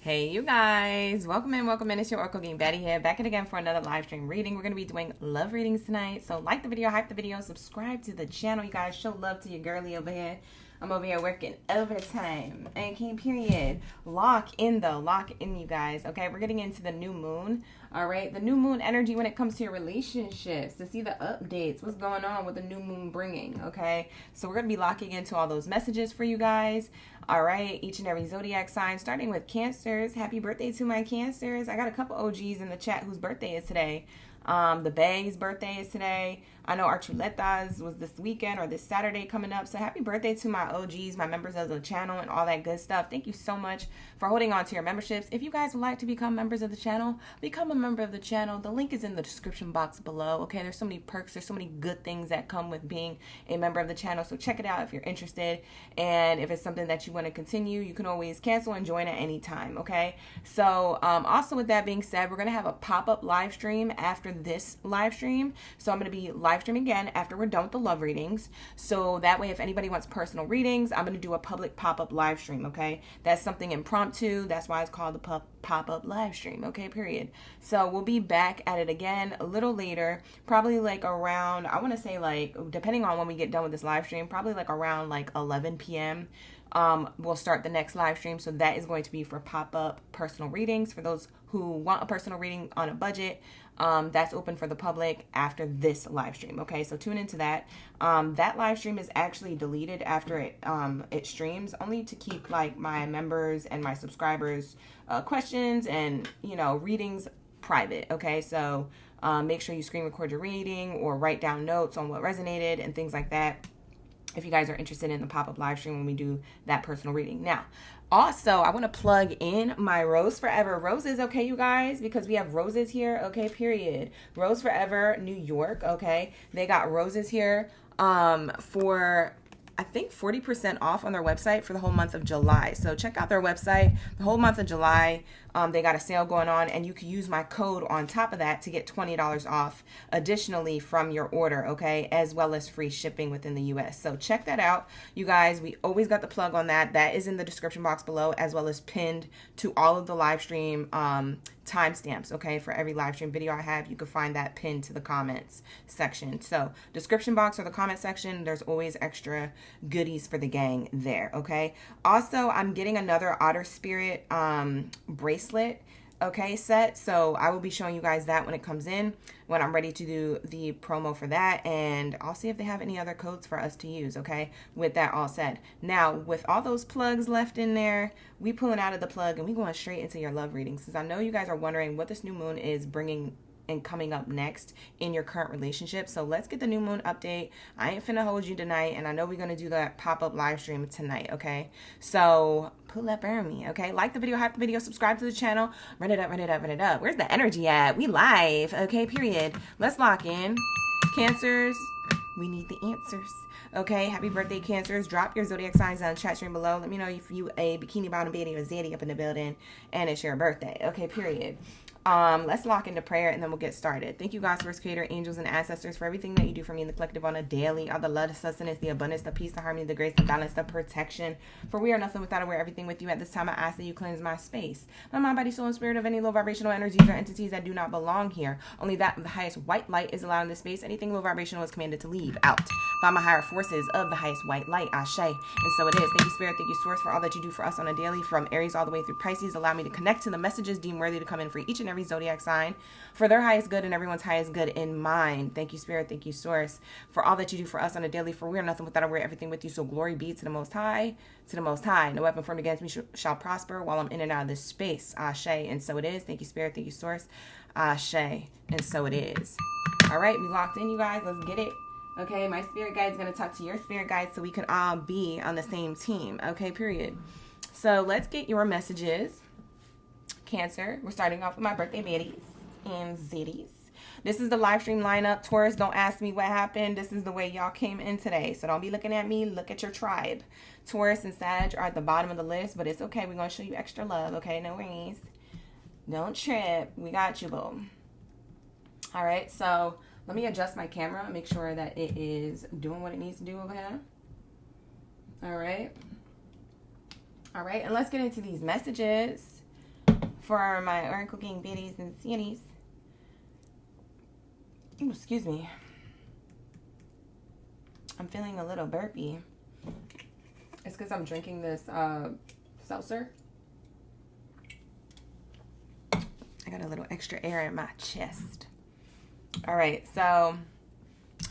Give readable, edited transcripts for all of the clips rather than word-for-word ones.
Hey you guys, welcome in. It's your Oracle Game Baddie here, back again for another live stream reading. We're going to be doing love readings tonight, so like the video, hype the video, subscribe to the channel. You guys show love to your girly over here. I'm over here working overtime. Okay, period. Lock in you guys. Okay, we're getting into the new moon. All right, the new moon energy when it comes to your relationships, to see the updates, what's going on with the new moon bringing. Okay, so we're going to be locking into all those messages for you guys. All right, each and every zodiac sign, starting with Cancers. Happy birthday to my Cancers. I got a couple OGs in the chat whose birthday is today. The Bay's birthday is today. I know Archuletas was this weekend or this Saturday coming up. So happy birthday to my OGs, my members of the channel and all that good stuff. Thank you so much for holding on to your memberships. If you guys would like to become members of the channel, become a member of the channel. The link is in the description box below. Okay, there's so many perks. There's so many good things that come with being a member of the channel. So check it out if you're interested. And if it's something that you want to continue, you can always cancel and join at any time. Okay, so also with that being said, we're going to have a pop-up live stream after this live stream. So I'm going to be live streaming again after we're done with the love readings. So that way, if anybody wants personal readings, I'm going to do a public pop-up live stream. Okay, that's something impromptu. That's why it's called the pop-up live stream. Okay, period. So we'll be back at it again a little later, probably like around, I want to say like, depending on when we get done with this live stream, probably like around like 11 p.m. We'll start the next live stream. So that is going to be for pop-up personal readings for those who want a personal reading on a budget. That's open for the public after this live stream. Okay, so tune into that. That live stream is actually deleted after it streams, only to keep like my members and my subscribers questions and readings private. Okay, so make sure you screen record your reading or write down notes on what resonated and things like that, if you guys are interested in the pop-up live stream when we do that personal reading. Now, also, I want to plug in my Rose Forever roses, okay, you guys, because we have roses here, okay, period. Rose Forever, New York, okay. They got roses here for, I think, 40% off on their website for the whole month of July. So check out their website. The whole month of July, they got a sale going on, and you can use my code on top of that to get $20 off additionally from your order, okay, as well as free shipping within the U.S. So check that out, you guys. We always got the plug on that. That is in the description box below, as well as pinned to all of the live stream timestamps, okay? For every live stream video I have, you can find that pinned to the comments section. So description box or the comment section, there's always extra goodies for the gang there, okay? Also, I'm getting another Otter Spirit bracelet, okay, set. So I will be showing you guys that when it comes in, when I'm ready to do the promo for that, and I'll see if they have any other codes for us to use, okay, with that all said. Now, with all those plugs left in there, we pulling out of the plug and we going straight into your love readings, because I know you guys are wondering what this new moon is bringing and coming up next in your current relationship. So let's get the new moon update. I ain't finna hold you tonight, and I know we're gonna do that pop-up live stream tonight, okay? So pull up on me, okay? Like the video, hype the video, subscribe to the channel, run it up. Where's the energy at? We live, okay, period. Let's lock in. Cancers, we need the answers. Okay, happy birthday, Cancers. Drop your zodiac signs on the chat stream below. Let me know if you a bikini bottom baddie or zadie up in the building and it's your birthday. Okay, period. Let's lock into prayer and then we'll get started. Thank you, God, source, creator, angels, and ancestors, for everything that you do for me in the collective on a daily. All the love, the sustenance, the abundance, the peace, the harmony, the grace, the balance, the protection. For we are nothing without, and we're everything with you. At this time, I ask that you cleanse my space, my mind, body, soul, and spirit of any low vibrational energies or entities that do not belong here. Only that of the highest white light is allowed in this space. Anything low vibrational is commanded to leave out by my higher forces of the highest white light. Ashe. And so it is. Thank you, Spirit. Thank you, Source, for all that you do for us on a daily, from Aries all the way through Pisces. Allow me to connect to the messages deemed worthy to come in for each and every zodiac sign, for their highest good and everyone's highest good in mind. Thank you, Spirit. Thank you, Source, for all that you do for us on a daily, for we are nothing without, we're everything with you. So glory be to the Most High, to the Most High. No weapon formed against me shall prosper while I'm in and out of this space. Ashe. And so it is. Thank you, Spirit. Thank you, Source. Ashe. And so it is. All right, we locked in, you guys. Let's get it. Okay, my spirit guide is going to talk to your spirit guide so we can all be on the same team. Okay, period. So let's get your messages. Cancer, we're starting off with my birthday baddies and zitties. This is the live stream lineup. Taurus, don't ask me what happened. This is the way y'all came in today. So don't be looking at me. Look at your tribe. Taurus and Sag are at the bottom of the list, but it's okay. We're going to show you extra love. Okay, no worries. Don't trip. We got you, boo. All right, so let me adjust my camera and make sure that it is doing what it needs to do over here. All right. All right, and let's get into these messages. for my Oracle King Baddies and Cities. Ooh, excuse me. I'm feeling a little burpy. It's because I'm drinking this seltzer. I got a little extra air in my chest. All right, so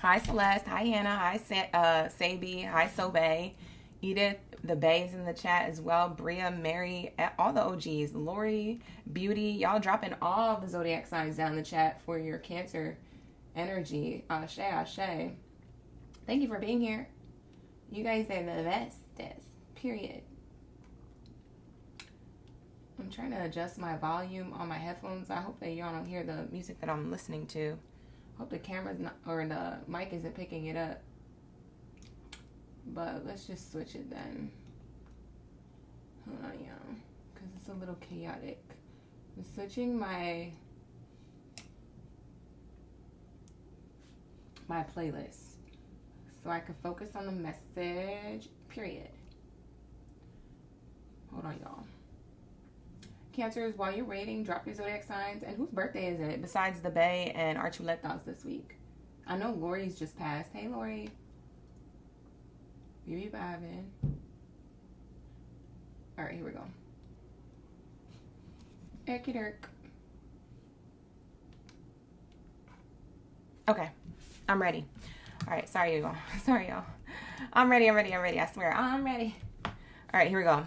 hi Celeste, hi Hannah, hi Sabi, hi Sobe, Edith, the Bays in the chat as well, Bria, Mary, all the OGs, Lori, Beauty, y'all dropping all the zodiac signs down in the chat for your Cancer energy. Ashe, ashe. Thank you for being here. You guys are the bestest, period. I'm trying to adjust my volume on my headphones. I hope that y'all don't hear the music that I'm listening to. I hope the camera's not, or the mic isn't picking it up. But let's just switch it then. Hold on, y'all, because it's a little chaotic. I'm switching my playlist so I can focus on the message, period. Hold on, y'all. Cancers, while you're waiting, drop your zodiac signs. And whose birthday is it besides the Bay and Archuletas this week? I know Lori's just passed. Hey, Lori. You be vibing. All right, here we go. Erky Dirk. Okay, I'm ready. All right, sorry, y'all. Sorry, y'all. I'm ready. I swear, I'm ready. All right, here we go.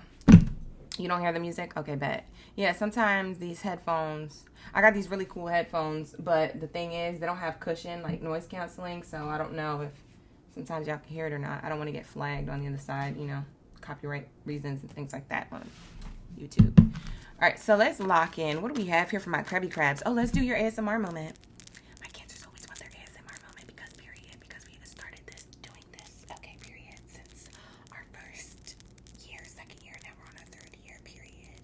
You don't hear the music? Okay, bet. Yeah, sometimes these headphones, I got these really cool headphones, but the thing is, they don't have cushion, like noise canceling, so I don't know if sometimes y'all can hear it or not. I don't want to get flagged on the other side, you know, copyright reasons and things like that on YouTube. All right, so let's lock in. What do we have here for my Krabby Crabs? Oh, let's do your ASMR moment. My Cancers always want their ASMR moment because, period, because we started doing this, okay, period, since our first year, second year, now we're on our third year, period.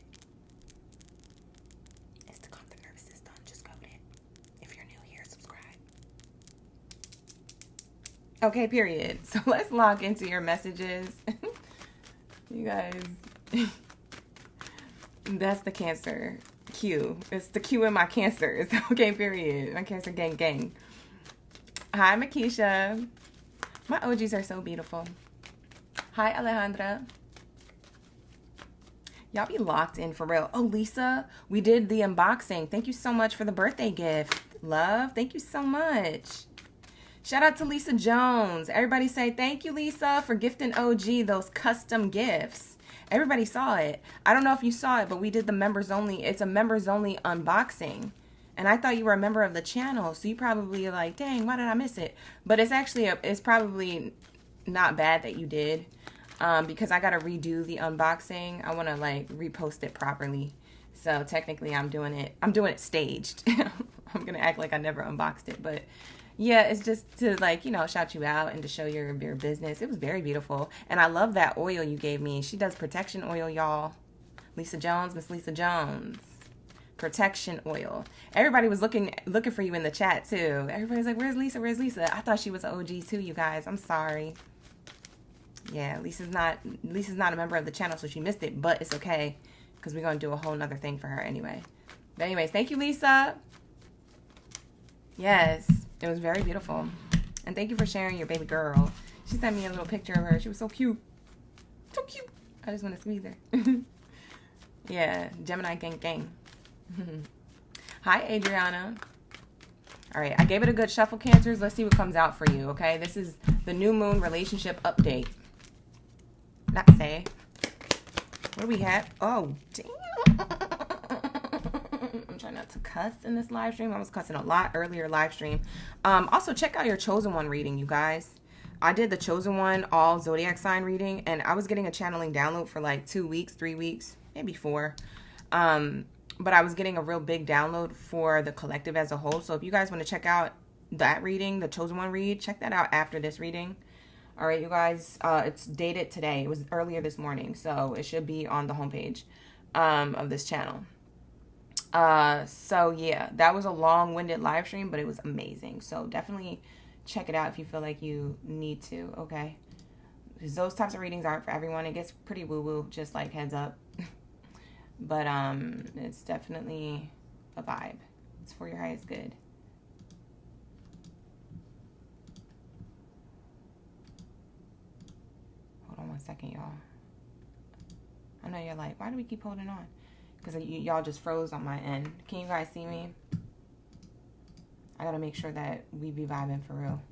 It's to calm the nervous system. Just go with it. If you're new here, subscribe. Okay, period. So let's log into your messages. You guys, that's the Cancer Q. It's the Q in my Cancers. Okay, period. My Cancer gang. Hi, Makisha. My OGs are so beautiful. Hi, Alejandra. Y'all be locked in for real. Oh, Lisa, we did the unboxing. Thank you so much for the birthday gift. Love, thank you so much. Shout out to Lisa Jones. Everybody say thank you, Lisa, for gifting OG those custom gifts. Everybody saw it. I don't know if you saw it, but we did the members only. It's a members only unboxing. And I thought you were a member of the channel, so you probably like, dang, why did I miss it? But it's actually, it's probably not bad that you did. Because I got to redo the unboxing. I want to like repost it properly. So technically I'm doing it staged. I'm going to act like I never unboxed it, but yeah, it's just to like, you know, shout you out and to show your business. It was very beautiful. And I love that oil you gave me. She does protection oil, y'all. Lisa Jones, Miss Lisa Jones. Protection oil. Everybody was looking for you in the chat too. Everybody's like, where's Lisa? Where's Lisa? I thought she was an OG too, you guys. I'm sorry. Yeah, Lisa's not a member of the channel, so she missed it, but it's okay because we're going to do a whole nother thing for her anyway. But anyways, thank you, Lisa. Yes, it was very beautiful. And thank you for sharing your baby girl. She sent me a little picture of her. She was so cute. So cute. I just want to squeeze her. Yeah, Gemini gang. Hi, Adriana. All right, I gave it a good shuffle, Cancers. Let's see what comes out for you, okay? This is the new moon relationship update. Not say. What do we have? Oh, damn. I'm trying not to cuss in this live stream. I was cussing a lot earlier live stream. Also, check out your Chosen One reading, you guys. I did the Chosen One all zodiac sign reading, and I was getting a channeling download for like 2 weeks, 3 weeks, maybe 4. But I was getting a real big download for the collective as a whole. So if you guys want to check out that reading, the Chosen One read, check that out after this reading. All right, you guys, it's dated today. It was earlier this morning, so it should be on the homepage of this channel. So yeah, that was a long-winded live stream, but it was amazing. So definitely check it out if you feel like you need to, okay? Because those types of readings aren't for everyone. It gets pretty woo-woo, just like heads up. But it's definitely a vibe. It's for your highest good. Hold on one second, y'all. I know you're like, why do we keep holding on? Because y'all just froze on my end. Can you guys see me? I gotta make sure that we be vibing for real.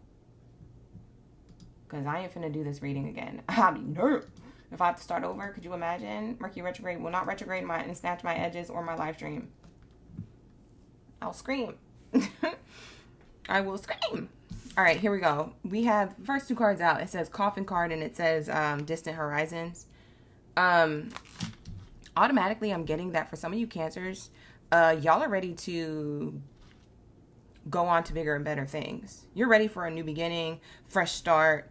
Because I ain't finna do this reading again. I'll be nervous. If I have to start over, could you imagine? Mercury retrograde will not retrograde and snatch my edges or my live stream. I'll scream. I will scream. All right, here we go. We have first two cards out. It says Coffin card and it says Distant Horizons. Automatically, I'm getting that for some of you Cancers, y'all are ready to go on to bigger and better things. You're ready for a new beginning, fresh start.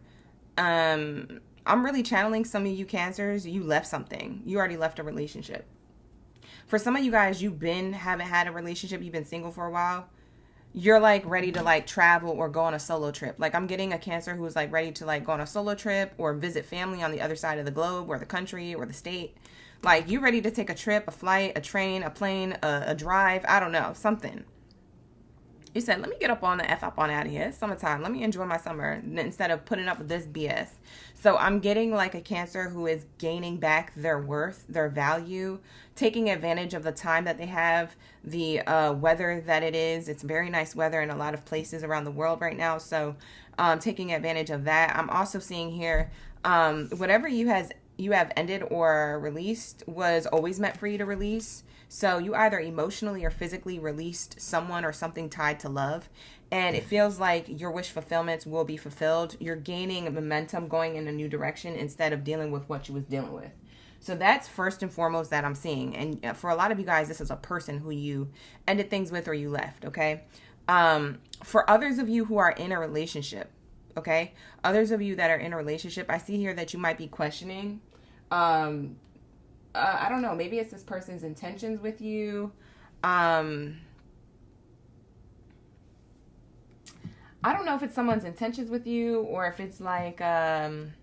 I'm really channeling some of you Cancers. You left something. You already left a relationship. For some of you guys, haven't had a relationship. You've been single for a while. You're like ready to like travel or go on a solo trip. Like I'm getting a Cancer who's like ready to like go on a solo trip or visit family on the other side of the globe or the country or the state. Like you ready to take a trip, a flight, a train, a plane, a drive. I don't know, something. You said, let me get up on the F up on out of here. It's summertime. Let me enjoy my summer instead of putting up with this BS. So I'm getting like a Cancer who is gaining back their worth, their value, taking advantage of the time that they have, the weather that it is. It's very nice weather in a lot of places around the world right now. So taking advantage of that. I'm also seeing here, whatever you have ended or released was always meant for you to release. So you either emotionally or physically released someone or something tied to love. And it feels like your wish fulfillments will be fulfilled. You're gaining momentum going in a new direction instead of dealing with what you was dealing with. So that's first and foremost that I'm seeing. And for a lot of you guys, this is a person who you ended things with or you left, okay? For others of you who are in a relationship, okay? Others of you that are in a relationship, I see here that you might be questioning. I don't know. Maybe it's this person's intentions with you. I don't know if it's someone's intentions with you or if it's like, when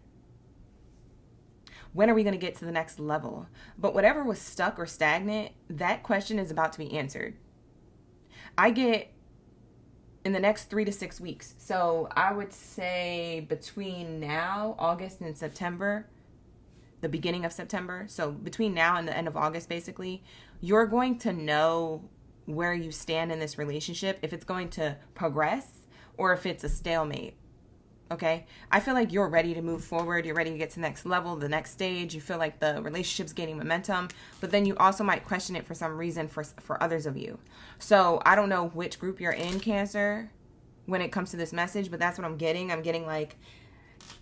are we going to get to the next level? But whatever was stuck or stagnant, that question is about to be answered. I get in the next 3 to 6 weeks. So I would say between now, August and September, the beginning of September. So between now and the end of August, basically, you're going to know where you stand in this relationship, if it's going to progress or if it's a stalemate. Okay. I feel like you're ready to move forward. You're ready to get to the next level, the next stage. You feel like the relationship's gaining momentum, but then you also might question it for some reason for others of you. So I don't know which group you're in, Cancer, when it comes to this message, but that's what I'm getting. I'm getting like,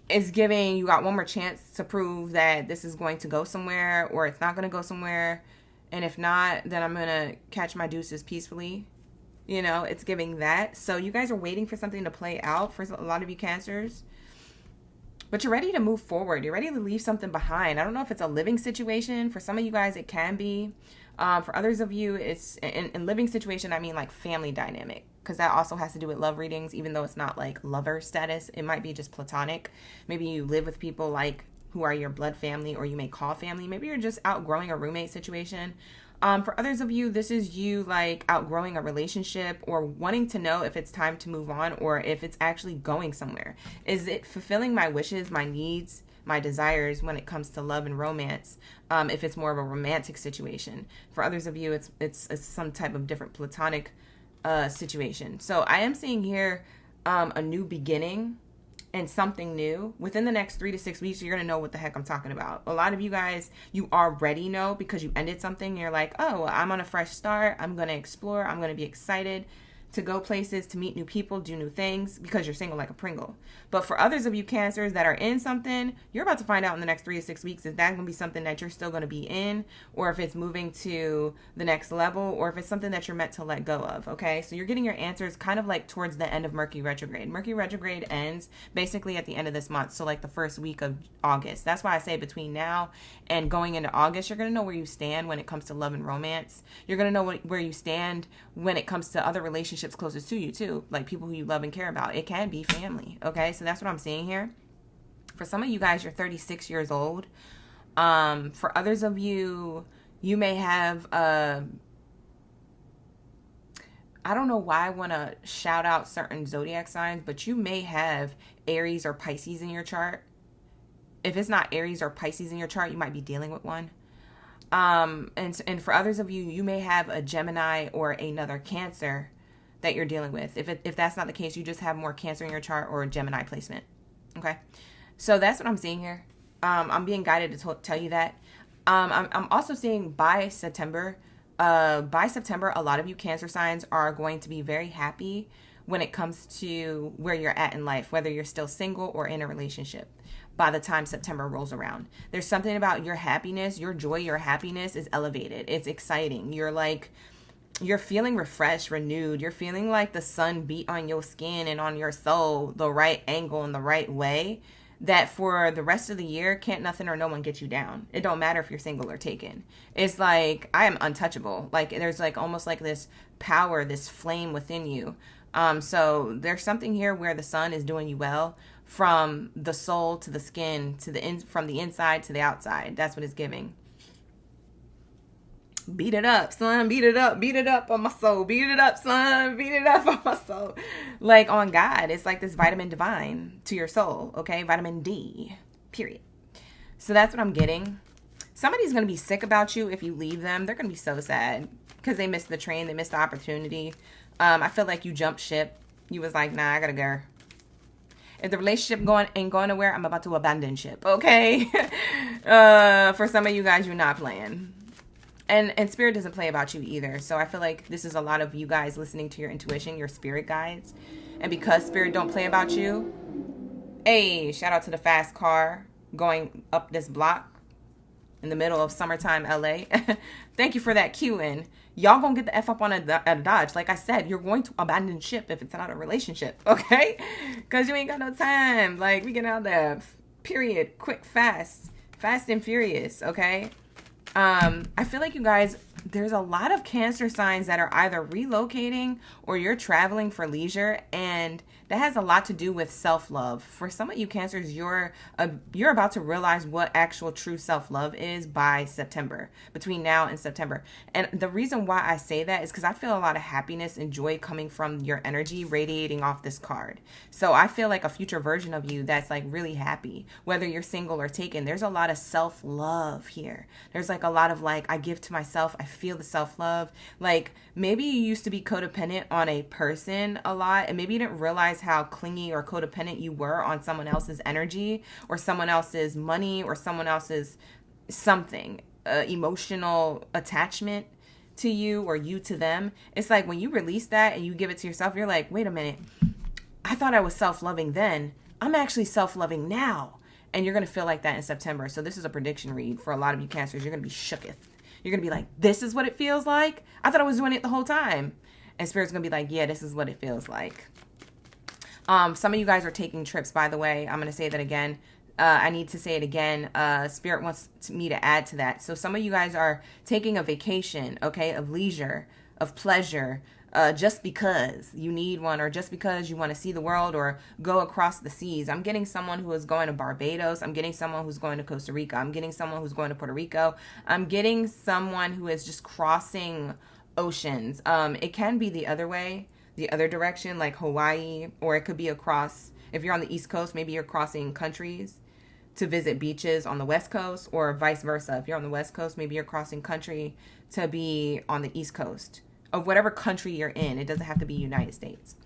it's giving you got one more chance to prove that this is going to go somewhere or it's not going to go somewhere. And if not, then I'm going to catch my deuces peacefully. You know, it's giving that. So you guys are waiting for something to play out for a lot of you Cancers. But you're ready to move forward. You're ready to leave something behind. I don't know if it's a living situation. For some of you guys, it can be. For others of you, it's in living situation, I mean like family dynamic. Because that also has to do with love readings, even though it's not like lover status. It might be just platonic. Maybe you live with people like who are your blood family or you may call family. Maybe you're just outgrowing a roommate situation. For others of you, this is you like outgrowing a relationship or wanting to know if it's time to move on or if it's actually going somewhere. Is it fulfilling my wishes, my needs, my desires when it comes to love and romance? If it's more of a romantic situation. For others of you, it's some type of different platonic situation. So I am seeing here a new beginning and something new. Within the next 3 to 6 weeks, you're going to know what the heck I'm talking about. A lot of you guys, you already know because you ended something. You're like, oh, I'm on a fresh start. I'm going to explore. I'm going to be excited to go places, to meet new people, do new things because you're single like a Pringle. But for others of you Cancers that are in something, you're about to find out in the next 3 to 6 weeks if that's going to be something that you're still going to be in or if it's moving to the next level or if it's something that you're meant to let go of, okay? So you're getting your answers kind of like towards the end of Mercury retrograde. Mercury retrograde ends basically at the end of this month, so like the first week of August. That's why I say between now and going into August, you're going to know where you stand when it comes to love and romance. You're going to know where you stand when it comes to other relationships closest to you too, like people who you love and care about. It can be family, okay? So that's what I'm seeing here. For some of you guys, you're 36 years old. For others of you, You may have, I don't know why I want to shout out certain zodiac signs, but you may have Aries or Pisces in your chart. If it's not Aries or Pisces in your chart, you might be dealing with one. And for others of you, you may have a Gemini or another Cancer that you're dealing with. If that's not the case, you just have more Cancer in your chart or a Gemini placement. Okay, so that's what I'm seeing here. I'm being guided to tell you that. I'm also seeing by September, a lot of you Cancer signs are going to be very happy when it comes to where you're at in life, whether you're still single or in a relationship. By the time September rolls around, there's something about your happiness, your joy, your happiness is elevated. It's exciting. You're feeling refreshed, renewed. You're feeling like the sun beat on your skin and on your soul, the right angle and the right way, that for the rest of the year, can't nothing or no one get you down. It don't matter if you're single or taken. It's like, I am untouchable. Like, there's like almost like this power, this flame within you. So there's something here where the sun is doing you well, from the soul to the skin, from the inside to the outside. That's what it's giving. Beat it up, son. Beat it up on my soul. Beat it up, son. Beat it up on my soul. Like on God, it's like this vitamin divine to your soul. Okay, vitamin D. Period. So that's what I'm getting. Somebody's gonna be sick about you if you leave them. They're gonna be so sad because they missed the train. They missed the opportunity. I feel like you jumped ship. You was like, nah, I gotta go. If the relationship ain't going nowhere, I'm about to abandon ship, okay? For some of you guys, you're not playing. And Spirit doesn't play about you either. So I feel like this is a lot of you guys listening to your intuition, your spirit guides. And because Spirit don't play about you, hey, shout out to the fast car going up this block in the middle of summertime LA. Thank you for that cue in. Y'all gonna get the F up on a Dodge. Like I said, you're going to abandon ship if it's not a relationship, okay? Because you ain't got no time. Like, we get out there. Period. Quick, fast and furious, okay? I feel like you guys, there's a lot of Cancer signs that are either relocating or you're traveling for leisure, and that has a lot to do with self-love. For some of you Cancers, you're about to realize what actual true self-love is by September, between now and September. And the reason why I say that is because I feel a lot of happiness and joy coming from your energy radiating off this card. So I feel like a future version of you that's like really happy, whether you're single or taken. There's a lot of self-love here. There's like a lot of like, I give to myself, I feel the self-love. Like maybe you used to be codependent on a person a lot, and maybe you didn't realize how clingy or codependent you were on someone else's energy or someone else's money or someone else's something, emotional attachment to you or you to them. It's like when you release that and you give it to yourself, you're like, wait a minute, I thought I was self-loving then. I'm actually self-loving now. And you're going to feel like that in September. So this is a prediction read for a lot of you Cancers. You're going to be shooketh. You're going to be like, this is what it feels like? I thought I was doing it the whole time. And Spirit's going to be like, yeah, this is what it feels like. Some of you guys are taking trips, by the way. I'm going to say that again. I need to say it again. Spirit wants me to add to that. So some of you guys are taking a vacation, okay, of leisure, of pleasure, just because you need one, or just because you want to see the world or go across the seas. I'm getting someone who is going to Barbados. I'm getting someone who's going to Costa Rica. I'm getting someone who's going to Puerto Rico. I'm getting someone who is just crossing oceans. It can be the other way, the other direction, like Hawaii, or it could be across, if you're on the East Coast, maybe you're crossing countries to visit beaches on the West Coast, or vice versa. If you're on the West Coast, maybe you're crossing country to be on the East Coast of whatever country you're in. It doesn't have to be United States.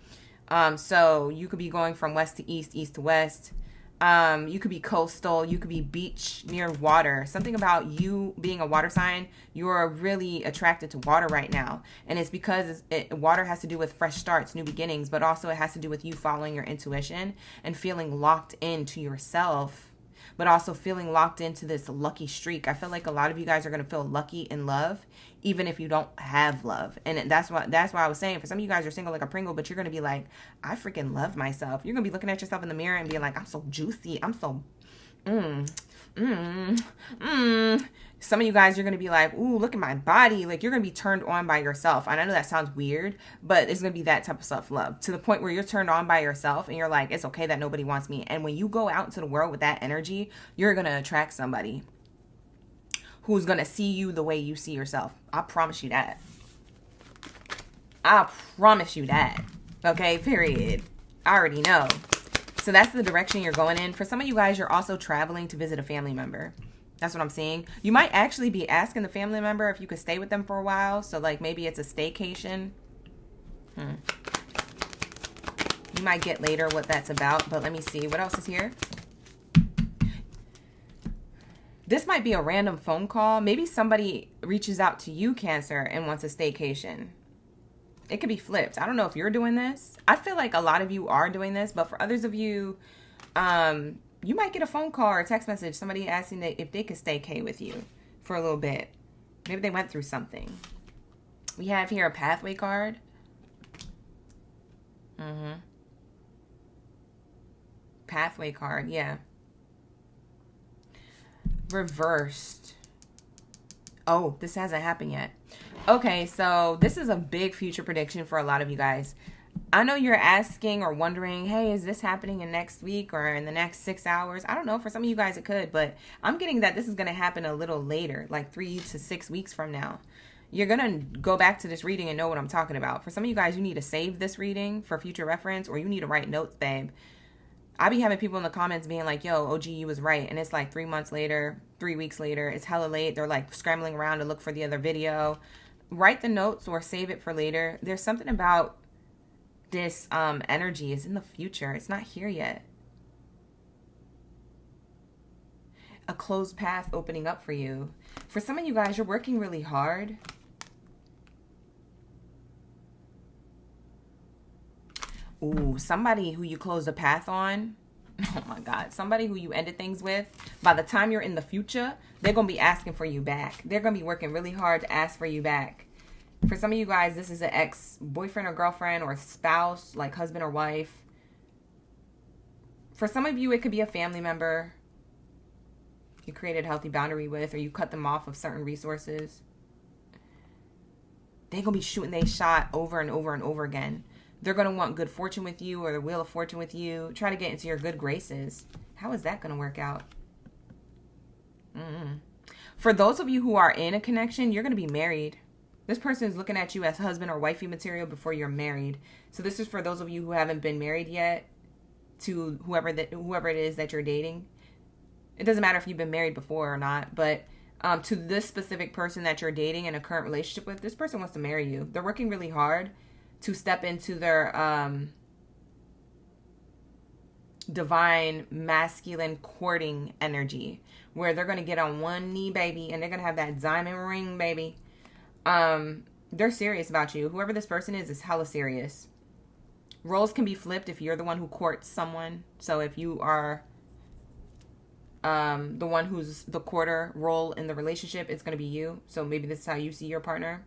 So you could be going from west to east, east to west. You could be coastal. You could be beach near water. Something about you being a water sign, you're really attracted to water right now. And it's because water has to do with fresh starts, new beginnings, but also it has to do with you following your intuition and feeling locked into yourself, but also feeling locked into this lucky streak. I feel like a lot of you guys are going to feel lucky in love, even if you don't have love. And that's why I was saying, for some of you guys are single like a Pringle, but you're going to be like, I freaking love myself. You're going to be looking at yourself in the mirror and being like, I'm so juicy. I'm so, Some of you guys, you're going to be like, ooh, look at my body. Like, you're going to be turned on by yourself. And I know that sounds weird, but it's going to be that type of self-love, to the point where you're turned on by yourself and you're like, it's okay that nobody wants me. And when you go out into the world with that energy, you're going to attract somebody who's going to see you the way you see yourself. I promise you that. I promise you that. Okay, period. I already know. So that's the direction you're going in. For some of you guys, you're also traveling to visit a family member. That's what I'm seeing. You might actually be asking the family member if you could stay with them for a while. So like maybe it's a staycation. You might get later what that's about, but let me see. What else is here? This might be a random phone call. Maybe somebody reaches out to you, Cancer, and wants a staycation. It could be flipped. I don't know if you're doing this. I feel like a lot of you are doing this, but for others of you, you might get a phone call or a text message, somebody asking that if they could stay with you for a little bit. Maybe they went through something. We have here a pathway card. Pathway card, yeah. Reversed. Oh, this hasn't happened yet. Okay, so this is a big future prediction for a lot of you guys. I know you're asking or wondering, hey, is this happening in next week or in the next 6 hours? I don't know. For some of you guys, it could, but I'm getting that this is going to happen a little later, like 3 to 6 weeks from now. You're going to go back to this reading and know what I'm talking about. For some of you guys, you need to save this reading for future reference, or you need to write notes, babe. I be having people in the comments being like, yo, OG, you was right. And it's like 3 months later, 3 weeks later, it's hella late. They're like scrambling around to look for the other video. Write the notes or save it for later. There's something about this energy is in the future. It's not here yet. A closed path opening up for you. For some of you guys, you're working really hard. Ooh, somebody who you closed a path on. Oh my God. Somebody who you ended things with. By the time you're in the future, they're going to be asking for you back. They're going to be working really hard to ask for you back. For some of you guys, this is an ex-boyfriend or girlfriend or spouse, like husband or wife. For some of you, it could be a family member you created a healthy boundary with, or you cut them off of certain resources. They're going to be shooting their shot over and over and over again. They're going to want good fortune with you or the wheel of fortune with you. Try to get into your good graces. How is that going to work out? For those of you who are in a connection, you're going to be married. This person is looking at you as husband or wifey material before you're married. So this is for those of you who haven't been married yet to whoever it is that you're dating. It doesn't matter if you've been married before or not, but to this specific person that you're dating in a current relationship with, this person wants to marry you. They're working really hard to step into their divine masculine courting energy, where they're going to get on one knee, baby, and they're going to have that diamond ring, baby. They're serious about you. Whoever this person is hella serious. Roles can be flipped if you're the one who courts someone. So if you are the one who's the courter role in the relationship, it's going to be you. So maybe this is how you see your partner.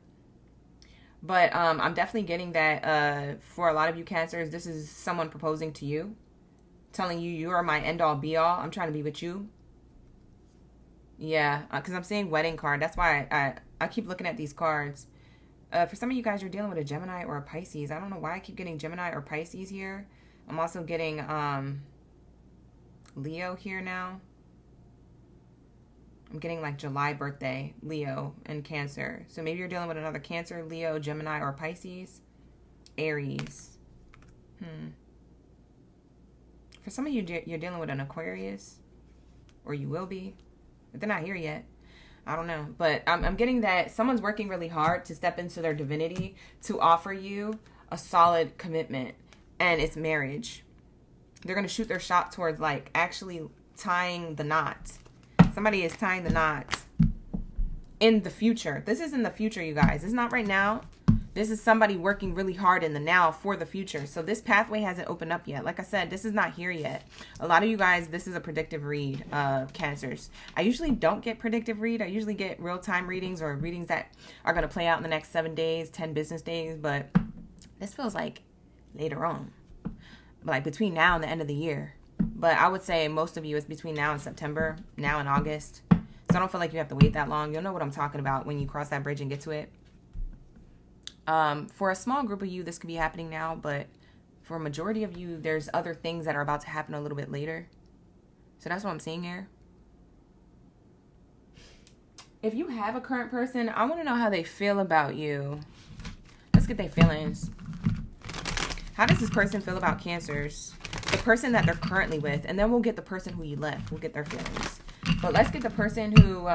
But I'm definitely getting that for a lot of you Cancers, this is someone proposing to you, telling you you are my end-all be-all. I'm trying to be with you. Yeah, because I'm seeing wedding card. That's why I keep looking at these cards. For some of you guys, you're dealing with a Gemini or a Pisces. I don't know why I keep getting Gemini or Pisces here. I'm also getting Leo here now. I'm getting like July birthday, Leo and Cancer. So maybe you're dealing with another Cancer, Leo, Gemini, or Pisces. Aries. For some of you, you're dealing with an Aquarius. Or you will be. But they're not here yet. I don't know. But I'm getting that someone's working really hard to step into their divinity to offer you a solid commitment. And it's marriage. They're going to shoot their shot towards like actually tying the knot. Somebody is tying the knot in the future. This is in the future, you guys. It's not right now. This is somebody working really hard in the now for the future. So this pathway hasn't opened up yet. Like I said, this is not here yet. A lot of you guys, this is a predictive read of Cancers. I usually don't get predictive read. I usually get real-time readings or readings that are going to play out in the next 7 days, 10 business days. But this feels like later on. Like between now and the end of the year. But I would say most of you, it's between now and September, now and August. So I don't feel like you have to wait that long. You'll know what I'm talking about when you cross that bridge and get to it. For a small group of you, this could be happening now. But for a majority of you, there's other things that are about to happen a little bit later. So that's what I'm seeing here. if you have a current person, I want to know how they feel about you. Let's get their feelings. How does this person feel about Cancers? The person that they're currently with. And then we'll get the person who you left. We'll get their feelings. But let's get the person who...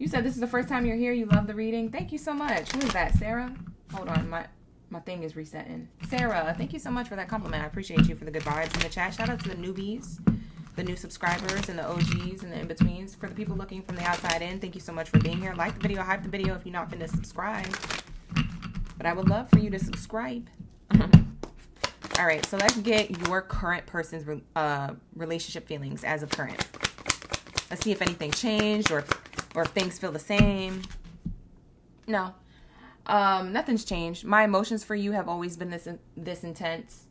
you said this is the first time you're here. You love the reading. Thank you so much. Who is that? Sarah? Hold on. My thing is resetting. Sarah, thank you so much for that compliment. I appreciate you for the good vibes in the chat. Shout out to the newbies, the new subscribers, and the OGs, and the in-betweens. For the people looking from the outside in, thank you so much for being here. Like the video, hype the video if you're not finna subscribe. But I would love for you to subscribe. All right, so let's get your current person's relationship feelings as of current. Let's see if anything changed or if things feel the same. No. Nothing's changed. My emotions for you have always been this intense.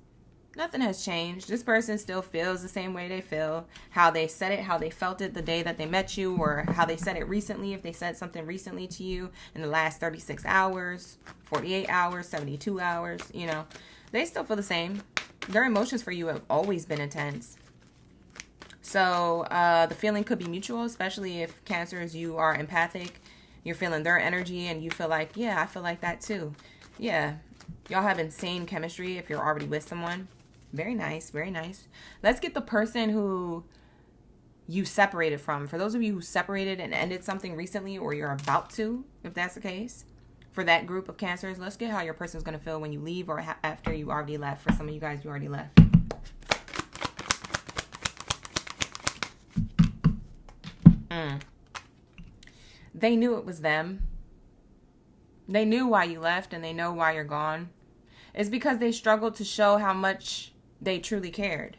Nothing has changed. This person still feels the same way they feel. How they said it, how they felt it the day that they met you, or how they said it recently, if they said something recently to you in the last 36 hours, 48 hours, 72 hours, you know. They still feel the same. Their emotions for you have always been intense. So the feeling could be mutual, especially if Cancers, you are empathic. You're feeling their energy and you feel like, yeah, I feel like that too. Yeah. Y'all have insane chemistry if you're already with someone. Very nice. Very nice. Let's get the person who you separated from. For those of you who separated and ended something recently, or you're about to, if that's the case. For that group of Cancers, let's get how your person's going to feel when you leave or after you already left. For some of you guys, you already left. They knew it was them. They knew why you left and they know why you're gone. It's because they struggled to show how much they truly cared.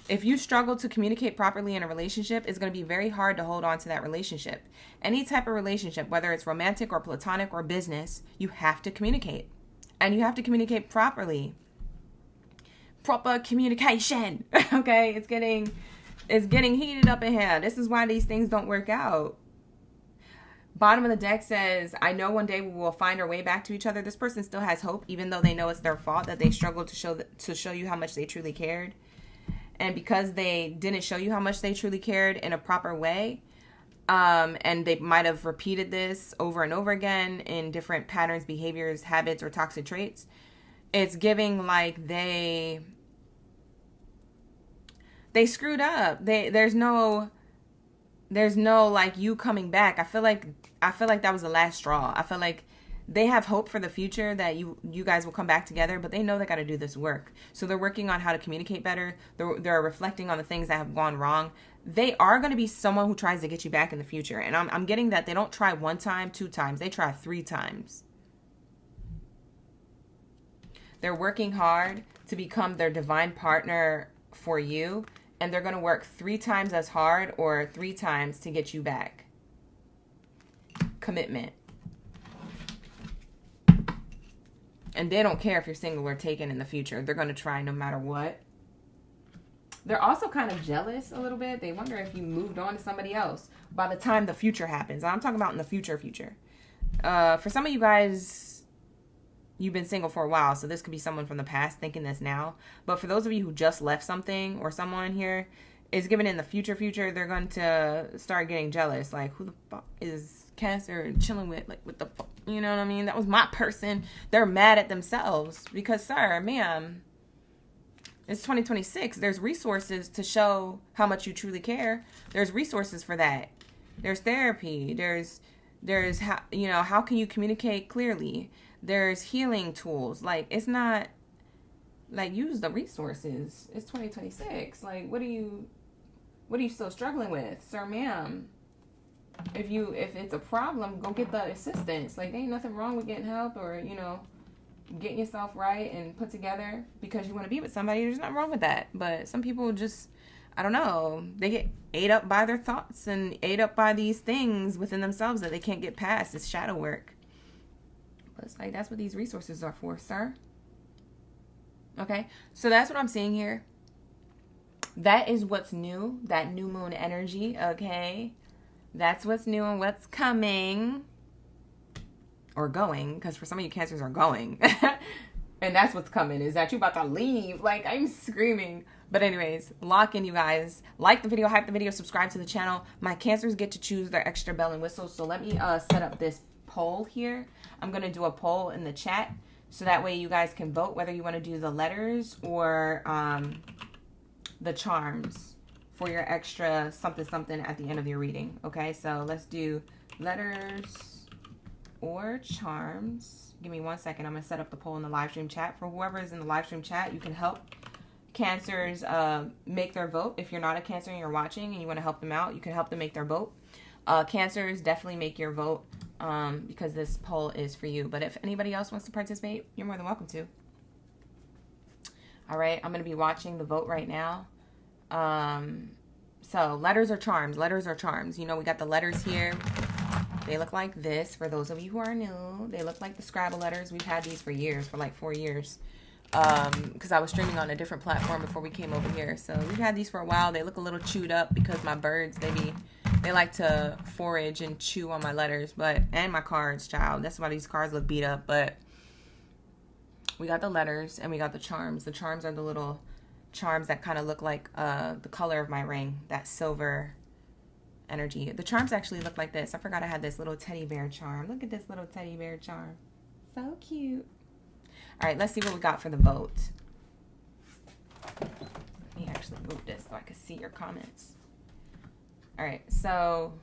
If you struggle to communicate properly in a relationship, it's going to be very hard to hold on to that relationship. Any type of relationship, whether it's romantic or platonic or business, you have to communicate. And you have to communicate properly. Proper communication. Okay? It's getting heated up in here. This is why these things don't work out. Bottom of the deck says, I know one day we will find our way back to each other. This person still has hope, even though they know it's their fault that they struggled to show you how much they truly cared. And because they didn't show you how much they truly cared in a proper way, and they might have repeated this over and over again in different patterns, behaviors, habits, or toxic traits, it's giving like they screwed up. There's no like you coming back. I feel like that was the last straw. I feel like they have hope for the future that you guys will come back together, but they know they got to do this work. So they're working on how to communicate better. They're reflecting on the things that have gone wrong. They are going to be someone who tries to get you back in the future. And I'm getting that they don't try 1 time, 2 times. They try 3 times. They're working hard to become their divine partner for you. And they're going to work 3 times as hard or 3 times to get you back. Commitment. And they don't care if you're single or taken in the future. They're going to try no matter what. They're also kind of jealous a little bit. They wonder if you moved on to somebody else by the time the future happens. I'm talking about in the future. For some of you guys, you've been single for a while, so this could be someone from the past thinking this now. But for those of you who just left something or someone here is given in the future, they're going to start getting jealous. Like, who the fuck is Cancer chilling with? Like, what the fuck? You know what I mean? That was my person. They're mad at themselves because, sir, ma'am, it's 2026. There's resources to show how much you truly care. There's resources for that. There's therapy. There's how, you know, how can you communicate clearly? There's healing tools. Like, it's not like use the resources. It's 2026. Like, what are you still struggling with, sir, ma'am? If it's a problem, go get the assistance. Like, there ain't nothing wrong with getting help or, you know, getting yourself right and put together because you want to be with somebody. There's nothing wrong with that. But some people just, I don't know, they get ate up by their thoughts and ate up by these things within themselves that they can't get past. It's shadow work. But it's like, that's what these resources are for, sir. Okay, so that's what I'm seeing here. That is what's new, that new moon energy, okay? That's what's new and what's coming. Or going, because for some of you Cancers are going. And that's what's coming, is that you about to leave. Like, I'm screaming. But anyways, lock in, you guys. Like the video, hype the video, subscribe to the channel. My Cancers get to choose their extra bell and whistle. So let me set up this poll here. I'm going to do a poll in the chat. So that way you guys can vote whether you want to do the letters or the charms for your extra something something at the end of your reading. Okay, so let's do letters or charms. Give me 1 second. I'm going to set up the poll in the live stream chat. For whoever is in the live stream chat, you can help Cancers make their vote. If you're not a Cancer and you're watching and you want to help them out, you can help them make their vote. Cancers, definitely make your vote because this poll is for you. But if anybody else wants to participate, you're more than welcome to. All right, I'm going to be watching the vote right now. So letters or charms? Letters or charms? You know, we got the letters here. They look like this. For those of you who are new, they look like the Scrabble letters. We've had these for years, for like 4 years. Because I was streaming on a different platform before we came over here. So we've had these for a while. They look a little chewed up because my birds, they like to forage and chew on my letters. And my cards, child. That's why these cards look beat up. But we got the letters and we got the charms. The charms are the little charms that kind of look like the color of my ring. That silver energy. The charms actually look like this. I forgot I had this little teddy bear charm. Look at this little teddy bear charm. So cute. All right, let's see what we got for the vote. Let me actually move this so I can see your comments. All right, so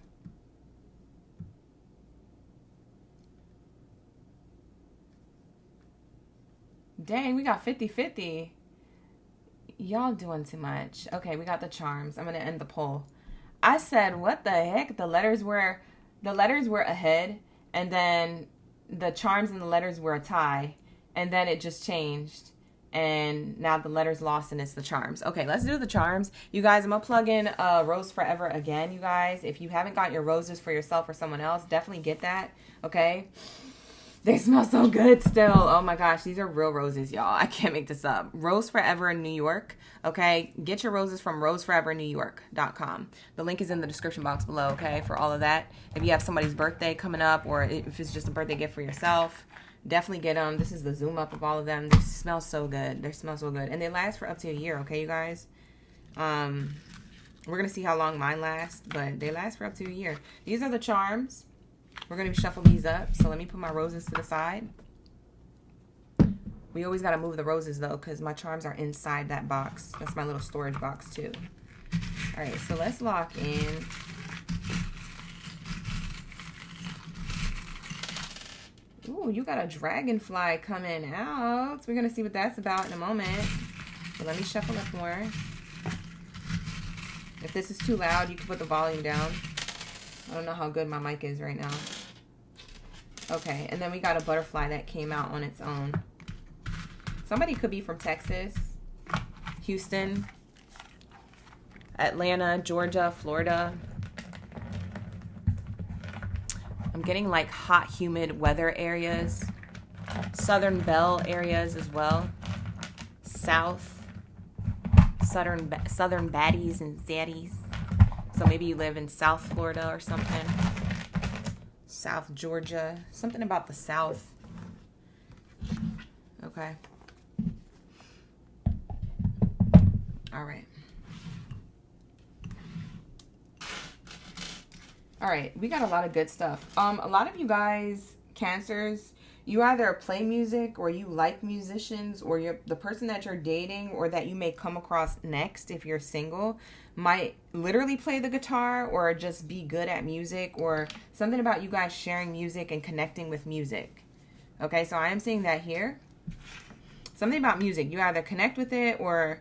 dang, we got 50-50. Y'all doing too much. Okay, we got the charms. I'm going to end the poll. I said, what the heck? The letters were ahead, and then the charms and the letters were a tie, and then it just changed, and now the letters lost, and it's the charms. Okay, let's do the charms. You guys, I'm going to plug in Rose Forever again, you guys. If you haven't got your roses for yourself or someone else, definitely get that, okay? They smell so good still. Oh my gosh, these are real roses, y'all. I can't make this up. Rose Forever in New York. Okay, get your roses from roseforevernewyork.com. The link is in the description box below, okay, for all of that. If you have somebody's birthday coming up or if it's just a birthday gift for yourself, definitely get them. This is the zoom up of all of them. They smell so good. They smell so good. And they last for up to a year, okay, you guys? We're going to see how long mine lasts, but they last for up to a year. These are the charms. We're going to shuffle these up. So let me put my roses to the side. We always got to move the roses, though, because my charms are inside that box. That's my little storage box, too. All right, so let's lock in. Ooh, you got a dragonfly coming out. We're going to see what that's about in a moment. So let me shuffle up more. If this is too loud, you can put the volume down. I don't know how good my mic is right now. Okay, and then we got a butterfly that came out on its own. Somebody could be from Texas, Houston, Atlanta, Georgia, Florida. I'm getting like hot, humid weather areas. Southern Belle areas as well. South. Southern baddies and zaddies. So maybe you live in South Florida or something. South Georgia. Something about the South. Okay. All right. All right. We got a lot of good stuff. A lot of you guys, Cancers, you either play music or you like musicians, or the person that you're dating or that you may come across next if you're single might literally play the guitar or just be good at music, or something about you guys sharing music and connecting with music. Okay, so I am seeing that here. Something about music. You either connect with it or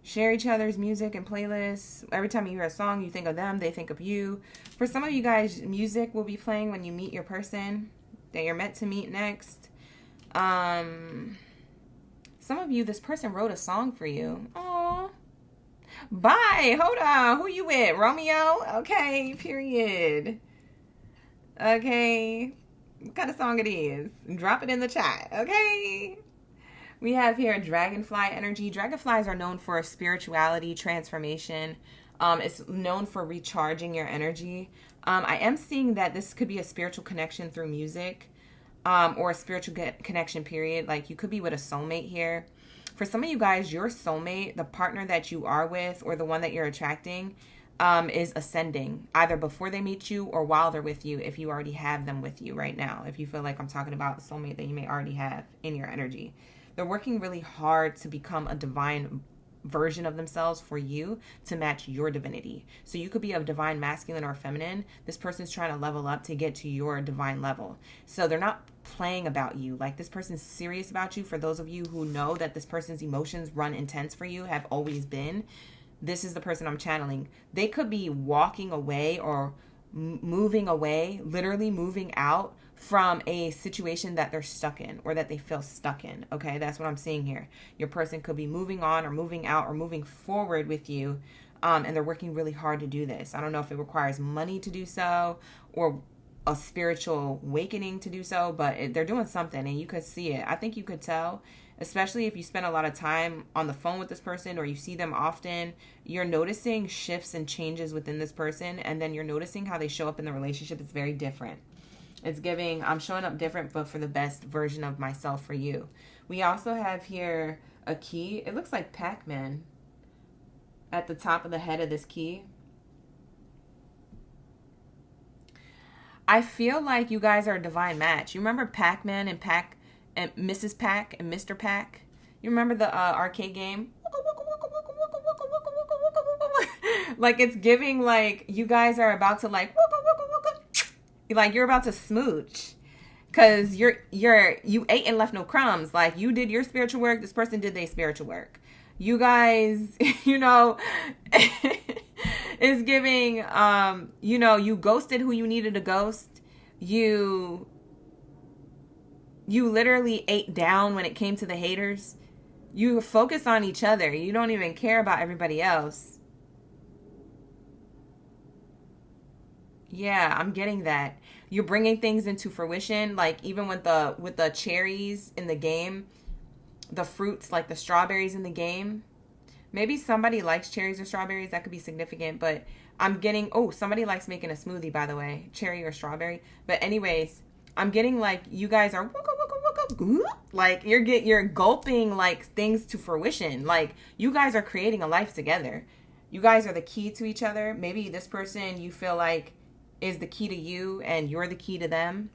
share each other's music and playlists. Every time you hear a song, you think of them, they think of you. For some of you guys, music will be playing when you meet your person that you're meant to meet next. Some of you, this person wrote a song for you. Aww. Bye. Hold on. Who you with? Romeo? Okay. Period. Okay. What kind of song it is? Drop it in the chat. Okay. We have here dragonfly energy. Dragonflies are known for spirituality, transformation. It's known for recharging your energy. I am seeing that this could be a spiritual connection through music. or a spiritual connection period. Like, you could be with a soulmate here. For some of you guys, your soulmate, the partner that you are with, or the one that you're attracting, is ascending either before they meet you or while they're with you, if you already have them with you right now. If you feel like I'm talking about a soulmate that you may already have in your energy. They're working really hard to become a divine version of themselves for you to match your divinity. So you could be a divine masculine or feminine. This person's trying to level up to get to your divine level. So they're not playing about you. Like, this person's serious about you. For those of you who know that this person's emotions run intense for you, have always been, this is the person I'm channeling. They could be walking away or moving away, literally moving out from a situation that they're stuck in or that they feel stuck in. Okay, that's what I'm seeing here. Your person could be moving on or moving out or moving forward with you, and they're working really hard to do this. I don't know if it requires money to do so or a spiritual awakening to do so, but they're doing something, and you could see it. I think you could tell, especially if you spend a lot of time on the phone with this person or you see them often. You're noticing shifts and changes within this person, and then you're noticing how they show up in the relationship. It's very different. It's giving, I'm showing up different, but for the best version of myself for you. We also have here a key. It looks like Pac-Man at the top of the head of this key. I feel like you guys are a divine match. You remember Pac-Man and Pac and Mrs. Pac and Mr. Pac? You remember the arcade game? Like, it's giving like you guys are about to like you're about to smooch, because you ate and left no crumbs. Like, you did your spiritual work, this person did their spiritual work. You guys, you know, is giving, you know, you ghosted who you needed to ghost. You literally ate down when it came to the haters. You focus on each other. You don't even care about everybody else. Yeah, I'm getting that. You're bringing things into fruition, like even with the cherries in the game, the fruits, like the strawberries in the game. Maybe somebody likes cherries or strawberries. That could be significant, but I'm getting, oh, somebody likes making a smoothie, by the way, cherry or strawberry. But anyways, I'm getting like you guys are like you're gulping like things to fruition. Like, you guys are creating a life together. You guys are the key to each other. Maybe this person you feel like is the key to you and you're the key to them.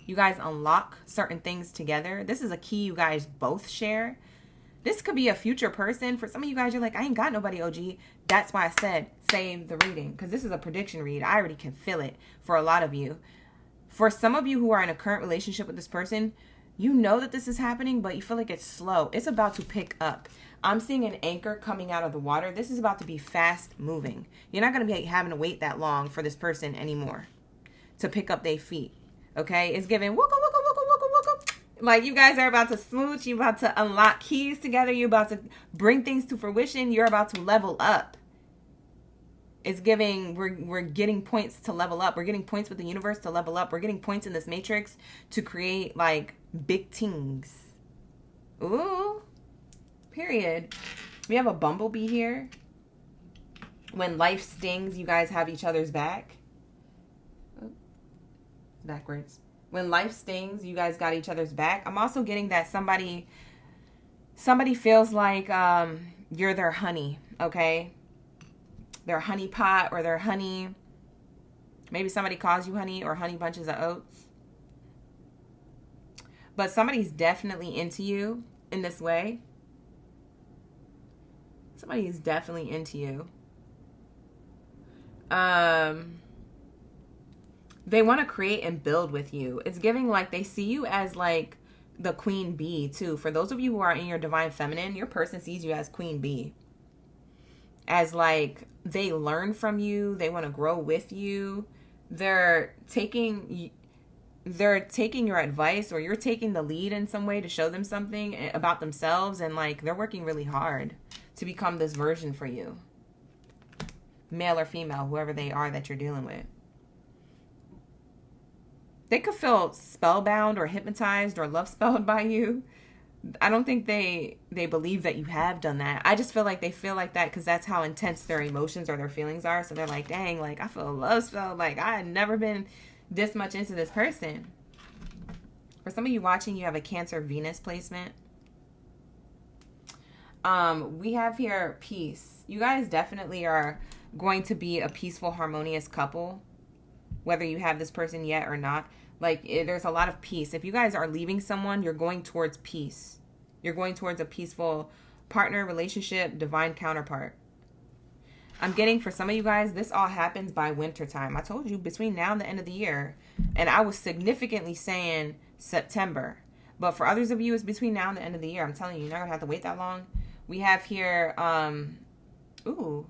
You guys unlock certain things together. This is a key you guys both share. This could be a future person. For some of you guys, you're like, I ain't got nobody, OG. That's why I said save the reading, because this is a prediction read. I already can feel it for a lot of you. For some of you who are in a current relationship with this person, you know that this is happening, but you feel like it's slow. It's about to pick up. I'm seeing an anchor coming out of the water. This is about to be fast moving. You're not going to be having to wait that long for this person anymore to pick up their feet. Okay? It's giving wooka, wooka, wooka, wooka, wooka. Like, you guys are about to smooch. You're about to unlock keys together. You're about to bring things to fruition. You're about to level up. It's giving, we're getting points to level up. We're getting points with the universe to level up. We're getting points in this matrix to create like big things. Ooh. Period. We have a bumblebee here. When life stings, you guys have each other's back. Oh, backwards. When life stings, you guys got each other's back. I'm also getting that somebody feels like you're their honey, okay? Their honey pot or their honey. Maybe somebody calls you honey or honey bunches of oats. But somebody's definitely into you in this way. Somebody is definitely into you. They want to create and build with you. It's giving like they see you as like the queen bee too. For those of you who are in your divine feminine, your person sees you as queen bee. As like they learn from you. They want to grow with you. They're taking your advice, or you're taking the lead in some way to show them something about themselves. And like they're working really hard to become this version for you. Male or female, whoever they are that you're dealing with. They could feel spellbound or hypnotized or love spelled by you. I don't think they believe that you have done that. I just feel like they feel like that because that's how intense their emotions or their feelings are. So they're like, dang, like I feel love spelled. Like I had never been this much into this person. For some of you watching, you have a Cancer Venus placement. We have here peace. You guys definitely are going to be a peaceful, harmonious couple, whether you have this person yet or not. Like, there's a lot of peace. If you guys are leaving someone, you're going towards peace. You're going towards a peaceful partner, relationship, divine counterpart. I'm getting, for some of you guys, this all happens by winter time. I told you, between now and the end of the year. And I was significantly saying September. But for others of you, it's between now and the end of the year. I'm telling you, you're not going to have to wait that long. We have here, ooh,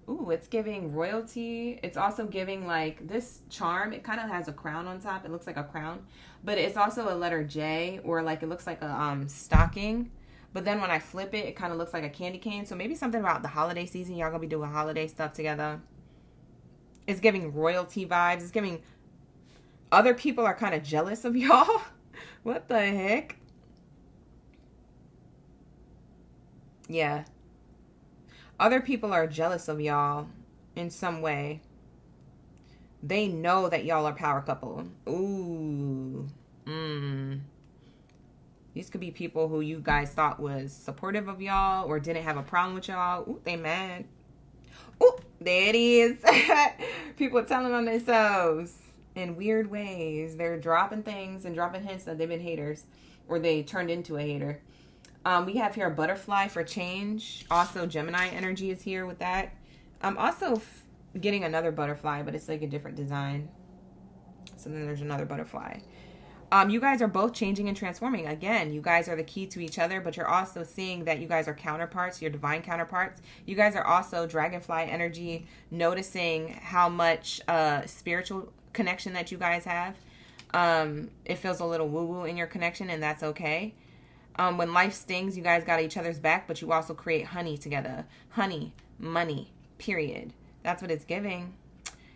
it's giving royalty. It's also giving, like, this charm. It kind of has a crown on top. It looks like a crown. But it's also a letter J, or, like, it looks like a stocking. But then when I flip it, it kind of looks like a candy cane. So maybe something about the holiday season. Y'all going to be doing holiday stuff together. It's giving royalty vibes. It's giving other people are kind of jealous of y'all. What the heck? Yeah. Other people are jealous of y'all in some way. They know that y'all are power couple. Ooh. These could be people who you guys thought was supportive of y'all or didn't have a problem with y'all. Ooh, they mad. Ooh, there it is. People telling on themselves in weird ways. They're dropping things and dropping hints that they've been haters or they turned into a hater. We have here a butterfly for change. Also, Gemini energy is here with that. I'm also getting another butterfly, but it's like a different design. So then there's another butterfly. You guys are both changing and transforming. Again, you guys are the key to each other, but you're also seeing that you guys are counterparts, your divine counterparts. You guys are also dragonfly energy, noticing how much spiritual connection that you guys have. It feels a little woo-woo in your connection, and that's okay. When life stings, you guys got each other's back, but you also create honey together. Honey, money, period. That's what it's giving.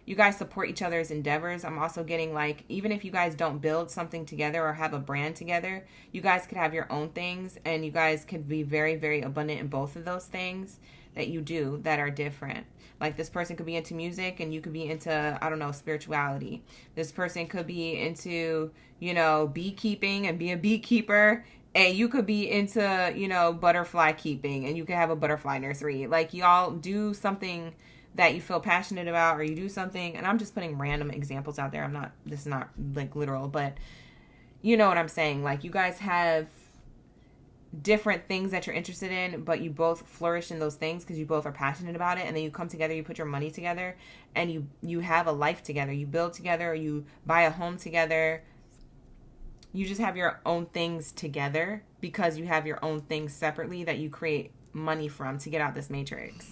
You guys support each other's endeavors. I'm also getting, like, even if you guys don't build something together or have a brand together, you guys could have your own things, and you guys could be very, very abundant in both of those things that you do that are different. Like, this person could be into music and you could be into, I don't know, spirituality. This person could be into, you know, beekeeping and be a beekeeper. And you could be into, you know, butterfly keeping, and you could have a butterfly nursery. Like, y'all do something that you feel passionate about, or you do something, and I'm just putting random examples out there. This is not like literal, but you know what I'm saying. Like, you guys have different things that you're interested in, but you both flourish in those things because you both are passionate about it. And then you come together, you put your money together, and you have a life together. You build together, or you buy a home together. You just have your own things together because you have your own things separately that you create money from to get out this matrix.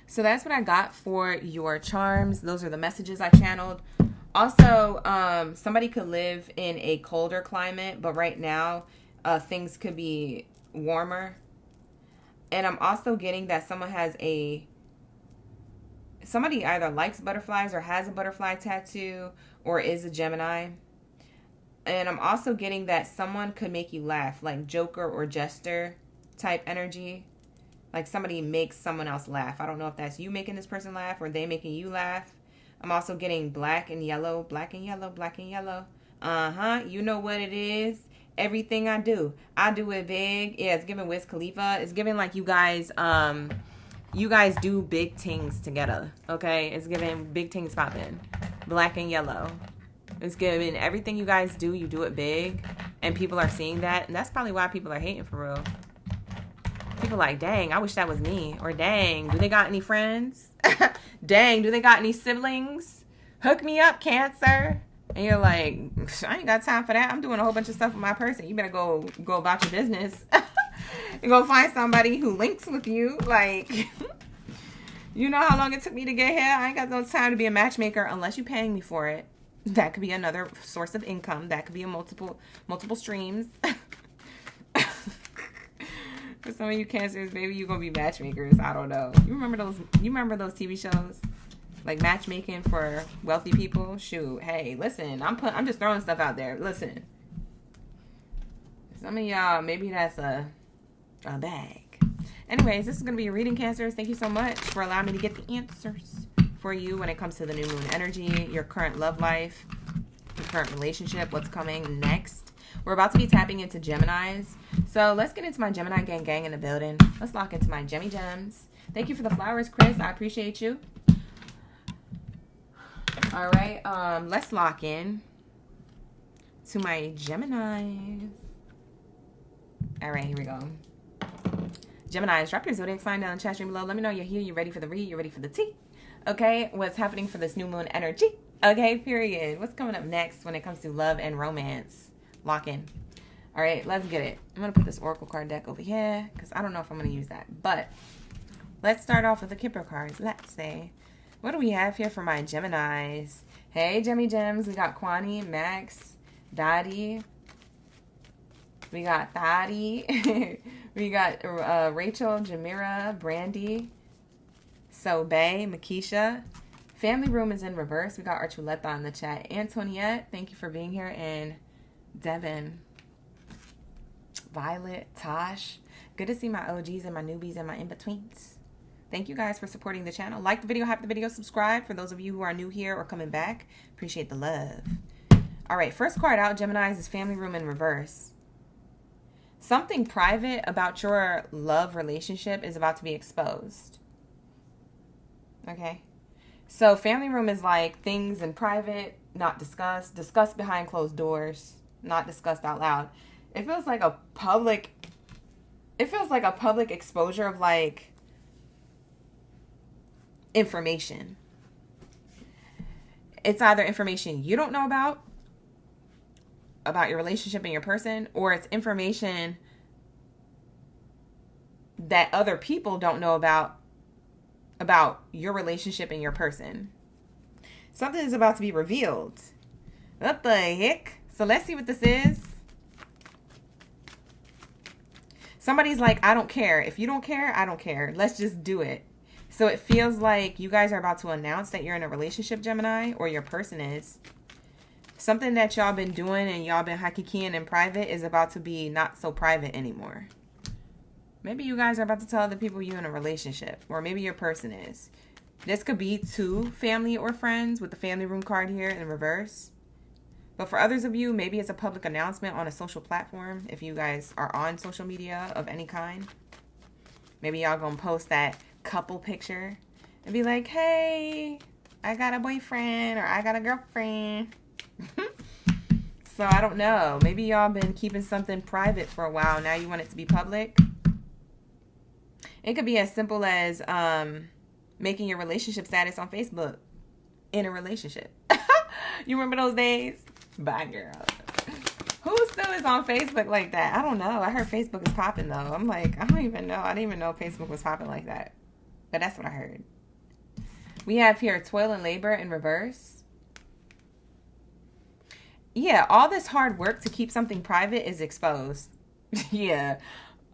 So that's what I got for your charms. Those are the messages I channeled. Also, somebody could live in a colder climate, but right now things could be warmer. And I'm also getting that somebody either likes butterflies or has a butterfly tattoo or is a Gemini. And I'm also getting that someone could make you laugh, like Joker or Jester type energy. Like, somebody makes someone else laugh. I don't know if that's you making this person laugh or they making you laugh. I'm also getting black and yellow, black and yellow, black and yellow. You know what it is. Everything I do it big. Yeah, it's giving Wiz Khalifa. It's giving like you guys do big things together. Okay, it's giving big things popping. Black and yellow. It's giving everything you guys do, you do it big, and people are seeing that, and that's probably why people are hating for real. People like, dang, I wish that was me. Or dang, do they got any friends? Dang, do they got any siblings? Hook me up, Cancer. And you're like, I ain't got time for that. I'm doing a whole bunch of stuff with my person. You better go about your business. And go find somebody who links with you. Like, you know how long it took me to get here? I ain't got no time to be a matchmaker unless you're paying me for it. That could be another source of income. That could be a multiple streams. For some of you Cancers, maybe you're gonna be matchmakers. I don't know. You remember those TV shows? Like matchmaking for wealthy people? Shoot, hey, listen, I'm just throwing stuff out there. Listen. Some of y'all, maybe that's a bag. Anyways, this is gonna be a reading, Cancers. Thank you so much for allowing me to get the answers for you when it comes to the new moon energy, your current love life, the current relationship, what's coming next. We're about to be tapping into Geminis. So let's get into my Gemini gang in the building. Let's lock into my Gemmy Gems. Thank you for the flowers, Chris. I appreciate you. All right, let's lock in to my Geminis. All right, here we go. Geminis, drop your zodiac sign down in the chat stream below. Let me know you're here, you're ready for the read, you're ready for the tea. Okay, what's happening for this new moon energy? Okay, period. What's coming up next when it comes to love and romance? Lock in. All right, let's get it. I'm going to put this Oracle card deck over here because I don't know if I'm going to use that. But let's start off with the Kipper cards. Let's see. What do we have here for my Geminis? Hey, Gemmy Gems. We got Kwani, Max, Baddie. We got Baddie. We got Rachel, Jamira, Brandy, Sobe, Makisha. Family Room is in reverse. We got Archuleta in the chat. Antoniette, thank you for being here. And Devin, Violet, Tosh. Good to see my OGs and my newbies and my in-betweens. Thank you guys for supporting the channel. Like the video, hype the video, subscribe for those of you who are new here or coming back. Appreciate the love. All right, first card out, Geminis, is Family Room in reverse. Something private about your love relationship is about to be exposed. Okay? So family room is like things in private, not discussed, discussed behind closed doors, not discussed out loud. It feels like a public exposure of like information. It's either information you don't know about your relationship and your person, or it's information that other people don't know about your relationship and your person. Something is about to be revealed. What the heck? So let's see what this is. Somebody's like, I don't care. If you don't care, I don't care. Let's just do it. So it feels like you guys are about to announce that you're in a relationship, Gemini, or your person is. Something that y'all been doing and y'all been hakikiing in private is about to be not so private anymore. Maybe you guys are about to tell other people you're in a relationship, or maybe your person is. This could be to family or friends with the family room card here in reverse. But for others of you, maybe it's a public announcement on a social platform if you guys are on social media of any kind. Maybe y'all gonna post that couple picture and be like, hey, I got a boyfriend or I got a girlfriend. So I don't know. Maybe y'all been keeping something private for a while. Now you want it to be public. It could be as simple as making your relationship status on Facebook in a relationship. You remember those days? Bye, girl. Who still is on Facebook like that? I don't know. I heard Facebook is popping, though. I'm like, I don't even know. I didn't even know Facebook was popping like that. But that's what I heard. We have here toil and labor in reverse. Yeah, all this hard work to keep something private is exposed. Yeah.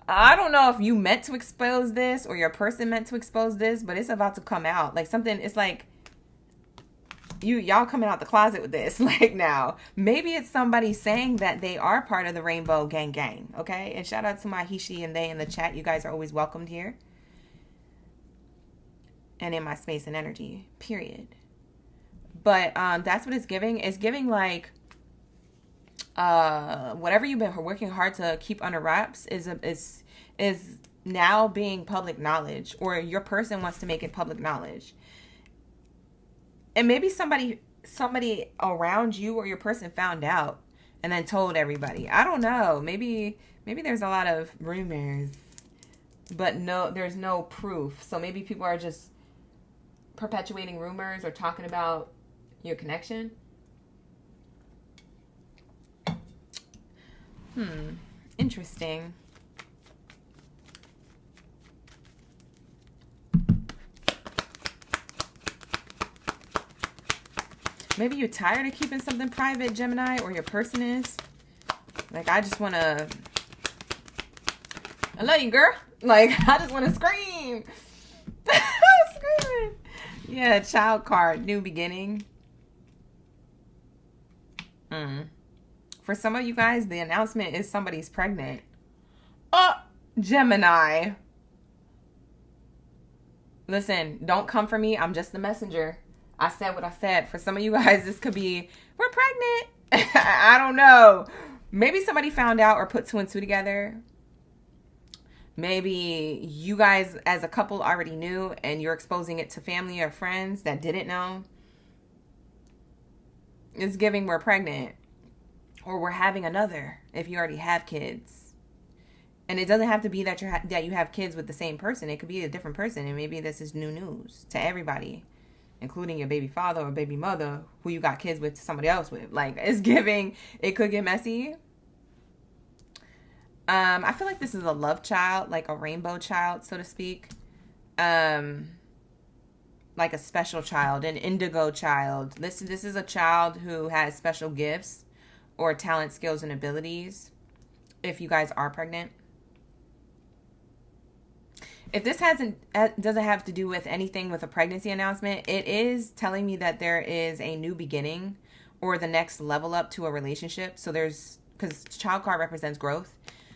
I don't know if you meant to expose this or your person meant to expose this, but it's about to come out. Like something, it's like y'all coming out the closet with this. Like now, maybe it's somebody saying that they are part of the Rainbow Gang. Okay. And shout out to my he, she, and they in the chat. You guys are always welcomed here. And in my space and energy, period. But that's what it's giving. It's giving like whatever you've been working hard to keep under wraps is now being public knowledge, or your person wants to make it public knowledge. And maybe somebody around you or your person found out and then told everybody. I don't know. Maybe there's a lot of rumors, but no, there's no proof. So maybe people are just perpetuating rumors or talking about your connection. Interesting. Maybe you're tired of keeping something private, Gemini, or your person is. Like, I just want to... I love you, girl. Like, I just want to scream. I'm screaming. Yeah, child card, new beginning. For some of you guys, the announcement is somebody's pregnant. Gemini. Listen, don't come for me. I'm just the messenger. I said what I said. For some of you guys, this could be, we're pregnant. I don't know. Maybe somebody found out or put 2 and 2 together. Maybe you guys as a couple already knew and you're exposing it to family or friends that didn't know. It's giving we're pregnant. Or we're having another if you already have kids. And it doesn't have to be that you have kids with the same person. It could be a different person. And maybe this is new news to everybody, including your baby father or baby mother who you got kids with somebody else with. Like, it's giving, it could get messy. I feel like this is a love child, like a rainbow child, so to speak. Like a special child, an indigo child. This is a child who has special gifts or talent, skills, and abilities. If you guys are pregnant. If this doesn't have to do with anything with a pregnancy announcement, it is telling me that there is a new beginning or the next level up to a relationship. So because child card represents growth.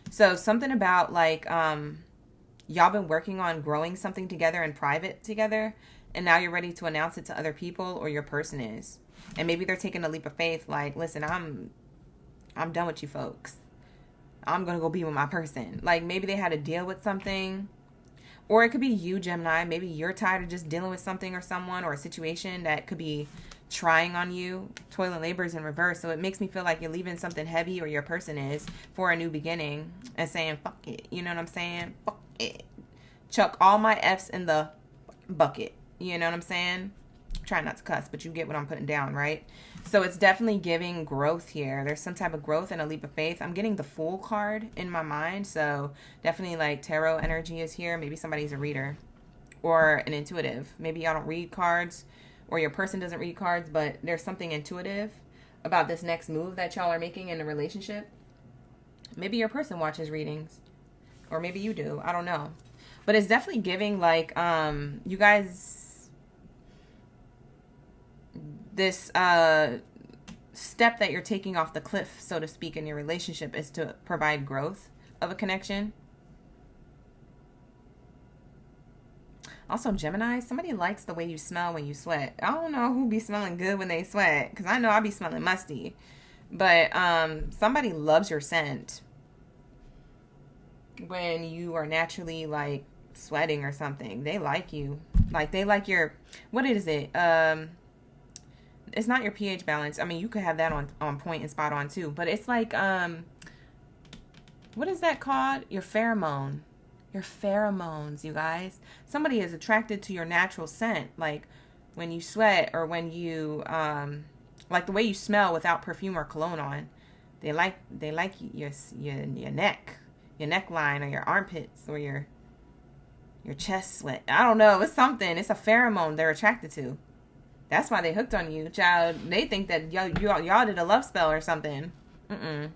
So something about like, y'all been working on growing something together in private together. And now you're ready to announce it to other people, or your person is. And maybe they're taking a leap of faith. Like, listen, I'm done with you folks. I'm going to go be with my person. Like, maybe they had to deal with something. Or it could be you, Gemini. Maybe you're tired of just dealing with something or someone or a situation that could be trying on you. Toil and labor is in reverse. So it makes me feel like you're leaving something heavy, or your person is, for a new beginning and saying, fuck it. You know what I'm saying? Fuck it. Chuck all my F's in the bucket. You know what I'm saying? Try not to cuss, but you get what I'm putting down, right? So it's definitely giving growth here. There's some type of growth and a leap of faith. I'm getting the Fool card in my mind. So definitely like tarot energy is here. Maybe somebody's a reader or an intuitive. Maybe y'all don't read cards, or your person doesn't read cards, but there's something intuitive about this next move that y'all are making in a relationship. Maybe your person watches readings, or maybe you do. I don't know. But it's definitely giving like, you guys, this step that you're taking off the cliff, so to speak, in your relationship is to provide growth of a connection. Also, Gemini, somebody likes the way you smell when you sweat. I don't know who be smelling good when they sweat, because I know I be smelling musty. But somebody loves your scent when you are naturally like sweating or something. They like you. Like, they like your, what is it? It's not your pH balance. I mean, you could have that on point and spot on too. But it's like, what is that called? Your pheromone. Your pheromones, you guys. Somebody is attracted to your natural scent. Like when you sweat, or when you, like the way you smell without perfume or cologne on. They like your neck, your neckline, or your armpits, or your chest sweat. I don't know. It's something. It's a pheromone they're attracted to. That's why they hooked on you, child. They think that y'all did a love spell or something. They're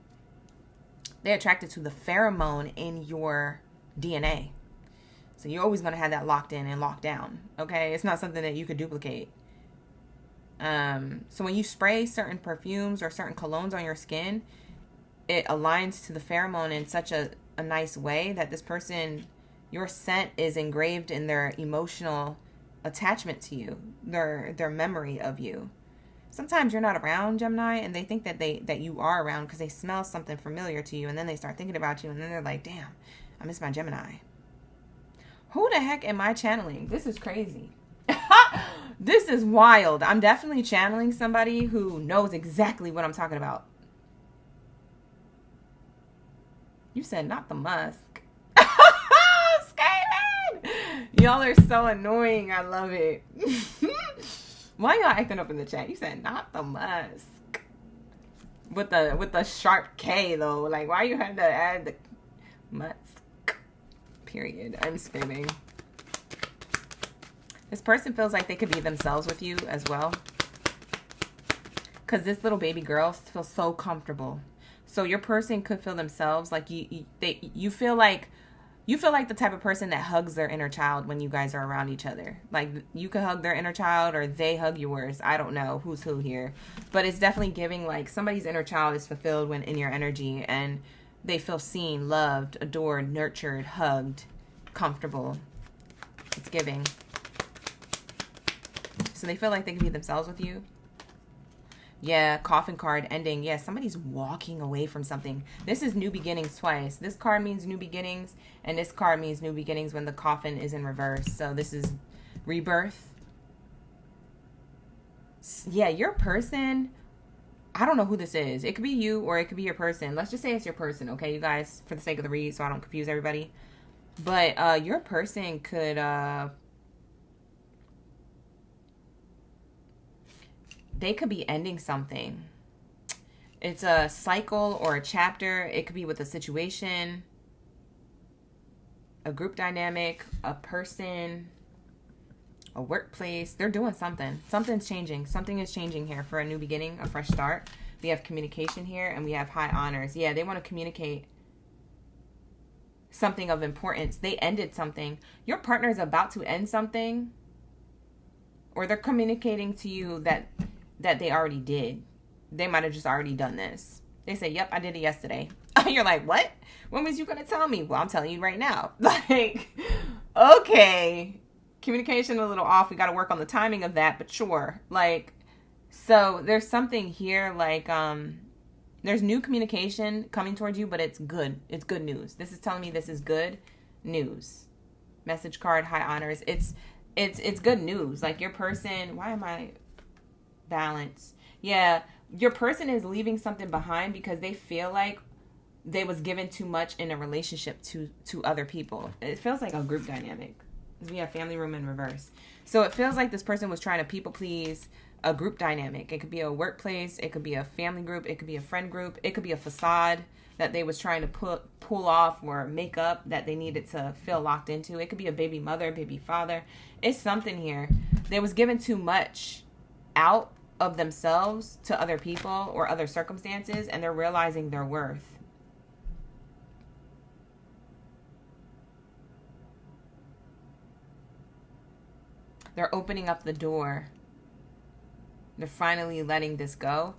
attracted to the pheromone in your DNA. So you're always going to have that locked in and locked down. Okay? It's not something that you could duplicate. So when you spray certain perfumes or certain colognes on your skin, it aligns to the pheromone in such a nice way that this person, your scent is engraved in their emotional attachment to you, their memory of you. Sometimes you're not around, Gemini, and they think that you are around because they smell something familiar to you, and then they start thinking about you, and then they're like, damn, I miss my Gemini. Who the heck am I channeling? This is crazy. This is wild. I'm definitely channeling somebody who knows exactly what I'm talking about. You said not the musk. Y'all are so annoying. I love it. Why y'all acting up in the chat? You said not the musk. With the sharp K though. Like, why you have to add the musk? Period. I'm screaming. This person feels like they could be themselves with you as well. Because this little baby girl feels so comfortable. So your person could feel themselves like you feel like the type of person that hugs their inner child when you guys are around each other. Like, you could hug their inner child or they hug yours. I don't know who's who here. But it's definitely giving like somebody's inner child is fulfilled when in your energy, and they feel seen, loved, adored, nurtured, hugged, comfortable. It's giving. This So they feel like they can be themselves with you. Yeah, coffin card, ending. Yeah, somebody's walking away from something. This is new beginnings twice. This card means new beginnings, and this card means new beginnings when the coffin is in reverse. So this is rebirth. Yeah, your person, I don't know who this is. It could be you or it could be your person. Let's just say it's your person, okay, you guys, for the sake of the read, so I don't confuse everybody. But your person could... they could be ending something. It's a cycle or a chapter. It could be with a situation, a group dynamic, a person, a workplace. They're doing something. Something's changing. Something is changing here for a new beginning, a fresh start. We have communication here, and we have high honors. Yeah, they want to communicate something of importance. They ended something. Your partner is about to end something, or they're communicating to you that they already did. They might have just already done this. They say, yep, I did it yesterday. You're like, what? When was you going to tell me? Well, I'm telling you right now. Like, okay. Communication a little off. We got to work on the timing of that, but sure. Like, so there's something here like, there's new communication coming towards you, but it's good. It's good news. This is telling me this is good news. Message card, high honors. It's good news. Like your person, why am I... balance. Yeah, your person is leaving something behind because they feel like they was given too much in a relationship to other people. It feels like a group dynamic. We have family room in reverse. So it feels like this person was trying to people please, a group dynamic. It could be a workplace. It could be a family group. It could be a friend group. It could be a facade that they was trying to pull off or make up that they needed to feel locked into. It could be a baby mother, baby father. It's something here. They was given too much out of themselves to other people or other circumstances, and they're realizing their worth. They're opening up the door. They're finally letting this go.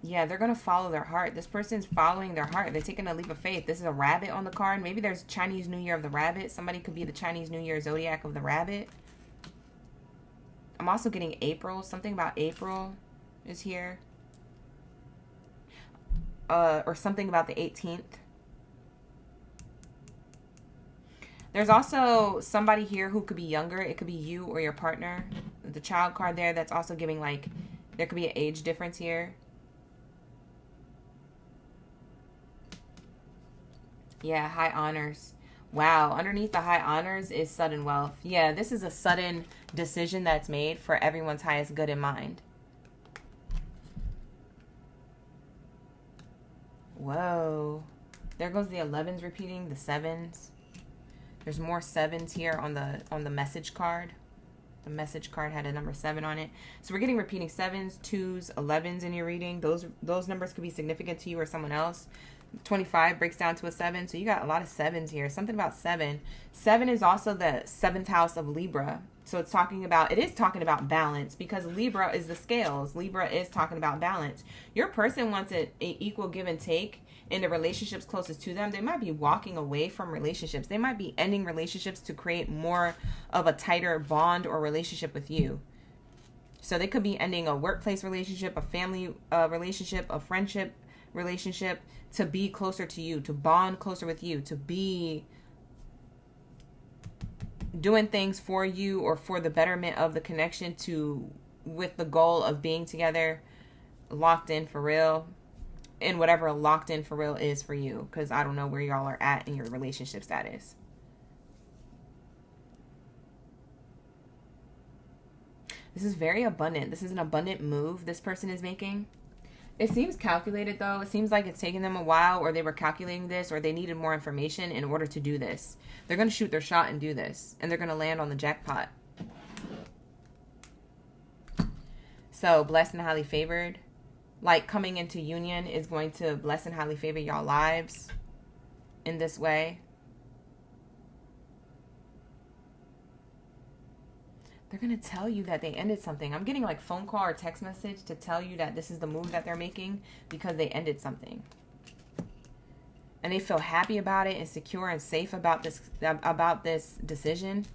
Yeah, they're going to follow their heart. This person's following their heart. They're taking a leap of faith. This is a rabbit on the card. Maybe there's Chinese New Year of the rabbit. Somebody could be the Chinese New Year zodiac of the rabbit. I'm also getting April. Something about April is here. Or something about the 18th. There's also somebody here who could be younger. It could be you or your partner. The child card there, that's also giving like, there could be an age difference here. Yeah, high honors. Wow, underneath the high honors is sudden wealth. Yeah, this is a sudden decision that's made for everyone's highest good in mind. Whoa. There goes the 11s repeating, the 7s. There's more 7s here on the message card. The message card had a number 7 on it. So we're getting repeating 7s, 2s, 11s in your reading. Those numbers could be significant to you or someone else. 25 breaks down to a 7, so you got a lot of 7s here. Something about 7. 7 is also the 7th house of Libra. So it is talking about balance, because Libra is the scales. Libra is talking about balance. Your person wants an equal give and take in the relationships closest to them. They might be walking away from relationships. They might be ending relationships to create more of a tighter bond or relationship with you. So they could be ending a workplace relationship, a family relationship, a friendship relationship, to be closer to you, to bond closer with you, to be doing things for you or for the betterment of the connection, with the goal of being together, locked in for real, in whatever locked in for real is for you, because I don't know where y'all are at in your relationship status. This is very abundant. This is an abundant move this person is making. It seems calculated, though. It seems like it's taking them a while, or they were calculating this, or they needed more information in order to do this. They're going to shoot their shot and do this, and they're going to land on the jackpot. So, blessed and highly favored. Like, coming into union is going to bless and highly favor y'all lives in this way. They're going to tell you that they ended something. I'm getting like phone call or text message to tell you that this is the move that they're making because they ended something. and they feel happy about it and secure and safe about this decision.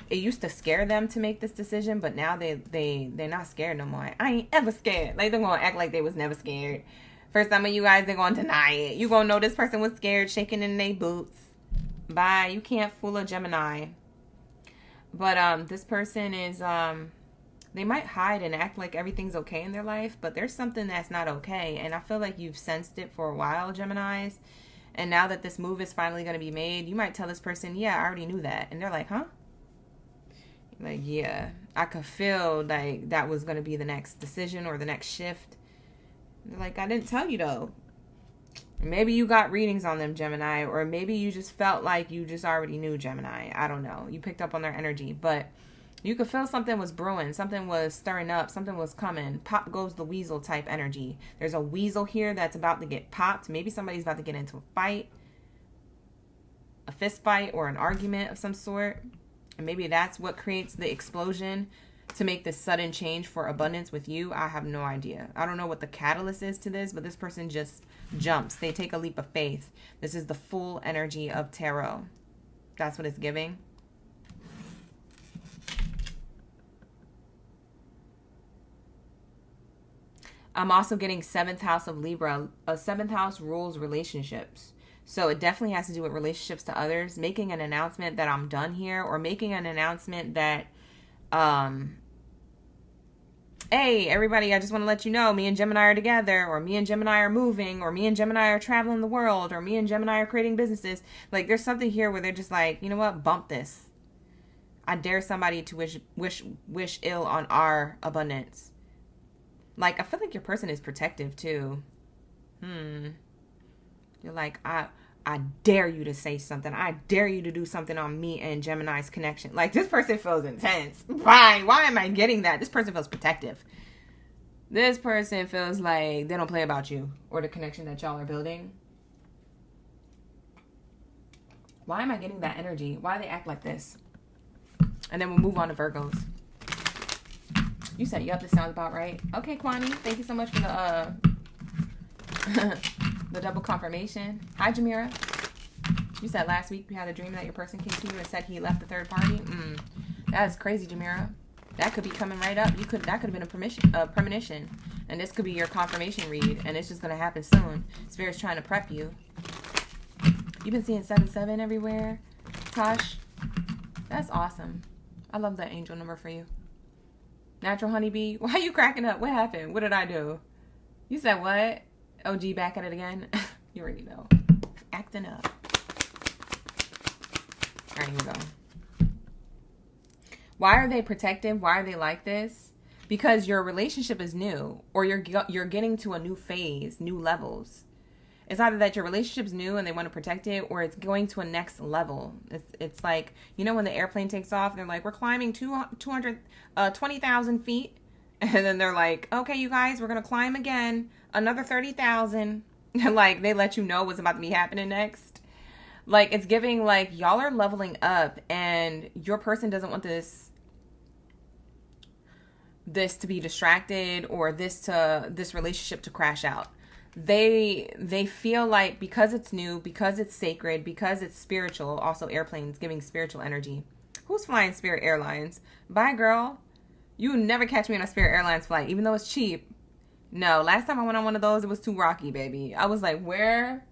It used to scare them to make this decision, but now they're not scared no more. I ain't ever scared. Like, they're gonna act like they was never scared. For some of you guys, they're gonna deny it. You gonna know this person was scared, shaking in their boots. Bye. You can't fool a Gemini. But this person is they might hide and act like everything's okay in their life, but there's something that's not okay. And I feel like you've sensed it for a while, Geminis. And now that this move is finally going to be made, you might tell this person, yeah, I already knew that. And they're like, huh? Like, yeah, I could feel like that was going to be the next decision or the next shift. And they're like, I didn't tell you though. Maybe you got readings on them, Gemini, or maybe you just felt like you just already knew, Gemini. I don't know. You picked up on their energy, but you could feel something was brewing, something was stirring up, something was coming. Pop goes the weasel type energy. There's a weasel here that's about to get popped. Maybe somebody's about to get into a fight, a fist fight, or an argument of some sort. And maybe that's what creates the explosion to make this sudden change for abundance with you. I have no idea. I don't know what the catalyst is to this, but this person just jumps. They take a leap of faith. This is the full energy of tarot. That's what it's giving. I'm also getting 7th house of Libra. A 7th house rules relationships. So it definitely has to do with relationships to others. Making an announcement that I'm done here, or making an announcement that, hey, everybody, I just want to let you know, me and Gemini are together, or me and Gemini are moving, or me and Gemini are traveling the world, or me and Gemini are creating businesses. Like, there's something here where they're just like, you know what, bump this. I dare somebody to wish ill on our abundance. Like, I feel like your person is protective too. You're like, I dare you to say something. I dare you to do something on me and Gemini's connection. Like, this person feels intense. Why am I getting that? This person feels protective. This person feels like they don't play about you or the connection that y'all are building. Why am I getting that energy? Why do they act like this? And then we'll move on to Virgos. You said, yep, this sounds about right. Okay, Kwani, thank you so much for the the double confirmation. Hi, Jamira. You said last week you had a dream that your person came to you and said he left the third party. That is crazy, Jamira. That could be coming right up. That could have been a premonition. And this could be your confirmation read. And it's just going to happen soon. Spirit's trying to prep you. You've been seeing 77 everywhere. Tosh, that's awesome. I love that angel number for you. Natural honeybee. Why are you cracking up? What happened? What did I do? You said what? OG back at it again? You already know. Acting up. All right, here we go. Why are they protective? Why are they like this? Because your relationship is new, or you're getting to a new phase, new levels. It's either that your relationship's new and they want to protect it, or it's going to a next level. It's like, you know, when the airplane takes off, they're like, we're climbing 20,000 feet. And then they're like, okay, you guys, we're going to climb again, another 30,000. Like, they let you know what's about to be happening next. Like, it's giving, like, y'all are leveling up, and your person doesn't want this to be distracted, or this relationship to crash out. They feel like, because it's new, because it's sacred, because it's spiritual, also airplanes giving spiritual energy. Who's flying Spirit Airlines? Bye, girl. You never catch me on a Spirit Airlines flight, even though it's cheap. No, last time I went on one of those, it was too rocky, baby. I was like, where?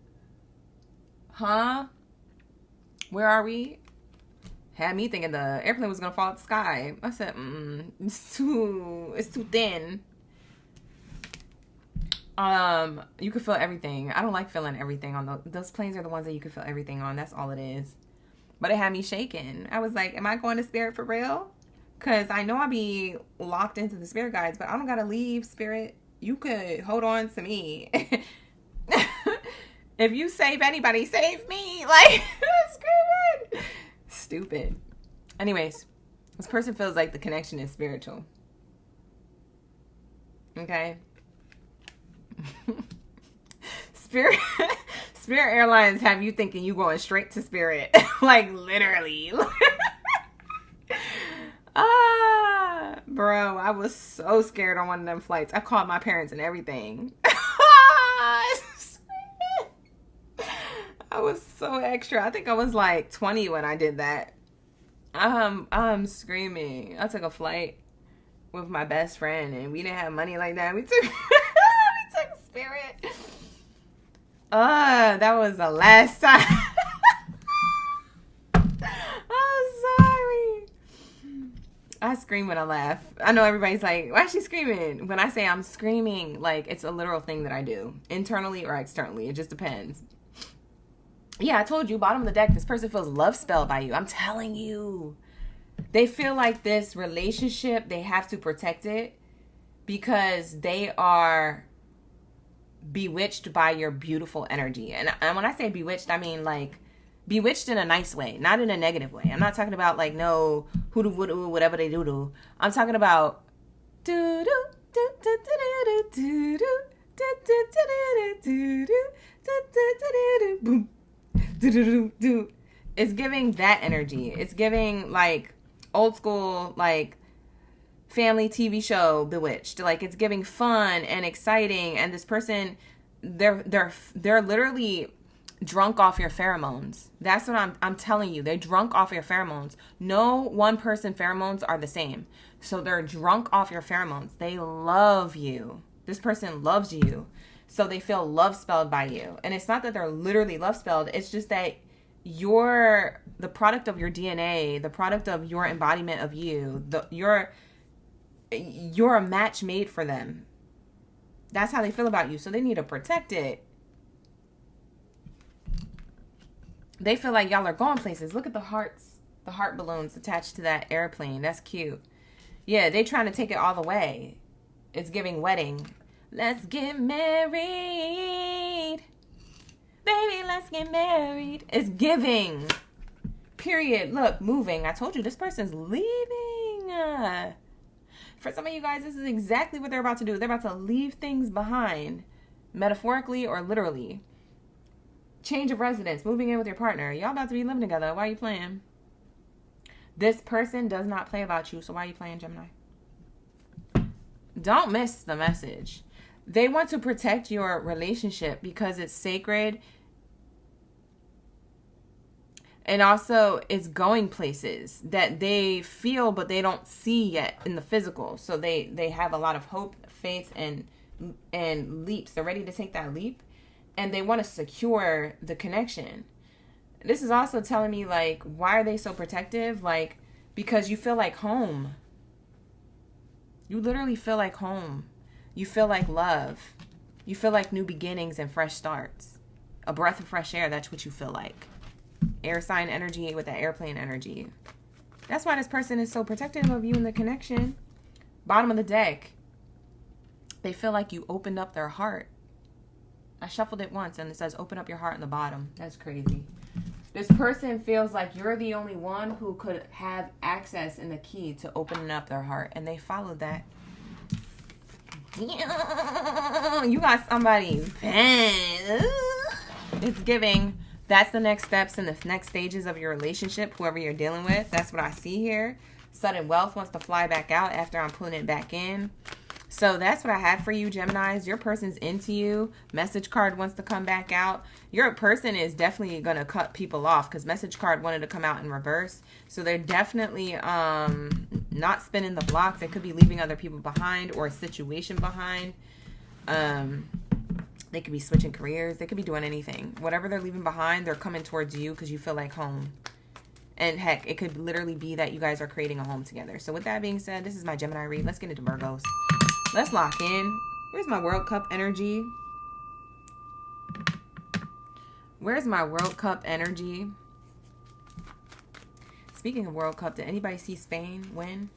Huh? Where are we? Had me thinking the airplane was going to fall out the sky. I said, it's too thin. You can feel everything. I don't like feeling everything on those planes are the ones that you can feel everything on. That's all it is. But it had me shaking. I was like, am I going to Spirit for real? Because I know I'll be locked into the Spirit guides, but I don't got to leave, Spirit. You could hold on to me. If you save anybody, save me. Like, screaming. Stupid. Anyways, this person feels like the connection is spiritual. Okay? Spirit Airlines have you thinking you going straight to Spirit. Like, literally. Bro, I was so scared on one of them flights. I called my parents and everything. I I was so extra. I think I was like 20 when I did that. I'm screaming. I took a flight with my best friend, and we didn't have money like that. We took we took Spirit. That was the last time. I'm sorry. I scream when I laugh. I know everybody's like, why is she screaming? When I say I'm screaming, like, it's a literal thing that I do, internally or externally. It just depends. Yeah, I told you, bottom of the deck, this person feels love spelled by you. I'm telling you. They feel like this relationship, they have to protect it because they are bewitched by your beautiful energy. And when I say bewitched, I mean like bewitched in a nice way, not in a negative way. I'm not talking about like no hoodoo voodoo, whatever they do. I'm talking about do do do do do do do do do do boom. It's giving that energy. It's giving like old school, like family TV show Bewitched. Like it's giving fun and exciting. And this person, they're literally drunk off your pheromones. That's what I'm telling you. They're drunk off your pheromones. No one person pheromones are the same. So they're drunk off your pheromones. They love you. This person loves you. So they feel love spelled by you. And it's not that they're literally love spelled. It's just that you're the product of your DNA, the product of your embodiment of you. You're a match made for them. That's how they feel about you. So they need to protect it. They feel like y'all are going places. Look at the hearts, the heart balloons attached to that airplane. That's cute. Yeah, they trying to take it all the way. It's giving wedding. Let's get married. Baby, let's get married. It's giving. Period. Look, moving. I told you this person's leaving. For some of you guys, this is exactly what they're about to do. They're about to leave things behind. Metaphorically or literally. Change of residence. Moving in with your partner. Y'all about to be living together. Why are you playing? This person does not play about you. So why are you playing, Gemini? Don't miss the message. They want to protect your relationship because it's sacred. And also it's going places that they feel but they don't see yet in the physical. So they have a lot of hope, faith, and leaps. They're ready to take that leap. And they want to secure the connection. This is also telling me, like, why are they so protective? Like, because you feel like home. You literally feel like home. You feel like love. You feel like new beginnings and fresh starts. A breath of fresh air, that's what you feel like. Air sign energy with that airplane energy. That's why this person is so protective of you and the connection. Bottom of the deck. They feel like you opened up their heart. I shuffled it once and it says open up your heart in the bottom. That's crazy. This person feels like you're the only one who could have access and the key to opening up their heart. And they followed that. You got somebody. It's giving. That's the next steps and the next stages of your relationship, whoever you're dealing with. That's what I see here. Sudden wealth wants to fly back out after I'm pulling it back in. So that's what I have for you, Geminis. Your person's into you. Message card wants to come back out. Your person is definitely going to cut people off because message card wanted to come out in reverse. So they're definitely not spinning the block. They could be leaving other people behind or a situation behind. They could be switching careers. They could be doing anything. Whatever they're leaving behind, they're coming towards you because you feel like home. And heck, it could literally be that you guys are creating a home together. So with that being said, this is my Gemini read. Let's get into Virgos. Let's lock in. Where's my World Cup energy? Where's my World Cup energy? Speaking of World Cup, did anybody see Spain win?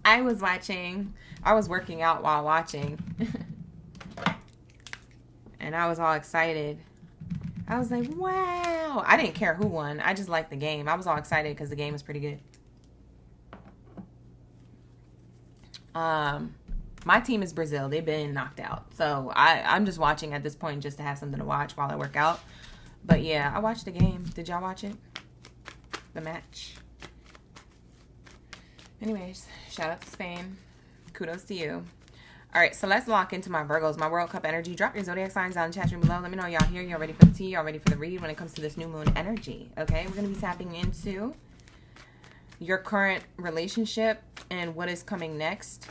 I was working out while watching. And I was all excited. I was like, wow. I didn't care who won. I just liked the game. I was all excited because the game was pretty good. My team is Brazil. They've been knocked out. So I'm just watching at this point just to have something to watch while I work out. But yeah, I watched the game. Did y'all watch it? The match. Anyways, shout out to Spain. Kudos to you. All right, so let's lock into my Virgos, my World Cup energy. Drop your zodiac signs down in the chat room below. Let me know y'all here. Y'all ready for the tea? Y'all ready for the read when it comes to this new moon energy? Okay, we're going to be tapping into your current relationship and what is coming next.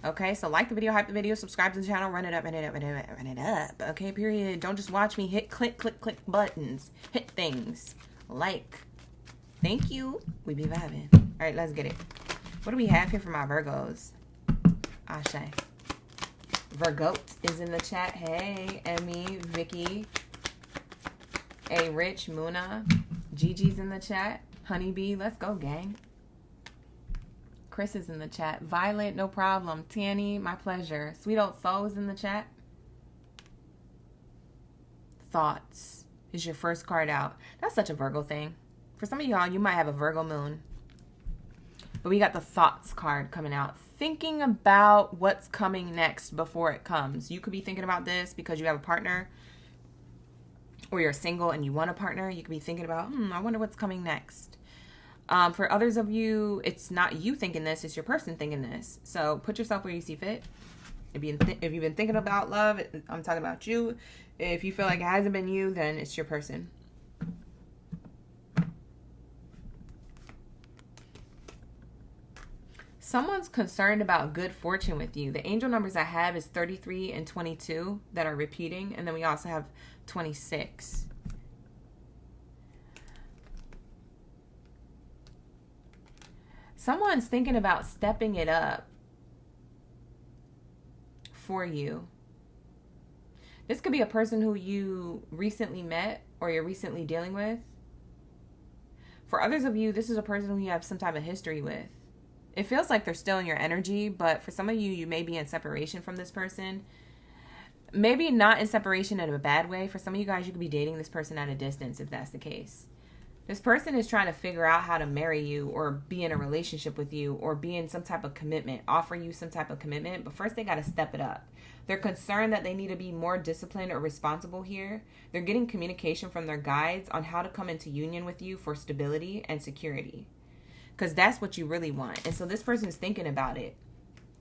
Okay, so like the video, hype the video, subscribe to the channel, run it up, run it up, run it up, run it up. Okay, period. Don't just watch me hit click, click, click buttons. Hit things. Like. Thank you. We be vibing. All right, let's get it. What do we have here for my Virgos? Ashe. Virgoat is in the chat. Hey, Emmy, Vicky, A Rich, Muna, Gigi's in the chat. Honeybee, let's go, gang. Chris is in the chat. Violet, no problem. Tanny, my pleasure. Sweet Old Soul is in the chat. Thoughts is your first card out. That's such a Virgo thing. For some of y'all, you might have a Virgo moon. But we got the thoughts card coming out. Thinking about what's coming next before it comes. You could be thinking about this because you have a partner, or you're single and you want a partner. You could be thinking about, I wonder what's coming next. For others of you, it's not you thinking this, it's your person thinking this. So put yourself where you see fit. If you've been thinking about love, I'm talking about you. If you feel like it hasn't been you, then it's your person. Someone's concerned about good fortune with you. The angel numbers I have is 33 and 22 that are repeating. And then we also have 26. Someone's thinking about stepping it up for you. This could be a person who you recently met or you're recently dealing with. For others of you, this is a person who you have some type of history with. It feels like they're still in your energy, but for some of you, you may be in separation from this person. Maybe not in separation in a bad way. For some of you guys, you could be dating this person at a distance if that's the case. This person is trying to figure out how to marry you or be in a relationship with you or be in some type of commitment, offer you some type of commitment, but first they got to step it up. They're concerned that they need to be more disciplined or responsible here. They're getting communication from their guides on how to come into union with you for stability and security. Because that's what you really want. And so this person is thinking about it.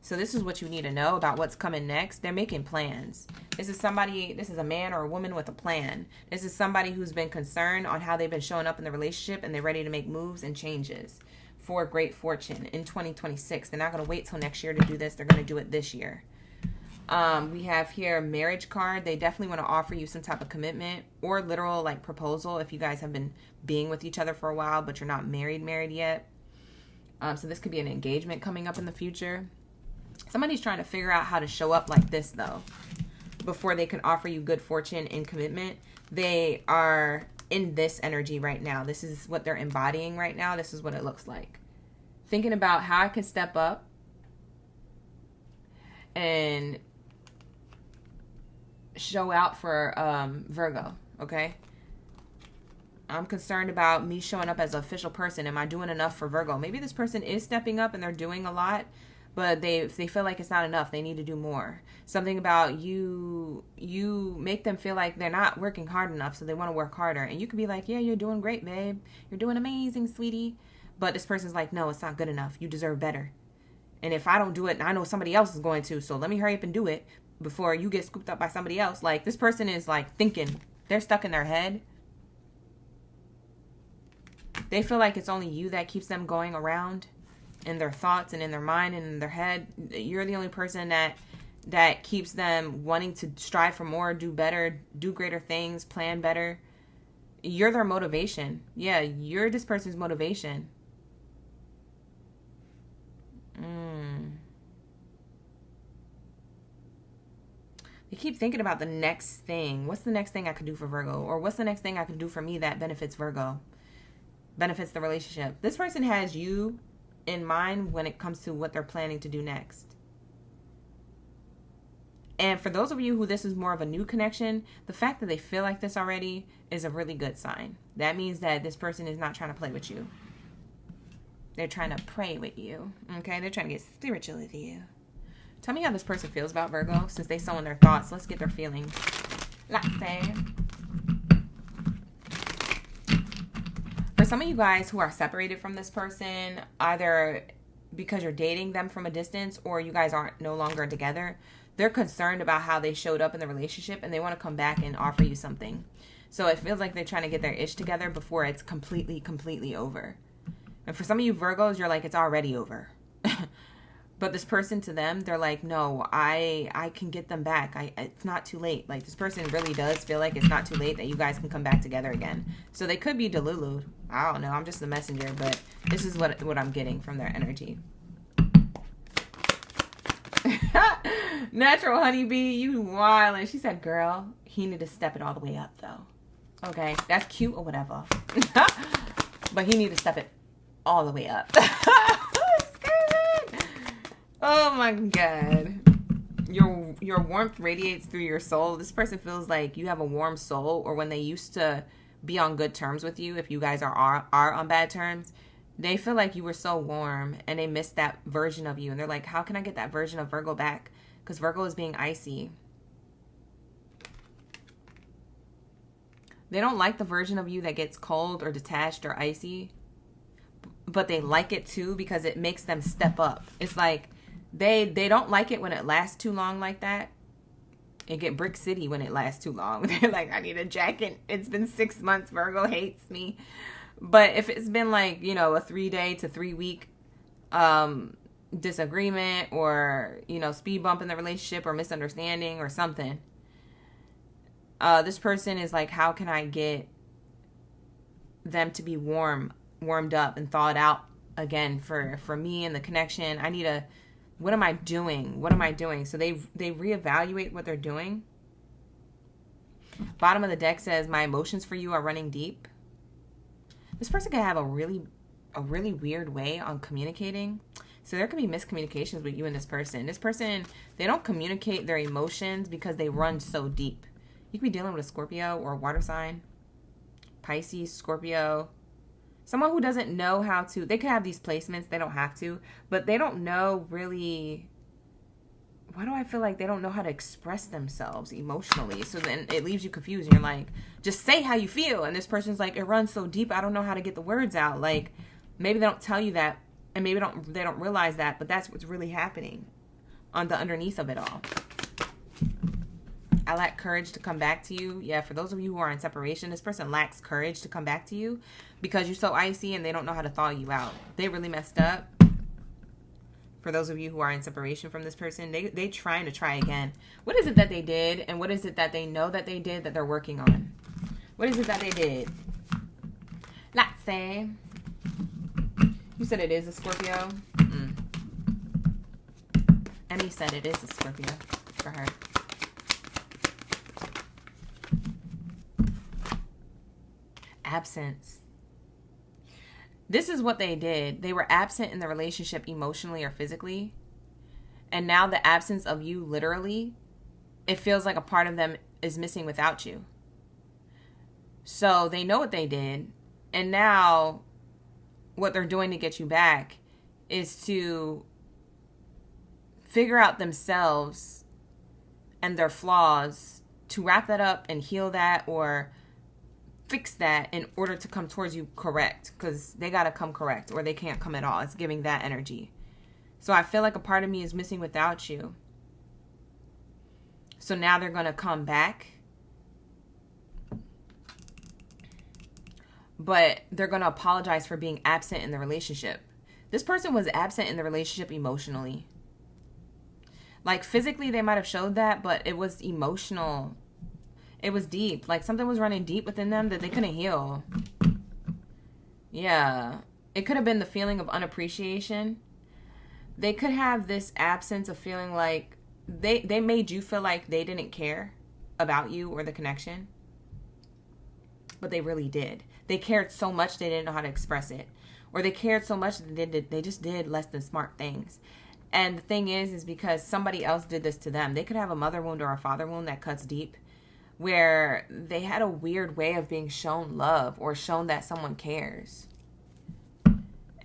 So this is what you need to know about what's coming next. They're making plans. This is a man or a woman with a plan. This is somebody who's been concerned on how they've been showing up in the relationship, and they're ready to make moves and changes for great fortune in 2026. They're not going to wait till next year to do this. They're going to do it this year. We have here a marriage card. They definitely want to offer you some type of commitment or literal like proposal if you guys have been being with each other for a while, but you're not married yet. So this could be an engagement coming up in the future. Somebody's trying to figure out how to show up like this, though, before they can offer you good fortune and commitment. They are in this energy right now. This is what they're embodying right now. This is what it looks like. Thinking about how I can step up and show out for Virgo, okay? I'm concerned about me showing up as an official person. Am I doing enough for Virgo? Maybe this person is stepping up and they're doing a lot, but they feel like it's not enough. They need to do more. Something about you make them feel like they're not working hard enough, so they want to work harder. And you could be like, yeah, you're doing great, babe. You're doing amazing, sweetie. But this person's like, no, it's not good enough. You deserve better. And if I don't do it, I know somebody else is going to, so let me hurry up and do it before you get scooped up by somebody else. Like, this person is like thinking. They're stuck in their head. They feel like it's only you that keeps them going around in their thoughts and in their mind and in their head. You're the only person that keeps them wanting to strive for more, do better, do greater things, plan better. You're their motivation. Yeah, you're this person's motivation. They keep thinking about the next thing. What's the next thing I could do for Virgo? Or what's the next thing I can do for me that benefits Virgo? Benefits the relationship. This person has you in mind when it comes to what they're planning to do next. And for those of you who this is more of a new connection, the fact that they feel like this already is a really good sign. That means that this person is not trying to play with you. They're trying to pray with you. Okay? They're trying to get spiritual with you. Tell me how this person feels about Virgo since they sow in their thoughts. Let's get their feelings. Let's say. For some of you guys who are separated from this person, either because you're dating them from a distance or you guys aren't no longer together, they're concerned about how they showed up in the relationship and they want to come back and offer you something. So it feels like they're trying to get their ish together before it's completely over. And for some of you Virgos, you're like, it's already over. But this person, to them, they're like, no, I can get them back. It's not too late. Like, this person really does feel like it's not too late that you guys can come back together again. So they could be delulu. I don't know. I'm just the messenger, but this is what I'm getting from their energy. Natural honeybee, you wildin'. She said, girl, he need to step it all the way up, though. Okay, that's cute or whatever. But he need to step it all the way up. Oh my God. Your warmth radiates through your soul. This person feels like you have a warm soul, or when they used to be on good terms with you, if you guys are on bad terms, they feel like you were so warm and they missed that version of you. And they're like, how can I get that version of Virgo back? Because Virgo is being icy. They don't like the version of you that gets cold or detached or icy, but they like it too because it makes them step up. It's like they don't like it when it lasts too long like that. It get Brick City when it lasts too long. They're like, I need a jacket. It's been 6 months. Virgo hates me. But if it's been like, you know, a 3-day to 3-week disagreement or, you know, speed bump in the relationship or misunderstanding or something, this person is like, how can I get them to be warmed up and thawed out again for me and the connection? I need what am I doing? What am I doing? So they reevaluate what they're doing. Bottom of the deck says, my emotions for you are running deep. This person can have a really weird way on communicating. So there could be miscommunications with you and this person. This person, they don't communicate their emotions because they run so deep. You could be dealing with a Scorpio or a water sign, Pisces, Scorpio, someone who doesn't know how to, they could have these placements, they don't have to, but they don't know really, why do I feel like they don't know how to express themselves emotionally? So then it leaves you confused. And you're like, just say how you feel. And this person's like, it runs so deep, I don't know how to get the words out. Like, maybe they don't tell you that, and maybe they don't realize that, but that's what's really happening on the underneath of it all. I lack courage to come back to you. Yeah, for those of you who are in separation, this person lacks courage to come back to you because you're so icy and they don't know how to thaw you out. They really messed up. For those of you who are in separation from this person, they trying to try again. What is it that they did, and what is it that they know that they did that they're working on? What is it that they did? Let's say. You said it is a Scorpio? Emmy said it is a Scorpio for her. Absence. This is what they did. They were absent in the relationship emotionally or physically. And now the absence of you, literally, it feels like a part of them is missing without you. So they know what they did. And now what they're doing to get you back is to figure out themselves and their flaws, to wrap that up and heal that or fix that in order to come towards you correct, because they got to come correct or they can't come at all. It's giving that energy. So I feel like a part of me is missing without you. So now they're going to come back, but they're going to apologize for being absent in the relationship. This person was absent in the relationship emotionally. Like physically they might have showed that, but it was emotional. It was deep. Like something was running deep within them that they couldn't heal. Yeah. It could have been the feeling of unappreciation. They could have this absence of feeling like they made you feel like they didn't care about you or the connection. But they really did. They cared so much they didn't know how to express it. Or they cared so much that they just did less than smart things. And the thing is because somebody else did this to them. They could have a mother wound or a father wound that cuts deep, where they had a weird way of being shown love or shown that someone cares.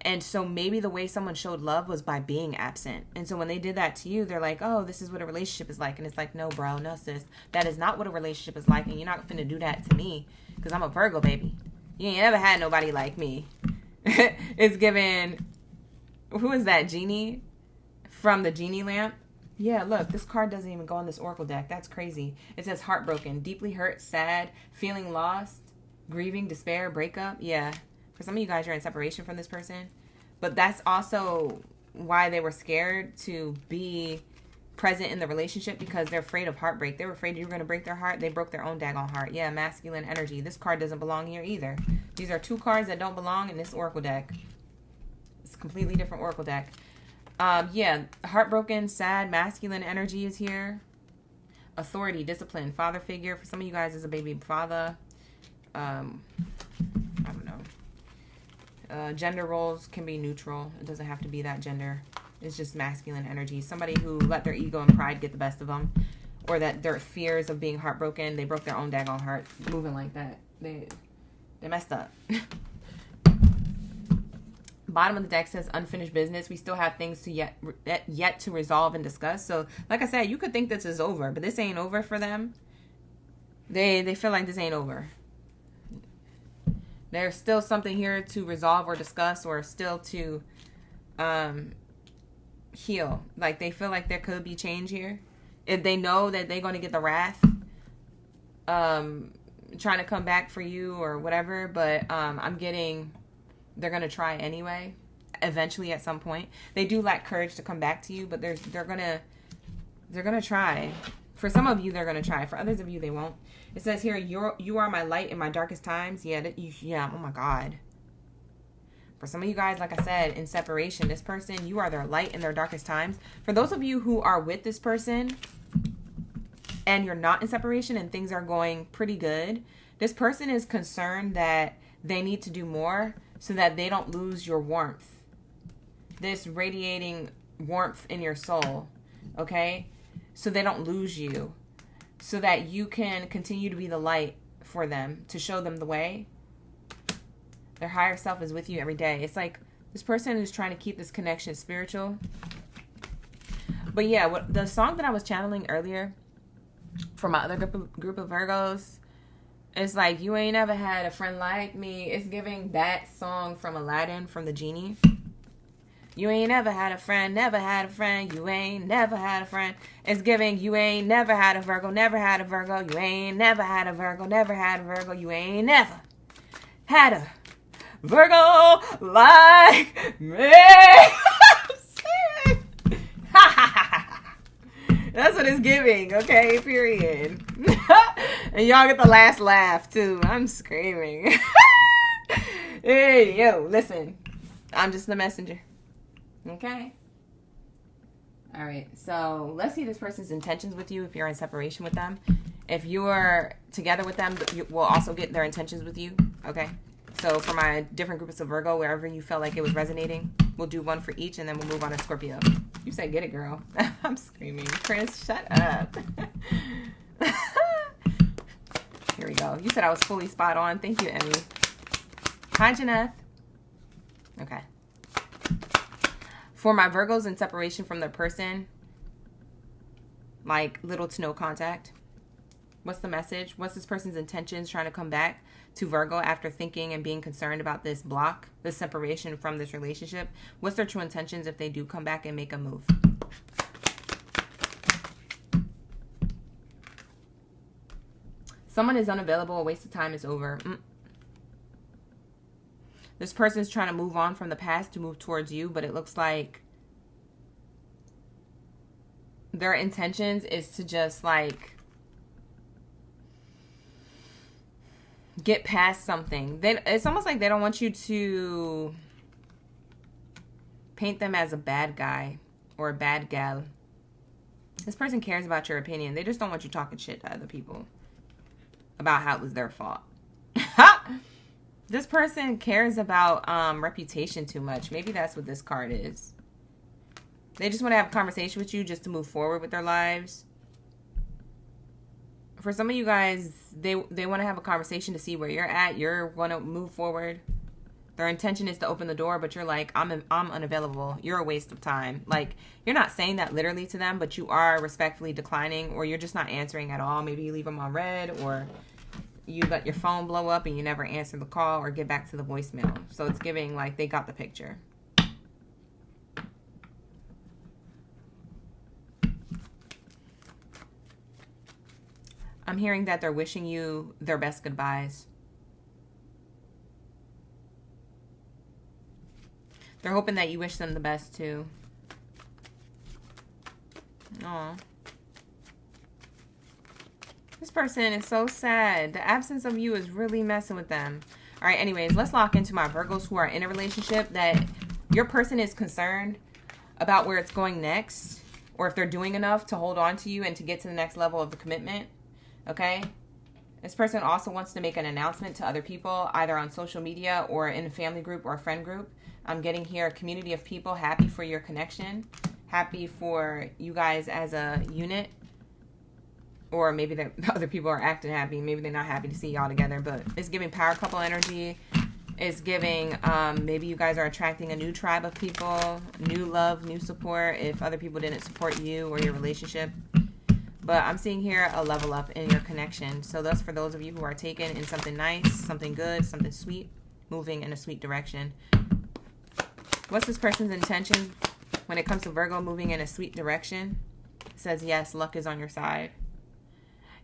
And so maybe the way someone showed love was by being absent. And so when they did that to you, they're like, oh, this is what a relationship is like. And it's like, no, bro, no, sis. That is not what a relationship is like. And you're not finna do that to me because I'm a Virgo, baby. You ain't ever had nobody like me. It's given, Who is that? Genie? From the Genie lamp? Yeah, look, this card doesn't even go on this oracle deck. That's crazy. It says heartbroken, deeply hurt, sad, feeling lost, grieving, despair, breakup. Yeah. For some of you guys, you're in separation from this person. But that's also why they were scared to be present in the relationship, because they're afraid of heartbreak. They were afraid you were going to break their heart. They broke their own daggone heart. Yeah, masculine energy. This card doesn't belong here either. These are two cards that don't belong in this oracle deck. It's a completely different oracle deck. Yeah, heartbroken, sad, masculine energy is here. Authority, discipline, father figure. For some of you guys, is a baby father. I don't know. Gender roles can be neutral. It doesn't have to be that gender. It's just masculine energy. Somebody who let their ego and pride get the best of them, or that their fears of being heartbroken, they broke their own daggone heart moving like that. They messed up. Bottom of the deck says unfinished business. We still have things to yet to resolve and discuss. So, like I said, you could think this is over, but this ain't over for them. They feel like this ain't over. There's still something here to resolve or discuss, or still to heal. Like, they feel like there could be change here. If they know that they're going to get the wrath trying to come back for you or whatever, but I'm getting they're going to try anyway, eventually at some point. They do lack courage to come back to you, but they're going to try. For some of you, they're going to try. For others of you, they won't. It says here, you are my light in my darkest times. Yeah, oh my God. For some of you guys, like I said, in separation, this person, you are their light in their darkest times. For those of you who are with this person and you're not in separation and things are going pretty good, this person is concerned that they need to do more so that they don't lose your warmth. This radiating warmth in your soul, okay? So they don't lose you. So that you can continue to be the light for them, to show them the way. Their higher self is with you every day. It's like this person is trying to keep this connection spiritual. But yeah, the song that I was channeling earlier for my other group of Virgos, it's like, you ain't ever had a friend like me. It's giving that song from Aladdin, from the Genie. You ain't never had a friend, never had a friend. You ain't never had a friend. It's giving, you ain't never had a Virgo, never had a Virgo. You ain't never had a Virgo, never had a Virgo. You ain't never had a Virgo like me. That's what it's giving, okay? Period. And y'all get the last laugh, too. I'm screaming. Hey, yo, listen. I'm just the messenger. Okay? All right. So, let's see this person's intentions with you if you're in separation with them. If you're together with them, we'll also get their intentions with you. Okay? So, for my different groups of Virgo, wherever you felt like it was resonating, we'll do one for each, and then we'll move on to Scorpio. You said, get it, girl. I'm screaming. Chris, shut up. Here we go. You said I was fully spot on. Thank you, Emmy. Hi, Janeth. Okay. For my Virgos in separation from their person, like little to no contact, what's the message? What's this person's intentions trying to come back to Virgo after thinking and being concerned about this block, this separation from this relationship? What's their true intentions if they do come back and make a move? Someone is unavailable. A waste of time is over. This person's trying to move on from the past to move towards you, but it looks like their intentions is to just like get past something. It's almost like they don't want you to paint them as a bad guy or a bad gal. This person cares about your opinion. They just don't want you talking shit to other people about how it was their fault. This person cares about reputation too much. Maybe that's what this card is. They just want to have a conversation with you just to move forward with their lives. For some of you guys, they want to have a conversation to see where you're at. You're going to move forward. Their intention is to open the door, but you're like, I'm unavailable. You're a waste of time. Like, you're not saying that literally to them, but you are respectfully declining, or you're just not answering at all. Maybe you leave them on red, or you let your phone blow up and you never answer the call or get back to the voicemail. So it's giving like they got the picture. I'm hearing that they're wishing you their best goodbyes. They're hoping that you wish them the best too. Aw. This person is so sad. The absence of you is really messing with them. All right, anyways, let's lock into my Virgos who are in a relationship, that your person is concerned about where it's going next, or if they're doing enough to hold on to you and to get to the next level of the commitment, okay? This person also wants to make an announcement to other people, either on social media or in a family group or a friend group. I'm getting here a community of people happy for your connection, happy for you guys as a unit. Or maybe the other people are acting happy. Maybe they're not happy to see y'all together. But it's giving power couple energy. It's giving, maybe you guys are attracting a new tribe of people. New love, new support. If other people didn't support you or your relationship. But I'm seeing here a level up in your connection. So that's for those of you who are taken in something nice, something good, something sweet. Moving in a sweet direction. What's this person's intention when it comes to Virgo moving in a sweet direction? It says, yes, luck is on your side.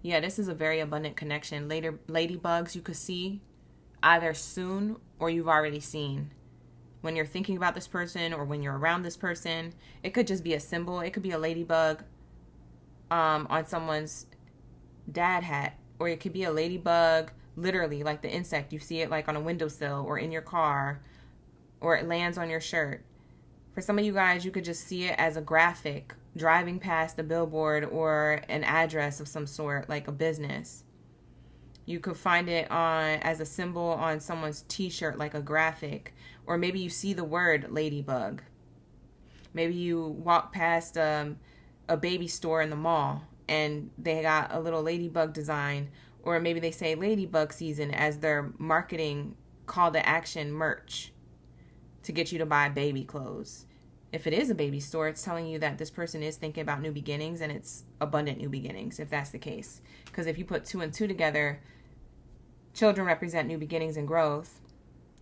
Yeah, this is a very abundant connection. Later, ladybugs you could see either soon or you've already seen. When you're thinking about this person or when you're around this person, it could just be a symbol. It could be a ladybug on someone's dad hat. Or it could be a ladybug, literally, like the insect. You see it like on a windowsill or in your car, or it lands on your shirt. For some of you guys, you could just see it as a graphic driving past a billboard or an address of some sort, like a business. You could find it on as a symbol on someone's t-shirt, like a graphic. Or maybe you see the word ladybug. Maybe you walk past a baby store in the mall and they got a little ladybug design. Or maybe they say ladybug season as their marketing call to action merch to get you to buy baby clothes. If it is a baby store, it's telling you that this person is thinking about new beginnings, and it's abundant new beginnings, if that's the case. Because if you put 2 and 2 together, children represent new beginnings and growth.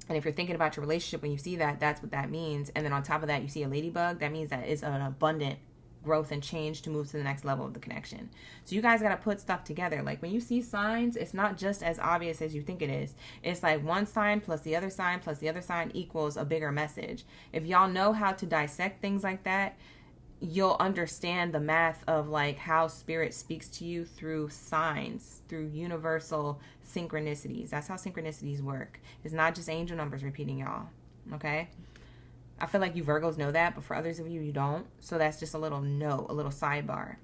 And if you're thinking about your relationship when you see that, that's what that means. And then on top of that, you see a ladybug, that means that it's an abundant growth and change to move to the next level of the connection. So you guys got to put stuff together. Like when you see signs, it's not just as obvious as you think it is. It's like one sign plus the other sign plus the other sign equals a bigger message. If y'all know how to dissect things like that, you'll understand the math of like how spirit speaks to you through signs, through universal synchronicities. That's how synchronicities work. It's not just angel numbers repeating, y'all. Okay? I feel like you Virgos know that, but for others of you, you don't. So that's just a little note, a little sidebar.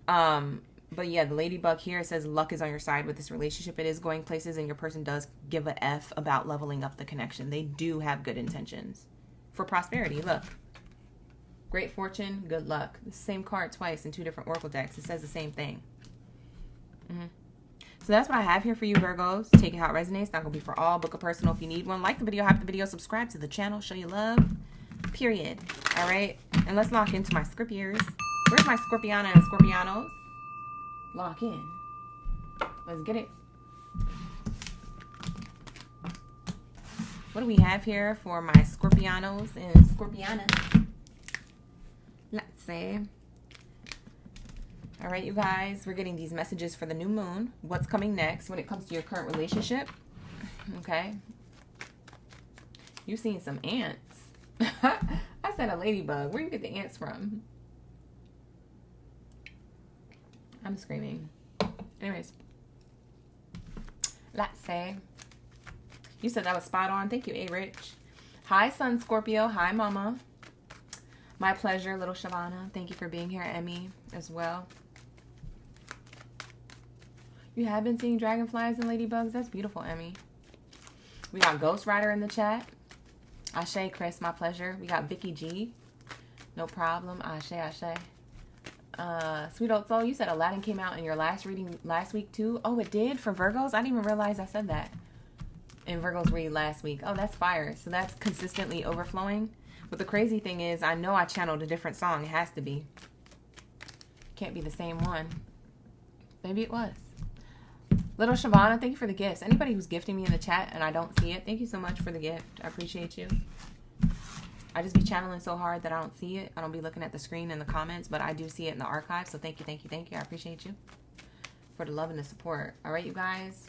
But yeah, the ladybug here says luck is on your side with this relationship. It is going places, and your person does give a F about leveling up the connection. They do have good intentions for prosperity. Look. Great fortune, good luck. The same card twice in 2 different oracle decks. It says the same thing. So that's what I have here for you, Virgos. Take it how it resonates. Not going to be for all. Book a personal if you need one. Like the video, hype the video, subscribe to the channel. Show you love. Period. All right? And let's lock into my Scorpios. Where's my Scorpiana and Scorpianos? Lock in. Let's get it. What do we have here for my Scorpianos and Scorpianas? Let's see. All right, you guys, we're getting these messages for the new moon. What's coming next when it comes to your current relationship? Okay. You've seen some ants. I said a ladybug. Where you get the ants from? I'm screaming. Anyways. Let's say. You said that was spot on. Thank you, A-Rich. Hi, Sun Scorpio. Hi, Mama. My pleasure, little Shavana. Thank you for being here, Emmy, as well. You have been seeing dragonflies and ladybugs? That's beautiful, Emmy. We got Ghost Rider in the chat. Ashe, Chris, my pleasure. We got Vicky G. No problem. Ashe, Ashe. Sweet Old Soul, you said Aladdin came out in your last reading last week, too? Oh, it did? For Virgos? I didn't even realize I said that in Virgos read last week. Oh, that's fire. So that's consistently overflowing. But the crazy thing is, I know I channeled a different song. It has to be. Can't be the same one. Maybe it was. Little Shavana, thank you for the gifts. Anybody who's gifting me in the chat and I don't see it, thank you so much for the gift. I appreciate you. I just be channeling so hard that I don't see it. I don't be looking at the screen and the comments, but I do see it in the archive. So thank you, thank you, thank you. I appreciate you. for the love and the support. All right, you guys.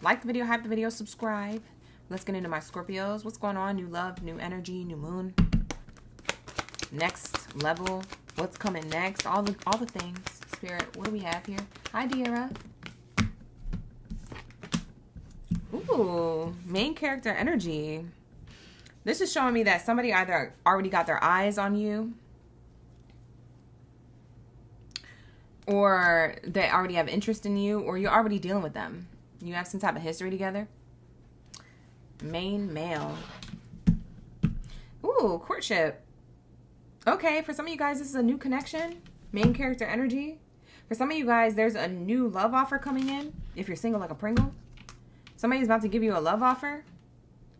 Like the video, hype the video, subscribe. Let's get into my Scorpios. What's going on? New love, new energy, new moon. Next level. What's coming next? All the things. Spirit, what do we have here? Hi, Deira. Ooh, main character energy. This is showing me that somebody either already got their eyes on you, or they already have interest in you, or you're already dealing with them. You have some type of history together. Main male. Ooh, courtship. Okay, for some of you guys, this is a new connection. Main character energy. For some of you guys, there's a new love offer coming in. If you're single like a Pringle. Somebody's about to give you a love offer.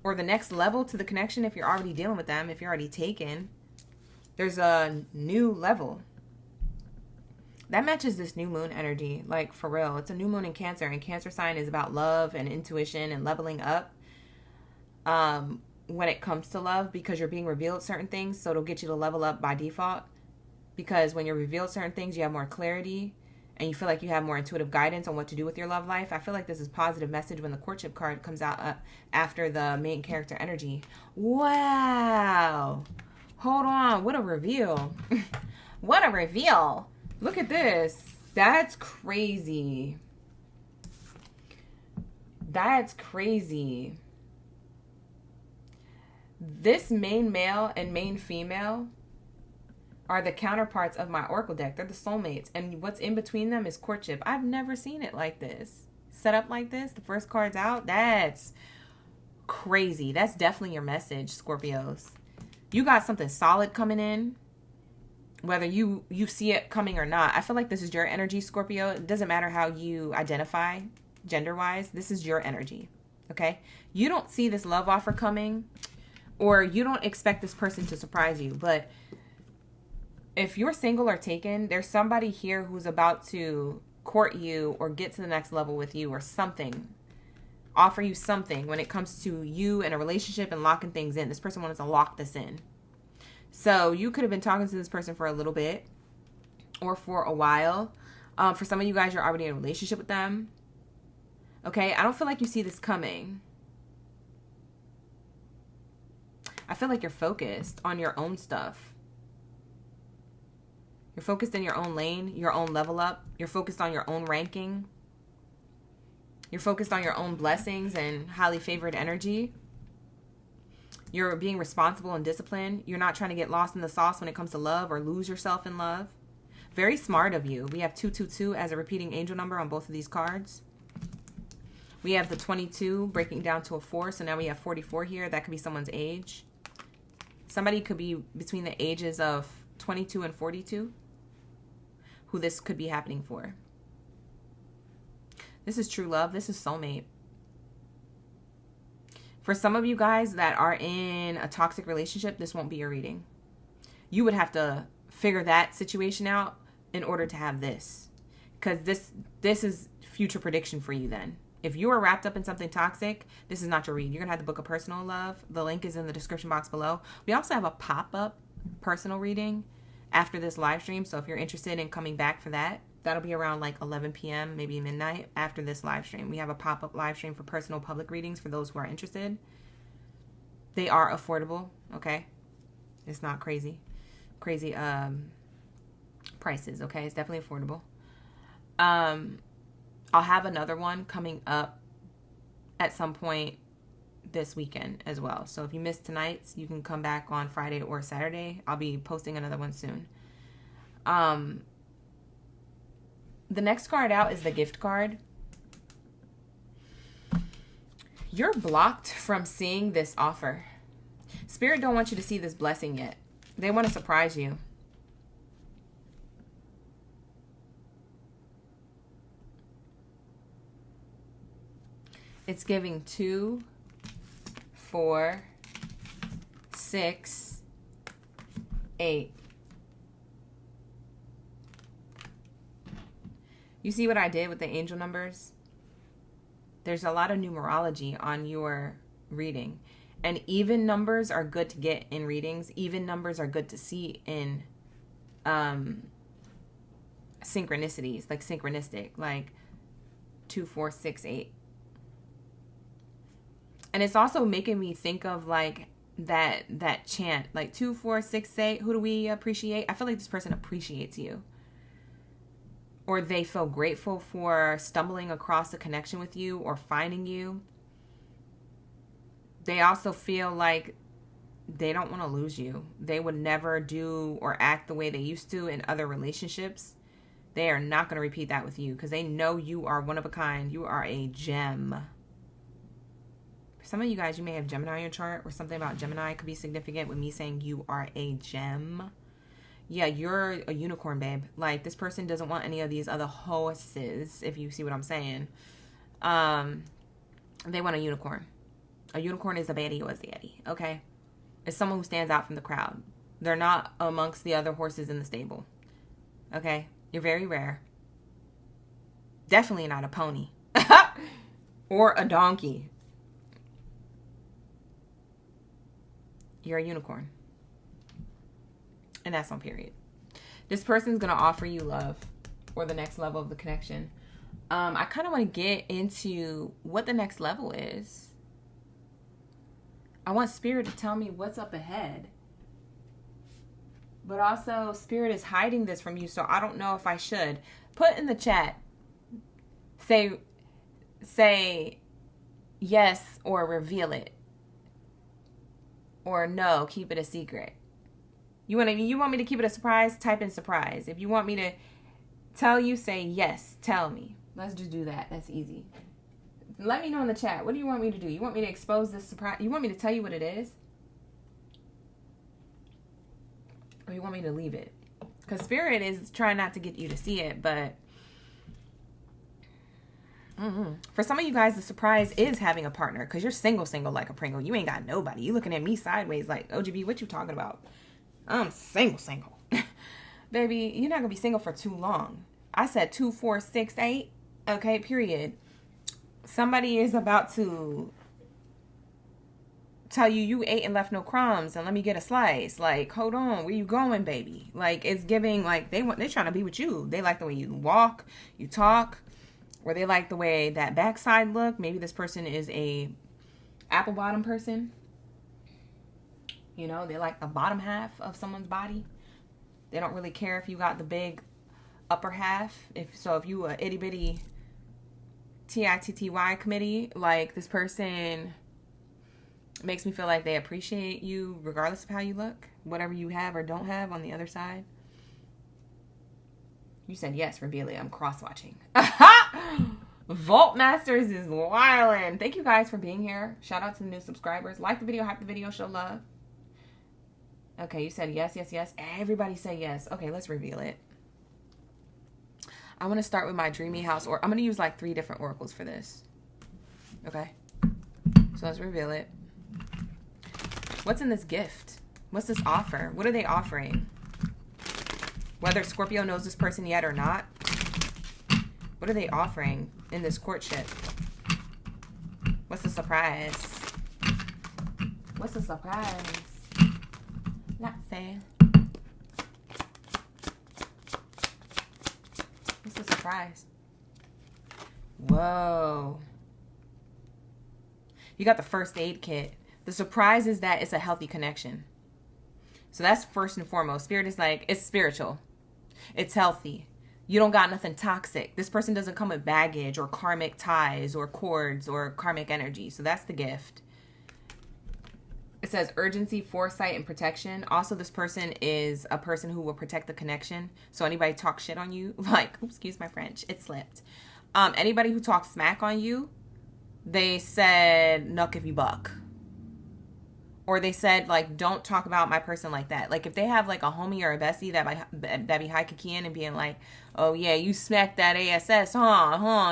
Or the next level to the connection if you're already dealing with them. If you're already taken. There's a new level. That matches this new moon energy. Like, for real. It's a new moon in Cancer. And Cancer sign is about love and intuition and leveling up. When it comes to love, because you're being revealed certain things, so it'll get you to level up by default. Because when you're revealed certain things, you have more clarity and you feel like you have more intuitive guidance on what to do with your love life. I feel like this is positive message when the courtship card comes out after the main character energy. Wow. Hold on. What a reveal. What a reveal. Look at this. That's crazy. That's crazy. This main male and main female are the counterparts of my oracle deck. They're the soulmates. And what's in between them is courtship. I've never seen it like this. Set up like this. The first card's out. That's crazy. That's definitely your message, Scorpios. You got something solid coming in. Whether you see it coming or not. I feel like this is your energy, Scorpio. It doesn't matter how you identify gender-wise. This is your energy. Okay? You don't see this love offer coming. Or you don't expect this person to surprise you. But if you're single or taken, there's somebody here who's about to court you or get to the next level with you or something. Offer you something when it comes to you and a relationship and locking things in. This person wants to lock this in. So you could have been talking to this person for a little bit or for a while. For some of you guys, you're already in a relationship with them. Okay, I don't feel like you see this coming. I feel like you're focused on your own stuff. You're focused in your own lane, your own level up. You're focused on your own ranking. You're focused on your own blessings and highly favored energy. You're being responsible and disciplined. You're not trying to get lost in the sauce when it comes to love or lose yourself in love. Very smart of you. We have 222 as a repeating angel number on both of these cards. We have the 22 breaking down to a 4. So now we have 44 here. That could be someone's age. Somebody could be between the ages of 22 and 42 who this could be happening for. This is true love. This is soulmate. For some of you guys that are in a toxic relationship, this won't be your reading. You would have to figure that situation out in order to have this. Because this is future prediction for you then. If you are wrapped up in something toxic, this is not your read. You're going to have to book a personal love. The link is in the description box below. We also have a pop-up personal reading after this live stream. So if you're interested in coming back for that, that'll be around like 11 p.m., maybe midnight after this live stream. We have a pop-up live stream for personal public readings for those who are interested. They are affordable, okay? It's not crazy prices, okay? It's definitely affordable. I'll have another one coming up at some point this weekend as well. So if you missed tonight's, you can come back on Friday or Saturday. I'll be posting another one soon. The next card out is the gift card. You're blocked from seeing this offer. Spirit don't want you to see this blessing yet. They want to surprise you. It's giving 2, 4, 6, 8. You see what I did with the angel numbers? There's a lot of numerology on your reading. And even numbers are good to get in readings. Even numbers are good to see in synchronicities, like synchronistic. Like 2468. And it's also making me think of like that chant, like 2468. Who do we appreciate? I feel like this person appreciates you, or they feel grateful for stumbling across a connection with you or finding you. They also feel like they don't want to lose you. They would never do or act the way they used to in other relationships. They are not going to repeat that with you because they know you are one of a kind. You are a gem. For some of you guys, you may have Gemini on your chart, or something about Gemini could be significant with me saying you are a gem. Yeah, you're a unicorn, babe. Like, this person doesn't want any of these other horses, if you see what I'm saying. They want a unicorn. A unicorn is a baddie or a zaddy, okay? It's someone who stands out from the crowd. They're not amongst the other horses in the stable, okay? You're very rare. Definitely not a pony. Or a donkey. You're a unicorn. And that's on period. This person's going to offer you love, or the next level of the connection. I kind of want to get into what the next level is. I want Spirit to tell me what's up ahead. But also, Spirit is hiding this from you, so I don't know if I should. Put in the chat. Say yes or reveal it. Or no, keep it a secret. You want me to keep it a surprise? Type in surprise. If you want me to tell you, say yes, tell me. Let's just do that. That's easy. Let me know in the chat. What do you want me to do? You want me to expose this surprise? You want me to tell you what it is? Or you want me to leave it? Because Spirit is trying not to get you to see it, but for some of you guys, the surprise is having a partner, because you're single like a Pringle. You ain't got nobody. You looking at me sideways like, OGB, what you talking about? I'm single. Baby, you're not going to be single for too long. I said 2468. Okay, period. Somebody is about to tell you you ate and left no crumbs and let me get a slice. Like, hold on, where you going, baby? Like, it's giving, like, they're trying to be with you. They like the way you walk, you talk, or they like the way that backside look. Maybe this person is a apple bottom person. You know, they like the bottom half of someone's body. They don't really care if you got the big upper half. If you a itty bitty TITTY committee, like, this person makes me feel like they appreciate you regardless of how you look, whatever you have or don't have on the other side. You said yes, reveal it. I'm cross-watching. Vault Masters is wildin'. Thank you guys for being here. Shout out to the new subscribers. Like the video, hype the video, show love. Okay, you said yes. Everybody say yes. Okay, let's reveal it. I want to start with my dreamy house, or I'm going to use like 3 different oracles for this. Okay, so let's reveal it. What's in this gift? What's this offer? What are they offering? Whether Scorpio knows this person yet or not, what are they offering in this courtship? What's the surprise? What's the surprise? Not fair. What's the surprise? Whoa. You got the first aid kit. The surprise is that it's a healthy connection. So that's first and foremost. Spirit is like, it's spiritual. It's healthy. You don't got nothing toxic. This person doesn't come with baggage or karmic ties or cords or karmic energy. So that's the gift. It says urgency, foresight, and protection. Also, this person is a person who will protect the connection. So anybody talk shit on you, like, oops, excuse my French, it slipped. Anybody who talks smack on you, they said, nuck if you buck. Or they said, like, don't talk about my person like that. Like, if they have, like, a homie or a bestie that be high kicking and being like, oh, yeah, you smacked that ASS,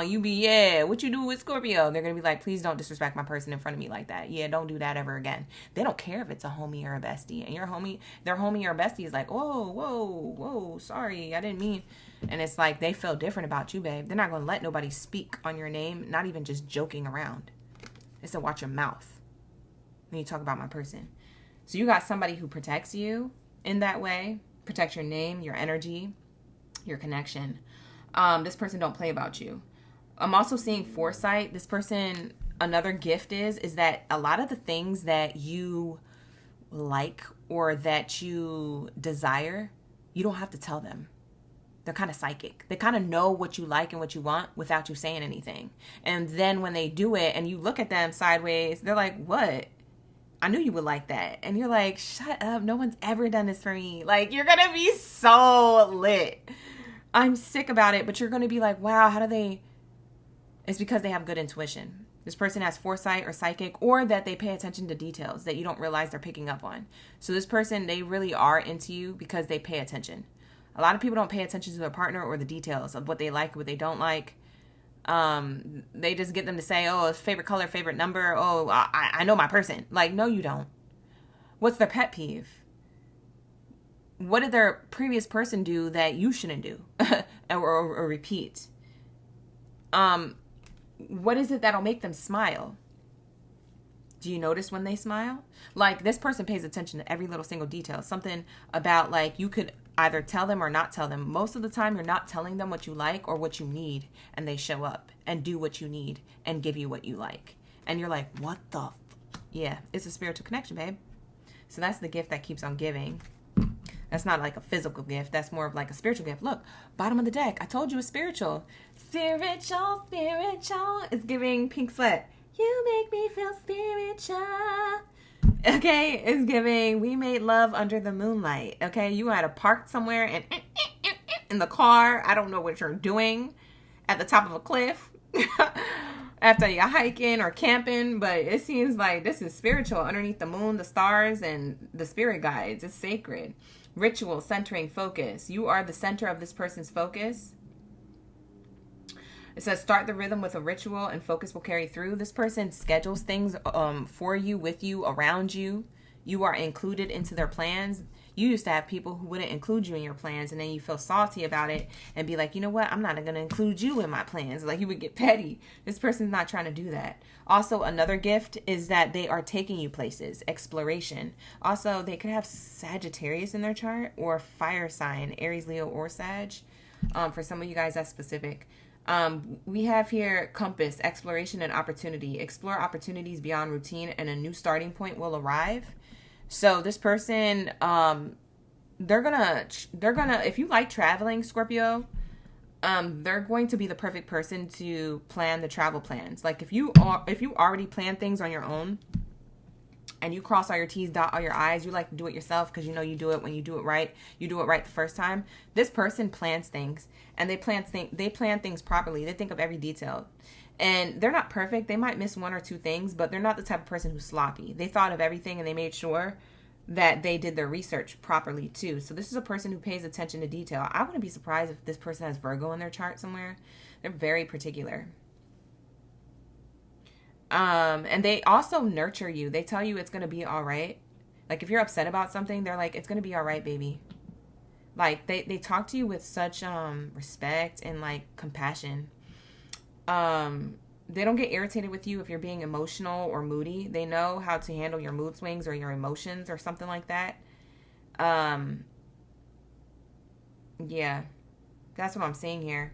you be, yeah, what you do with Scorpio? They're going to be like, please don't disrespect my person in front of me like that. Yeah, don't do that ever again. They don't care if it's a homie or a bestie. And their homie or bestie is like, whoa, sorry, I didn't mean. And it's like, they feel different about you, babe. They're not going to let nobody speak on your name, not even just joking around. They said, watch your mouth when you talk about my person. So you got somebody who protects you in that way, protects your name, your energy, your connection. This person don't play about you. I'm also seeing foresight. This person, another gift is that a lot of the things that you like or that you desire, you don't have to tell them. They're kind of psychic. They kind of know what you like and what you want without you saying anything. And then when they do it and you look at them sideways, they're like, what? I knew you would like that. And you're like, shut up. No one's ever done this for me. Like, you're going to be so lit. I'm sick about it, but you're going to be like, wow, how do they... It's because they have good intuition. This person has foresight or psychic, or that they pay attention to details that you don't realize they're picking up on. So this person, they really are into you because they pay attention. A lot of people don't pay attention to their partner or the details of what they like, what they don't like. They just get them to say, oh, favorite color, favorite number. Oh, I know my person. Like, no, you don't. What's their pet peeve? What did their previous person do that you shouldn't do or repeat? What is it that'll make them smile? Do you notice when they smile? Like, this person pays attention to every little single detail. Something about, like, you could either tell them or not tell them. Most of the time, you're not telling them what you like or what you need, and they show up and do what you need and give you what you like. And you're like, what the yeah, it's a spiritual connection, babe. So that's the gift that keeps on giving. That's not like a physical gift. That's more of like a spiritual gift. Look, bottom of the deck. I told you it's spiritual. Spiritual, spiritual. It's giving pink sweat. You make me feel spiritual. Okay, it's giving we made love under the moonlight. Okay, you had a park somewhere and in the car. I don't know what you're doing at the top of a cliff after you're hiking or camping, but it seems like this is spiritual underneath the moon, the stars, and the spirit guides. It's sacred. Ritual, centering, focus. You are the center of this person's focus. It says start the rhythm with a ritual and focus will carry through. This person schedules things for you, with you, around you. You are included into their plans. You used to have people who wouldn't include you in your plans, and then you feel salty about it and be like, you know what? I'm not going to include you in my plans. Like, you would get petty. This person's not trying to do that. Also, another gift is that they are taking you places, exploration. Also, they could have Sagittarius in their chart or fire sign, Aries, Leo, or Sag. For some of you guys, that's specific. We have here compass, exploration and opportunity. Explore opportunities beyond routine and a new starting point will arrive. So this person, they're gonna, if you like traveling, Scorpio, they're going to be the perfect person to plan the travel plans. Like if you already plan things on your own and you cross all your T's, dot all your I's, you like to do it yourself because you know you do it when you do it right. You do it right the first time. This person plans things and they plan things properly. They think of every detail. And they're not perfect. They might miss one or two things, but they're not the type of person who's sloppy. They thought of everything and they made sure that they did their research properly too. So this is a person who pays attention to detail. I wouldn't be surprised if this person has Virgo in their chart somewhere. They're very particular. And they also nurture you. They tell you it's going to be all right. Like if you're upset about something, they're like, it's going to be all right, baby. Like they talk to you with such respect and like compassion. They don't get irritated with you if you're being emotional or moody. They know how to handle your mood swings or your emotions or something like that. Yeah, that's what I'm seeing here.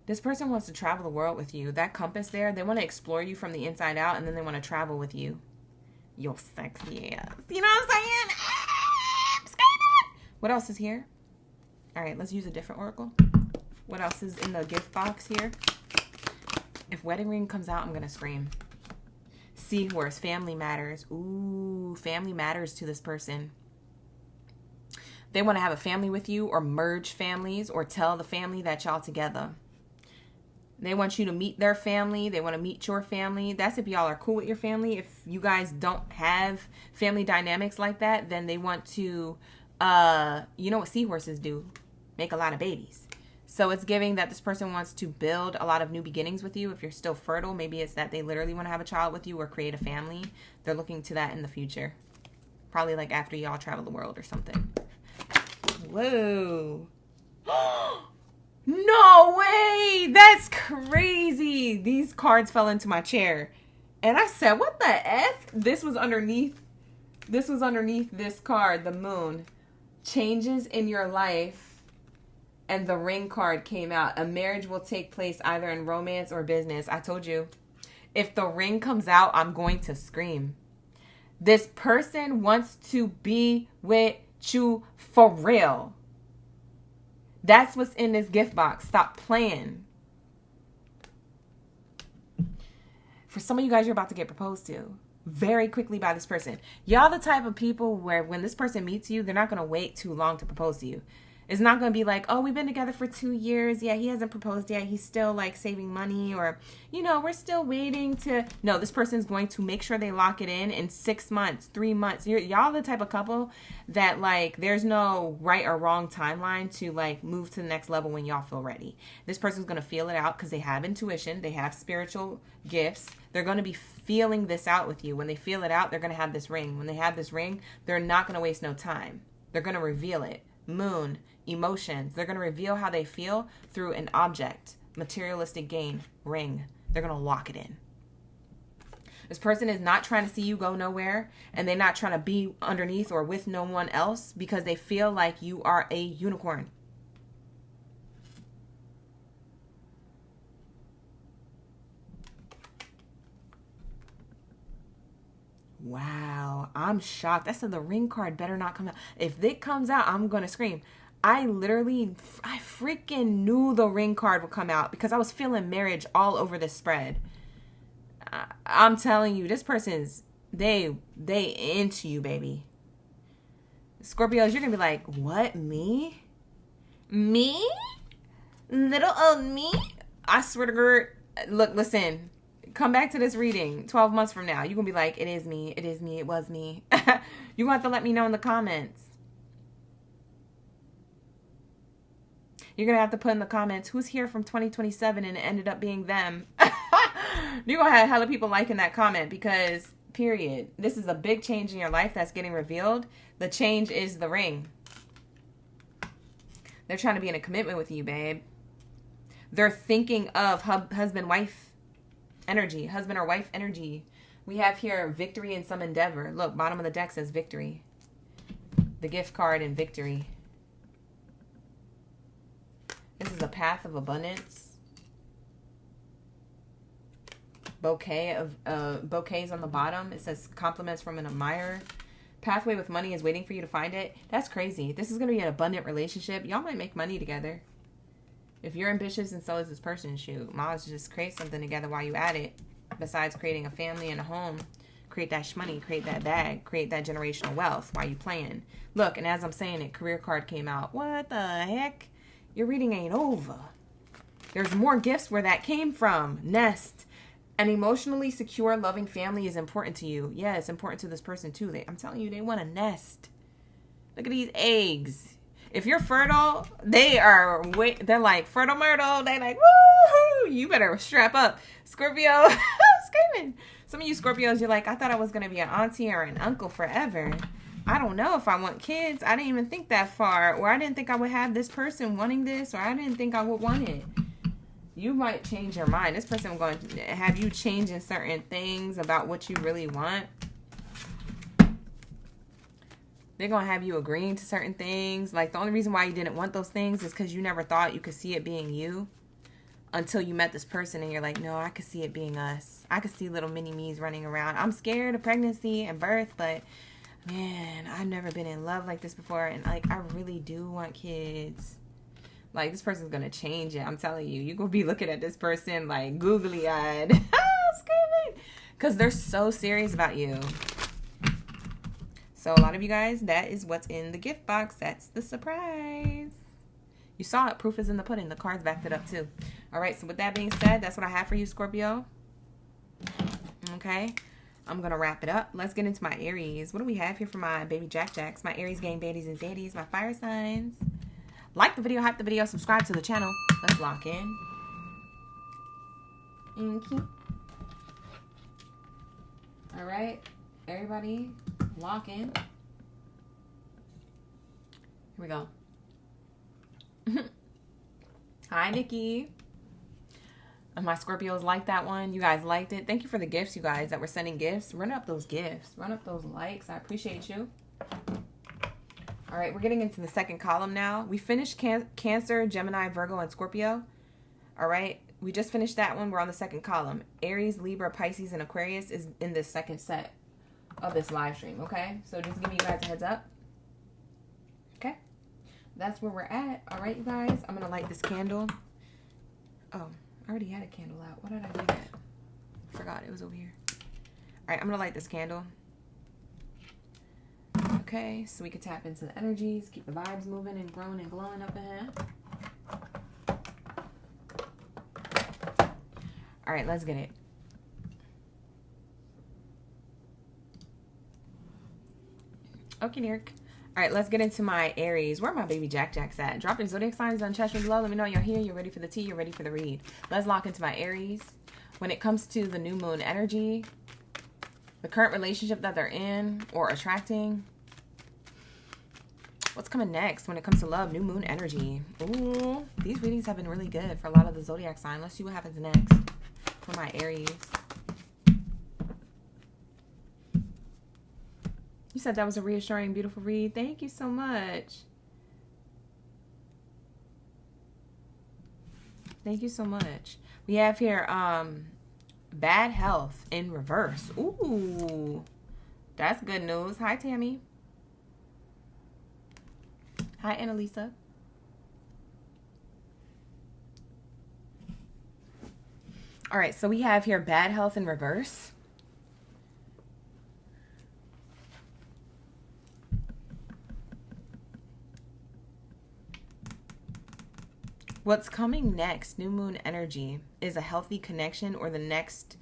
This person wants to travel the world with you. That compass there, they want to explore you from the inside out, and then they want to travel with you. You're sexy ass. You know what I'm saying? What else is here? All right, let's use a different oracle. What else is in the gift box here? If wedding ring comes out, I'm going to scream. Seahorse, family matters. Ooh, family matters to this person. They want to have a family with you or merge families or tell the family that y'all together. They want you to meet their family. They want to meet your family. That's if y'all are cool with your family. If you guys don't have family dynamics like that, then they want to, you know what seahorses do? Make a lot of babies. So it's giving that this person wants to build a lot of new beginnings with you. If you're still fertile, maybe it's that they literally want to have a child with you or create a family. They're looking to that in the future. Probably like after y'all travel the world or something. Whoa. No way! That's crazy! These cards fell into my chair. And I said, what the F? This was underneath this card, the moon. Changes in your life And the ring card came out. A marriage will take place either in romance or business. I told you. If the ring comes out, I'm going to scream. This person wants to be with you for real. That's what's in this gift box. Stop playing. For some of you guys, you're about to get proposed to very quickly by this person. Y'all the type of people where when this person meets you, they're not going to wait too long to propose to you. It's not going to be like, oh, we've been together for 2 years. Yeah, he hasn't proposed yet. He's still like saving money, or, you know, we're still waiting to. No, this person's going to make sure they lock it in 6 months, 3 months. Y'all the type of couple that like there's no right or wrong timeline to like move to the next level when y'all feel ready. This person's going to feel it out because they have intuition. They have spiritual gifts. They're going to be feeling this out with you. When they feel it out, they're going to have this ring. When they have this ring, they're not going to waste no time. They're going to reveal it. Moon, emotions. They're going to reveal how they feel through an object, materialistic gain, ring. They're going to lock it in. This person is not trying to see you go nowhere, and they're not trying to be underneath or with no one else because they feel like you are a unicorn. Wow, I'm shocked. I said the ring card better not come out. If it comes out, I'm going to scream. I freaking knew the ring card would come out because I was feeling marriage all over this spread. I'm telling you, this person's, they into you, baby. Scorpios, you're going to be like, what, me? Me? Little old me? I swear to God, look, listen. Come back to this reading 12 months from now. You're going to be like, it is me. It is me. It was me. You're going to have to let me know in the comments. You're going to have to put in the comments, who's here from 2027 and it ended up being them. You're going to have hella people liking that comment because, period. This is a big change in your life that's getting revealed. The change is the ring. They're trying to be in a commitment with you, babe. They're thinking of husband-wife energy, husband or wife energy. We have here victory in some endeavor. Look, bottom of the deck says victory. The gift card and victory. This is a path of abundance. Bouquet of bouquets on the bottom. It says compliments from an admirer. Pathway with money is waiting for you to find it. That's crazy. This is going to be an abundant relationship. Y'all might make money together. If you're ambitious and so is this person, shoot, might as well just create something together while you at it. Besides creating a family and a home, create that shmoney, create that bag, create that generational wealth while you playing. Look, and as I'm saying it, career card came out. What the heck? Your reading ain't over. There's more gifts where that came from. Nest. An emotionally secure, loving family is important to you. Yeah, it's important to this person too. I'm telling you, they want a nest. Look at these eggs. If you're fertile, they're like fertile myrtle. They like, woo! You better strap up. Scorpio, screaming. Some of you Scorpios, you're like, I thought I was going to be an auntie or an uncle forever. I don't know if I want kids. I didn't even think that far. Or I didn't think I would have this person wanting this. Or I didn't think I would want it. You might change your mind. This person is going to have you changing certain things about what you really want. They're going to have you agreeing to certain things. Like, the only reason why you didn't want those things is because you never thought you could see it being you until you met this person and you're like, no, I could see it being us. I could see little mini-me's running around. I'm scared of pregnancy and birth, but, man, I've never been in love like this before. And, like, I really do want kids. Like, this person's going to change it. I'm telling you. You're going to be looking at this person, like, googly-eyed. Screaming. Because they're so serious about you. So a lot of you guys, that is what's in the gift box. That's the surprise. You saw it. Proof is in the pudding. The cards backed it up too. All right. So with that being said, that's what I have for you, Scorpio. Okay. I'm going to wrap it up. Let's get into my Aries. What do we have here for my baby Jack-Jacks? My Aries gang, baddies, and zaddies. My fire signs. Like the video, hype the video, subscribe to the channel. Let's lock in. Okay. All right. Everybody. Lock in. Here we go. Hi, Nikki. And my Scorpios liked that one. You guys liked it. Thank you for the gifts, you guys, that were sending gifts. Run up those gifts. Run up those likes. I appreciate you. All right, we're getting into the second column now. We finished Cancer, Gemini, Virgo, and Scorpio. All right, we just finished that one. We're on the second column. Aries, Libra, Pisces, and Aquarius is in this second set of this live stream, okay? So just giving you guys a heads up. Okay, that's where we're at. All right, you guys, I'm going to light this candle. Oh, I already had a candle out. What did I do that? I forgot it was over here. All right, I'm going to light this candle. Okay, so we can tap into the energies, keep the vibes moving and growing and glowing up ahead. All right, let's get it. Okay, Derek. All right, let's get into my Aries. Where are my baby Jacks at? Drop your zodiac signs on chat below. Let me know you're here. You're ready for the tea. You're ready for the read. Let's lock into my Aries. When it comes to the new moon energy, the current relationship that they're in or attracting, what's coming next when it comes to love, new moon energy? Ooh, these readings have been really good for a lot of the zodiac sign. Let's see what happens next for my Aries. You said that was a reassuring, beautiful read. Thank you so much. Thank you so much. We have here bad health in reverse. Ooh, that's good news. Hi, Tammy. Hi, Annalisa. All right, so we have here bad health in reverse. What's coming next, new moon energy, is a healthy connection or the next.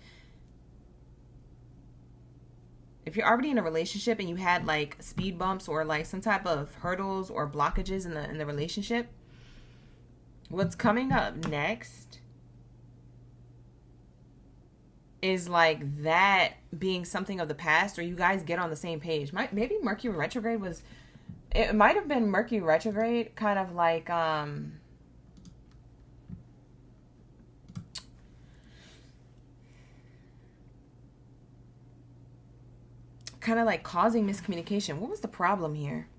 If you're already in a relationship and you had like speed bumps or like some type of hurdles or blockages in the relationship, what's coming up next is like that being something of the past, or you guys get on the same page. Maybe Mercury retrograde was, it might have been Mercury retrograde, kind of like causing miscommunication. What was the problem here?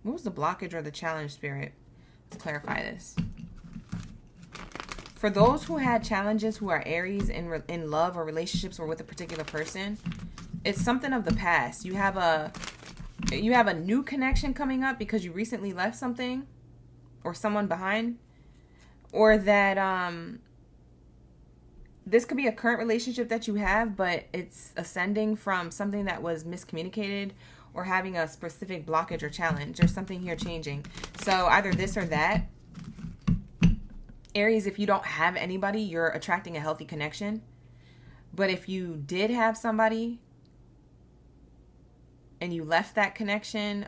What was the blockage or the challenge, Spirit? Let's clarify this. For those who had challenges, who are Aries in love or relationships or with a particular person, it's something of the past. You have a new connection coming up because you recently left something or someone behind, or that this could be a current relationship that you have, but it's ascending from something that was miscommunicated or having a specific blockage or challenge. There's something here changing. So either this or that. Aries, if you don't have anybody, you're attracting a healthy connection. But if you did have somebody and you left that connection,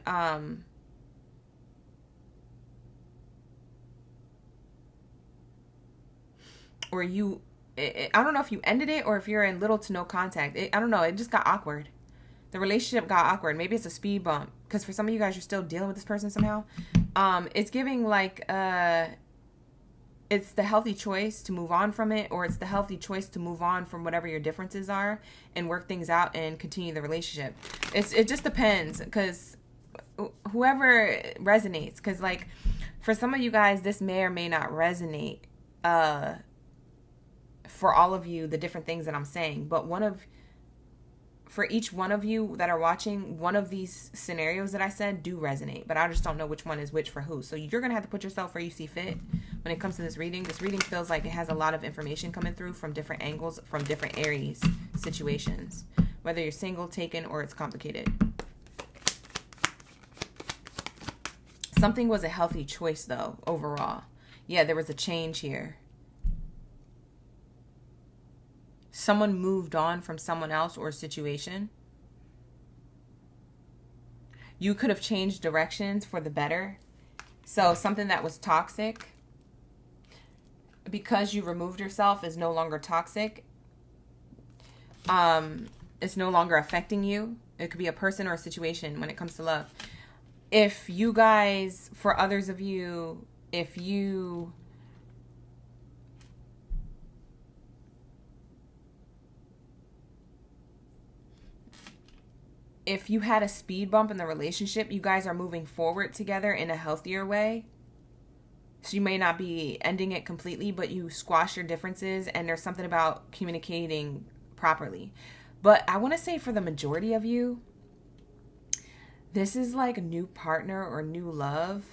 or you, I don't know if you ended it or if you're in little to no contact. I don't know. It just got awkward. The relationship got awkward. Maybe it's a speed bump. Because for some of you guys, you're still dealing with this person somehow. It's giving like, it's the healthy choice to move on from it, or it's the healthy choice to move on from whatever your differences are and work things out and continue the relationship. It just depends, because whoever resonates, because like for some of you guys, this may or may not resonate for all of you, the different things that I'm saying. But for each one of you that are watching, one of these scenarios that I said do resonate, but I just don't know which one is which for who. So you're going to have to put yourself where you see fit when it comes to this reading. This reading feels like it has a lot of information coming through from different angles, from different Aries situations, whether you're single, taken, or it's complicated. Something was a healthy choice though, overall. Yeah, there was a change here. Someone moved on from someone else or a situation. You could have changed directions for the better. So something that was toxic, because you removed yourself, is no longer toxic. It's no longer affecting you. It could be a person or a situation when it comes to love. If you guys, for others of you, if you if you had a speed bump in the relationship, you guys are moving forward together in a healthier way. So you may not be ending it completely, but you squash your differences, and there's something about communicating properly. But I want to say for the majority of you, this is like a new partner or new love.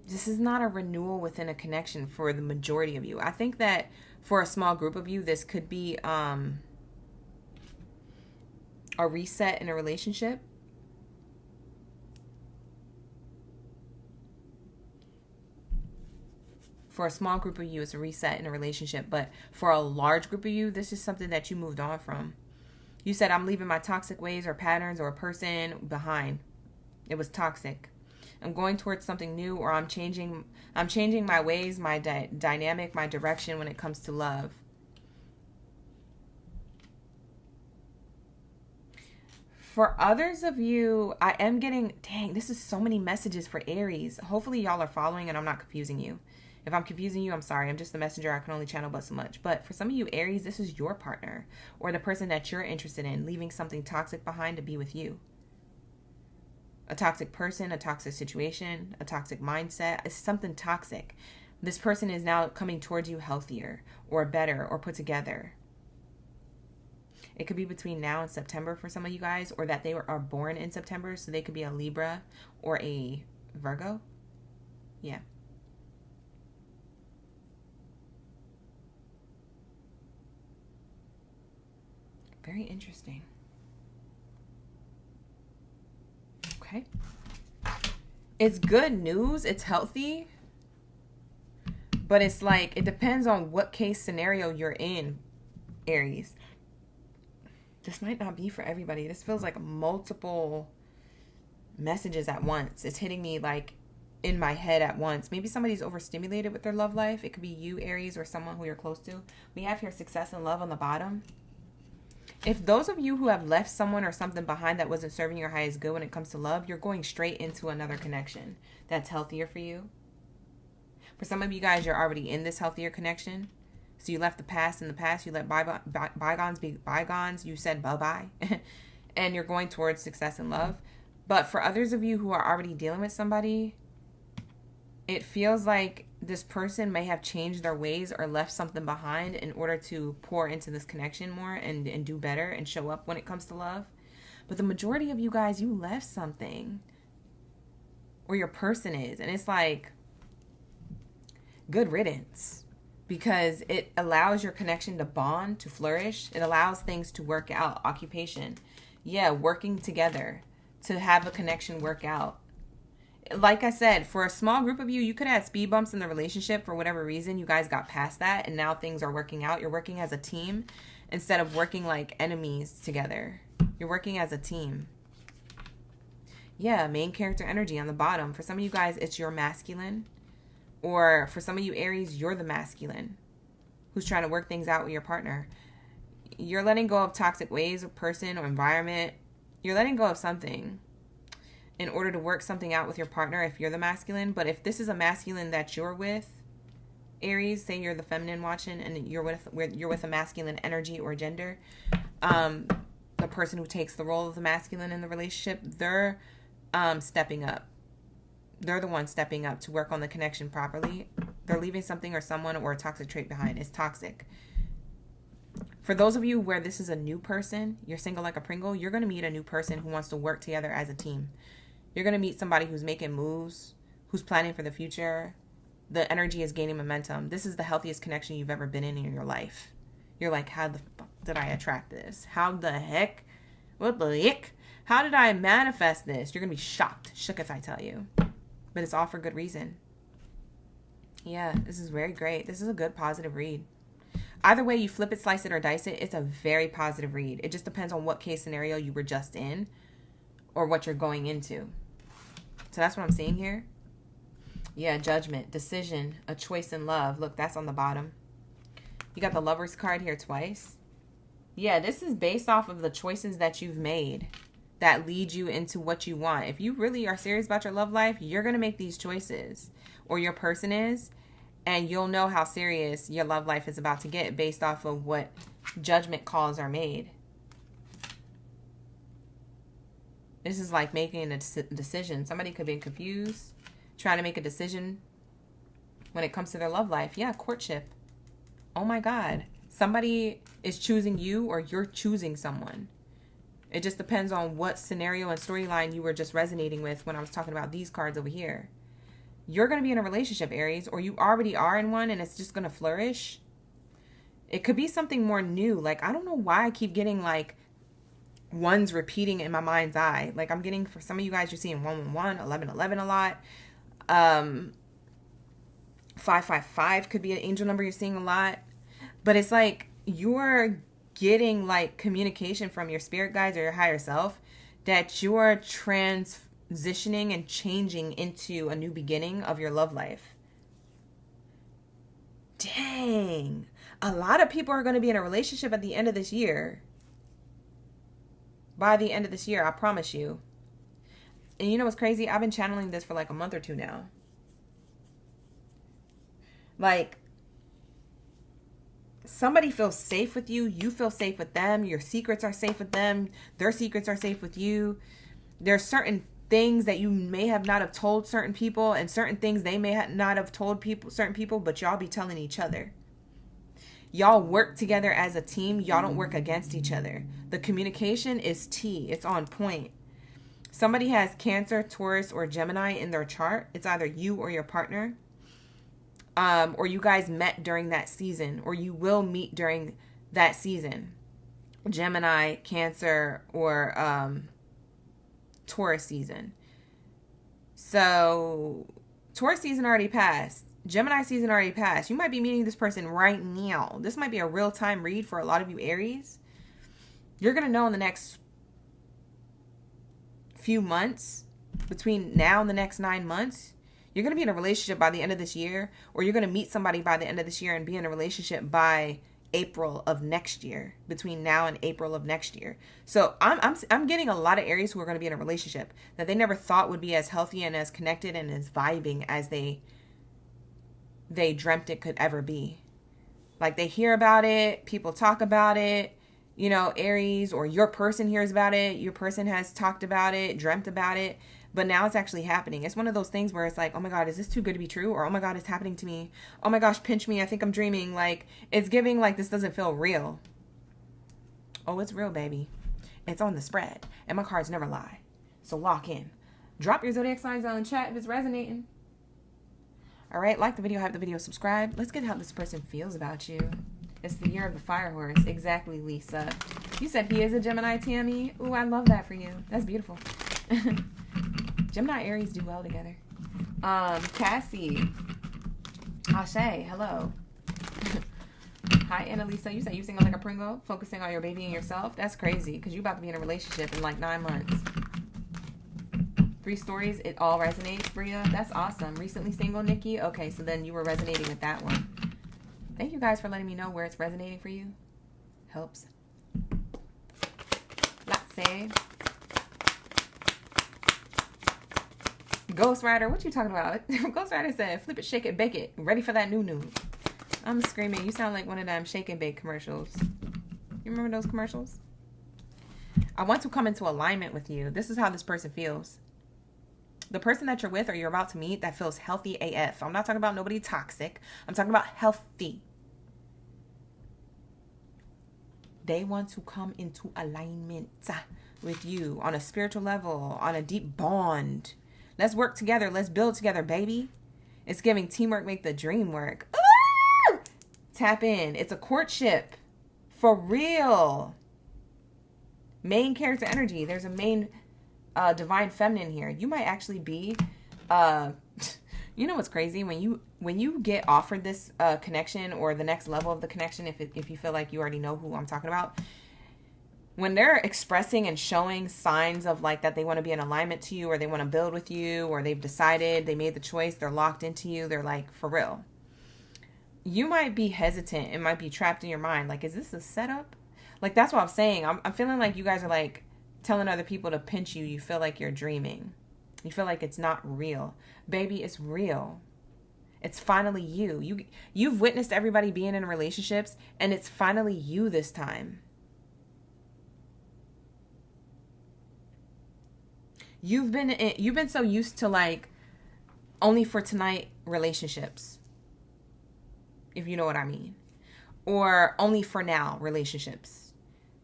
This is not a renewal within a connection for the majority of you. I think that for a small group of you, this could be a reset in a relationship. For a small group of you, it's a reset in a relationship. But for a large group of you, this is something that you moved on from. You said, I'm leaving my toxic ways or patterns or a person behind. It was toxic. I'm going towards something new, or I'm changing my ways, my dynamic, my direction when it comes to love. For others of you, I am getting, dang, this is so many messages for Aries. Hopefully y'all are following and I'm not confusing you. If I'm confusing you, I'm sorry. I'm just the messenger. I can only channel but so much. But for some of you, Aries, this is your partner or the person that you're interested in, leaving something toxic behind to be with you. A toxic person, a toxic situation, a toxic mindset. It's something toxic. This person is now coming towards you healthier or better or put together. It could be between now and September for some of you guys, or that they are born in September, so they could be a Libra or a Virgo. Yeah. Very interesting. Okay. It's good news. It's healthy. But it's like, it depends on what case scenario you're in, Aries. This might not be for everybody. This feels like multiple messages at once. It's hitting me like in my head at once. Maybe somebody's overstimulated with their love life. It could be you, Aries, or someone who you're close to. We have here success and love on the bottom. If those of you who have left someone or something behind that wasn't serving your highest good when it comes to love, you're going straight into another connection that's healthier for you. For some of you guys, you're already in this healthier connection. So you left the past in the past. You let bygones be bygones. You said bye-bye. And you're going towards success and love. But for others of you who are already dealing with somebody, it feels like this person may have changed their ways or left something behind in order to pour into this connection more and do better and show up when it comes to love. But the majority of you guys, you left something. Or your person is. And it's like, good riddance. Because it allows your connection to bond, to flourish. It allows things to work out. Occupation. Yeah, working together to have a connection work out. Like I said, for a small group of you, you could have speed bumps in the relationship for whatever reason. You guys got past that and now things are working out. You're working as a team instead of working like enemies together. You're working as a team. Yeah, main character energy on the bottom. For some of you guys, it's your masculine. Or for some of you Aries, you're the masculine who's trying to work things out with your partner. You're letting go of toxic ways of person or environment. You're letting go of something in order to work something out with your partner if you're the masculine. But if this is a masculine that you're with, Aries, say you're the feminine watching and you're with a masculine energy or gender, the person who takes the role of the masculine in the relationship, they're stepping up. They're the ones stepping up to work on the connection properly. They're leaving something or someone or a toxic trait behind. It's toxic. For those of you where this is a new person, you're single like a Pringle, you're going to meet a new person who wants to work together as a team. You're going to meet somebody who's making moves, who's planning for the future. The energy is gaining momentum. This is the healthiest connection you've ever been in your life. You're like, how the fuck did I attract this? How the heck? What the heck? How did I manifest this? You're going to be shocked. Shook if I tell you. But it's all for good reason. Yeah, this is very great. This is a good positive read. Either way you flip it, slice it, or dice it, it's a very positive read. It just depends on what case scenario you were just in or what you're going into. So that's what I'm seeing here. Yeah, judgment, decision, a choice in love. Look, that's on the bottom. You got the Lover's card here twice. Yeah, this is based off of the choices that you've made that lead you into what you want. If you really are serious about your love life, you're going to make these choices, or your person is, and you'll know how serious your love life is about to get based off of what judgment calls are made. This is like making a decision. Somebody could be confused, trying to make a decision when it comes to their love life. Yeah, courtship. Oh my God. Somebody is choosing you or you're choosing someone. It just depends on what scenario and storyline you were just resonating with when I was talking about these cards over here. You're going to be in a relationship, Aries, or you already are in one and it's just going to flourish. It could be something more new. Like, I don't know why I keep getting like ones repeating in my mind's eye. Like, I'm getting, for some of you guys, you're seeing 111, 1111 a lot. 555 could be an angel number you're seeing a lot. But it's like you're getting like communication from your spirit guides or your higher self that you're transitioning and changing into a new beginning of your love life. Dang. A lot of people are going to be in a relationship at the end of this year. By the end of this year, I promise you. And you know what's crazy? I've been channeling this for like a month or two now. Like, somebody feels safe with you. You feel safe with them. Your secrets are safe with them. Their secrets are safe with you. There's certain things that you may have not have told certain people, and certain things they may not have told certain people, but y'all be telling each other. Y'all work together as a team. Y'all don't work against each other. The communication is T. It's on point. Somebody has Cancer, Taurus, or Gemini in their chart. It's either you or your partner. Or you guys met during that season, or you will meet during that season. Gemini, Cancer, or Taurus season. So Taurus season already passed. Gemini season already passed. You might be meeting this person right now. This might be a real-time read for a lot of you Aries. You're going to know in the next few months, between now and the next 9 months, you're going to be in a relationship by the end of this year, or you're going to meet somebody by the end of this year and be in a relationship by April of next year, between now and April of next year. So I'm getting a lot of Aries who are going to be in a relationship that they never thought would be as healthy and as connected and as vibing as they dreamt it could ever be. Like, they hear about it, people talk about it, you know, Aries, or your person hears about it, your person has talked about it, dreamt about it, but now it's actually happening. It's one of those things where it's like, oh my God, is this too good to be true? Or, oh my God, it's happening to me. Oh my gosh, pinch me, I think I'm dreaming. Like, it's giving like this doesn't feel real. Oh, it's real, baby. It's on the spread, and my cards never lie. So lock in. Drop your zodiac signs down in chat if it's resonating. All right, like the video, hype the video, subscribe. Let's get how this person feels about you. It's the year of the fire horse. Exactly, Lisa. You said he is a Gemini, Tammy. Ooh, I love that for you. That's beautiful. Gemini, Aries do well together. Cassie. Ashe, hello. Hi, Annalisa. You said you single like a Pringle, focusing on your baby and yourself. That's crazy, because you're about to be in a relationship in like 9 months. 3 stories, it all resonates, Bria. That's awesome. Recently single, Nikki. Okay, so then you were resonating with that one. Thank you guys for letting me know where it's resonating for you. Helps. Latse. Ghost Rider, what you talking about? Ghost Rider said, flip it, shake it, bake it. Ready for that new. I'm screaming. You sound like one of them shake and bake commercials. You remember those commercials? I want to come into alignment with you. This is how this person feels. The person that you're with or you're about to meet that feels healthy AF. I'm not talking about nobody toxic. I'm talking about healthy. They want to come into alignment with you on a spiritual level, on a deep bond. Let's work together. Let's build together, baby. It's giving teamwork make the dream work. Ah! Tap in. It's a courtship. For real. Main character energy. There's a main divine feminine here. You might actually be you know what's crazy, when you get offered this connection or the next level of the connection, if you feel like you already know who I'm talking about, when they're expressing and showing signs of like that they want to be in alignment to you, or they want to build with you, or they've decided, they made the choice, they're locked into you, they're like, for real, you might be hesitant. It might be trapped in your mind, like, is this a setup? Like, that's what I'm saying. I'm feeling like you guys are like telling other people to pinch you. You feel like you're dreaming. You feel like it's not real. Baby, it's real. It's finally you. You've witnessed everybody being in relationships, and it's finally you this time. You've been so used to like only for tonight relationships, if you know what I mean, or only for now relationships.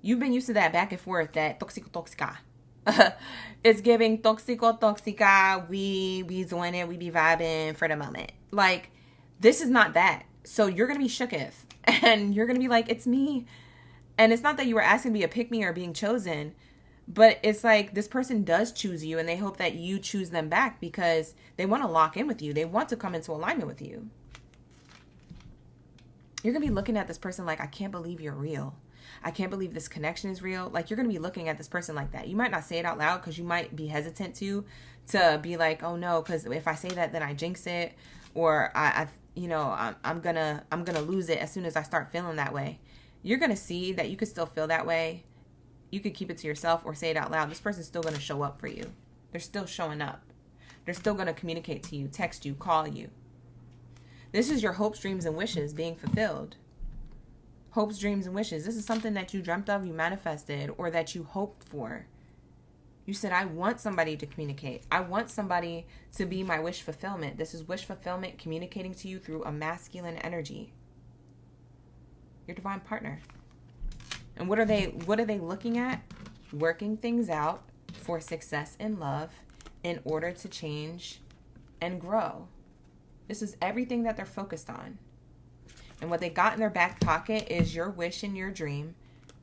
You've been used to that back and forth, that toxico toxica. It's giving toxico toxica. We doing it. We be vibing for the moment. Like, this is not that. So you're gonna be shooketh, and you're gonna be like, it's me. And it's not that you were asking to be a pick me or being chosen, but it's like this person does choose you, and they hope that you choose them back because they want to lock in with you. They want to come into alignment with you. You're gonna be looking at this person like, I can't believe you're real. I can't believe this connection is real. Like, you're going to be looking at this person like that. You might not say it out loud because you might be hesitant to be like, oh no, because if I say that, then I jinx it, or I'm gonna lose it as soon as I start feeling that way. You're going to see that you could still feel that way. You could keep it to yourself or say it out loud. This person's still going to show up for you. They're still showing up. They're still going to communicate to you, text you, call you. This is your hopes, dreams, and wishes being fulfilled. Hopes, dreams, and wishes. This is something that you dreamt of, you manifested, or that you hoped for. You said, I want somebody to communicate. I want somebody to be my wish fulfillment. This is wish fulfillment communicating to you through a masculine energy. Your divine partner. And what are they looking at? Working things out for success in love in order to change and grow. This is everything that they're focused on. And what they got in their back pocket is your wish and your dream,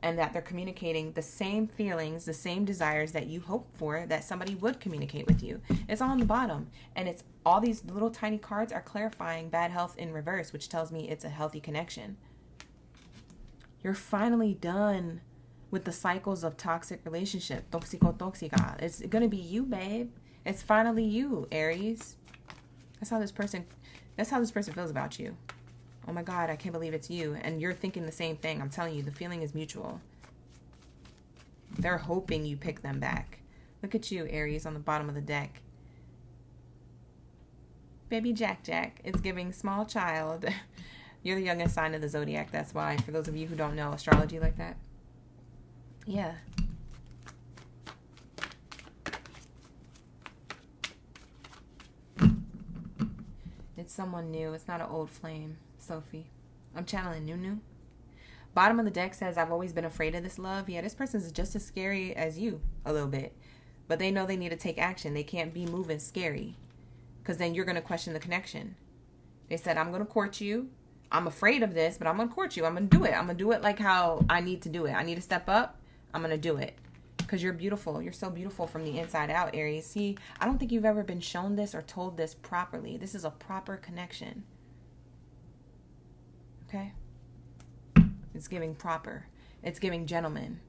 and that they're communicating the same feelings, the same desires that you hope for, that somebody would communicate with you. It's all on the bottom. And it's all these little tiny cards are clarifying bad health in reverse, which tells me it's a healthy connection. You're finally done with the cycles of toxic relationship, toxico toxica. It's going to be you, babe. It's finally you, Aries. That's how this person feels about you. Oh my God, I can't believe it's you. And you're thinking the same thing. I'm telling you, the feeling is mutual. They're hoping you pick them back. Look at you, Aries, on the bottom of the deck. Baby Jack Jack. It's giving small child. You're the youngest sign of the zodiac. That's why, for those of you who don't know astrology like that. Yeah. It's someone new. It's not an old flame. Sophie. I'm channeling Nunu. Bottom of the deck says, I've always been afraid of this love. Yeah, this person's just as scary as you a little bit. But they know they need to take action. They can't be moving scary, because then you're going to question the connection. They said, I'm going to court you. I'm afraid of this, but I'm going to court you. I'm going to do it. I'm going to do it like how I need to do it. I need to step up. I'm going to do it. Because you're beautiful. You're so beautiful from the inside out, Aries. See, I don't think you've ever been shown this or told this properly. This is a proper connection. Okay? It's giving proper. It's giving gentleman.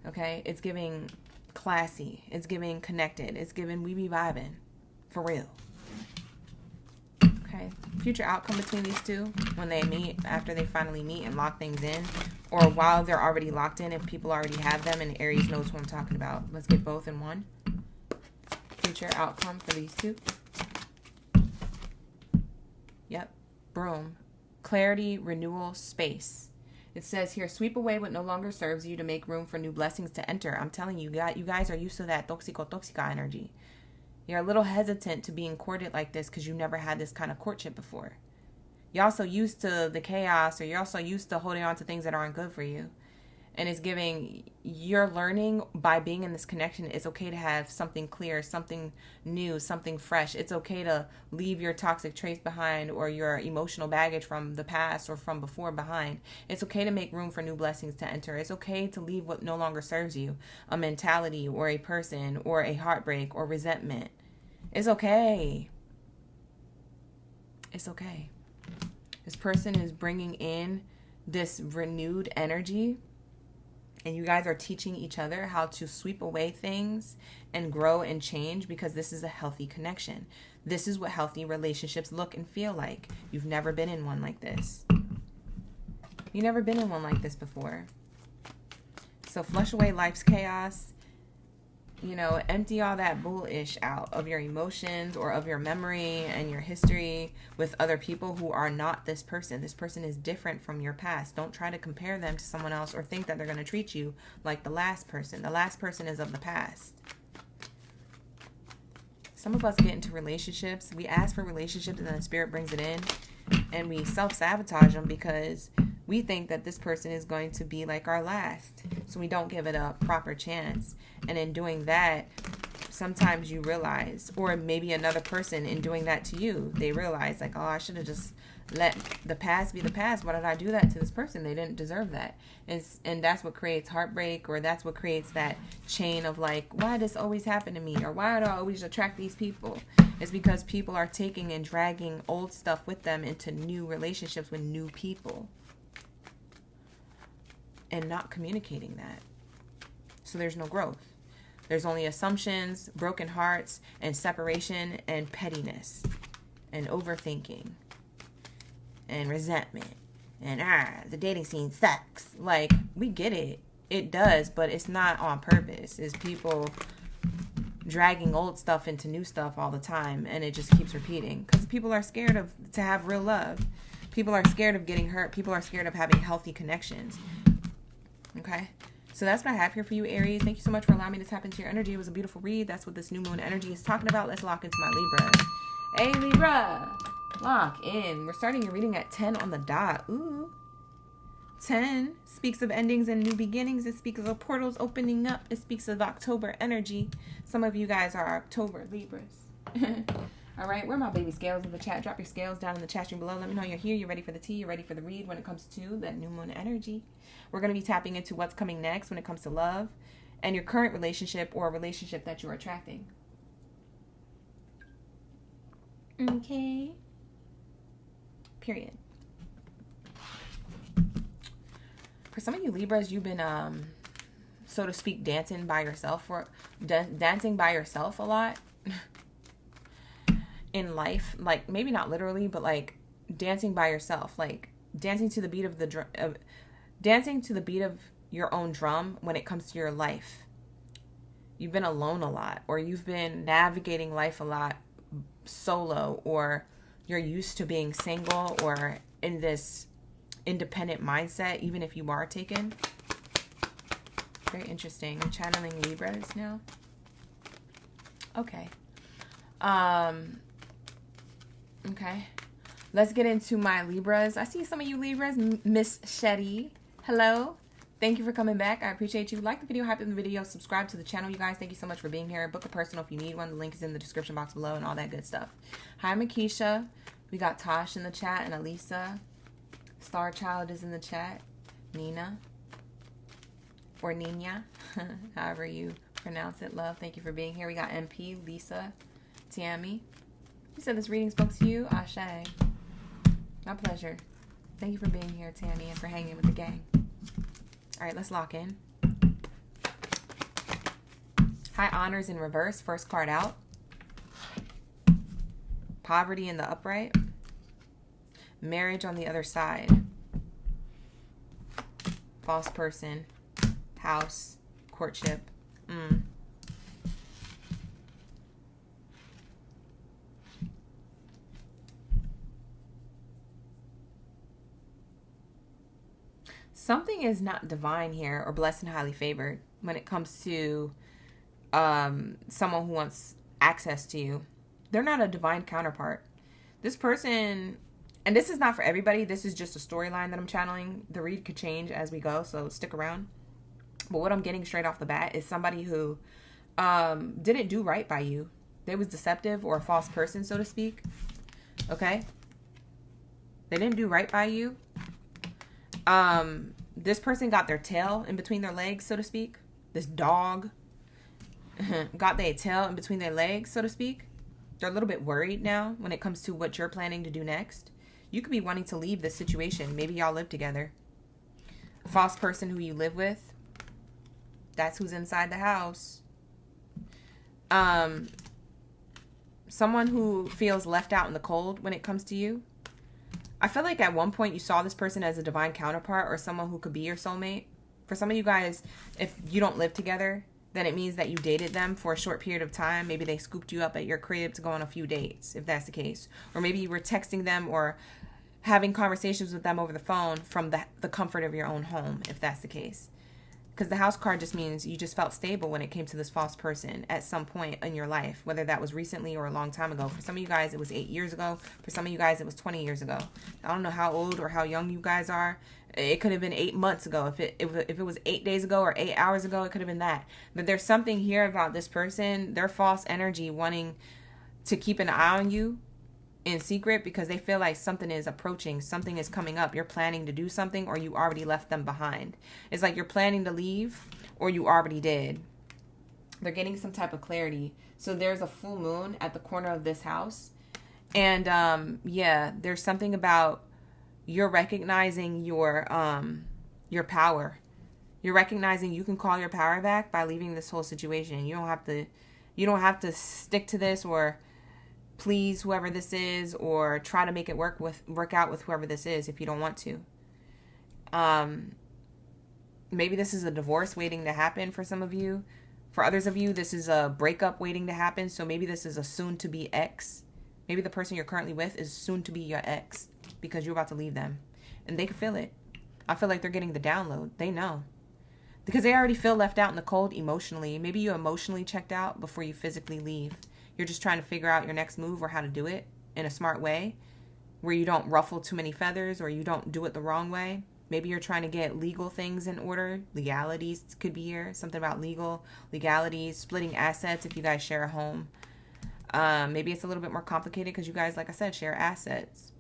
Okay? It's giving classy. It's giving connected. It's giving we be vibing. For real. Okay? Future outcome between these two, when they meet, after they finally meet and lock things in, or while they're already locked in, if people already have them and Aries knows who I'm talking about. Let's get both in one. Future outcome for these two. Yep. Broom. Clarity, renewal, space. It says here, sweep away what no longer serves you to make room for new blessings to enter. I'm telling you, you guys are used to that toxico toxica energy. You're a little hesitant to being courted like this because you never had this kind of courtship before. You're also used to the chaos, or you're also used to holding on to things that aren't good for you. And it's giving, you're learning by being in this connection, it's okay to have something clear, something new, something fresh. It's okay to leave your toxic traits behind, or your emotional baggage from the past or from before behind. It's okay to make room for new blessings to enter. It's okay to leave what no longer serves you, a mentality or a person or a heartbreak or resentment. It's okay. It's okay. This person is bringing in this renewed energy, and you guys are teaching each other how to sweep away things and grow and change, because this is a healthy connection. This is what healthy relationships look and feel like. You've never been in one like this. You've never been in one like this before. So flush away life's chaos. You know, empty all that bullish out of your emotions or of your memory and your history with other people who are not this person. This person is different from your past. Don't try to compare them to someone else or think that they're going to treat you like the last person. The last person is of the past. Some of us get into relationships. We ask for relationships and then the spirit brings it in. And we self-sabotage them because we think that this person is going to be like our last. So we don't give it a proper chance. And in doing that, sometimes you realize, or maybe another person in doing that to you, they realize like, oh, I should have just let the past be the past. Why did I do that to this person? They didn't deserve that. And that's what creates heartbreak, or that's what creates that chain of like, why does this always happen to me? Or why do I always attract these people? It's because people are taking and dragging old stuff with them into new relationships with new people and not communicating that. So there's no growth. There's only assumptions, broken hearts, and separation, and pettiness, and overthinking, and resentment, and the dating scene sucks. Like, we get it. It does, but it's not on purpose. It's people dragging old stuff into new stuff all the time, and it just keeps repeating. Because people are scared to have real love. People are scared of getting hurt. People are scared of having healthy connections. Okay? So that's what I have here for you, Aries. Thank you so much for allowing me to tap into your energy. It was a beautiful read. That's what this new moon energy is talking about. Let's lock into my Libra. Hey, Libra. Lock in. We're starting your reading at 10 on the dot. Ooh. 10 speaks of endings and new beginnings. It speaks of portals opening up. It speaks of October energy. Some of you guys are October Libras. All right. Where are my baby scales in the chat? Drop your scales down in the chat stream below. Let me know you're here. You're ready for the tea. You're ready for the read when it comes to that new moon energy. We're going to be tapping into what's coming next when it comes to love and your current relationship or a relationship that you're attracting. Okay. Period. For some of you Libras, you've been, so to speak, dancing by yourself a lot in life. Like, maybe not literally, but like dancing by yourself, like dancing to the beat of dancing to the beat of your own drum when it comes to your life. You've been alone a lot, or you've been navigating life a lot solo, or you're used to being single or in this independent mindset, even if you are taken. Very interesting. I'm channeling Libras now. Okay. Okay. Let's get into my Libras. I see some of you Libras. Miss Shetty. Hello. Thank you for coming back. I appreciate you. Like the video, hype in the video, subscribe to the channel, you guys. Thank you so much for being here. Book a personal if you need one. The link is in the description box below and all that good stuff. Hi, Makisha. We got Tosh in the chat and Elisa. Star Child is in the chat. Nina. Or Nina. However you pronounce it. Love. Thank you for being here. We got MP, Lisa, Tammy. You said this reading spoke to you. Ashe. My pleasure. Thank you for being here, Tammy, and for hanging with the gang. All right, let's lock in. High honors in reverse. First card out. Poverty in the upright. Marriage on the other side. False person. House. Courtship. Something is not divine here or blessed and highly favored when it comes to someone who wants access to you. They're not a divine counterpart. This person, and this is not for everybody. This is just a storyline that I'm channeling. The read could change as we go, so stick around. But what I'm getting straight off the bat is somebody who didn't do right by you. They was deceptive or a false person, so to speak. Okay? They didn't do right by you. This person got their tail in between their legs, so to speak. This dog got their tail in between their legs, so to speak. They're a little bit worried now when it comes to what you're planning to do next. You could be wanting to leave this situation. Maybe y'all live together. A false person who you live with. That's who's inside the house. Someone who feels left out in the cold when it comes to you. I feel like at one point you saw this person as a divine counterpart or someone who could be your soulmate. For some of you guys, if you don't live together, then it means that you dated them for a short period of time. Maybe they scooped you up at your crib to go on a few dates, if that's the case. Or maybe you were texting them or having conversations with them over the phone from the comfort of your own home, if that's the case. Because the house card just means you just felt stable when it came to this false person at some point in your life, whether that was recently or a long time ago. For some of you guys, it was 8 years ago. For some of you guys, it was 20 years ago. I don't know how old or how young you guys are. It could have been 8 months ago. If it was 8 days ago or 8 hours ago, it could have been that. But there's something here about this person, their false energy wanting to keep an eye on you in secret because they feel like something is approaching, something is coming up. You're planning to do something or you already left them behind. It's like you're planning to leave or you already did. They're getting some type of clarity. So there's a full moon at the corner of this house. And yeah, there's something about you're recognizing your power. You're recognizing you can call your power back by leaving this whole situation. You don't have to stick to this or please whoever this is or try to make it work out with whoever this is if you don't want to. Maybe this is a divorce waiting to happen for some of you. For others of you, this is a breakup waiting to happen. So maybe this is a soon-to-be ex. Maybe the person you're currently with is soon to be your ex because you're about to leave them. And they can feel it. I feel like they're getting the download. They know. Because they already feel left out in the cold emotionally. Maybe you emotionally checked out before you physically leave. You're just trying to figure out your next move or how to do it in a smart way where you don't ruffle too many feathers or you don't do it the wrong way. Maybe you're trying to get legal things in order. Legalities could be here. Something about legalities, splitting assets if you guys share a home. Maybe it's a little bit more complicated because you guys, like I said, share assets.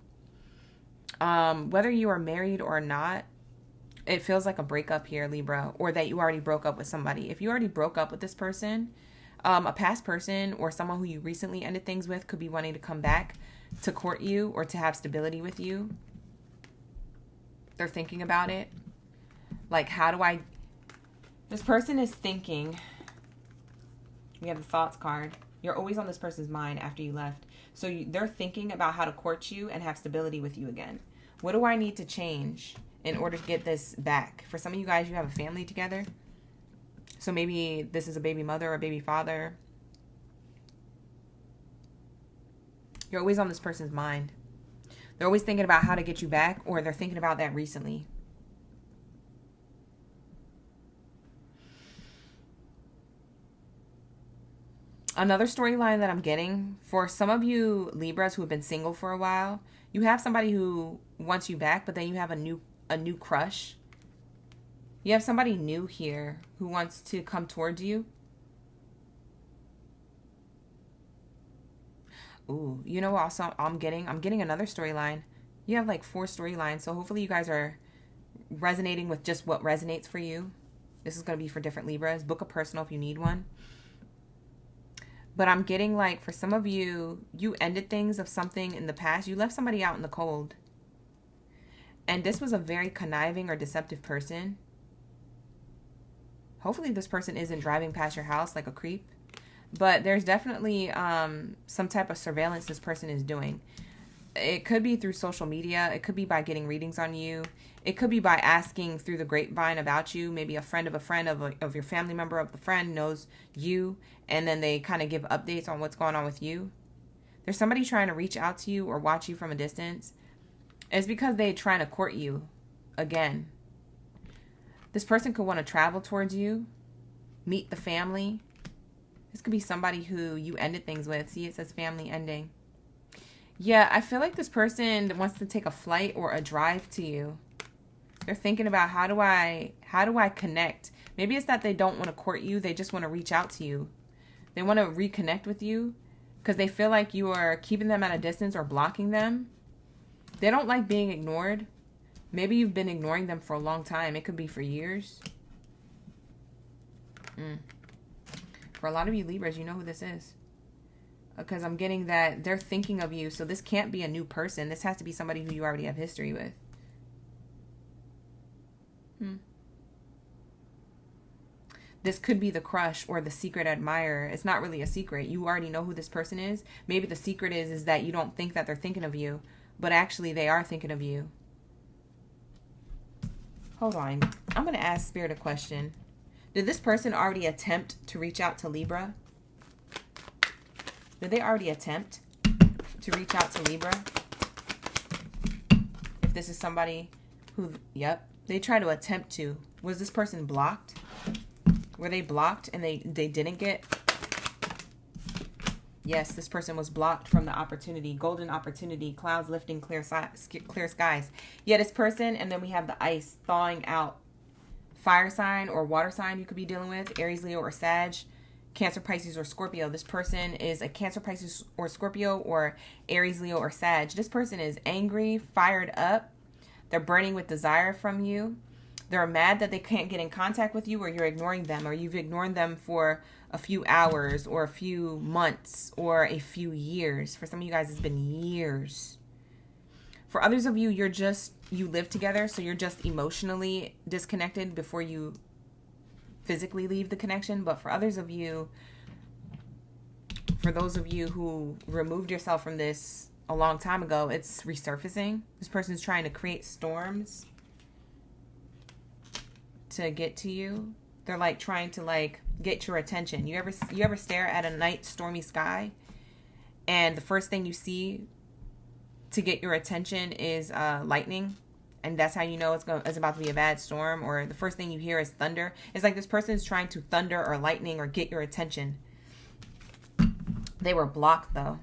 Whether you are married or not, it feels like a breakup here, Libra, or that you already broke up with somebody. If you already broke up with this person, a past person or someone who you recently ended things with could be wanting to come back to court you or to have stability with you. They're thinking about it. Like, this person is thinking. We have the thoughts card. You're always on this person's mind after you left. So they're thinking about how to court you and have stability with you again. What do I need to change in order to get this back? For some of you guys, you have a family together. So maybe this is a baby mother or a baby father. You're always on this person's mind. They're always thinking about how to get you back, or they're thinking about that recently. Another storyline that I'm getting, for some of you Libras who have been single for a while, you have somebody who wants you back, but then you have a new crush. You have somebody new here who wants to come towards you. Ooh, you know what also I'm getting another storyline. You have like 4 storylines, so hopefully you guys are resonating with just what resonates for you. This is going to be for different Libras. Book a personal if you need one. But I'm getting like, for some of you, you ended things of something in the past. You left somebody out in the cold. And this was a very conniving or deceptive person. Hopefully this person isn't driving past your house like a creep. But there's definitely some type of surveillance this person is doing. It could be through social media. It could be by getting readings on you. It could be by asking through the grapevine about you. Maybe a friend of your family member of the friend knows you. And then they kind of give updates on what's going on with you. There's somebody trying to reach out to you or watch you from a distance. It's because they're trying to court you again. This person could want to travel towards you, meet the family. This could be somebody who you ended things with. See, it says family ending. Yeah, I feel like this person wants to take a flight or a drive to you. They're thinking about how do I connect? Maybe it's that they don't want to court you. They just want to reach out to you. They want to reconnect with you because they feel like you are keeping them at a distance or blocking them. They don't like being ignored. Maybe you've been ignoring them for a long time. It could be for years. For a lot of you Libras, you know who this is. Because I'm getting that they're thinking of you. So this can't be a new person. This has to be somebody who you already have history with. This could be the crush or the secret admirer. It's not really a secret. You already know who this person is. Maybe the secret is that you don't think that they're thinking of you. But actually they are thinking of you. Hold on. I'm going to ask Spirit a question. Did this person already attempt to reach out to Libra? Did they already attempt to reach out to Libra? If this is somebody who, yep, they try to attempt to. Was this person blocked? Were they blocked and they didn't get? Yes, this person was blocked from the opportunity. Golden opportunity. Clouds lifting, clear skies. Yeah, this person, and then we have the ice thawing out. Fire sign or water sign you could be dealing with. Aries, Leo, or Sag. Cancer, Pisces, or Scorpio. This person is a Cancer, Pisces, or Scorpio, or Aries, Leo, or Sag. This person is angry, fired up. They're burning with desire from you. They're mad that they can't get in contact with you, or you're ignoring them, or you've ignored them for a few hours or a few months or a few years. For some of you guys, it's been years. For others of you, you live together, so you're just emotionally disconnected before you physically leave the connection. But for others of you, for those of you who removed yourself from this a long time ago, it's resurfacing. This person's trying to create storms to get to you. They're like trying to like get your attention. You ever stare at a night stormy sky and the first thing you see to get your attention is lightning, and that's how you know it's about to be a bad storm, or the first thing you hear is thunder? It's like this person is trying to thunder or lightning or get your attention. They were blocked though.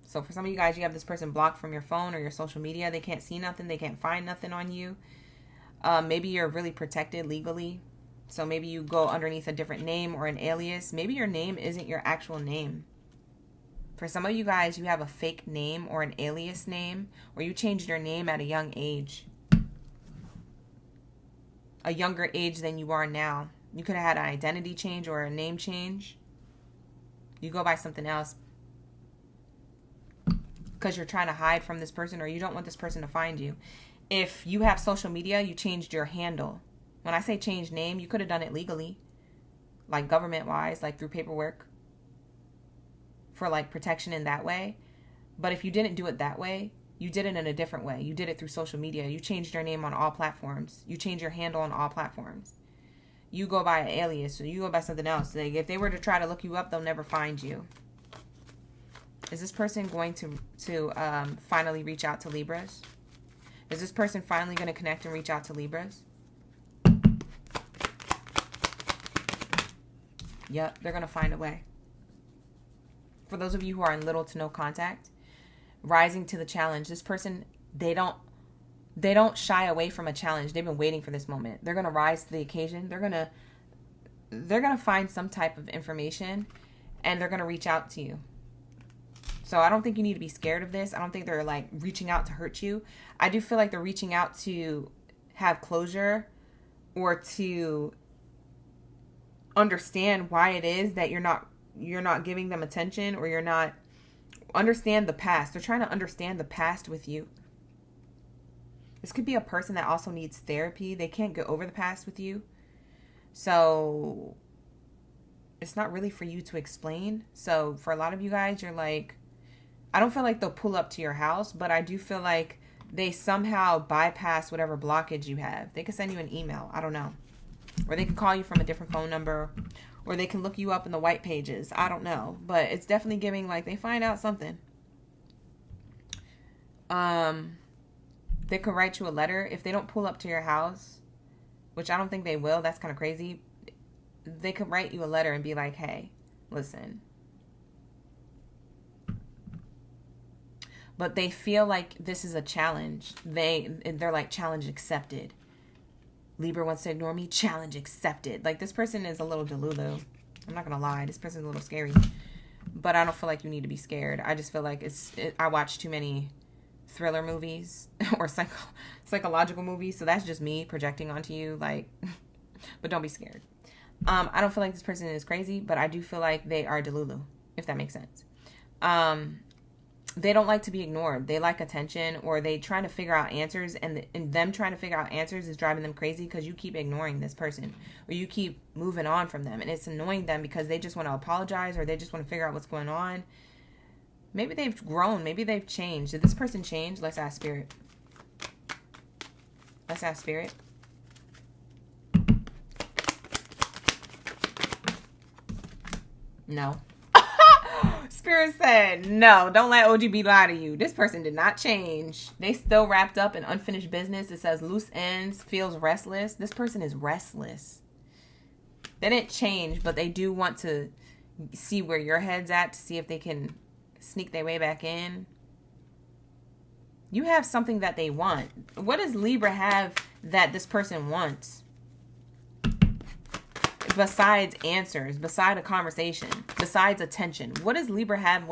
So for some of you guys, you have this person blocked from your phone or your social media. They can't see nothing. They can't find nothing on you. Maybe you're really protected legally. So maybe you go underneath a different name or an alias. Maybe your name isn't your actual name. For some of you guys, you have a fake name or an alias name, or you changed your name at a young age. A younger age than you are now. You could have had an identity change or a name change. You go by something else because you're trying to hide from this person, or you don't want this person to find you. If you have social media, you changed your handle. When I say change name, you could have done it legally, like government-wise, like through paperwork, for like protection in that way. But if you didn't do it that way, you did it in a different way. You did it through social media. You changed your name on all platforms. You changed your handle on all platforms. You go by an alias, or you go by something else. Like if they were to try to look you up, they'll never find you. Is this person going to finally reach out to Libras? Is this person finally going to connect and reach out to Libras? Yep, they're going to find a way. For those of you who are in little to no contact, rising to the challenge. This person, they don't shy away from a challenge. They've been waiting for this moment. They're going to rise to the occasion. They're going to find some type of information, and they're going to reach out to you. So I don't think you need to be scared of this. I don't think they're like reaching out to hurt you. I do feel like they're reaching out to have closure, or to understand why it is that you're not giving them attention, or you're not understand the past. They're trying to understand the past with you. This could be a person that also needs therapy. They can't get over the past with you. So it's not really for you to explain. So for a lot of you guys, you're like, I don't feel like they'll pull up to your house, but I do feel like they somehow bypass whatever blockage you have. They could send you an email. I don't know. Or they can call you from a different phone number, or they can look you up in the white pages. I don't know. But it's definitely giving like they find out something. They could write you a letter. If they don't pull up to your house, which I don't think they will, that's kind of crazy. They could write you a letter and be like, hey, listen. But they feel like this is a challenge. They're like, challenge accepted. Libra wants to ignore me. Challenge accepted. Like, this person is a little delulu. I'm not going to lie. This person's a little scary. But I don't feel like you need to be scared. I just feel like I watch too many thriller movies or psychological movies. So that's just me projecting onto you. Like, but don't be scared. I don't feel like this person is crazy, but I do feel like they are delulu, if that makes sense. They don't like to be ignored. They like attention, or they trying to figure out answers, and them trying to figure out answers is driving them crazy because you keep ignoring this person, or you keep moving on from them, and it's annoying them because they just want to apologize, or they just want to figure out what's going on. Maybe they've grown. Maybe they've changed. Did this person change? Let's ask Spirit. Let's ask Spirit. No. Spirit said, no, don't let OGB lie to you. This person did not change. They still wrapped up in unfinished business. It says loose ends, feels restless. This person is restless. They didn't change, but they do want to see where your head's at to see if they can sneak their way back in. You have something that they want. What does Libra have that this person wants? Besides answers, beside a conversation, besides attention. What does Libra have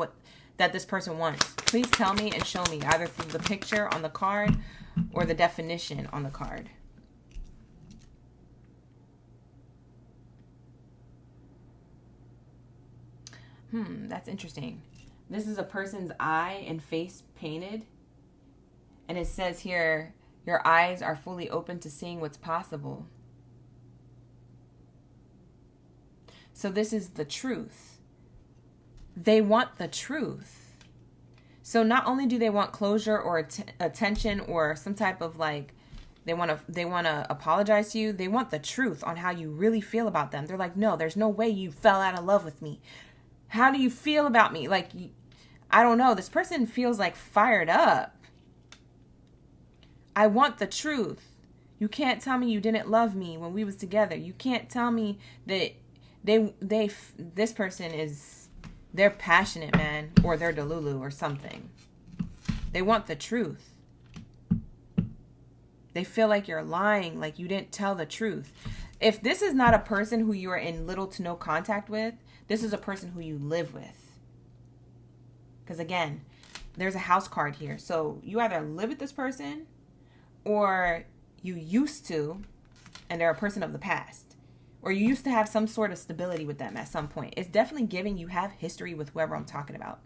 that this person wants? Please tell me and show me, either through the picture on the card or the definition on the card. That's interesting. This is a person's eye and face painted. And it says here, your eyes are fully open to seeing what's possible. So this is the truth. They want the truth. So not only do they want closure or attention or some type of like, they want to apologize to you. They want the truth on how you really feel about them. They're like, no, there's no way you fell out of love with me. How do you feel about me? Like, I don't know. This person feels like fired up. I want the truth. You can't tell me you didn't love me when we was together. You can't tell me that this person is, they're passionate, man, or they're Delulu or something. They want the truth. They feel like you're lying, like you didn't tell the truth. If this is not a person who you are in little to no contact with, this is a person who you live with. Because again, there's a house card here. So you either live with this person or you used to, and they're a person of the past. Or you used to have some sort of stability with them at some point. It's definitely giving you have history with whoever I'm talking about.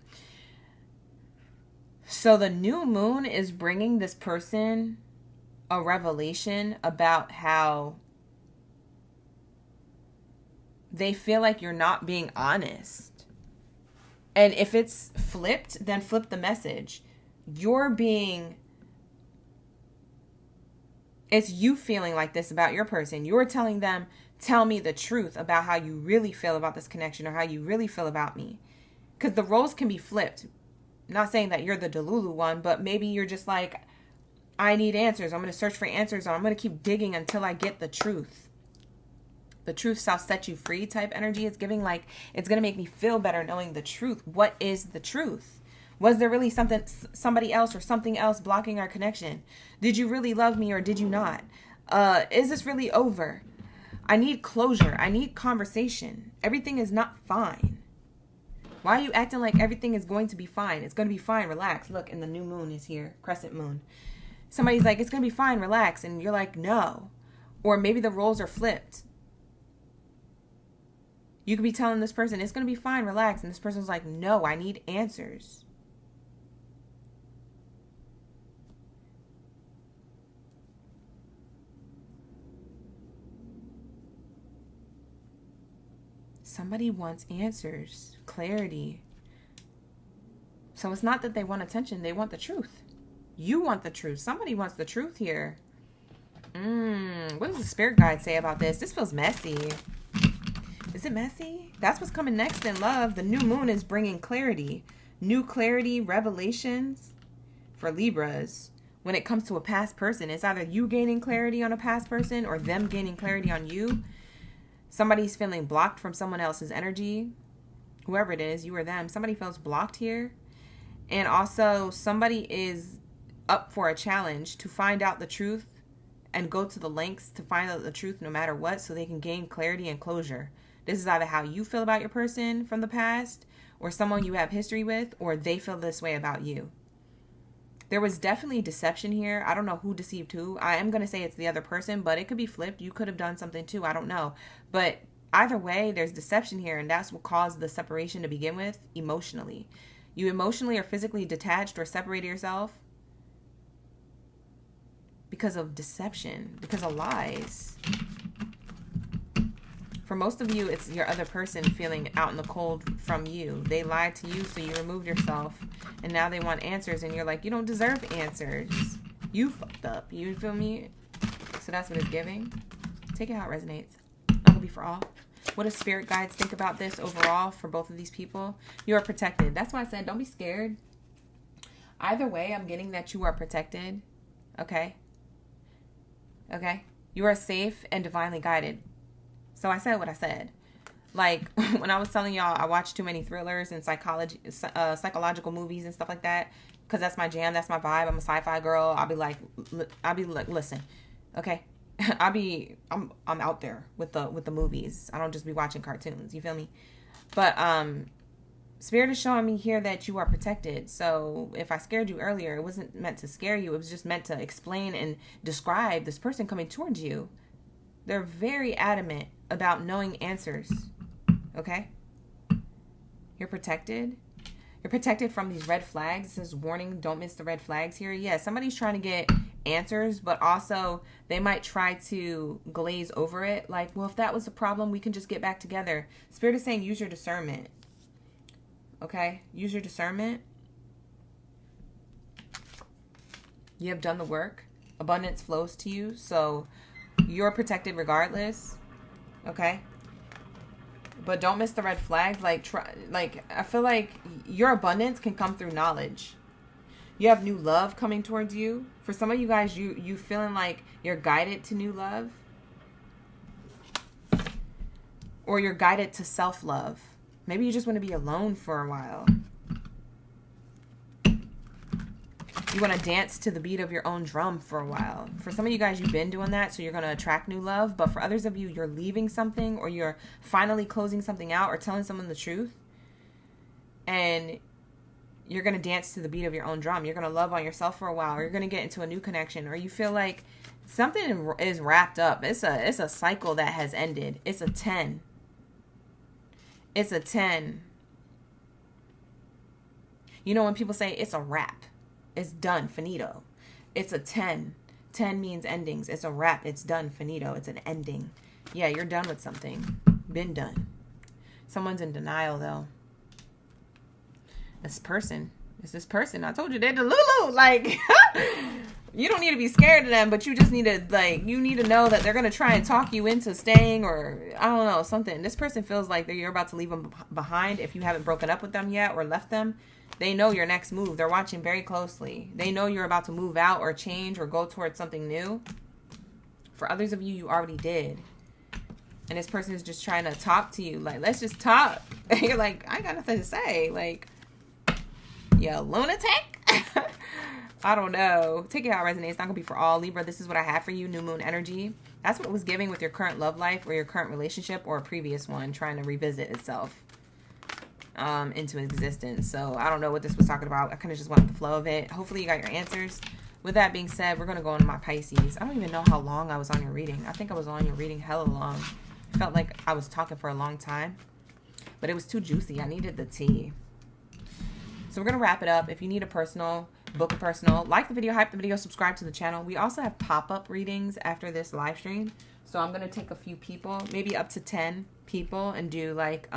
So the new moon is bringing this person a revelation about how they feel like you're not being honest. And if it's flipped, then flip the message. It's you feeling like this about your person. You're telling them, tell me the truth about how you really feel about this connection or how you really feel about me. Because the roles can be flipped. I'm not saying that you're the Delulu one, but maybe you're just like, I need answers. I'm going to search for answers, or I'm going to keep digging until I get the truth. The truth shall set you free type energy. It's giving like, it's going to make me feel better knowing the truth. What is the truth? Was there really somebody else or something else blocking our connection? Did you really love me or did you not? Is this really over? I need closure. I need conversation. Everything is not fine. Why are you acting like everything is going to be fine? It's going to be fine. Relax. Look, and the new moon is here. Crescent moon. Somebody's like, it's going to be fine. Relax. And you're like, no. Or maybe the roles are flipped. You could be telling this person, it's going to be fine. Relax. And this person's like, no, I need answers. Somebody wants answers, clarity. So it's not that they want attention. They want the truth. You want the truth. Somebody wants the truth here. What does the spirit guide say about this? This feels messy. Is it messy? That's what's coming next in love. The new moon is bringing clarity. New clarity, revelations for Libras. When it comes to a past person, it's either you gaining clarity on a past person or them gaining clarity on you. Somebody's feeling blocked from someone else's energy. Whoever it is, you or them. Somebody feels blocked here. And also, somebody is up for a challenge to find out the truth and go to the lengths to find out the truth no matter what, so they can gain clarity and closure. This is either how you feel about your person from the past, or someone you have history with, or they feel this way about you. There was definitely deception here. I don't know who deceived who. I am going to say it's the other person, but it could be flipped. You could have done something too. I don't know. But either way, there's deception here, and that's what caused the separation to begin with emotionally. You emotionally or physically detached or separated yourself because of deception, because of lies. For most of you, it's your other person feeling out in the cold from you. They lied to you, so you removed yourself. And now they want answers, and you're like, you don't deserve answers. You fucked up. You feel me? So that's what it's giving. Take it how it resonates. Not gonna be for all. What do spirit guides think about this overall for both of these people? You are protected. That's why I said don't be scared. Either way, I'm getting that you are protected. Okay? Okay? You are safe and divinely guided. So I said what I said. Like, when I was telling y'all I watch too many thrillers and psychological movies and stuff like that, because that's my jam, that's my vibe. I'm a sci-fi girl. I'll be like, listen, okay? I'm out there with the movies. I don't just be watching cartoons. You feel me? But Spirit is showing me here that you are protected. So if I scared you earlier, it wasn't meant to scare you. It was just meant to explain and describe this person coming towards you. They're very adamant about knowing answers. Okay? You're protected. You're protected from these red flags. It says, warning, don't miss the red flags here. Yeah, somebody's trying to get answers, but also they might try to glaze over it. Like, well, if that was the problem, we can just get back together. Spirit is saying use your discernment. Okay? Use your discernment. You have done the work. Abundance flows to you, so you're protected regardless. Okay? But don't miss the red flags. I feel like your abundance can come through knowledge. You have new love coming towards you. For some of you guys, you feeling like you're guided to new love. Or you're guided to self-love. Maybe you just want to be alone for a while. You want to dance to the beat of your own drum for a while. For some of you guys, you've been doing that, so you're going to attract new love. But for others of you, you're leaving something, or you're finally closing something out, or telling someone the truth. And you're going to dance to the beat of your own drum. You're going to love on yourself for a while, or you're going to get into a new connection, or you feel like something is wrapped up. It's a cycle that has ended. It's a 10. It's a 10. You know when people say it's a wrap, it's done, finito. It's a 10. 10 means endings. It's a wrap. It's done, finito. It's an ending. Yeah, you're done with something. Been done. Someone's in denial, though. It's this person. I told you they're the Lulu. Like, you don't need to be scared of them, but you just need to, you need to know that they're going to try and talk you into staying, or, I don't know, something. This person feels like you're about to leave them behind if you haven't broken up with them yet or left them. They know your next move. They're watching very closely. They know you're about to move out or change or go towards something new. For others of you, you already did. And this person is just trying to talk to you. Like, let's just talk. And you're like, I got nothing to say. Like, you lunatic? I don't know. Take it how it resonates. It's not going to be for all. Libra, this is what I have for you. New moon energy. That's what it was giving with your current love life or your current relationship or a previous one trying to revisit itself into existence. So I don't know what this was talking about. I kind of just went with the flow of it. Hopefully you got your answers. With that being said, we're going to go into my Pisces. I don't even know how long I was on your reading. I think I was on your reading hella long. I felt like I was talking for a long time. But it was too juicy. I needed the tea. So we're going to wrap it up. If you need a personal, book a personal. Like the video, hype the video, subscribe to the channel. We also have pop-up readings after this live stream. So I'm going to take a few people, maybe up to 10 people, and do like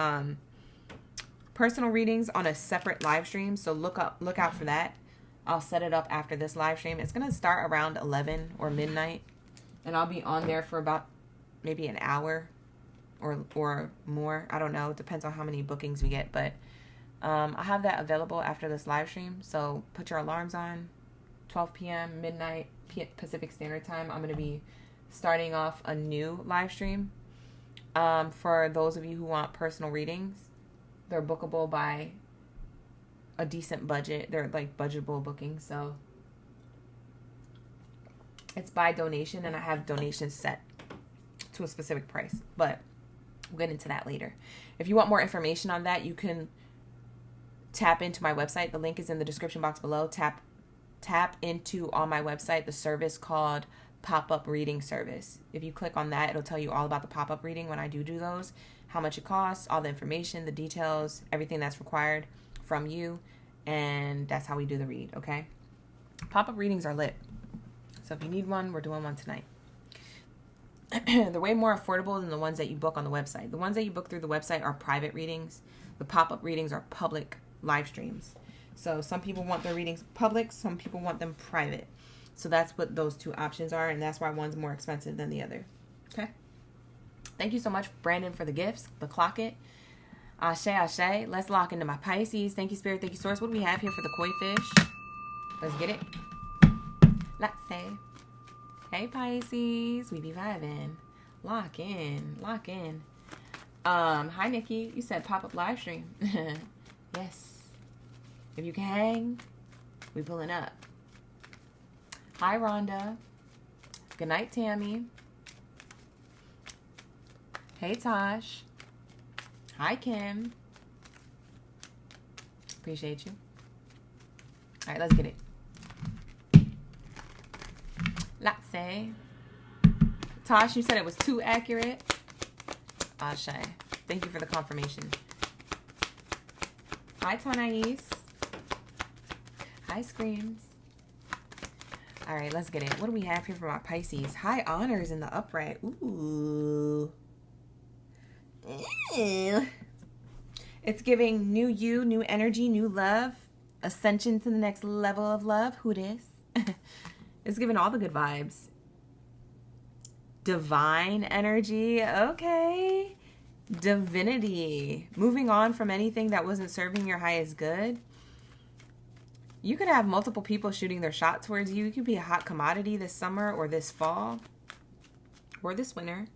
personal readings on a separate live stream. So look out for that. I'll set it up after this live stream. It's going to start around 11 or midnight. And I'll be on there for about maybe an hour or more. I don't know. It depends on how many bookings we get. But I have that available after this live stream. So put your alarms on. 12 p.m., midnight, Pacific Standard Time. I'm going to be starting off a new live stream. For those of you who want personal readings, they're bookable by a decent budget. They're like budgetable bookings. So it's by donation, and I have donations set to a specific price. But we'll get into that later. If you want more information on that, you can tap into my website. The link is in the description box below. Tap into on my website the service called pop-up reading service. If you click on that, it'll tell you all about the pop-up reading when I do those, how much it costs, all the information, the details, everything that's required from you, and that's how we do the read. Okay, pop-up readings are lit, so if you need one, we're doing one tonight. They're way more affordable than the ones that you book on the website. The ones that you book through the website are private readings. The pop-up readings are public live streams. So some people want their readings public, some people want them private. So that's what those two options are, and that's why one's more expensive than the other. Okay? Thank you so much, Brandon, for the gifts. The clock it. Ashe, ashe. Let's lock into my Pisces. Thank you, Spirit. Thank you, Source. What do we have here for the koi fish? Let's get it. Let's say. Hey, Pisces. We be vibing. Lock in. Lock in. Hi, Nikki. You said pop-up live stream. Yes. If you can hang, we pulling up. Hi, Rhonda. Good night, Tammy. Hey, Tosh. Hi, Kim. Appreciate you. All right, let's get it. Let's say. Tosh, you said it was too accurate. Ashe. Thank you for the confirmation. Hi, Tanais. Hi, Screams. All right, let's get it. What do we have here for my Pisces? High honors in the upright. Ooh. Ew. It's giving new you, new energy, new love. Ascension to the next level of love. Who it is? It's giving all the good vibes. Divine energy. Okay. Divinity. Moving on from anything that wasn't serving your highest good. You could have multiple people shooting their shot towards you. You could be a hot commodity this summer or this fall or this winter.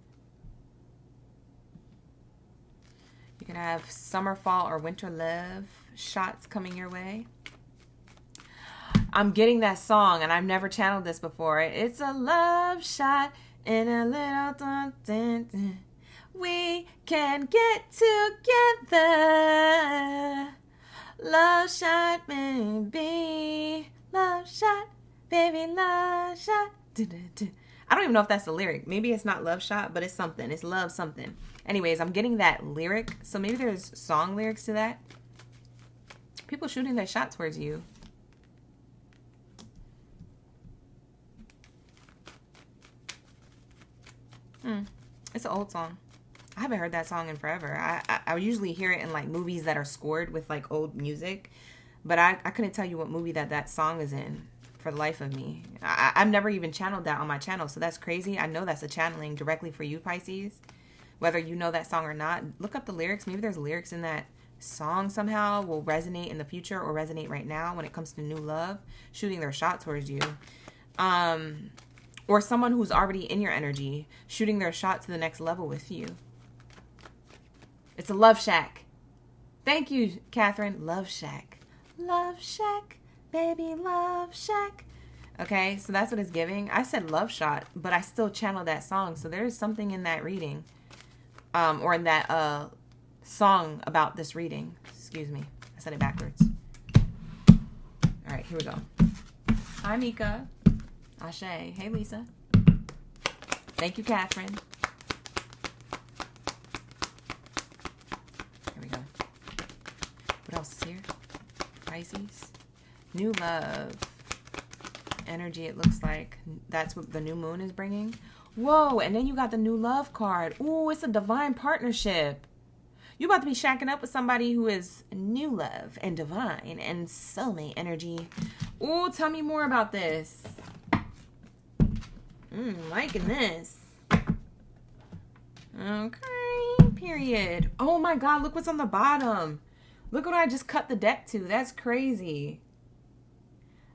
You can have summer, fall, or winter love shots coming your way. I'm getting that song, and I've never channeled this before. It's a love shot in a little dun, dun, dun. We can get together. Love shot, baby. Love shot, baby. Love shot. Dun, dun, dun. I don't even know if that's the lyric. Maybe it's not love shot, but it's something. It's love something. Anyways, I'm getting that lyric. So maybe there's song lyrics to that. People shooting their shot towards you. It's an old song. I haven't heard that song in forever. I usually hear it in like movies that are scored with like old music, but I couldn't tell you what movie that song is in for the life of me. I've never even channeled that on my channel, so that's crazy. I know that's a channeling directly for you, Pisces. Whether you know that song or not, look up the lyrics. Maybe there's lyrics in that song somehow will resonate in the future or resonate right now when it comes to new love, shooting their shot towards you. Or someone who's already in your energy, shooting their shot to the next level with you. It's a love shack. Thank you, Catherine. Love shack. Love shack, baby, love shack. Okay, so that's what it's giving. I said love shot, but I still channeled that song. So there's something in that reading. Or in that song about this reading. Excuse me. I said it backwards. All right, here we go. Hi, Mika. Ashe. Hey, Lisa. Thank you, Catherine. Here we go. What else is here? Pisces. New love. Energy, it looks like. That's what the new moon is bringing. Whoa, and then you got the new love card. Ooh, it's a divine partnership. You about to be shacking up with somebody who is new love and divine and soulmate energy. Ooh, tell me more about this. Liking this. Okay, period. Oh my God, look what's on the bottom. Look what I just cut the deck to. That's crazy.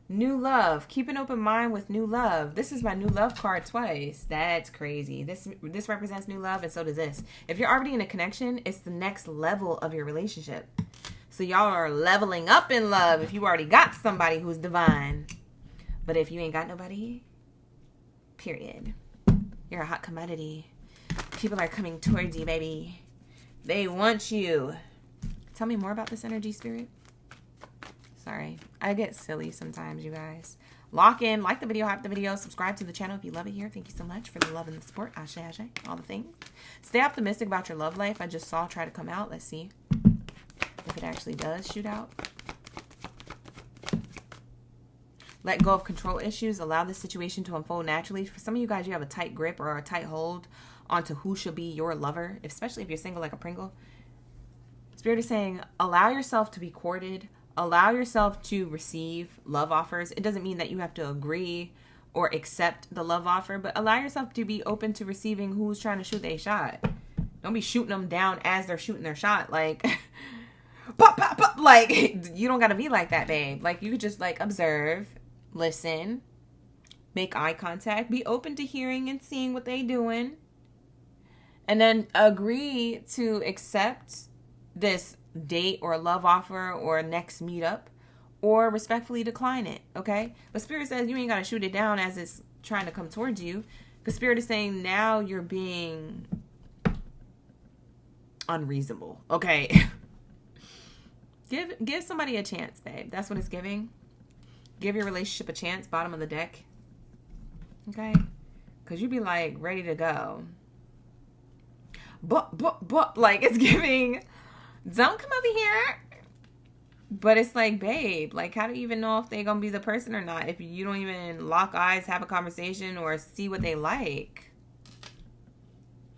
New love. Keep an open mind with new love. This is my new love card twice. That's crazy. This represents new love, and so does this. If you're already in a connection, it's the next level of your relationship. So y'all are leveling up in love if you already got somebody who's divine. But if you ain't got nobody, period. You're a hot commodity. People are coming towards you, baby. They want you. Tell me more about this energy, Spirit. Sorry. I get silly sometimes, you guys. Lock in. Like the video. Hype the video. Subscribe to the channel if you love it here. Thank you so much for the love and the support. Ashe, ashe. All the things. Stay optimistic about your love life. I just saw try to come out. Let's see if it actually does shoot out. Let go of control issues. Allow this situation to unfold naturally. For some of you guys, you have a tight grip or a tight hold onto who should be your lover, especially if you're single like a Pringle. Spirit is saying, allow yourself to be courted. Allow yourself to receive love offers. It doesn't mean that you have to agree or accept the love offer, but allow yourself to be open to receiving who's trying to shoot their shot. Don't be shooting them down as they're shooting their shot. Like, pop, pop, pop. Like, you don't got to be like that, babe. Like, you could just, like, observe, listen, make eye contact, be open to hearing and seeing what they doing, and then agree to accept this date or love offer or next meetup, or respectfully decline it, okay? But Spirit says you ain't got to shoot it down as it's trying to come towards you. Because Spirit is saying now you're being unreasonable, okay? Give somebody a chance, babe. That's what it's giving. Give your relationship a chance, bottom of the deck, okay? Because you be like ready to go. But, like, it's giving, don't come over here. But it's like, babe, like, how do you even know if they're going to be the person or not if you don't even lock eyes, have a conversation, or see what they like?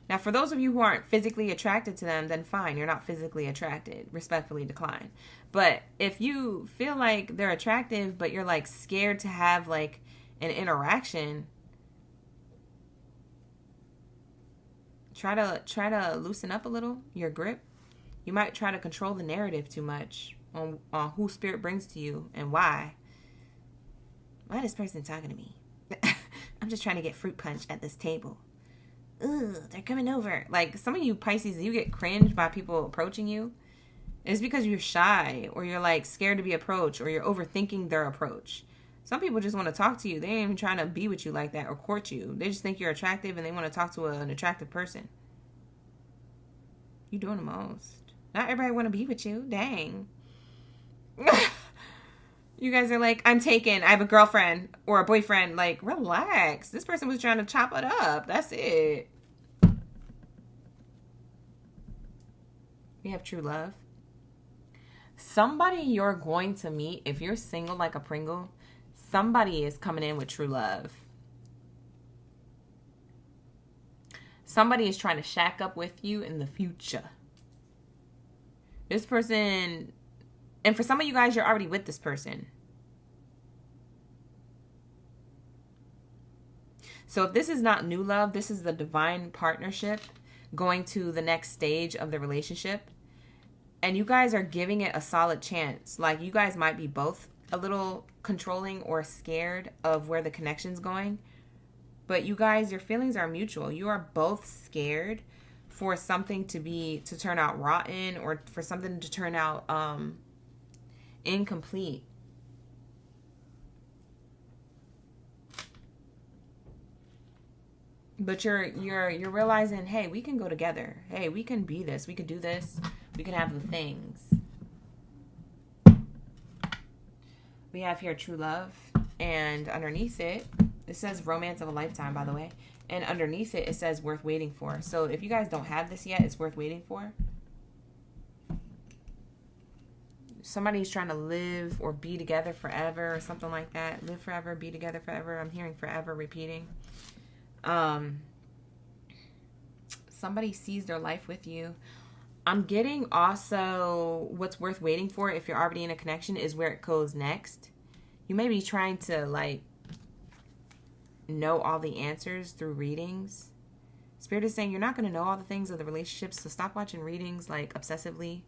Now, for those of you who aren't physically attracted to them, then fine, you're not physically attracted. Respectfully decline. But if you feel like they're attractive, but you're, like, scared to have, like, an interaction, try to loosen up a little, your grip. You might try to control the narrative too much on who Spirit brings to you and why. Why is this person talking to me? I'm just trying to get fruit punch at this table. Ugh, they're coming over. Like, some of you Pisces, you get cringed by people approaching you. It's because you're shy, or you're, like, scared to be approached, or you're overthinking their approach. Some people just want to talk to you. They ain't even trying to be with you like that or court you. They just think you're attractive and they want to talk to an attractive person. You doing the most. Not everybody want to be with you. Dang. You guys are like, I'm taken. I have a girlfriend or a boyfriend. Like, relax. This person was trying to chop it up. That's it. We have true love. Somebody you're going to meet, if you're single like a Pringle, somebody is coming in with true love. Somebody is trying to shack up with you in the future. This person, and for some of you guys, you're already with this person. So if this is not new love, this is the divine partnership going to the next stage of the relationship. And you guys are giving it a solid chance. Like, you guys might be both a little controlling or scared of where the connection's going. But you guys, your feelings are mutual. You are both scared for something to turn out rotten, or for something to turn out incomplete. But you're realizing, hey, we can go together. Hey, we can be this. We can do this. We can have the things. We have here true love, and underneath it says romance of a lifetime, by the way. And underneath it says worth waiting for. So if you guys don't have this yet, it's worth waiting for. Somebody's trying to live or be together forever or something like that. Live forever, be together forever. I'm hearing forever repeating. Somebody sees their life with you. I'm getting also what's worth waiting for if you're already in a connection is where it goes next. You may be trying to, like, know all the answers through readings. Spirit is saying you're not going to know all the things of the relationship, so stop watching readings, like, obsessively,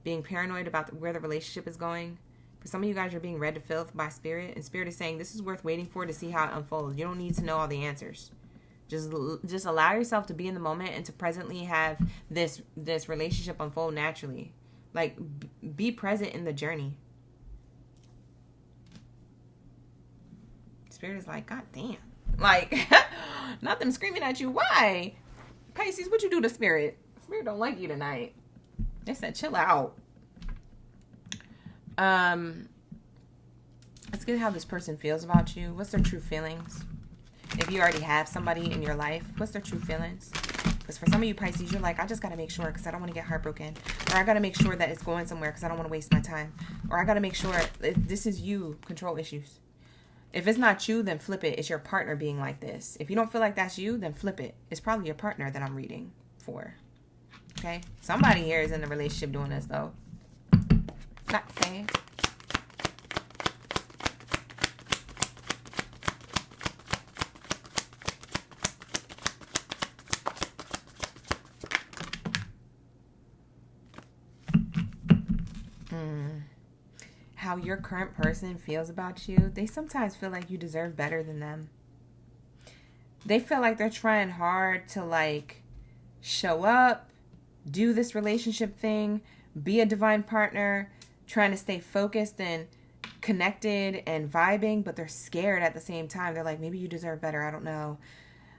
being paranoid about where the relationship is going. For some of you guys, you're being read to filth by Spirit, and Spirit is saying this is worth waiting for to see how it unfolds. You don't need to know all the answers. Just allow yourself to be in the moment and to presently have this relationship unfold naturally. Like, be present in the journey. Spirit is like, God damn. Like, not them screaming at you. Why? Pisces, what you do to Spirit? Spirit don't like you tonight. They said, chill out. Let's get how this person feels about you. What's their true feelings? If you already have somebody in your life, what's their true feelings? Because for some of you Pisces, you're like, I just got to make sure because I don't want to get heartbroken. Or I got to make sure that it's going somewhere because I don't want to waste my time. Or I got to make sure this is you, control issues. If it's not you, then flip it. It's your partner being like this. If you don't feel like that's you, then flip it. It's probably your partner that I'm reading for. Okay? Somebody here is in the relationship doing this, though. Not saying. how your current person feels about you, they sometimes feel like you deserve better than them. They feel like they're trying hard to like show up, do this relationship thing, be a divine partner, trying to stay focused and connected and vibing, but they're scared at the same time. They're like, maybe you deserve better. I don't know.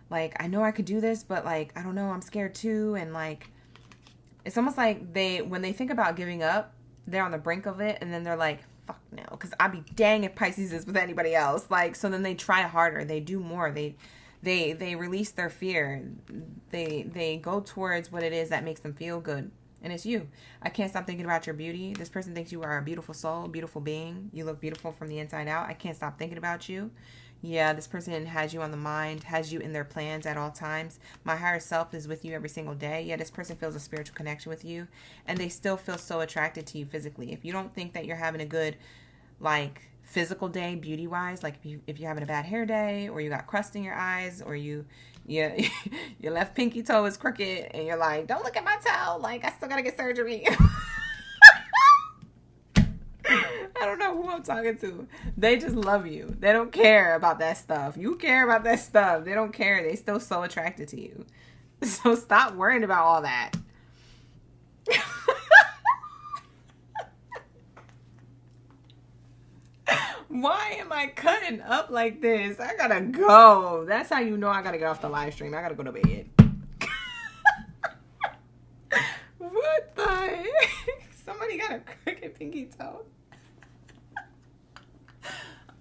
Like, I know I could do this, but like, I don't know. I'm scared too. And like, it's almost like when they think about giving up, they're on the brink of it. And then they're like, fuck no. Because I'd be dang if Pisces is with anybody else. Like, so then they try harder. They do more. They release their fear. They go towards what it is that makes them feel good. And it's you. I can't stop thinking about your beauty. This person thinks you are a beautiful soul, beautiful being. You look beautiful from the inside out. I can't stop thinking about you. Yeah, this person has you on the mind, has you in their plans at all times. My higher self is with you every single day. Yeah, this person feels a spiritual connection with you. And they still feel so attracted to you physically. If you don't think that you're having a good, like, physical day beauty-wise, like if you're having a bad hair day, or you got crust in your eyes, or your left pinky toe is crooked, and you're like, don't look at my toe, like I still gotta get surgery. I don't know who I'm talking to. They just love you. They don't care about that stuff. You care about that stuff. They don't care. They still so attracted to you. So stop worrying about all that. Why am I cutting up like this? I gotta go. That's how you know I gotta get off the live stream. I gotta go to bed. What the heck? Somebody got a crooked pinky toe.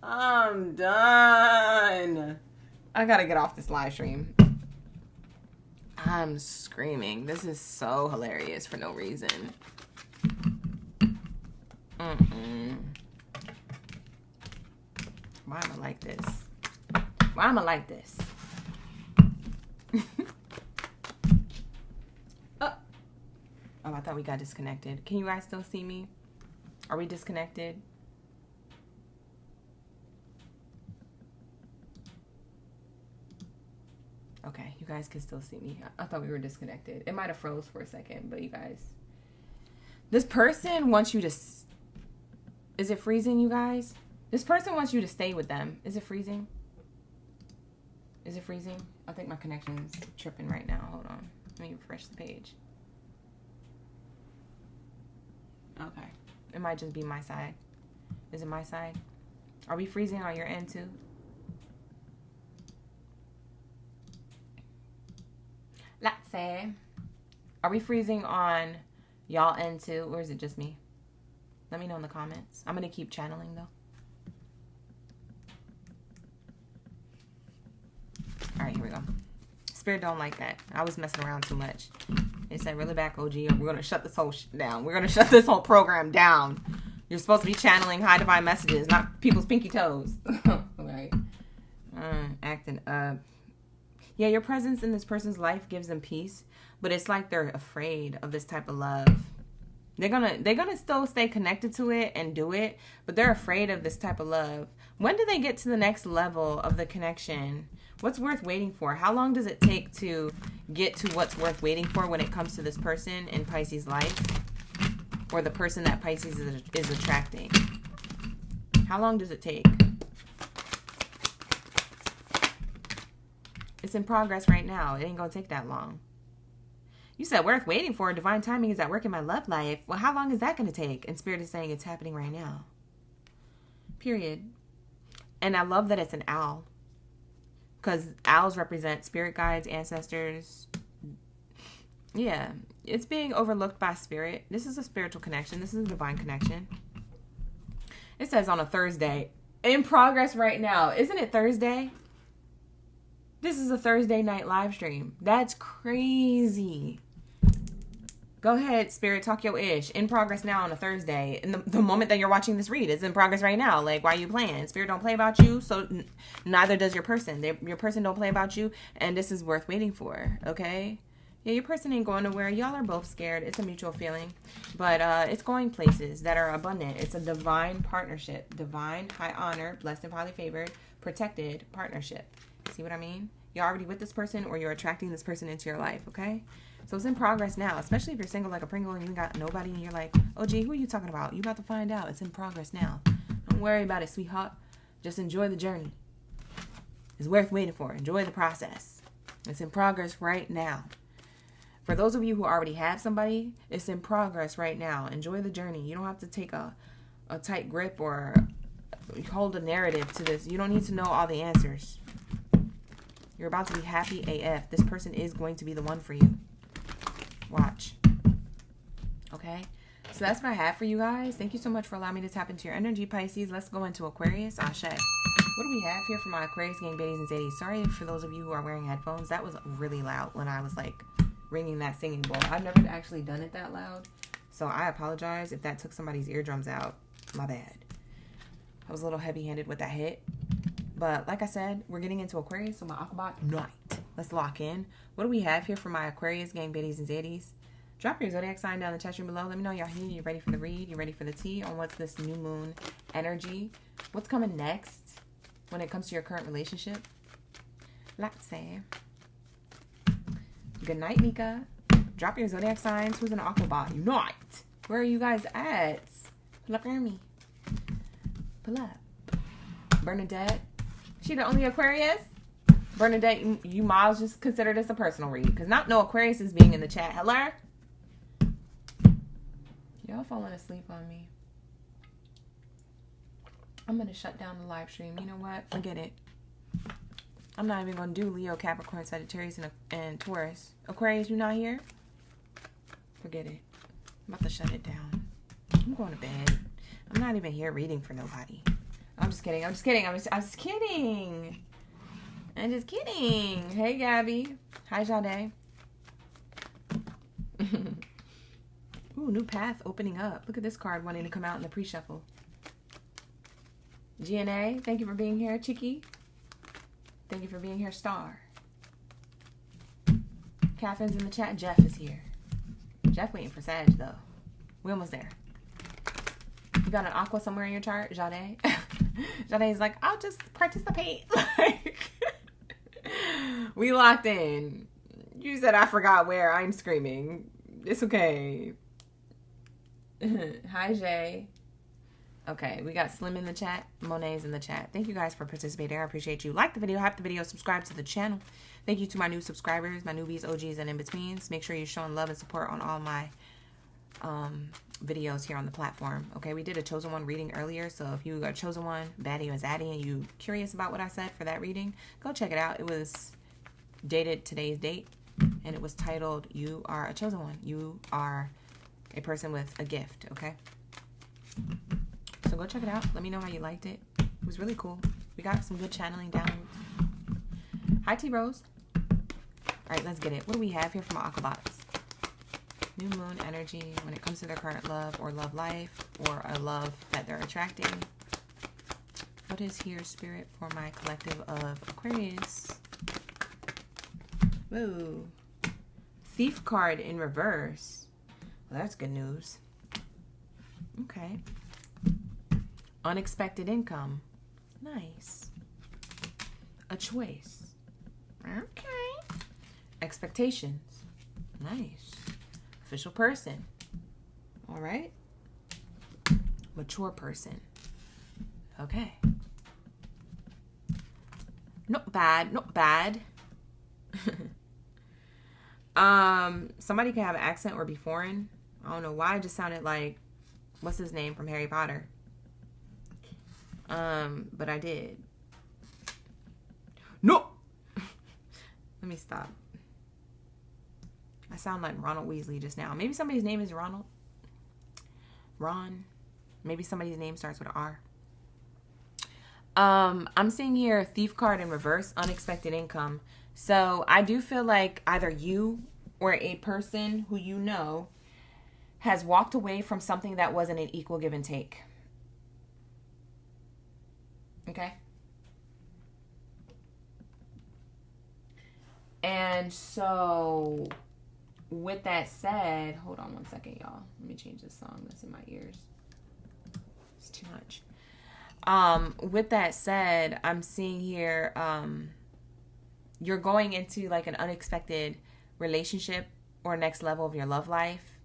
I'm done. I gotta get off this live stream. I'm screaming. This is so hilarious for no reason. Why am I like this? Why am I like this? Oh, I thought we got disconnected. Can you guys still see me? Are we disconnected? Okay, you guys can still see me. I thought we were disconnected. It might have froze for a second, but you guys. This person wants you to... Is it freezing, you guys? This person wants you to stay with them. Is it freezing? Is it freezing? I think my connection's tripping right now. Hold on. Let me refresh the page. Okay. It might just be my side. Is it my side? Are we freezing on your end too? Let's say. Are we freezing on y'all end too? Or is it just me? Let me know in the comments. I'm going to keep channeling though. All right, here we go. Spirit don't like that. I was messing around too much. They said, really back, OG, or we're going to shut this whole shit down. We're going to shut this whole program down. You're supposed to be channeling high divine messages, not people's pinky toes. All right. Acting up. Yeah, your presence in this person's life gives them peace, but it's like they're afraid of this type of love. They're gonna still stay connected to it and do it, but they're afraid of this type of love. When do they get to the next level of the connection? What's worth waiting for? How long does it take to get to what's worth waiting for when it comes to this person in Pisces' life? Or the person that Pisces is attracting? How long does it take? It's in progress right now. It ain't gonna take that long. You said worth waiting for. Divine timing is at work in my love life. Well, how long is that going to take? And Spirit is saying it's happening right now. Period. And I love that it's an owl. Because owls represent spirit guides, ancestors. Yeah. It's being overlooked by Spirit. This is a spiritual connection. This is a divine connection. It says on a Thursday. In progress right now. Isn't it Thursday? This is a Thursday night live stream. That's crazy. Go ahead, Spirit, talk your ish. In progress now on a Thursday. And the moment that you're watching this read, it's in progress right now. Like, why are you playing? Spirit don't play about you, so neither does your person. Your person don't play about you, and this is worth waiting for, okay? Yeah, your person ain't going nowhere. Y'all are both scared. It's a mutual feeling. But it's going places that are abundant. It's a divine partnership. Divine, high honor, blessed and highly favored, protected partnership. See what I mean? You're already with this person, or you're attracting this person into your life, okay? So it's in progress now, especially if you're single like a Pringle and you got nobody and you're like, oh, gee, who are you talking about? You about to find out. It's in progress now. Don't worry about it, sweetheart. Just enjoy the journey. It's worth waiting for. Enjoy the process. It's in progress right now. For those of you who already have somebody, it's in progress right now. Enjoy the journey. You don't have to take a tight grip or hold a narrative to this. You don't need to know all the answers. You're about to be happy AF. This person is going to be the one for you. Watch. Okay? So that's what I have for you guys. Thank you so much for allowing me to tap into your energy, Pisces. Let's go into Aquarius. Ashe. What do we have here for my Aquarius gang, Baddies and Zadies? Sorry for those of you who are wearing headphones. That was really loud when I was like ringing that singing bowl. I've never actually done it that loud. So I apologize if that took somebody's eardrums out. My bad. I was a little heavy-handed with that hit. But like I said, we're getting into Aquarius. So my Aquabot night. Let's lock in. What do we have here for my Aquarius gang, Baddies and Zadies? Drop your zodiac sign down in the chat room below. Let me know y'all here. You ready for the read? You ready for the tea on what's this new moon energy? What's coming next when it comes to your current relationship? Let's say. Good night, Mika. Drop your zodiac signs. Who's an Aquabot? Unite. Where are you guys at? Pull up, me. Pull up. Bernadette. She the only Aquarius? Bernadette, you might just consider this a personal read. Because not no Aquarius is being in the chat. Hello? Y'all falling asleep on me. I'm going to shut down the live stream. You know what? Forget it. I'm not even going to do Leo, Capricorn, Sagittarius, and Taurus. Aquarius, you not here? Forget it. I'm about to shut it down. I'm going to bed. I'm not even here reading for nobody. I'm just kidding. I'm just kidding. I'm just kidding. I'm just kidding. Hey, Gabby. Hi, Jade. Ooh, new path opening up. Look at this card wanting to come out in the pre-shuffle. GNA, thank you for being here. Chicky, thank you for being here. Star. Catherine's in the chat. Jeff is here. Jeff waiting for Sag, though. We almost there. You got an aqua somewhere in your chart, Jade? Jade's like, I'll just participate. Like, we locked in. You said I forgot where. I'm screaming. It's okay. Hi, Jay. Okay, we got Slim in the chat. Monet's in the chat. Thank you guys for participating. I appreciate you. Like the video, hype the video, subscribe to the channel. Thank you to my new subscribers, my newbies, OGs, and in-betweens. Make sure you're showing love and support on all my videos here on the platform. Okay, we did a chosen one reading earlier, so if you are a chosen one, Baddie or Zaddy, and you curious about what I said for that reading, go check it out. It was dated today's date, and it was titled, You Are a Chosen One. You are a person with a gift, okay? So go check it out. Let me know how you liked it. It was really cool. We got some good channeling downloads. Hi, T-Rose. All right, let's get it. What do we have here from our Aquabots? New moon energy when it comes to their current love or love life or a love that they're attracting. What is here, Spirit, for my collective of Aquarius? Whoa. Thief card in reverse. Well, that's good news. Okay. Unexpected income. Nice. A choice. Okay. Expectations. Nice. Official person. All right. Mature person. Okay. Not bad. Not bad. Somebody can have an accent or be foreign. I don't know why. It just sounded like, what's his name from Harry Potter? But I did. No! Let me stop. I sound like Ronald Weasley just now. Maybe somebody's name is Ronald. Ron. Maybe somebody's name starts with an R. I'm seeing here thief card in reverse, unexpected income. So I do feel like either you or a person who you know has walked away from something that wasn't an equal give and take. Okay? And so with that said, hold on one second, y'all. Let me change this song that's in my ears. It's too much. With that said, I'm seeing here, you're going into like an unexpected relationship or next level of your love life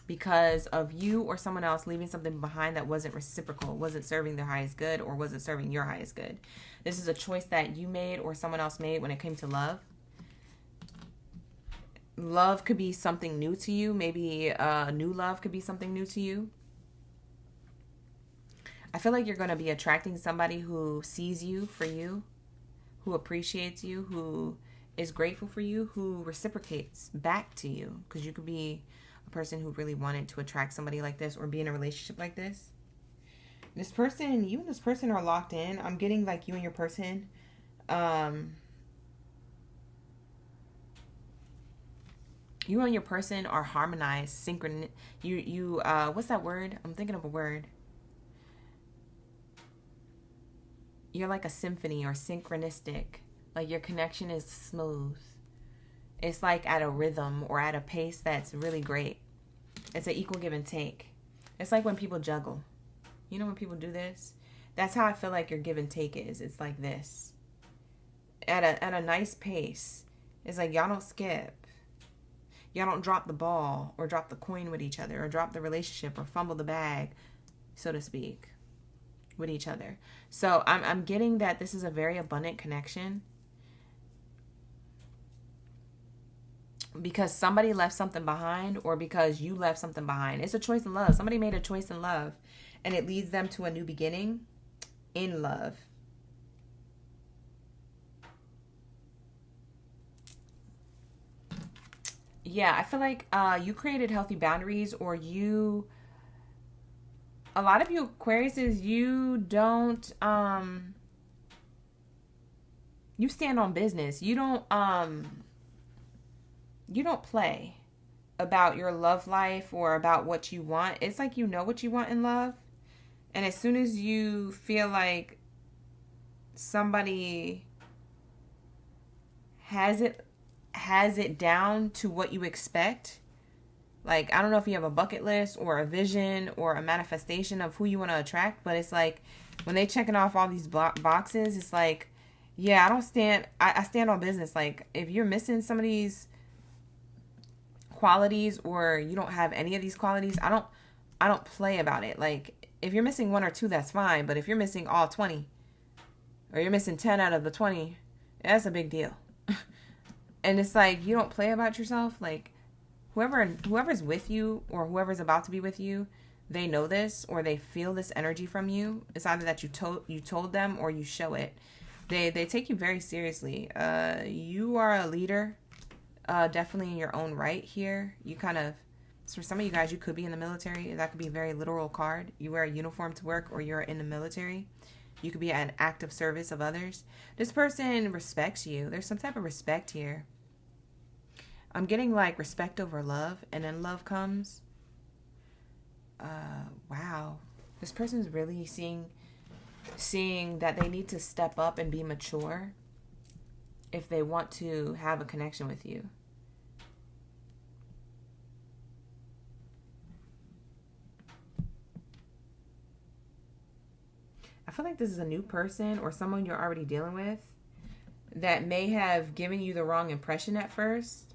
because of you or someone else leaving something behind that wasn't reciprocal, wasn't serving their highest good, or wasn't serving your highest good. This is a choice that you made or someone else made when it came to love. Love could be something new to you. Maybe new love could be something new to you. I feel like you're going to be attracting somebody who sees you for you, who appreciates you, who is grateful for you, who reciprocates back to you. Because you could be a person who really wanted to attract somebody like this or be in a relationship like this. This person, you and this person are locked in. I'm getting like you and your person. You and your person are harmonized, synchron. What's that word? I'm thinking of a word. You're like a symphony or synchronistic. Like your connection is smooth. It's like at a rhythm or at a pace that's really great. It's an equal give and take. It's like when people juggle. You know when people do this? That's how I feel like your give and take is. It's like this. At a nice pace. It's like y'all don't skip. Y'all don't drop the ball or drop the coin with each other or drop the relationship or fumble the bag, so to speak, with each other. So I'm getting that this is a very abundant connection because somebody left something behind or because you left something behind. It's a choice in love. Somebody made a choice in love and it leads them to a new beginning in love. Yeah, I feel like you created healthy boundaries, or a lot of you Aquariuses, you don't you stand on business. You don't play about your love life or about what you want. It's like you know what you want in love. And as soon as you feel like somebody has it down to what you expect, like, I don't know if you have a bucket list or a vision or a manifestation of who you want to attract, but it's like when they checking off all these boxes, it's like, yeah, I stand on business. Like, if you're missing some of these qualities or you don't have any of these qualities, I don't play about it. Like, if you're missing one or two, that's fine. But if you're missing all 20 or you're missing 10 out of the 20, that's a big deal. And it's like, you don't play about yourself. Like, whoever's with you or whoever's about to be with you, they know this or they feel this energy from you. It's either that you told them or you show it. They take you very seriously. You are a leader, definitely in your own right here. You kind of, for some of you guys, you could be in the military. That could be a very literal card. You wear a uniform to work or you're in the military. You could be an active service of others. This person respects you. There's some type of respect here. I'm getting like respect over love, and then love comes. Wow. This person's really seeing that they need to step up and be mature if they want to have a connection with you. I feel like this is a new person or someone you're already dealing with that may have given you the wrong impression at first.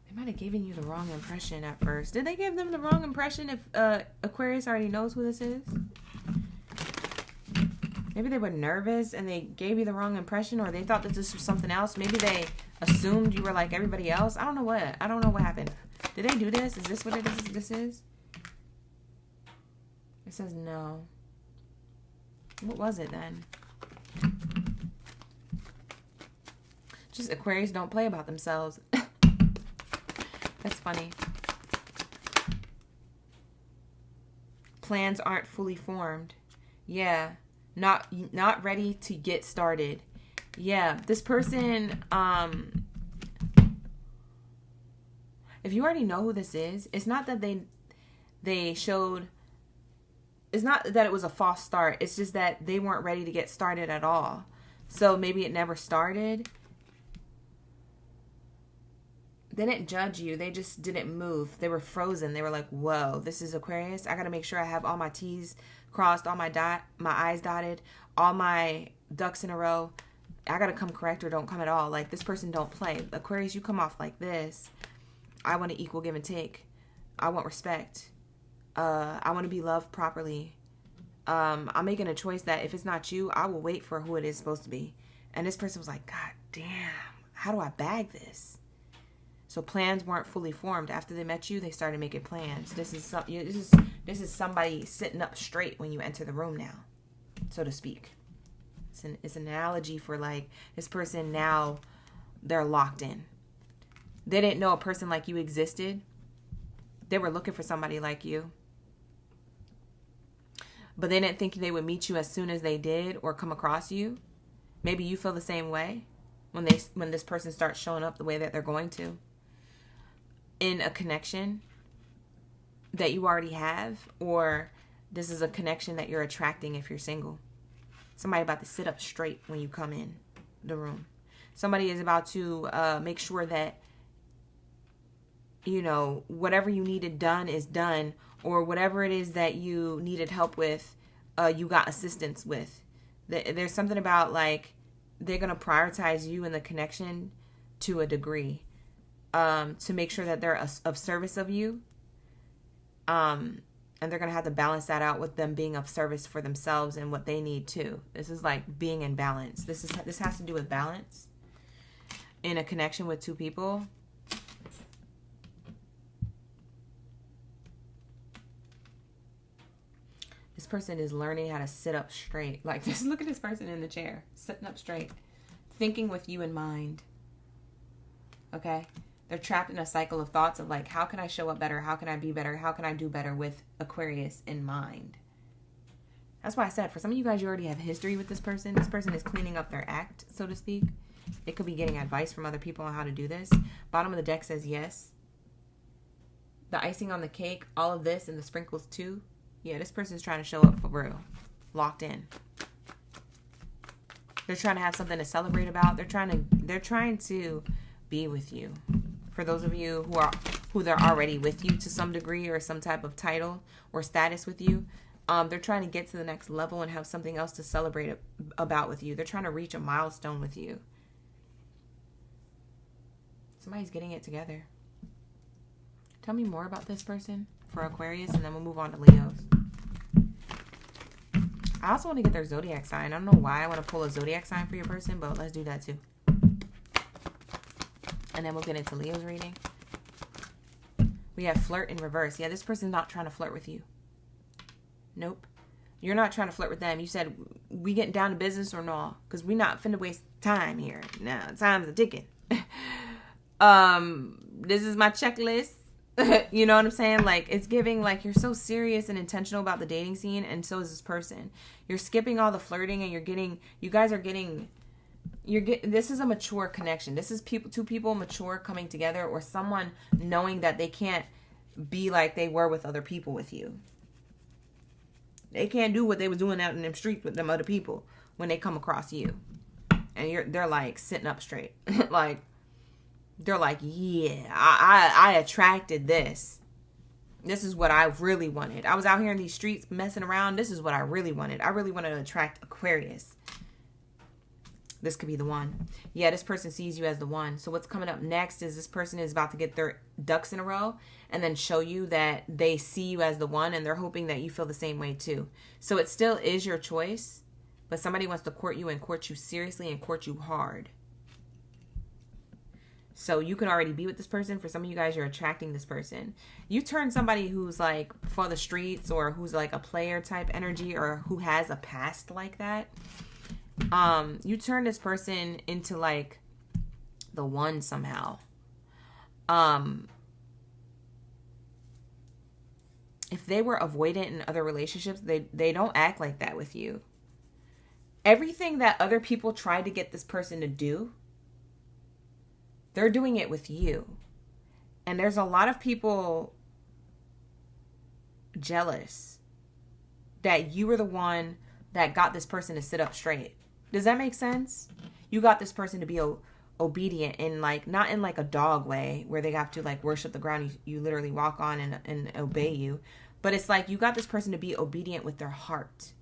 They might have given you the wrong impression at first. Did they give them the wrong impression if Aquarius already knows who this is? Maybe they were nervous and they gave you the wrong impression, or they thought that this was something else. Maybe they assumed you were like everybody else. I don't know what happened. Did they do this? Is this what this is? It says no. What was it then? Just Aquarius don't play about themselves. That's funny. Plans aren't fully formed. Yeah. Not ready to get started. Yeah. This person, if you already know who this is, it's not that they showed, it's not that it was a false start. It's just that they weren't ready to get started at all. So maybe it never started. They didn't judge you. They just didn't move. They were frozen. They were like, whoa, this is Aquarius. I got to make sure I have all my T's crossed, all my I's dotted, all my ducks in a row. I got to come correct or don't come at all. Like, this person don't play. Aquarius, you come off like this. I want an equal give and take. I want respect. I want to be loved properly. I'm making a choice that if it's not you, I will wait for who it is supposed to be. And this person was like, God damn, how do I bag this? So plans weren't fully formed. After they met you, they started making plans. This is somebody sitting up straight when you enter the room now, so to speak. It's an analogy for like this person now, they're locked in. They didn't know a person like you existed. They were looking for somebody like you. But they didn't think they would meet you as soon as they did or come across you. Maybe you feel the same way when this person starts showing up the way that they're going to. In a connection that you already have, or this is a connection that you're attracting if you're single. Somebody about to sit up straight when you come in the room. Somebody is about to make sure that, you know, whatever you needed done is done, or whatever it is that you needed help with, you got assistance with. There's something about like they're going to prioritize you in the connection to a degree, to make sure that they're of service of you. And they're going to have to balance that out with them being of service for themselves and what they need too. This is like being in balance. This has to do with balance in a connection with two people. This person is learning how to sit up straight. Like this, look at this person in the chair, sitting up straight, thinking with you in mind. Okay? They're trapped in a cycle of thoughts of like, how can I show up better? How can I be better? How can I do better with Aquarius in mind? That's why I said, for some of you guys, you already have history with this person. This person is cleaning up their act, so to speak. They could be getting advice from other people on how to do this. Bottom of the deck says yes. The icing on the cake, all of this, and the sprinkles too. Yeah, this person is trying to show up for real. Locked in. They're trying to have something to celebrate about. They're trying to be with you. For those of you who they're already with you to some degree or some type of title or status with you, they're trying to get to the next level and have something else to celebrate about with you. They're trying to reach a milestone with you. Somebody's getting it together. Tell me more about this person for Aquarius, and then we'll move on to Leos. I also want to get their zodiac sign. I don't know why I want to pull a zodiac sign for your person, but let's do that too. And then we'll get into Leo's reading. We have flirt in reverse. Yeah, this person's not trying to flirt with you. Nope. You're not trying to flirt with them. You said, we getting down to business or no? Because we not finna waste time here. Now, time's a ticking. This is my checklist. You know what I'm saying? Like, it's giving, like, you're so serious and intentional about the dating scene, and so is this person. You're skipping all the flirting, and this is a mature connection. This is two people mature coming together, or someone knowing that they can't be like they were with other people with you. They can't do what they was doing out in them streets with them other people when they come across you. And they're like sitting up straight. Like, they're like, yeah, I attracted this. This is what I really wanted. I was out here in these streets messing around. This is what I really wanted. I really wanted to attract Aquarius. This could be the one. Yeah, this person sees you as the one. So what's coming up next is this person is about to get their ducks in a row and then show you that they see you as the one, and they're hoping that you feel the same way too. So it still is your choice, but somebody wants to court you and court you seriously and court you hard. So you can already be with this person. For some of you guys, you're attracting this person. You turn somebody who's like for the streets, or who's like a player type energy, or who has a past like that. You turn this person into like the one somehow. If they were avoidant in other relationships, they don't act like that with you. Everything that other people tried to get this person to do, they're doing it with you. And there's a lot of people jealous that you were the one that got this person to sit up straight. Does that make sense? You got this person to be obedient in like, not in like a dog way where they have to like worship the ground you literally walk on and obey you. But it's like you got this person to be obedient with their heart,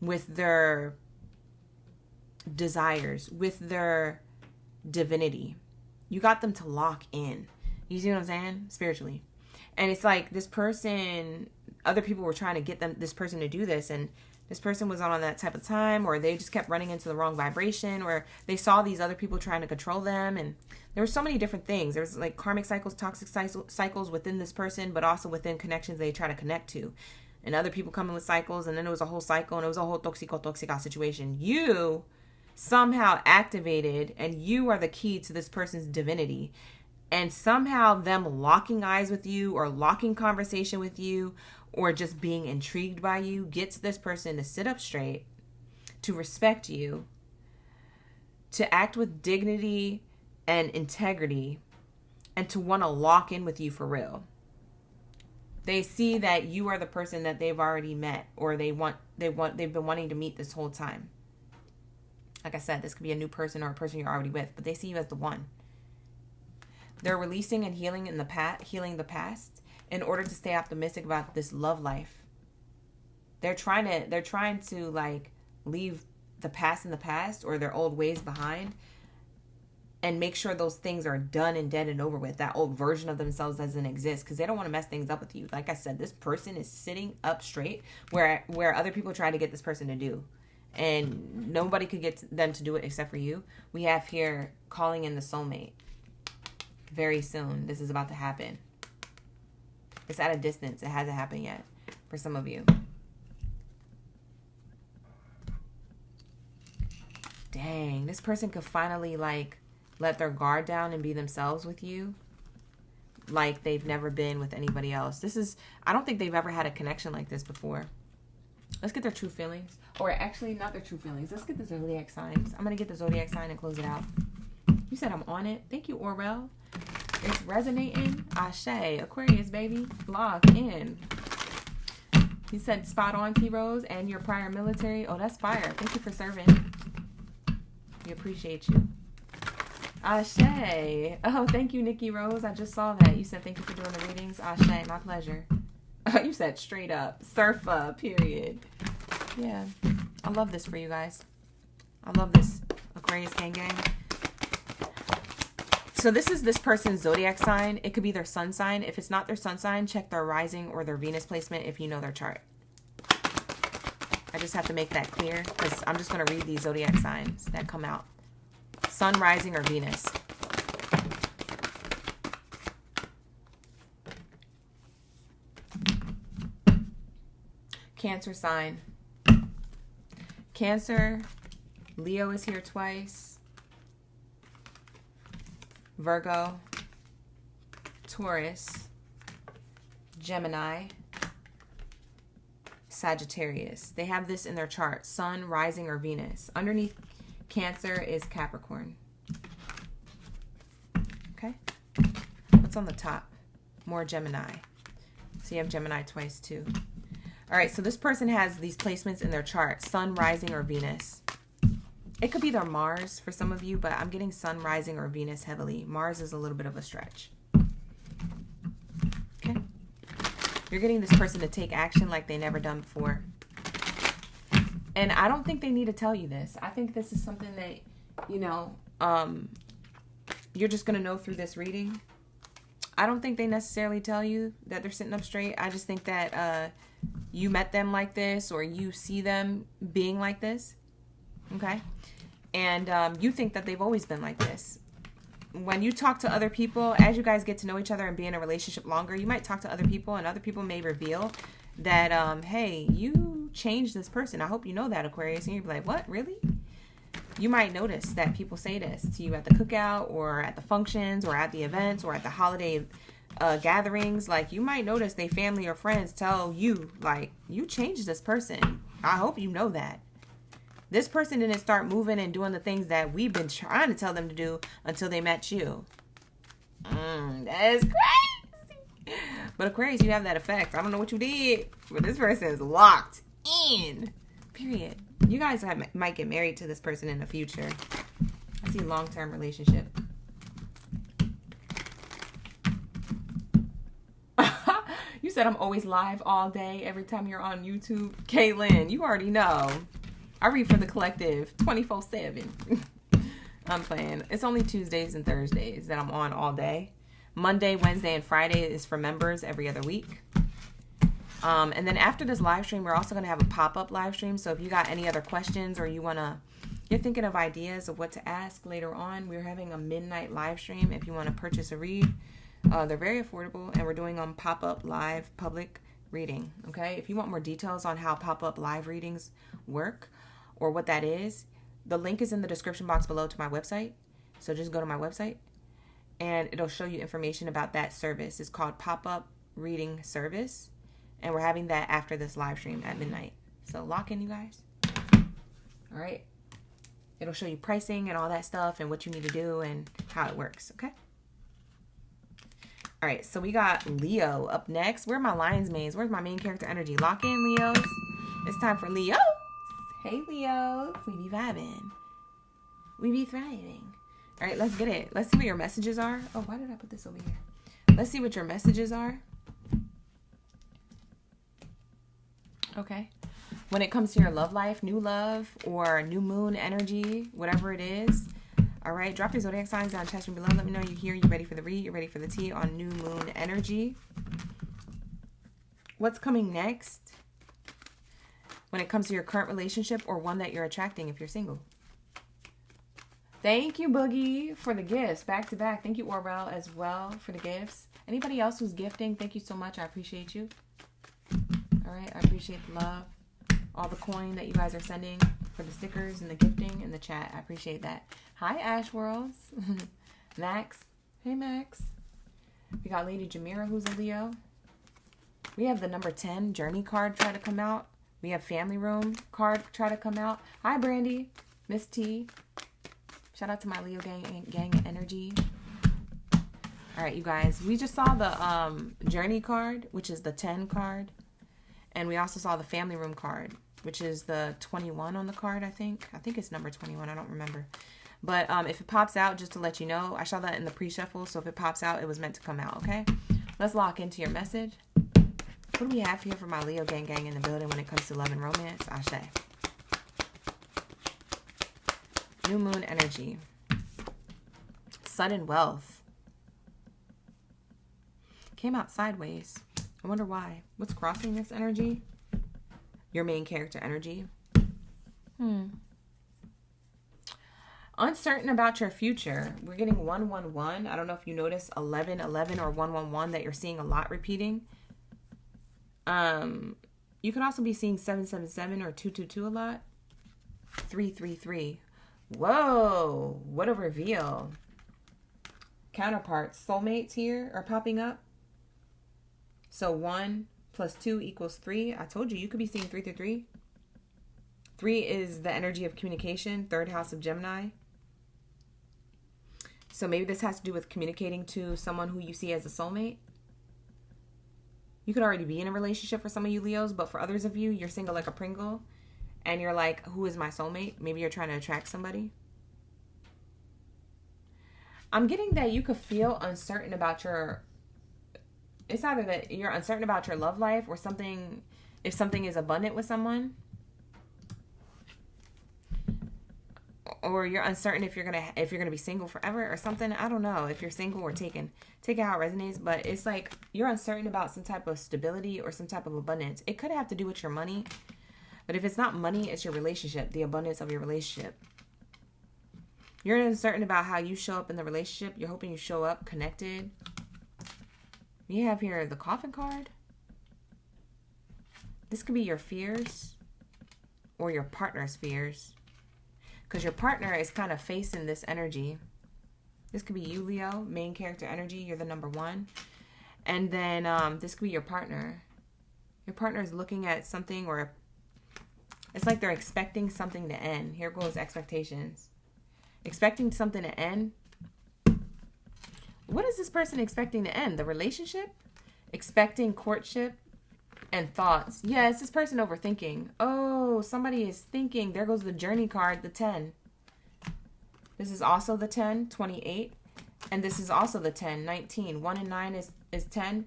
with their desires, with their divinity. You got them to lock in. You see what I'm saying? Spiritually. And it's like this person, other people were trying to get this person to do this, and this person was not on that type of time, or they just kept running into the wrong vibration, or they saw these other people trying to control them. And there were so many different things. There was like karmic cycles, toxic cycles within this person, but also within connections they try to connect to. And other people coming with cycles, and then it was a whole cycle, and it was a whole toxica situation. You somehow activated, and you are the key to this person's divinity. And somehow them locking eyes with you, or locking conversation with you, or just being intrigued by you, gets this person to sit up straight, to respect you, to act with dignity and integrity, and to want to lock in with you for real. They see that you are the person that they've already met, or they've been wanting to meet this whole time. Like I said, this could be a new person or a person you're already with, but they see you as the one. They're releasing and healing the past in order to stay optimistic about this love life. They're trying to like leave the past in the past, or their old ways behind, and make sure those things are done and dead and over with. That old version of themselves doesn't exist, because they don't want to mess things up with you. Like I said, this person is sitting up straight where other people try to get this person to do. And nobody could get them to do it except for you. We have here calling in the soulmate. Very soon, this is about to happen. It's at a distance. It hasn't happened yet for some of you. Dang, this person could finally like let their guard down and be themselves with you, like they've never been with anybody else. I don't think they've ever had a connection like this before. Let's get their true feelings. Or actually, not their true feelings. Let's get the zodiac signs. I'm going to get the zodiac sign and close it out. You said I'm on it. Thank you, Orwell. It's resonating. Ashe. Aquarius, baby. Lock in. You said spot on, T-Rose, and your prior military. Oh, that's fire. Thank you for serving. We appreciate you. Ashe. Oh, thank you, Nikki Rose. I just saw that. You said thank you for doing the readings. Ashe. My pleasure. You said straight up. Surf up, period. Yeah. I love this for you guys. I love this. Aquarius gang gang. So this is this person's zodiac sign. It could be their sun sign. If it's not their sun sign, check their rising or their Venus placement if you know their chart. I just have to make that clear, because I'm just going to read these zodiac signs that come out. Sun, rising, or Venus. Cancer sign. Cancer. Leo is here twice. Virgo. Taurus. Gemini. Sagittarius. They have this in their chart. Sun, rising, or Venus. Underneath Cancer is Capricorn. Okay. What's on the top? More Gemini. So you have Gemini twice too. All right. So this person has these placements in their chart. Sun, rising, or Venus. It could be their Mars for some of you, but I'm getting Sun, rising, or Venus heavily. Mars is a little bit of a stretch. Okay. You're getting this person to take action like they never done before. And I don't think they need to tell you this. I think this is something that, you know, you're just going to know through this reading. I don't think they necessarily tell you that they're sitting up straight. I just think that you met them like this, or you see them being like this. Okay. And you think that they've always been like this. When you talk to other people, as you guys get to know each other and be in a relationship longer, you might talk to other people, and other people may reveal that, hey, you changed this person. I hope you know that, Aquarius. And you'd be like, what? Really? You might notice that people say this to you at the cookout, or at the functions, or at the events, or at the holiday gatherings. Like, you might notice they family or friends tell you, like, you changed this person. I hope you know that. This person didn't start moving and doing the things that we've been trying to tell them to do until they met you. That is crazy. But Aquarius, you have that effect. I don't know what you did, but this person is locked in. Period. You guys might get married to this person in the future. I see long-term relationship. You said I'm always live all day every time you're on YouTube. Kaylin, you already know. I read for the collective 24/7. I'm playing. It's only Tuesdays and Thursdays that I'm on all day. Monday, Wednesday, and Friday is for members every other week. And then after this live stream, we're also going to have a pop-up live stream. So if you got any other questions or you're thinking of ideas of what to ask later on, we're having a midnight live stream if you want to purchase a read. They're very affordable, and we're doing pop-up live public reading. Okay, if you want more details on how pop-up live readings work or what that is, the link is in the description box below to my website. So just go to my website and it'll show you information about that service. It's called Pop-Up Reading Service, and we're having that after this live stream at midnight. So lock in, you guys. All right, it'll show you pricing and all that stuff and what you need to do and how it works. Okay. All right, so we got Leo up next. Where are my lion's manes? Where's my main character energy? Lock in, Leos. It's time for Leos. Hey, Leos. We be vibing. We be thriving. All right, let's get it. Let's see what your messages are. Oh, why did I put this over here? Let's see what your messages are. Okay. When it comes to your love life, new love, or new moon energy, whatever it is. All right, drop your zodiac signs down, chat room below. Let me know you're here, you're ready for the read, you're ready for the tea on new moon energy. What's coming next when it comes to your current relationship or one that you're attracting if you're single? Thank you, Boogie, for the gifts back to back. Thank you, Orwell, as well for the gifts. Anybody else who's gifting, thank you so much. I appreciate you. All right, I appreciate the love, all the coin that you guys are sending for the stickers and the gifting in the chat. I appreciate that. Hi, Ash Worlds. Max. Hey, Max. We got Lady Jamira, who's a Leo. We have the number 10 journey card try to come out. We have family room card try to come out. Hi, Brandy. Miss T. Shout out to my Leo gang energy. All right, you guys. We just saw the journey card, which is the 10 card. And we also saw the family room card, which is the 21 on the card, I think. I think it's number 21. I don't remember. But if it pops out, just to let you know, I saw that in the pre-shuffle. So if it pops out, it was meant to come out, okay? Let's lock into your message. What do we have here for my Leo gang in the building when it comes to love and romance? I say. New moon energy. Sudden wealth. Came out sideways. I wonder why. What's crossing this energy? Your main character energy. Uncertain about your future. We're getting 111. I don't know if you notice 1111 or 111 that you're seeing a lot repeating. You could also be seeing 777 or 222 a lot. 333. Whoa, what a reveal. Counterparts, soulmates here are popping up. So 1 plus 2 equals 3. I told you, you could be seeing 333. 3 is the energy of communication, third house of Gemini. So maybe this has to do with communicating to someone who you see as a soulmate. You could already be in a relationship for some of you Leos, but for others of you, you're single like a Pringle. And you're like, who is my soulmate? Maybe you're trying to attract somebody. I'm getting that you could feel uncertain about your... It's either that you're uncertain about your love life or something, if something is abundant with someone. Or you're uncertain if you're gonna be single forever or something. I don't know if you're single or take it how it resonates, but it's like you're uncertain about some type of stability or some type of abundance. It could have to do with your money, but if it's not money, it's your relationship, the abundance of your relationship. You're uncertain about how you show up in the relationship. You're hoping you show up connected. You have here the coffin card. This could be your fears or your partner's fears, because your partner is kind of facing this energy. This could be you, Leo, main character energy. You're the number 1. And then this could be your partner. Your partner is looking at something, or it's like they're expecting something to end. Here goes expectations. Expecting something to end. What is this person expecting to end? The relationship? Expecting courtship and thoughts. Yeah, it's this person overthinking. Oh, somebody is thinking. There goes the journey card, the 10. This is also the 10, 28. And this is also the 10, 19. 1 and 9 is 10.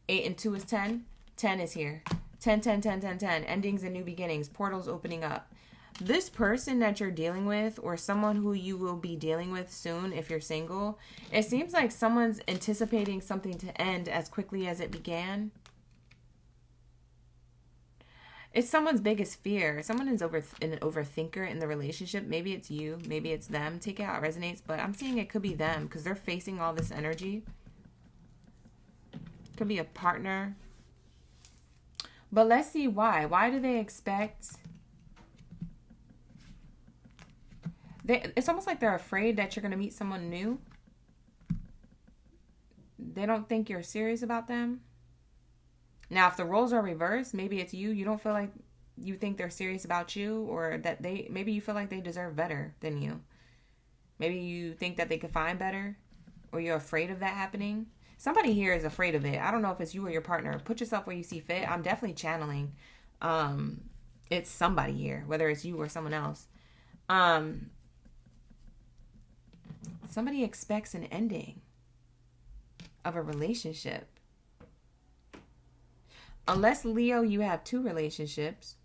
8 and 2 is 10. 10 is here. 10, 10, 10, 10, 10. Endings and new beginnings. Portals opening up. This person that you're dealing with, or someone who you will be dealing with soon if you're single, it seems like someone's anticipating something to end as quickly as it began. It's someone's biggest fear. Someone is an overthinker in the relationship. Maybe it's you. Maybe it's them. Take it how it resonates. But I'm seeing it could be them because they're facing all this energy. Could be a partner. But let's see why. Why do they expect... It's almost like they're afraid that you're going to meet someone new. They don't think you're serious about them. Now, if the roles are reversed, maybe it's you. You don't feel like you think they're serious about you, or that maybe you feel like they deserve better than you. Maybe you think that they could find better, or you're afraid of that happening. Somebody here is afraid of it. I don't know if it's you or your partner. Put yourself where you see fit. I'm definitely channeling. It's somebody here, whether it's you or someone else. Somebody expects an ending of a relationship. Unless, Leo, you have 2 relationships.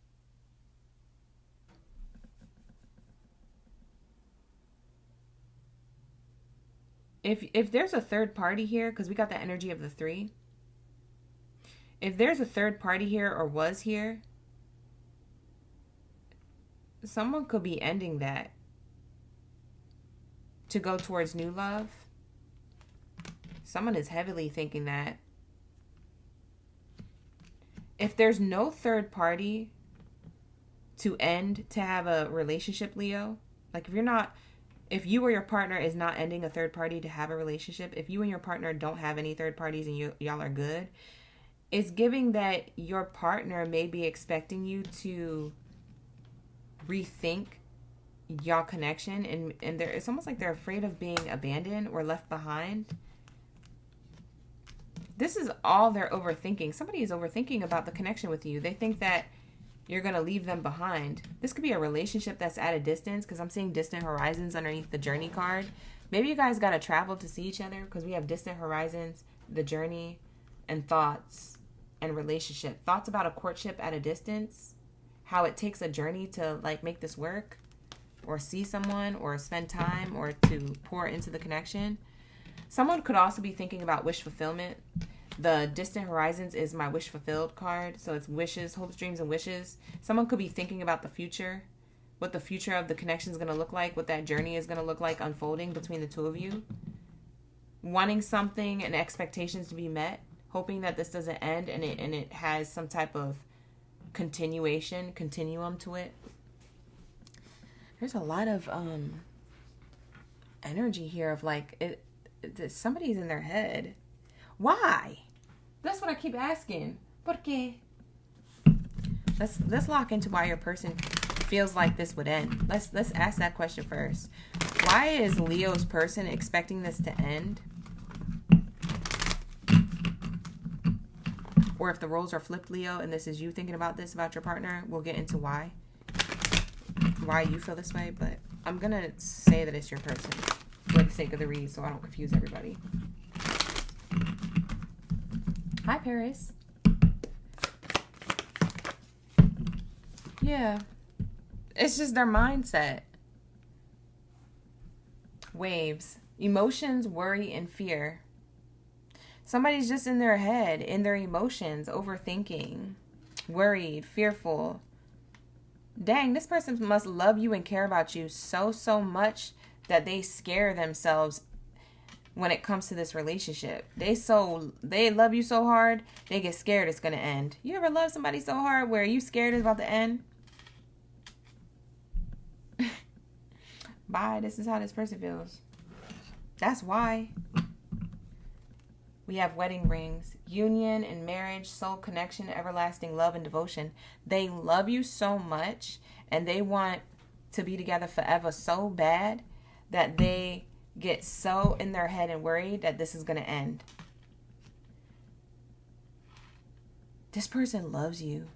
If there's a third party here, because we got the energy of the 3. If there's a third party here or was here, someone could be ending that to go towards new love. Someone is heavily thinking that. If there's no third party to end to have a relationship, Leo, like if you or your partner is not ending a third party to have a relationship, if you and your partner don't have any third parties and y'all are good, it's giving that your partner may be expecting you to rethink y'all connection, and it's almost like they're afraid of being abandoned or left behind. This is all they're overthinking. Somebody is overthinking about the connection with you. They think that you're going to leave them behind. This could be a relationship that's at a distance, because I'm seeing distant horizons underneath the journey card. Maybe you guys got to travel to see each other, because we have distant horizons, the journey, and thoughts and relationship. Thoughts about a courtship at a distance, how it takes a journey to like make this work, or see someone, or spend time, or to pour into the connection. Someone could also be thinking about wish fulfillment. The distant horizons is my wish fulfilled card. So it's wishes, hopes, dreams, and wishes. Someone could be thinking about the future, what the future of the connection is going to look like, what that journey is going to look like unfolding between the 2 of you. Wanting something and expectations to be met, hoping that this doesn't end and it has some type of continuum to it. There's a lot of energy here of like somebody's in their head. Why? That's what I keep asking. ¿Por qué? Let's lock into why your person feels like this would end. Let's ask that question first. Why is Leo's person expecting this to end? Or if the roles are flipped, Leo, and this is you thinking about this about your partner, we'll get into why you feel this way. But I'm gonna say that it's your person for the sake of the read, so I don't confuse everybody. Hi, Paris. Yeah. It's just their mindset. Waves. Emotions, worry, and fear. Somebody's just in their head, in their emotions, overthinking, worried, fearful. Dang, this person must love you and care about you so much that they scare themselves when it comes to this relationship. They love you so hard, they get scared it's going to end. You ever love somebody so hard where you scared it's about to end? Bye, this is how this person feels. That's why. We have wedding rings, union and marriage, soul connection, everlasting love and devotion. They love you so much and they want to be together forever so bad that they get so in their head and worried that this is going to end. This person loves you.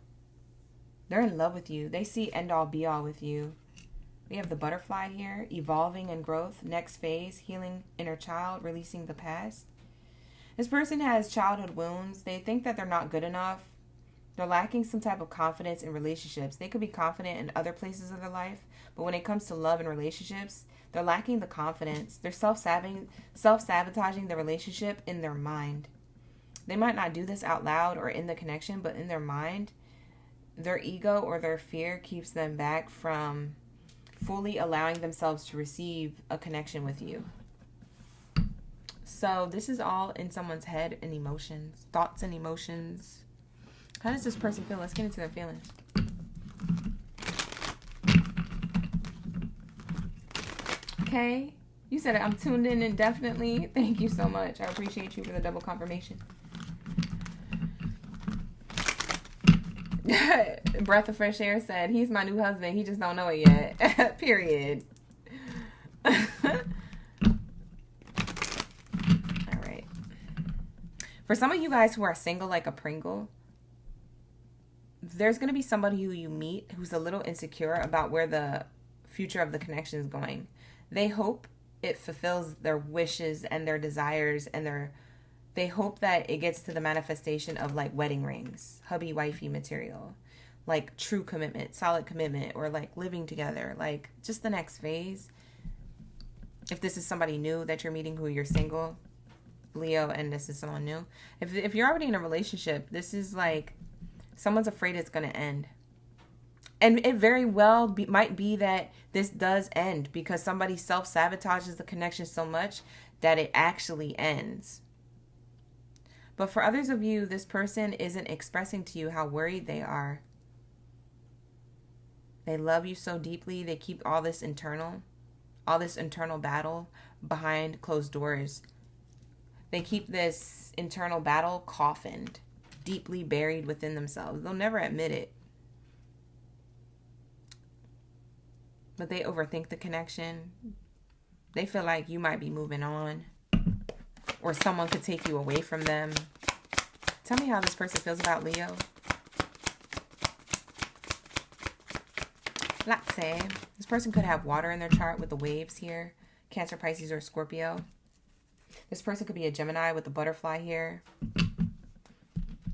They're in love with you. They see end all be all with you. We have the butterfly here, evolving and growth, next phase, healing inner child, releasing the past. This person has childhood wounds. They think that they're not good enough. They're lacking some type of confidence in relationships. They could be confident in other places of their life, but when it comes to love and relationships, they're lacking the confidence. They're self-sabotaging the relationship in their mind. They might not do this out loud or in the connection, but in their mind, their ego or their fear keeps them back from fully allowing themselves to receive a connection with you. So this is all in someone's head and emotions, thoughts and emotions. How does this person feel? Let's get into their feelings. Okay. You said I'm tuned in indefinitely. Thank you so much. I appreciate you for the double confirmation. Breath of Fresh Air said, he's my new husband. He just don't know it yet. Period. All right. For some of you guys who are single like a Pringle, there's going to be somebody who you meet who's a little insecure about where the future of the connection is going. They hope it fulfills their wishes and their desires, and they hope that it gets to the manifestation of like wedding rings, hubby wifey material, like true commitment, solid commitment, or like living together, like just the next phase. If this is somebody new that you're meeting who you're single, Leo, and this is someone new. If you're already in a relationship, this is like someone's afraid it's going to end. And it very well might be that this does end because somebody self-sabotages the connection so much that it actually ends. But for others of you, this person isn't expressing to you how worried they are. They love you so deeply. They keep all this internal battle behind closed doors. They keep this internal battle coffined, deeply buried within themselves. They'll never admit it. But they overthink the connection. They feel like you might be moving on, or someone could take you away from them. Tell me how this person feels about Leo. Let's say this person could have water in their chart with the waves here. Cancer, Pisces, or Scorpio. This person could be a Gemini with the butterfly here.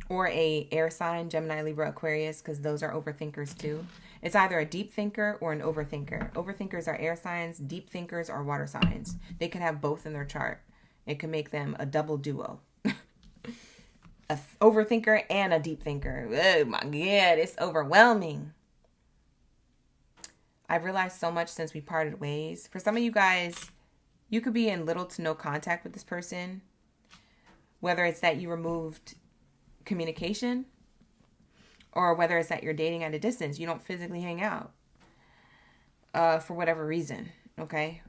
Or a air sign, Gemini, Libra, Aquarius, because those are overthinkers too. It's either a deep thinker or an overthinker. Overthinkers are air signs. Deep thinkers are water signs. They can have both in their chart. It can make them a double duo. A overthinker and a deep thinker. Oh my God, it's overwhelming. I've realized so much since we parted ways. For some of you guys, you could be in little to no contact with this person. Whether it's that you removed communication, or whether it's that you're dating at a distance, you don't physically hang out for whatever reason, okay?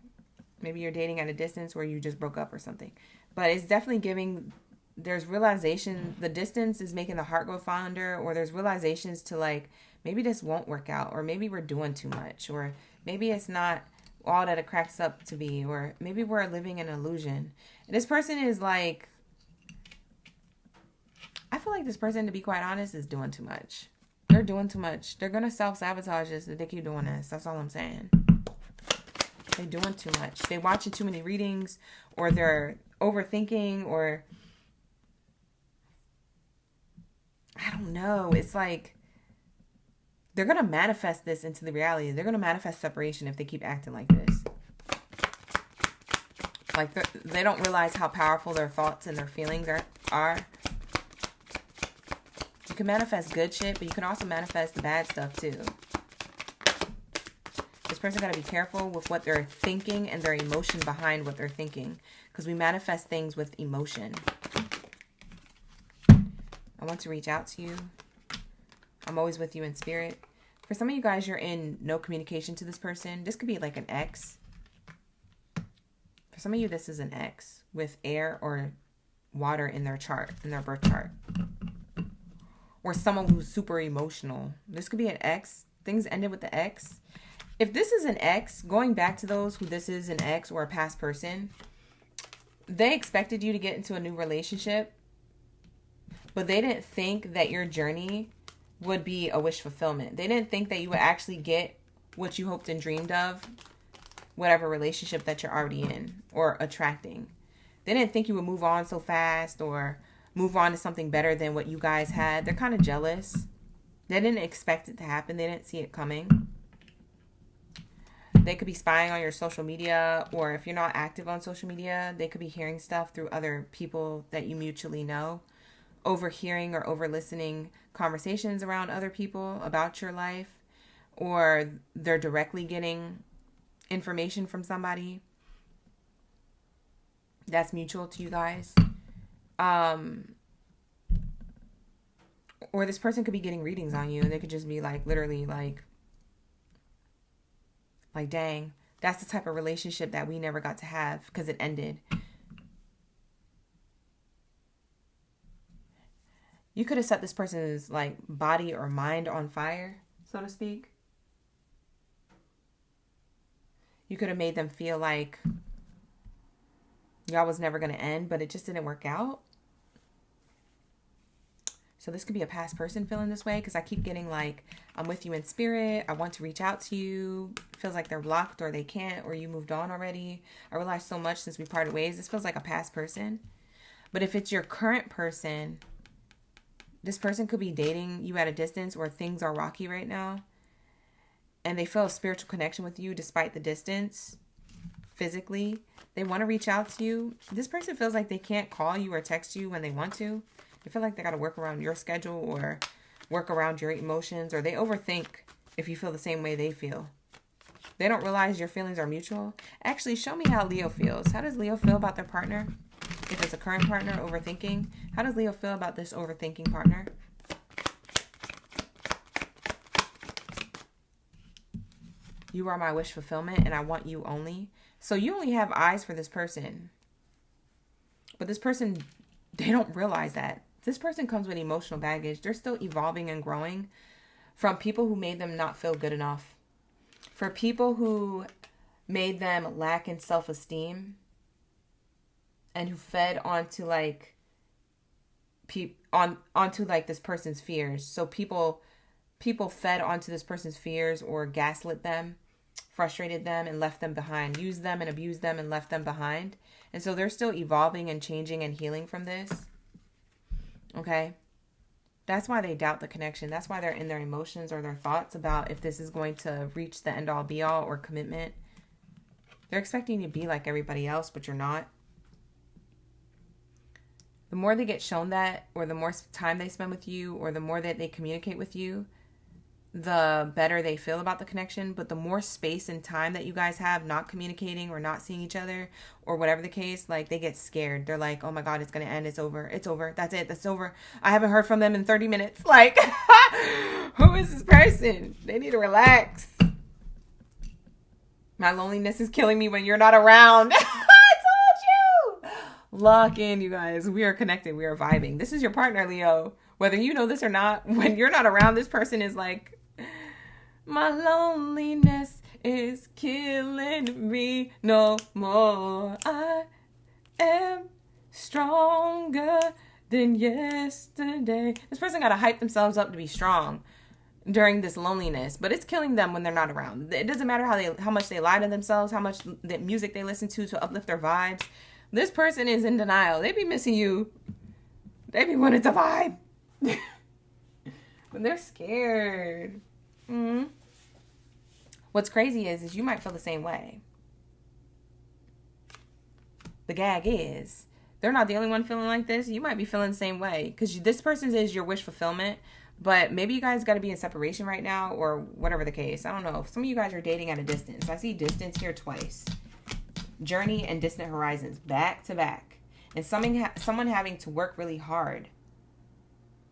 Maybe you're dating at a distance where you just broke up or something. But it's definitely giving, there's realization, the distance is making the heart go fonder, or there's realizations to like, maybe this won't work out, or maybe we're doing too much, or maybe it's not all that it cracks up to be, or maybe we're living in an illusion. And this person is like, I feel like this person, to be quite honest, is doing too much. They're doing too much. They're going to self-sabotage this if they keep doing this. That's all I'm saying. They're doing too much. They're watching too many readings, or they're overthinking, or I don't know. It's like they're going to manifest this into the reality. They're going to manifest separation if they keep acting like this. Like they don't realize how powerful their thoughts and their feelings are. You can manifest good shit, but you can also manifest the bad stuff too. This person got to be careful with what they're thinking and their emotion behind what they're thinking, because we manifest things with emotion. I want to reach out to you. I'm always with you in spirit. For some of you guys, you're in no communication to this person. This could be like an ex. For some of you, this is an ex with air or water in their chart, in their birth chart. Or someone who's super emotional. This could be an ex. Things ended with the ex. If this is an ex, going back to those who this is an ex or a past person, they expected you to get into a new relationship, but they didn't think that your journey would be a wish fulfillment. They didn't think that you would actually get what you hoped and dreamed of, whatever relationship that you're already in or attracting. They didn't think you would move on so fast, or move on to something better than what you guys had. They're kind of jealous. They didn't expect it to happen. They didn't see it coming. They could be spying on your social media, or if you're not active on social media, they could be hearing stuff through other people that you mutually know, overhearing or over listening conversations around other people about your life, or they're directly getting information from somebody that's mutual to you guys. Or this person could be getting readings on you, and they could just be like, literally like, dang, that's the type of relationship that we never got to have because it ended. You could have set this person's like body or mind on fire, so to speak. You could have made them feel like y'all was never going to end, but it just didn't work out. So this could be a past person feeling this way, because I keep getting like, I'm with you in spirit. I want to reach out to you. It feels like they're blocked, or they can't, or you moved on already. I realized so much since we parted ways. This feels like a past person. But if it's your current person, this person could be dating you at a distance, or things are rocky right now, and they feel a spiritual connection with you despite the distance physically. They want to reach out to you. This person feels like they can't call you or text you when they want to. They feel like they got to work around your schedule or work around your emotions, or they overthink if you feel the same way they feel. They don't realize your feelings are mutual. Actually, show me how Leo feels. How does Leo feel about their partner? If it's a current partner overthinking, how does Leo feel about this overthinking partner? You are my wish fulfillment, and I want you only. So you only have eyes for this person. But this person, they don't realize that. This person comes with emotional baggage. They're still evolving and growing from people who made them not feel good enough. For people who made them lack in self-esteem, and who fed onto like onto like this person's fears. So people fed onto this person's fears, or gaslit them, frustrated them, and left them behind, used them and abused them and left them behind. And so they're still evolving and changing and healing from this. Okay? That's why they doubt the connection. That's why they're in their emotions or their thoughts about if this is going to reach the end all be all or commitment. They're expecting you to be like everybody else, but you're not. The more they get shown that, or the more time they spend with you, or the more that they communicate with you, the better they feel about the connection. But the more space and time that you guys have not communicating or not seeing each other, or whatever the case, like they get scared. They're like, oh my God, it's going to end. It's over. It's over. That's it. That's over. I haven't heard from them in 30 minutes. Like, who is this person? They need to relax. My loneliness is killing me when you're not around. Lock in, you guys. We are connected. We are vibing. This is your partner, Leo. Whether you know this or not, when you're not around, this person is like, my loneliness is killing me no more. I am stronger than yesterday. This person got to hype themselves up to be strong during this loneliness, but it's killing them when they're not around. It doesn't matter how much they lie to themselves, how much the music they listen to uplift their vibes. This person is in denial. They be missing you. They be wanting to vibe. But they're scared. Mm-hmm. What's crazy is you might feel the same way. The gag is, they're not the only one feeling like this. You might be feeling the same way. Because this person is your wish fulfillment. But maybe you guys got to be in separation right now, or whatever the case. I don't know. Some of you guys are dating at a distance. I see distance here twice. Journey and distant horizons, back to back. And someone having to work really hard.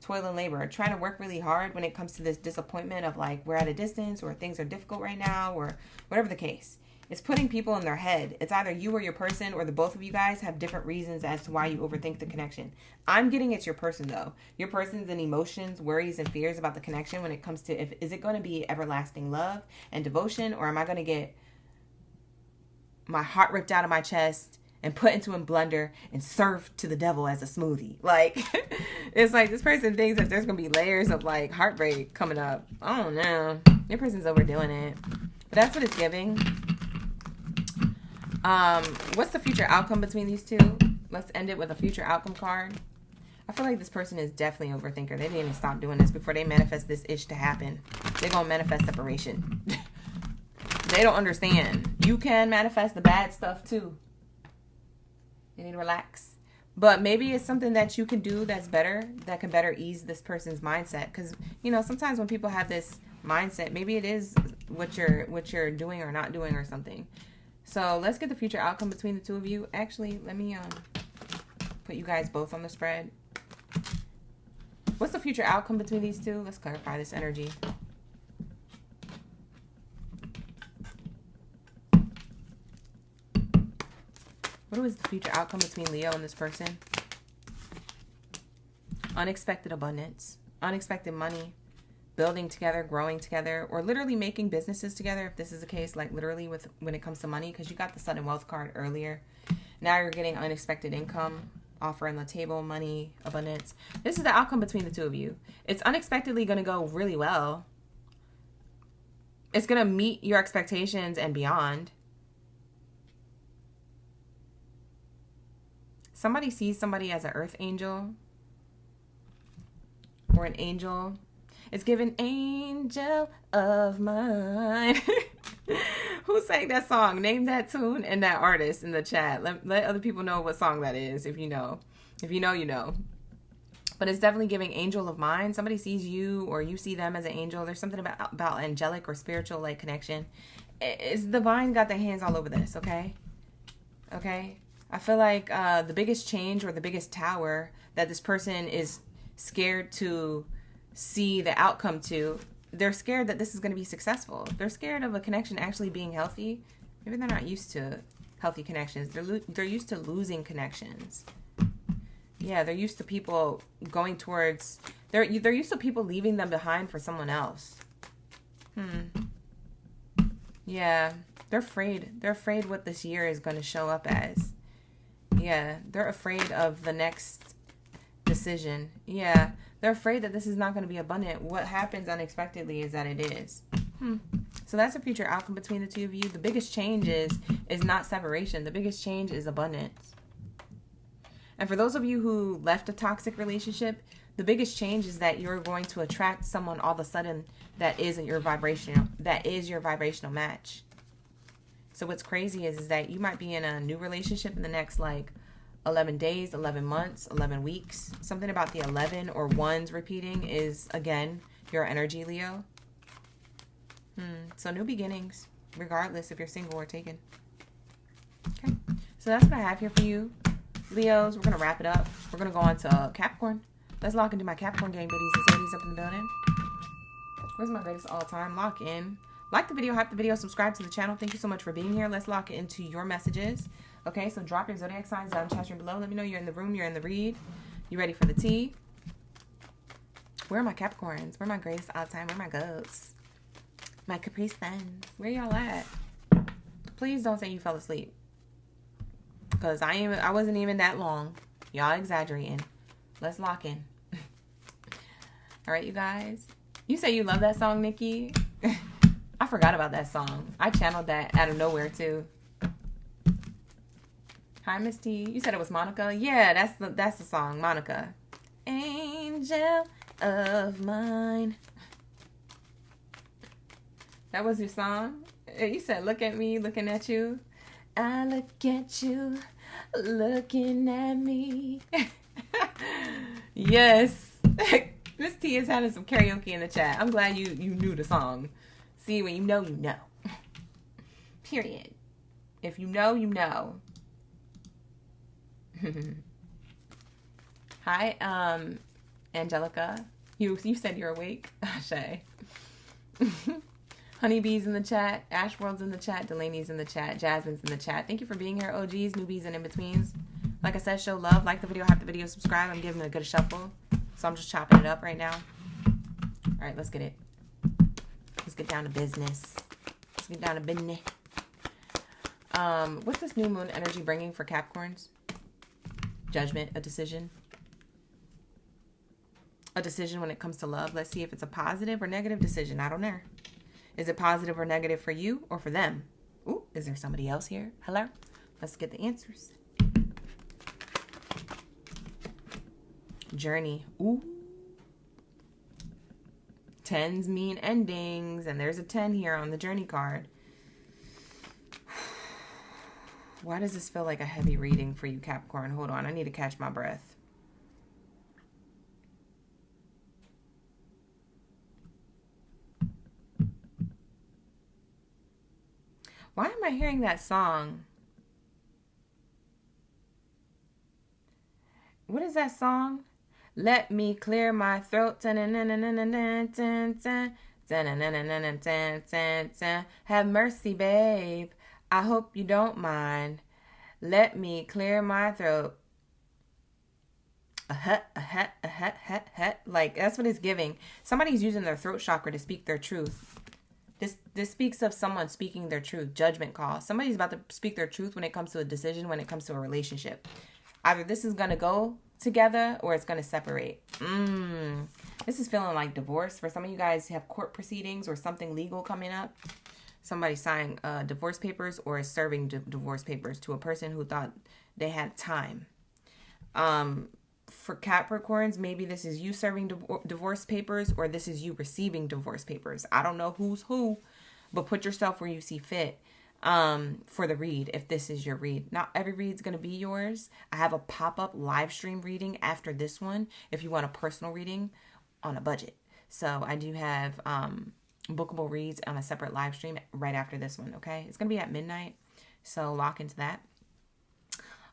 Toil and labor. Trying to work really hard when it comes to this disappointment of like, we're at a distance, or things are difficult right now, or whatever the case. It's putting people in their head. It's either you or your person, or the both of you guys have different reasons as to why you overthink the connection. I'm getting it's your person though. Your person's in emotions, worries, and fears about the connection when it comes to is it going to be everlasting love and devotion, or am I going to get my heart ripped out of my chest and put into a blender and served to the devil as a smoothie. Like, it's like this person thinks that there's going to be layers of like heartbreak coming up. I don't know. Your person's overdoing it. But that's what it's giving. What's the future outcome between these two? Let's end it with a future outcome card. I feel like this person is definitely an overthinker. They didn't even stop doing this before they manifest this ish to happen. They're going to manifest separation. They don't understand. You can manifest the bad stuff too. You need to relax. But maybe it's something that you can do that's better, that can better ease this person's mindset. Because, you know, sometimes when people have this mindset, maybe it is what you're doing or not doing or something. So let's get the future outcome between the two of you. Actually, let me put you guys both on the spread. What's the future outcome between these two? Let's clarify this energy. What was the future outcome between Leo and this person? Unexpected abundance, unexpected money, building together, growing together, or literally making businesses together. If this is the case, like literally when it comes to money, because you got the sudden wealth card earlier. Now you're getting unexpected income, offer on the table, money, abundance. This is the outcome between the two of you. It's unexpectedly going to go really well. It's going to meet your expectations and beyond. Somebody sees somebody as an earth angel or an angel. It's given angel of mine. Who sang that song? Name that tune and that artist in the chat. Let other people know what song that is if you know. If you know, you know. But it's definitely giving angel of mine. Somebody sees you or you see them as an angel. There's something about angelic or spiritual like connection. It's divine got their hands all over this, okay? Okay? I feel like the biggest change or the biggest tower that this person is scared to see the outcome to, they're scared that this is going to be successful. They're scared of a connection actually being healthy. Maybe they're not used to healthy connections. They're used to losing connections. Yeah, they're used to people going towards, they're used to people leaving them behind for someone else. Yeah, they're afraid. They're afraid what this year is going to show up as. Yeah, they're afraid of the next decision. Yeah, they're afraid that this is not going to be abundant. What happens unexpectedly is that it is. So that's a future outcome between the two of you. The biggest change is not separation. The biggest change is abundance. And for those of you who left a toxic relationship, the biggest change is that you're going to attract someone all of a sudden that is your vibrational match. So what's crazy is that you might be in a new relationship in the next like 11 days, 11 months, 11 weeks. Something about the 11 or ones repeating is, again, your energy, Leo. So new beginnings, regardless if you're single or taken. Okay, so that's what I have here for you, Leos. We're going to wrap it up. We're going to go on to Capricorn. Let's lock into my Capricorn gang buddies and ladies up in the building. Where's my greatest all time? Lock in. Like the video, hype the video, subscribe to the channel. Thank you so much for being here. Let's lock it into your messages. Okay, so drop your zodiac signs down in the chat room below. Let me know you're in the room, you're in the read. You ready for the tea? Where are my Capricorns? Where are my greatest all time? Where are my goats? My Capri Suns. Where y'all at? Please don't say you fell asleep. Because I wasn't even that long. Y'all exaggerating. Let's lock in. All right, you guys. You say you love that song, Nikki. I forgot about that song. I channeled that out of nowhere too. Hi, Miss T. You said it was Monica? Yeah, that's the song, Monica. Angel of mine. That was your song? You said, look at me, looking at you. I look at you, looking at me. Yes. Miss T is having some karaoke in the chat. I'm glad you knew the song. See, when you know, you know. Period. If you know, you know. Hi, Angelica. You said you're awake. Shay. Honeybee's in the chat. Ashworld's in the chat. Delaney's in the chat. Jasmine's in the chat. Thank you for being here, OGs, newbies, and in-betweens. Like I said, show love. Like the video, hype the video, subscribe. I'm giving it a good shuffle. So I'm just chopping it up right now. All right, let's get it. Let's get down to business. Let's get down to business. What's this new moon energy bringing for Capricorns? Judgment, a decision. A decision when it comes to love. Let's see if it's a positive or negative decision. I don't know. Is it positive or negative for you or for them? Ooh, is there somebody else here? Hello? Let's get the answers. Journey. Ooh. 10s mean endings, and there's a 10 here on the journey card. Why does this feel like a heavy reading for you, Capricorn? Hold on, I need to catch my breath. Why am I hearing that song? What is that song? Let me clear my throat. Have mercy, babe. I hope you don't mind. Let me clear my throat. Like, that's what it's giving. Somebody's using their throat chakra to speak their truth. This speaks of someone speaking their truth. Judgment call. Somebody's about to speak their truth when it comes to a decision, when it comes to a relationship. Either this is going to go together or it's going to separate. This is feeling like divorce. For some of you guys have court proceedings or something legal coming up. Somebody signed divorce papers or is serving divorce papers to a person who thought they had time. For Capricorns, maybe this is you serving divorce papers or this is you receiving divorce papers. I don't know who's who, but put yourself where you see fit for the read if this is your read. Not every read's going to be yours. I have a pop-up live stream reading after this one if you want a personal reading on a budget. So I do have bookable reads on a separate live stream right after this one, okay? It's going to be at midnight, so lock into that.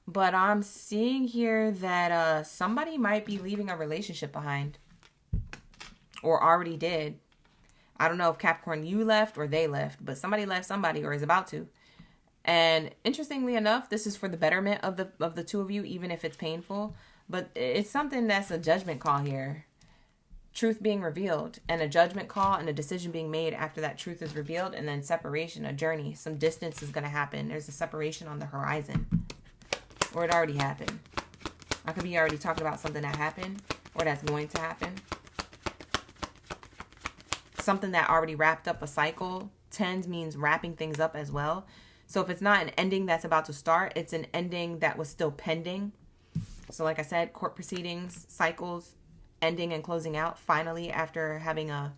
But I'm seeing here that somebody might be leaving a relationship behind or already did. I don't know if Capricorn, you left or they left, but somebody left somebody or is about to. And interestingly enough, this is for the betterment of the two of you, even if it's painful. But it's something that's a judgment call here. Truth being revealed and a judgment call and a decision being made after that truth is revealed, and then separation, a journey. Some distance is going to happen. There's a separation on the horizon. Or it already happened. I could be already talking about something that happened or that's going to happen. Something that already wrapped up a cycle. 10s means wrapping things up as well. So if it's not an ending that's about to start, it's an ending that was still pending. So like I said, court proceedings, cycles, ending and closing out finally after having a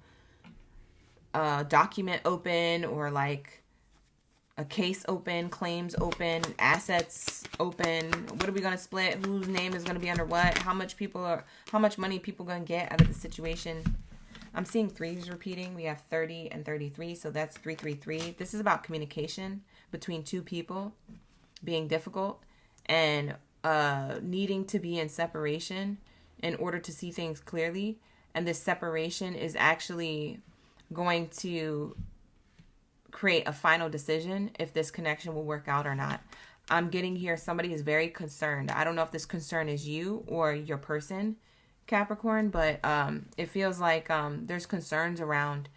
document open or like a case open, claims open, assets open. What are we going to split? Whose name is going to be under what? How much money people going to get out of the situation? I'm seeing 3s repeating. We have 30 and 33, so that's 333. This is about communication between two people being difficult and needing to be in separation in order to see things clearly. And this separation is actually going to create a final decision if this connection will work out or not. I'm getting here somebody is very concerned. I don't know if this concern is you or your person, Capricorn, but it feels like there's concerns around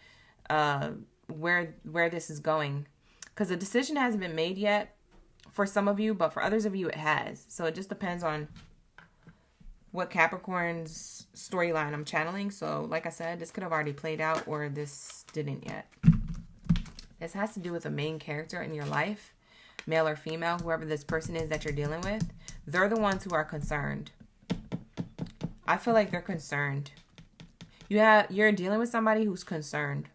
where this is going, because the decision hasn't been made yet for some of you, but for others of you it has. So it just depends on what Capricorn's storyline I'm channeling. So like I said, this could have already played out or this didn't yet. This has to do with a main character in your life, male or female, whoever this person is that you're dealing with. They're the ones who are concerned. I feel like they're concerned. You're dealing with somebody who's concerned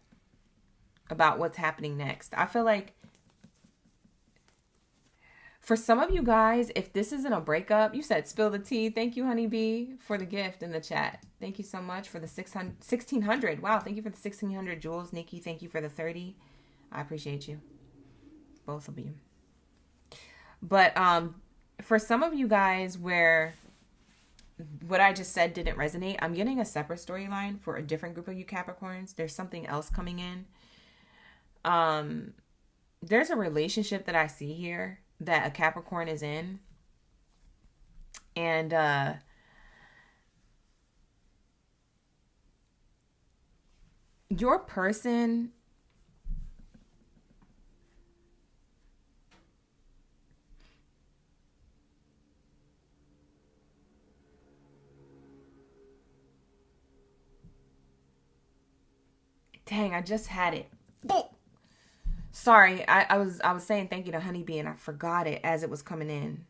about what's happening next. I feel like for some of you guys, if this isn't a breakup, you said spill the tea. Thank you, Honeybee, for the gift in the chat. Thank you so much for the 1600. Wow, thank you for the 1600 jewels. Nikki, thank you for the 30. I appreciate you. Both of you. But for some of you guys where what I just said didn't resonate, I'm getting a separate storyline for a different group of you Capricorns. There's something else coming in. There's a relationship that I see here that a Capricorn is in. And your person dang, I just had it. Sorry, I was saying thank you to Honeybee and I forgot it as it was coming in.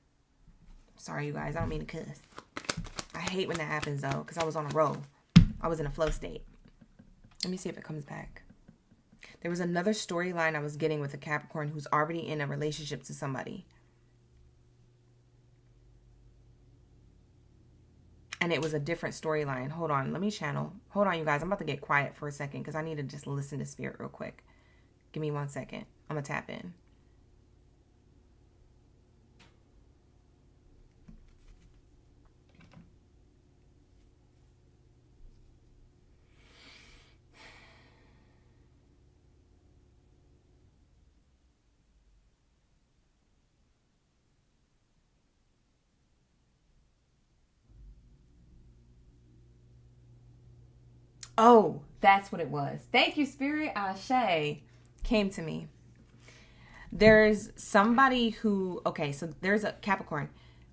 Sorry, you guys. I don't mean to cuss. I hate when that happens, though, because I was on a roll. I was in a flow state. Let me see if it comes back. There was another storyline I was getting with a Capricorn who's already in a relationship to somebody. And it was a different storyline. Hold on. Let me channel. Hold on, you guys. I'm about to get quiet for a second because I need to just listen to Spirit real quick. Give me 1 second. I'm going to tap in. Oh, that's what it was. Thank you, Spirit. Ashe came to me. There's somebody who, okay, so there's a Capricorn.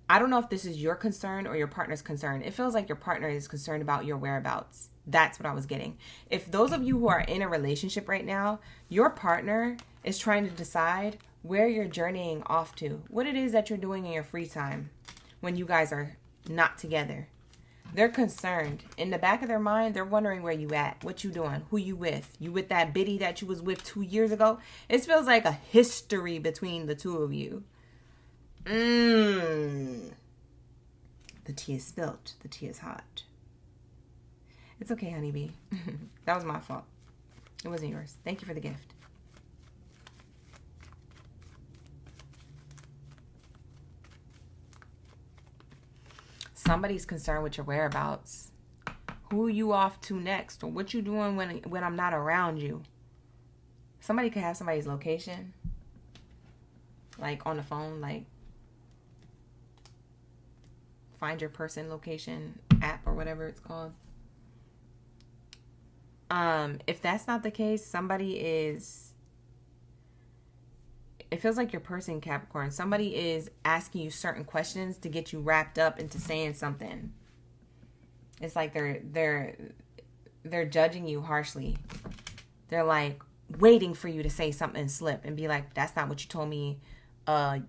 I don't know if this is your concern or your partner's concern. It feels like your partner is concerned about your whereabouts. That's what I was getting. If those of you who are in a relationship right now, your partner is trying to decide where you're journeying off to, what it is that you're doing in your free time when you guys are not together. They're concerned. In the back of their mind, they're wondering where you at, what you doing, who you with. You with that Baddie that you was with 2 years ago? It feels like a history between the two of you. The tea is spilt. The tea is hot. It's okay, honeybee. That was my fault. It wasn't yours. Thank you for the gift. Somebody's concerned with your whereabouts. Who you off to next? Or what you doing when I'm not around you? Somebody could have somebody's location. Like on the phone. Like find your person location app or whatever it's called. If that's not the case, somebody is... It feels like your person, Capricorn. Somebody is asking you certain questions to get you wrapped up into saying something. It's like they're judging you harshly. They're like waiting for you to say something and slip and be like, that's not what you told me, July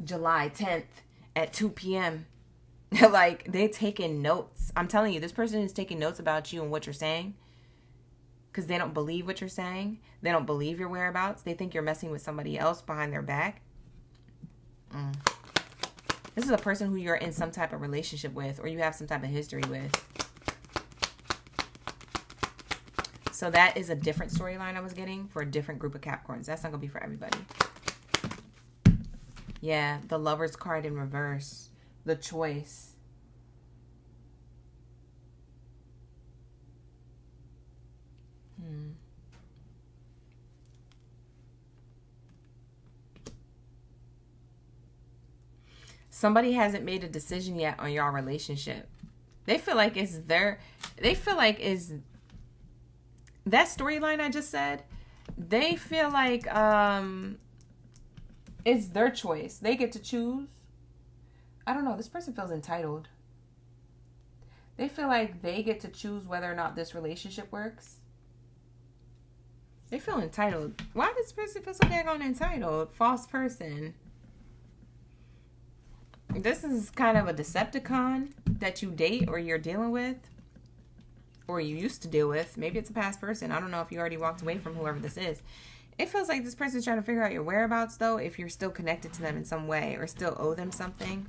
10th at 2 p.m. Like, they're taking notes. I'm telling you, this person is taking notes about you and what you're saying. Because they don't believe what you're saying. They don't believe your whereabouts. They think you're messing with somebody else behind their back. This is a person who you're in some type of relationship with, or you have some type of history with. So that is a different storyline I was getting for a different group of Capricorns. That's not going to be for everybody. Yeah, the Lover's card in reverse. The choice. Somebody hasn't made a decision yet on your relationship. They feel like it's their... They feel like it's... That storyline I just said, they feel like it's their choice. They get to choose. I don't know. This person feels entitled. They feel like they get to choose whether or not this relationship works. They feel entitled. Why does this person feel so daggone entitled? False person. This is kind of a Decepticon that you date or you're dealing with. Or you used to deal with. Maybe it's a past person. I don't know if you already walked away from whoever this is. It feels like this person's trying to figure out your whereabouts, though, if you're still connected to them in some way or still owe them something.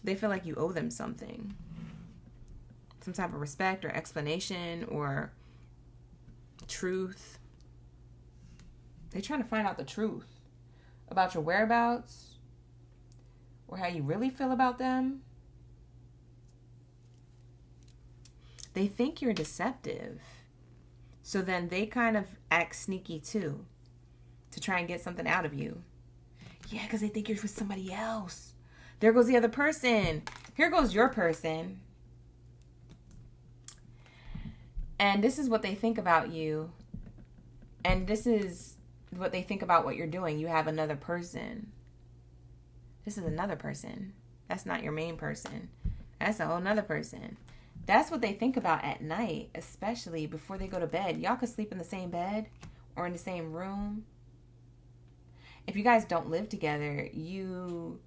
They feel like you owe them something. Some type of respect or explanation or truth. They're trying to find out the truth about your whereabouts or how you really feel about them. They think you're deceptive. So then they kind of act sneaky too to try and get something out of you. Yeah, because they think you're with somebody else. There goes the other person. Here goes your person. And this is what they think about you. And this is what they think about what you're doing. You have another person. This is another person. That's not your main person. That's a whole nother person. That's what they think about at night, especially before they go to bed. Y'all could sleep in the same bed or in the same room. if you guys don't live together, you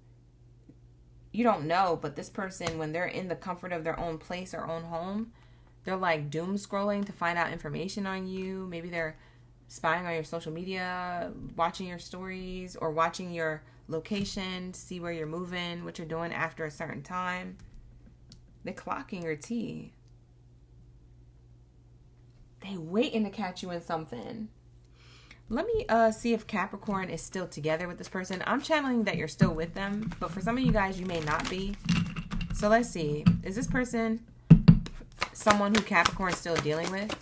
don't know, but this person, when they're in the comfort of their own place or own home, they're like doom scrolling to find out information on you. Maybe they're spying on your social media, watching your stories, or watching your location to see where you're moving, what you're doing after a certain time. They're clocking your tea. They waiting to catch you in something. Let me see if Capricorn is still together with this person. I'm channeling that you're still with them, but for some of you guys, you may not be. So let's see. Is this person someone who Capricorn is still dealing with?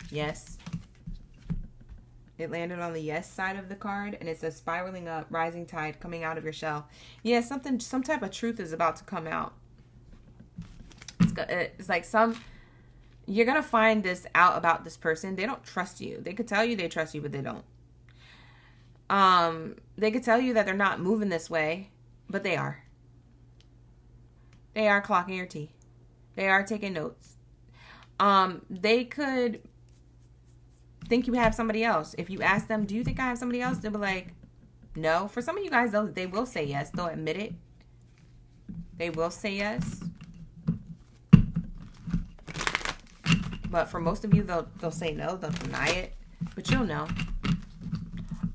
Yes. It landed on the yes side of the card, and it says spiraling up, rising tide, coming out of your shell. Yeah, some type of truth is about to come out. It's like you're going to find this out about this person. They don't trust you. They could tell you they trust you, but they don't. They could tell you that they're not moving this way, but they are. They are clocking your tea. They are taking notes. They could think you have somebody else. If you ask them, do you think I have somebody else? They'll be like, no. For some of you guys, they will say yes. They'll admit it. They will say yes. But for most of you, they'll say no. They'll deny it. But you'll know.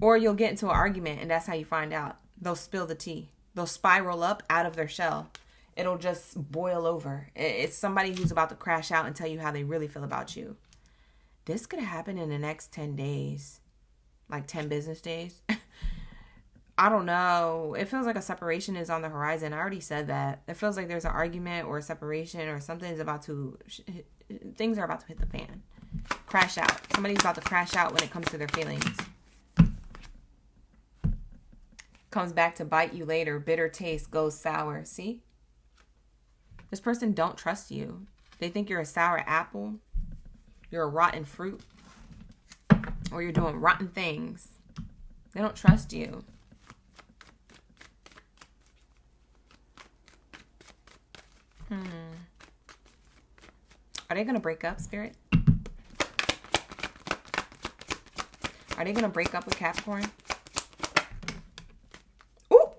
Or you'll get into an argument, and that's how you find out. They'll spill the tea. They'll spiral up out of their shell. It'll just boil over. It's somebody who's about to crash out and tell you how they really feel about you. This could happen in the next 10 days. Like 10 business days. I don't know. It feels like a separation is on the horizon. I already said that. It feels like there's an argument or a separation or something's about to... Things are about to hit the fan. Crash out. Somebody's about to crash out when it comes to their feelings. Comes back to bite you later. Bitter taste goes sour. See? This person don't trust you. They think you're a sour apple. You're a rotten fruit. Or you're doing rotten things. They don't trust you. Are they going to break up, Spirit? Are they going to break up with Capricorn? Ooh!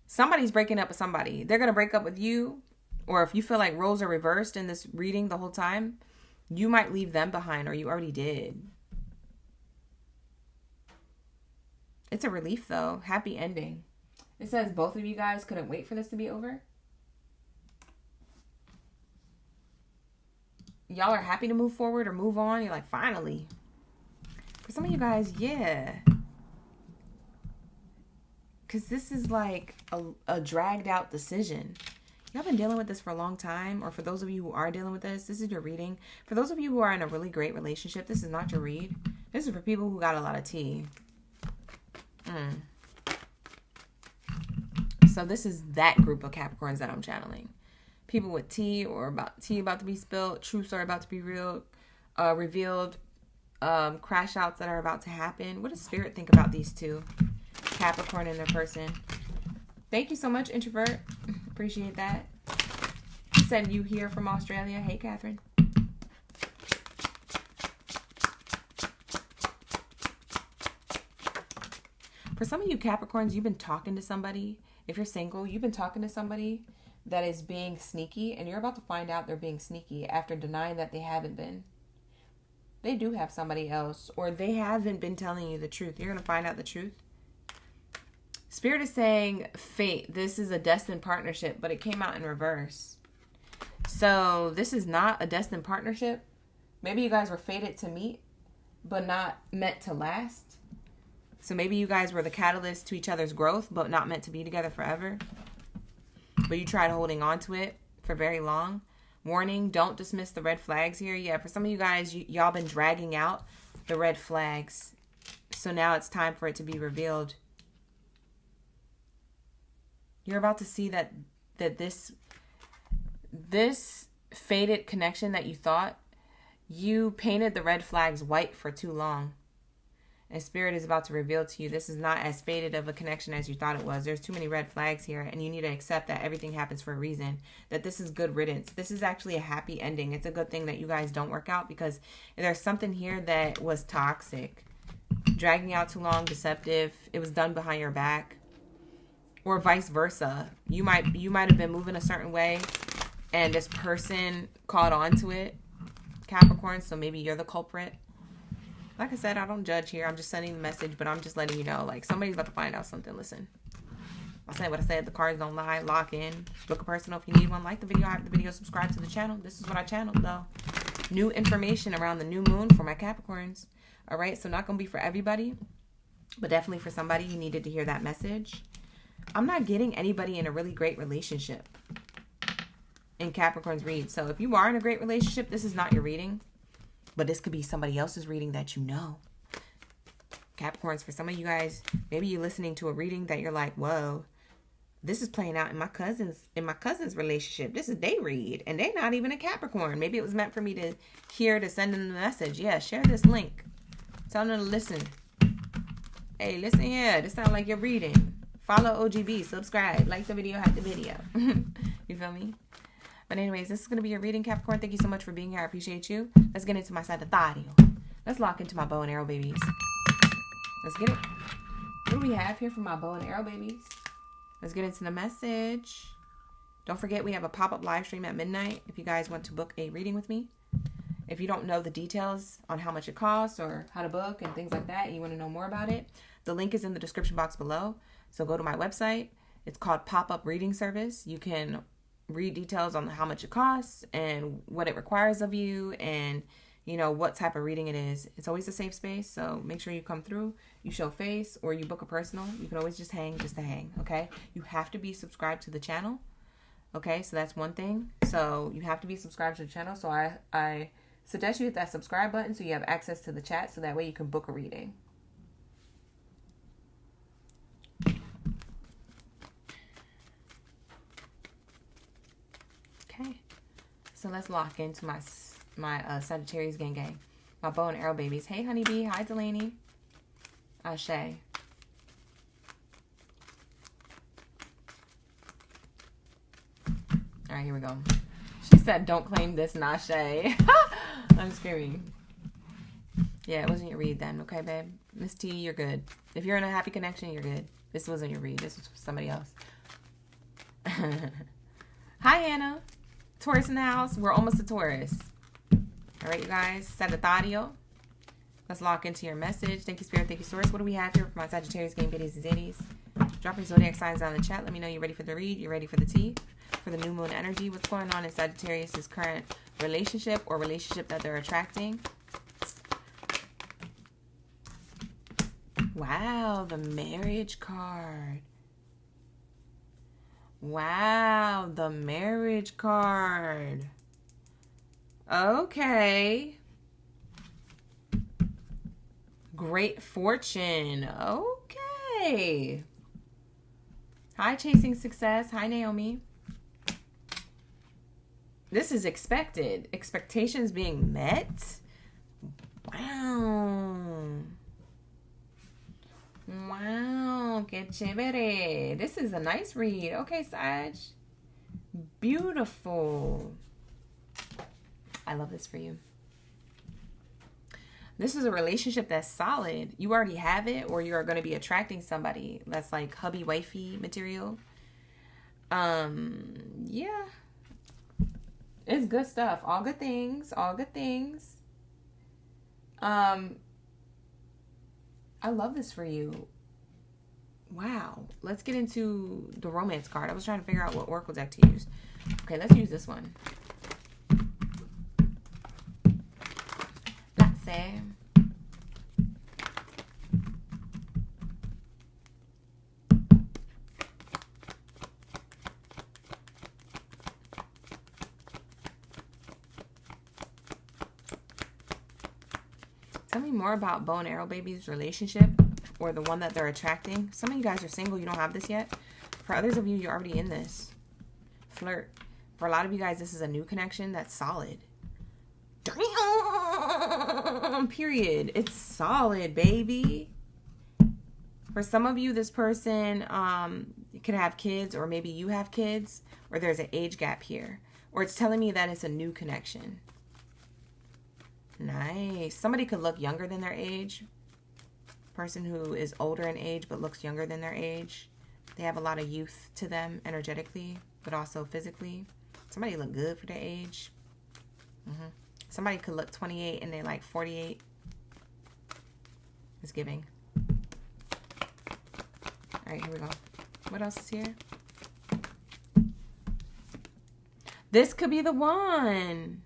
Somebody's breaking up with somebody. They're going to break up with you. Or if you feel like roles are reversed in this reading the whole time, you might leave them behind, or you already did. It's a relief, though. Happy ending. It says both of you guys couldn't wait for this to be over. Y'all are happy to move forward or move on. You're like, finally. For some of you guys, yeah. Because this is like a dragged out decision. Y'all been dealing with this for a long time. Or for those of you who are dealing with this is your reading. For those of you who are in a really great relationship, this is not your read. This is for people who got a lot of tea. So this is that group of Capricorns that I'm channeling. People with tea or about to be spilled. Truths are about to be revealed. Crash outs that are about to happen. What does Spirit think about these two? Capricorn and their person. Thank you so much, Introvert. Appreciate that. Said you here from Australia. Hey, Catherine. For some of you Capricorns, you've been talking to somebody. If you're single, you've been talking to somebody that is being sneaky, and you're about to find out they're being sneaky after denying that they haven't been. They do have somebody else, or they haven't been telling you the truth. You're going to find out the truth. Spirit is saying fate. This is a destined partnership, but it came out in reverse. So this is not a destined partnership. Maybe you guys were fated to meet, but not meant to last. So maybe you guys were the catalyst to each other's growth, but not meant to be together forever. But you tried holding on to it for very long. Warning, don't dismiss the red flags here. Yeah, for some of you guys, y'all been dragging out the red flags. So now it's time for it to be revealed. You're about to see that this fated connection that you thought, you painted the red flags white for too long. And Spirit is about to reveal to you this is not as faded of a connection as you thought it was. There's too many red flags here, and you need to accept that everything happens for a reason, that this is good riddance. This is actually a happy ending. It's a good thing that you guys don't work out, because there's something here that was toxic, dragging out too long, deceptive. It was done behind your back, or vice versa. You might have been moving a certain way, and this person caught on to it, Capricorn, so maybe you're the culprit. Like I said, I don't judge here. I'm just sending the message, but I'm just letting you know, like, somebody's about to find out something. Listen, I said what I said. The cards don't lie. Lock in. Book a personal if you need one. Like the video. Hype the video. Subscribe to the channel. This is what I channeled, though. New information around the new moon for my Capricorns. All right, so not going to be for everybody, but definitely for somebody who needed to hear that message. I'm not getting anybody in a really great relationship in Capricorn's read. So if you are in a great relationship, this is not your reading. But this could be somebody else's reading that you know. Capricorns, for some of you guys, maybe you're listening to a reading that you're like, whoa, this is playing out in my cousin's relationship. This is they read, and they're not even a Capricorn. Maybe it was meant for me to hear, to send them the message. Yeah, share this link. Tell them to listen. Hey, listen here. This sounds like you're reading. Follow OGB. Subscribe. Like the video. Hype the video. You feel me? But anyways, this is going to be your reading, Capricorn. Thank you so much for being here. I appreciate you. Let's get into my Sagittario. Let's lock into my bow and arrow babies. Let's get it. What do we have here for my bow and arrow babies? Let's get into the message. Don't forget, we have a pop-up live stream at midnight if you guys want to book a reading with me. If you don't know the details on how much it costs or how to book and things like that, and you want to know more about it, the link is in the description box below. So go to my website. It's called Pop-Up Reading Service. You can read details on how much it costs and what it requires of you, and you know what type of reading it is. It's always a safe space, so make sure you come through, you show face, or you book a personal. You can always just hang to hang. Okay, you have to be subscribed to the channel. Okay, so that's one thing. So you have to be subscribed to the channel. So I suggest you hit that subscribe button so you have access to the chat, so that way you can book a reading. Okay, so let's lock into my Sagittarius gang, my bow and arrow babies. Hey, honeybee. Hi, Delaney. Ashe. All right, here we go. She said, "Don't claim this, Nashe." I'm screaming. Yeah, it wasn't your read then, okay, babe. Miss T, you're good. If you're in a happy connection, you're good. This wasn't your read. This was for somebody else. Hi, Hannah. Taurus in the house. We're almost a Taurus. All right, you guys. Sagittario. Let's lock into your message. Thank you, Spirit. Thank you, Source. What do we have here for my Sagittarius, game biddies, and zeddies? Drop your zodiac signs down in the chat. Let me know you're ready for the read. You're ready for the tea. For the new moon energy. What's going on in Sagittarius' current relationship or relationship that they're attracting? Wow, the marriage card. Wow, the marriage card. Okay. Great fortune. Okay. Hi, Chasing Success. Hi, Naomi. This is expected. Expectations being met. Wow. Wow, que chévere. This is a nice read. Okay, Sag. Beautiful. I love this for you. This is a relationship that's solid. You already have it, or you're going to be attracting somebody that's like hubby wifey material. Yeah. It's good stuff. All good things. All good things. I love this for you. Wow. Let's get into the romance card. I was trying to figure out what oracle deck to use. Okay, let's use this one. Let's see. Tell me more about bow and arrow baby's relationship, or the one that they're attracting. Some of you guys are single. You don't have this yet. For others of you, you're already in this. Flirt. For a lot of you guys, this is a new connection that's solid. Damn, period. It's solid, baby. For some of you, this person could have kids, or maybe you have kids, or there's an age gap here. Or it's telling me that it's a new connection. Nice. Somebody could look younger than their age. Person who is older in age but looks younger than their age. They have a lot of youth to them energetically, but also physically. Somebody look good for their age. Somebody could look 28 and they're like 48. It's giving. All right, here we go. What else is here? This could be the one.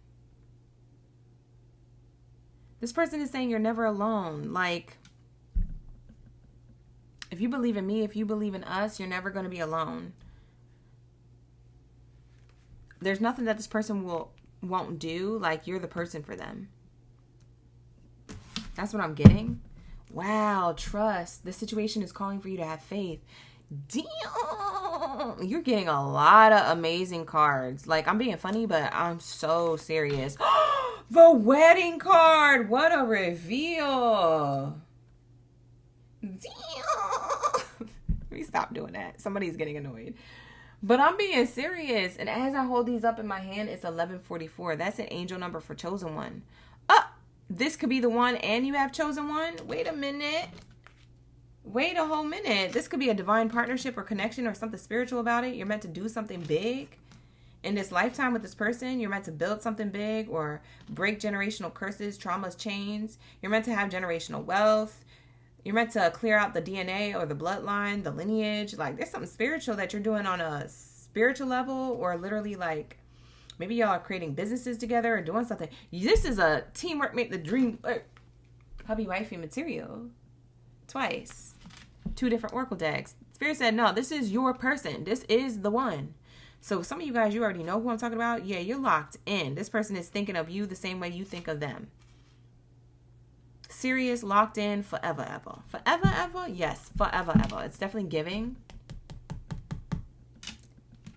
This person is saying you're never alone. Like, if you believe in me, if you believe in us, you're never going to be alone. There's nothing that this person won't do. Like, you're the person for them. That's what I'm getting. Wow, trust. This situation is calling for you to have faith. Damn. You're getting a lot of amazing cards. Like, I'm being funny, but I'm so serious. The wedding card. What a reveal. Damn. Let me stop doing that. Somebody's getting annoyed. But I'm being serious. And as I hold these up in my hand, it's 1144. That's an angel number for chosen one. This could be the one and you have chosen one. Wait a minute. Wait a whole minute. This could be a divine partnership or connection or something spiritual about it. You're meant to do something big in this lifetime with this person. You're meant to build something big or break generational curses, traumas, chains. You're meant to have generational wealth. You're meant to clear out the DNA or the bloodline, the lineage. Like, there's something spiritual that you're doing on a spiritual level, or literally like maybe y'all are creating businesses together or doing something. This is a teamwork make the dream hubby wifey material. Twice. 2 different oracle decks. Spirit said, no, this is your person. This is the one. So some of you guys, you already know who I'm talking about. Yeah, you're locked in. This person is thinking of you the same way you think of them. Serious, locked in, forever, ever. Forever, ever? Yes, forever, ever. It's definitely giving.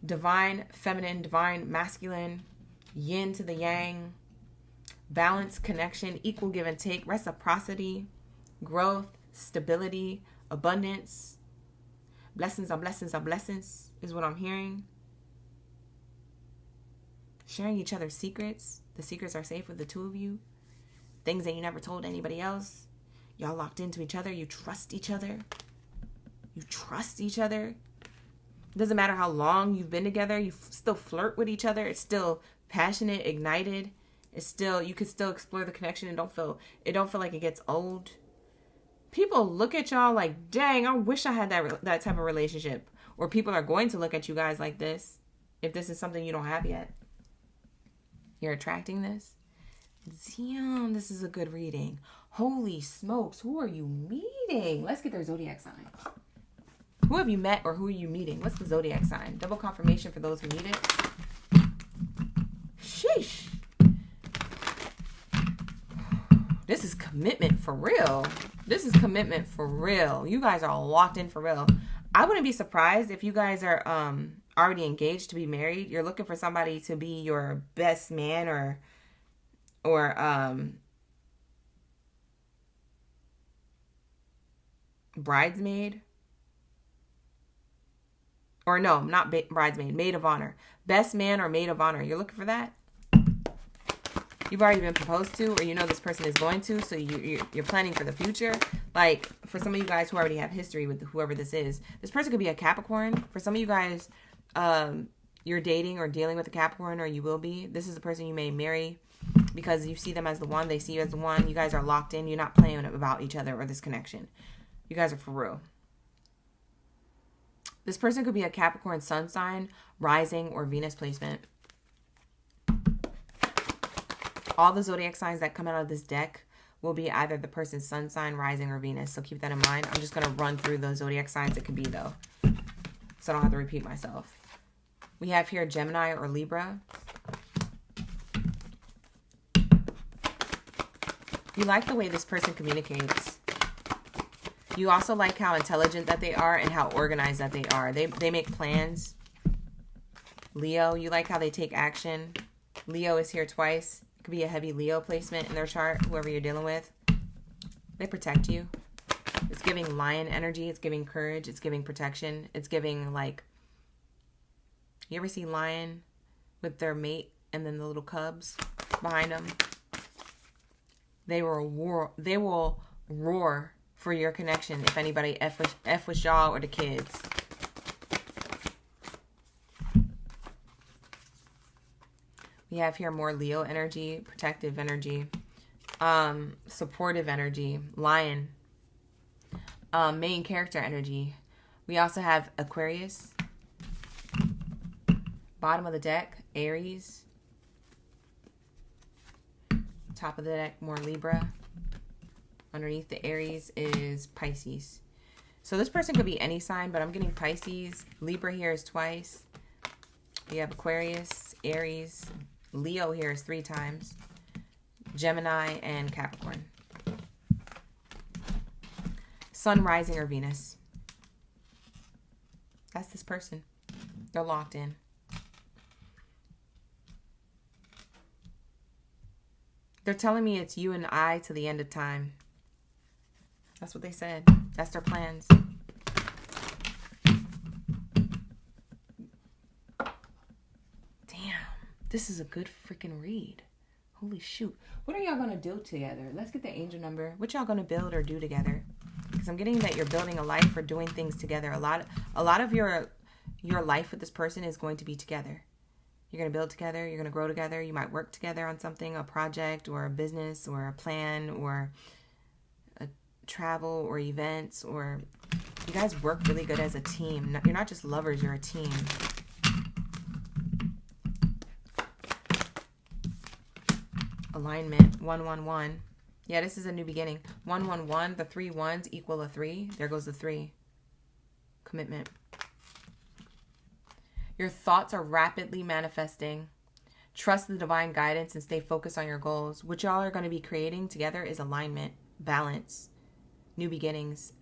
Divine, feminine, divine, masculine, yin to the yang, balance, connection, equal give and take, reciprocity, growth, stability, abundance, blessings on blessings on blessings is what I'm hearing. Sharing each other's secrets. The secrets are safe with the two of you. Things that you never told anybody else. Y'all locked into each other. You trust each other. You trust each other. It doesn't matter how long you've been together. You still flirt with each other. It's still passionate, ignited. It's still, you could still explore the connection and don't feel like it gets old. People look at y'all like, dang, I wish I had that type of relationship. Or people are going to look at you guys like this if this is something you don't have yet. You're attracting this. Damn, this is a good reading. Holy smokes, who are you meeting? Let's get their zodiac sign. Who have you met or who are you meeting? What's the zodiac sign? Double confirmation for those who need it. Sheesh. This is commitment for real. This is commitment for real. You guys are locked in for real. I wouldn't be surprised if you guys are already engaged to be married. You're looking for somebody to be your best man or bridesmaid. Or no, not bridesmaid, maid of honor. Best man or maid of honor. You're looking for that? You've already been proposed to, or you know this person is going to, so you're planning for the future. Like, for some of you guys who already have history with whoever this is, this person could be a Capricorn. For some of you guys, you're dating or dealing with a Capricorn, or you will be. This is the person you may marry because you see them as the one. They see you as the one. You guys are locked in. You're not playing about each other or this connection. You guys are for real. This person could be a Capricorn sun sign, rising, or Venus placement. All the zodiac signs that come out of this deck will be either the person's sun sign, rising, or Venus. So keep that in mind. I'm just going to run through the zodiac signs it could be, though, so I don't have to repeat myself. We have here Gemini or Libra. You like the way this person communicates. You also like how intelligent that they are and how organized that they are. They make plans. Leo, you like how they take action. Leo is here twice. It could be a heavy Leo placement in their chart, whoever you're dealing with. They protect you. It's giving lion energy. It's giving courage. It's giving protection. It's giving, like, you ever see lion with their mate and then the little cubs behind them? They will roar for your connection if anybody F with y'all or the kids. We have here more Leo energy, protective energy, supportive energy, lion, main character energy. We also have Aquarius. Bottom of the deck, Aries. Top of the deck, more Libra. Underneath the Aries is Pisces. So this person could be any sign, but I'm getting Pisces. Libra here is twice. We have Aquarius, Aries. Leo here is 3 times. Gemini and Capricorn. Sun, rising, or Venus. That's this person. They're locked in. They're telling me it's you and I to the end of time. That's what they said. That's their plans. Damn. This is a good freaking read. Holy shoot. What are y'all going to do together? Let's get the angel number. What y'all going to build or do together? Because I'm getting that you're building a life or doing things together. A lot of your life with this person is going to be together. You're going to build together. You're going to grow together. You might work together on something, a project or a business or a plan or a travel or events, or you guys work really good as a team. You're not just lovers, you're a team. Alignment, 1-1-1. Yeah, this is a new beginning. 1-1-1, the 3 ones equal a 3. There goes the 3. Commitment. Your thoughts are rapidly manifesting. Trust the divine guidance and stay focused on your goals. What y'all are going to be creating together is alignment, balance, new beginnings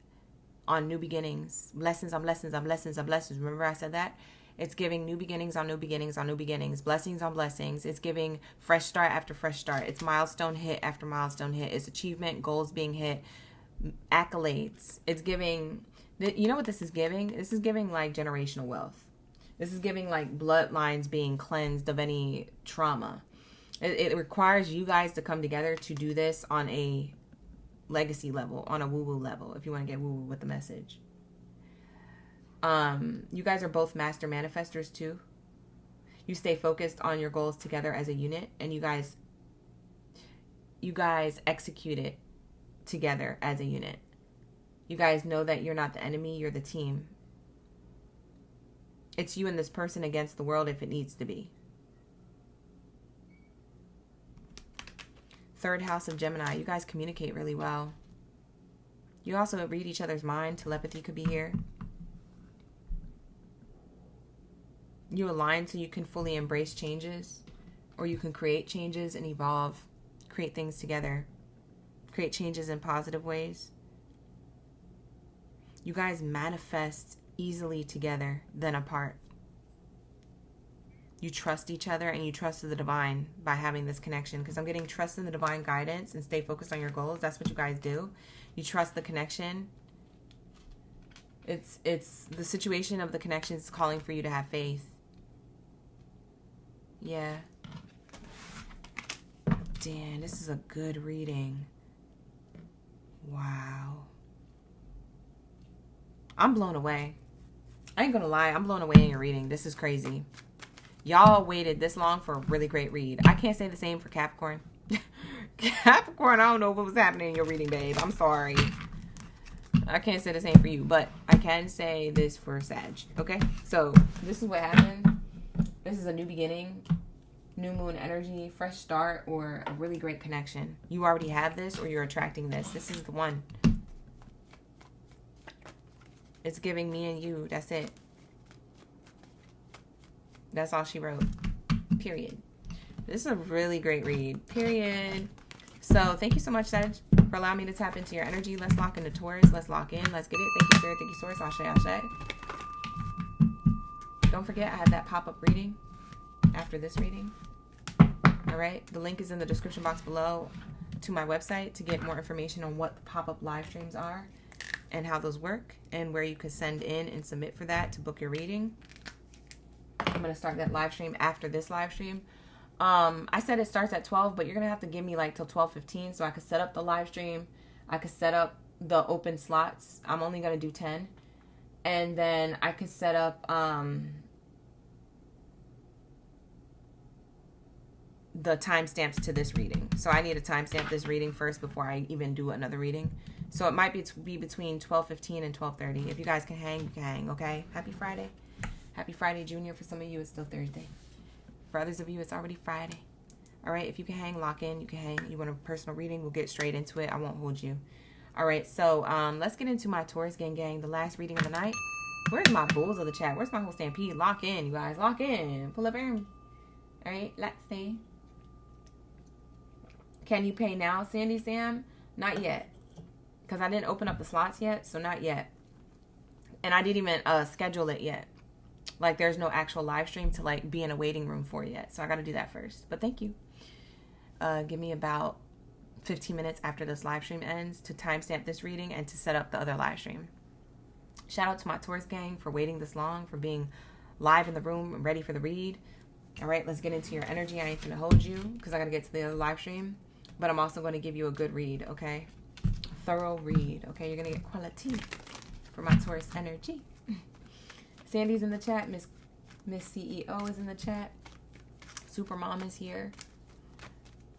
on new beginnings. Blessings on blessings on blessings on blessings. Remember I said that? It's giving new beginnings on new beginnings on new beginnings. Blessings on blessings. It's giving fresh start after fresh start. It's milestone hit after milestone hit. It's achievement, goals being hit, accolades. It's giving, you know what this is giving? This is giving like generational wealth. This is giving like bloodlines being cleansed of any trauma. It requires you guys to come together to do this on a legacy level, on a woo-woo level, if you want to get woo-woo with the message. You guys are both master manifestors too. You stay focused on your goals together as a unit, and you guys execute it together as a unit. You guys know that you're not the enemy, you're the team. It's you and this person against the world if it needs to be. 3rd house of Gemini. You guys communicate really well. You also read each other's mind. Telepathy could be here. You align so you can fully embrace changes, or you can create changes and evolve, create things together, create changes in positive ways. You guys manifest easily together than apart. You trust each other and you trust the divine by having this connection, because I'm getting trust in the divine guidance and stay focused on your goals. That's what you guys do. You trust the connection. It's the situation of the connection is calling for you to have faith. Yeah. Damn, this is a good reading. Wow. I'm blown away. I ain't gonna lie, I'm blown away in your reading. This is crazy. Y'all waited this long for a really great read. I can't say the same for Capricorn. Capricorn, I don't know what was happening in your reading, babe. I'm sorry. I can't say the same for you, but I can say this for Sag. Okay? So, this is what happened. This is a new beginning, new moon energy, fresh start, or a really great connection. You already have this, or you're attracting this. This is the one. It's giving me and you. That's it. That's all she wrote. Period. This is a really great read. Period. So thank you so much, Sag, for allowing me to tap into your energy. Let's lock into Taurus. Let's lock in. Let's get it. Thank you, Spirit. Thank you, Source. Ashe, Ashe. Don't forget, I have that pop-up reading after this reading. All right. The link is in the description box below to my website to get more information on what the pop-up live streams are and how those work and where you can send in and submit for that to book your reading. I'm going to start that live stream after this live stream. I said it starts at 12, but you're going to have to give me like till 12:15 so I could set up the live stream. I could set up the open slots. I'm only going to do 10. And then I could set up the timestamps to this reading. So I need to timestamp this reading first before I even do another reading. So it might be between 12:15 and 12:30. If you guys can hang, you can hang, okay? Happy Friday. Happy Friday, Junior. For some of you, it's still Thursday. For others of you, it's already Friday. All right, if you can hang, lock in. You can hang. You want a personal reading, we'll get straight into it. I won't hold you. All right, so let's get into my Taurus gang, the last reading of the night. Where's my bulls of the chat? Where's my whole stampede? Lock in, you guys. Lock in. Pull up here. All right, let's see. Can you pay now, Sandy Sam? Not yet. Because I didn't open up the slots yet, so not yet. And I didn't even schedule it yet. Like, there's no actual live stream to, like, be in a waiting room for yet. So I got to do that first. But thank you. Give me about 15 minutes after this live stream ends to timestamp this reading and to set up the other live stream. Shout out to my Taurus gang for waiting this long, for being live in the room and ready for the read. All right, let's get into your energy. I ain't going to hold you because I got to get to the other live stream. But I'm also going to give you a good read, okay? Thorough read, okay? You're going to get quality for my Taurus energy. Sandy's in the chat. Miss CEO is in the chat. Supermom is here.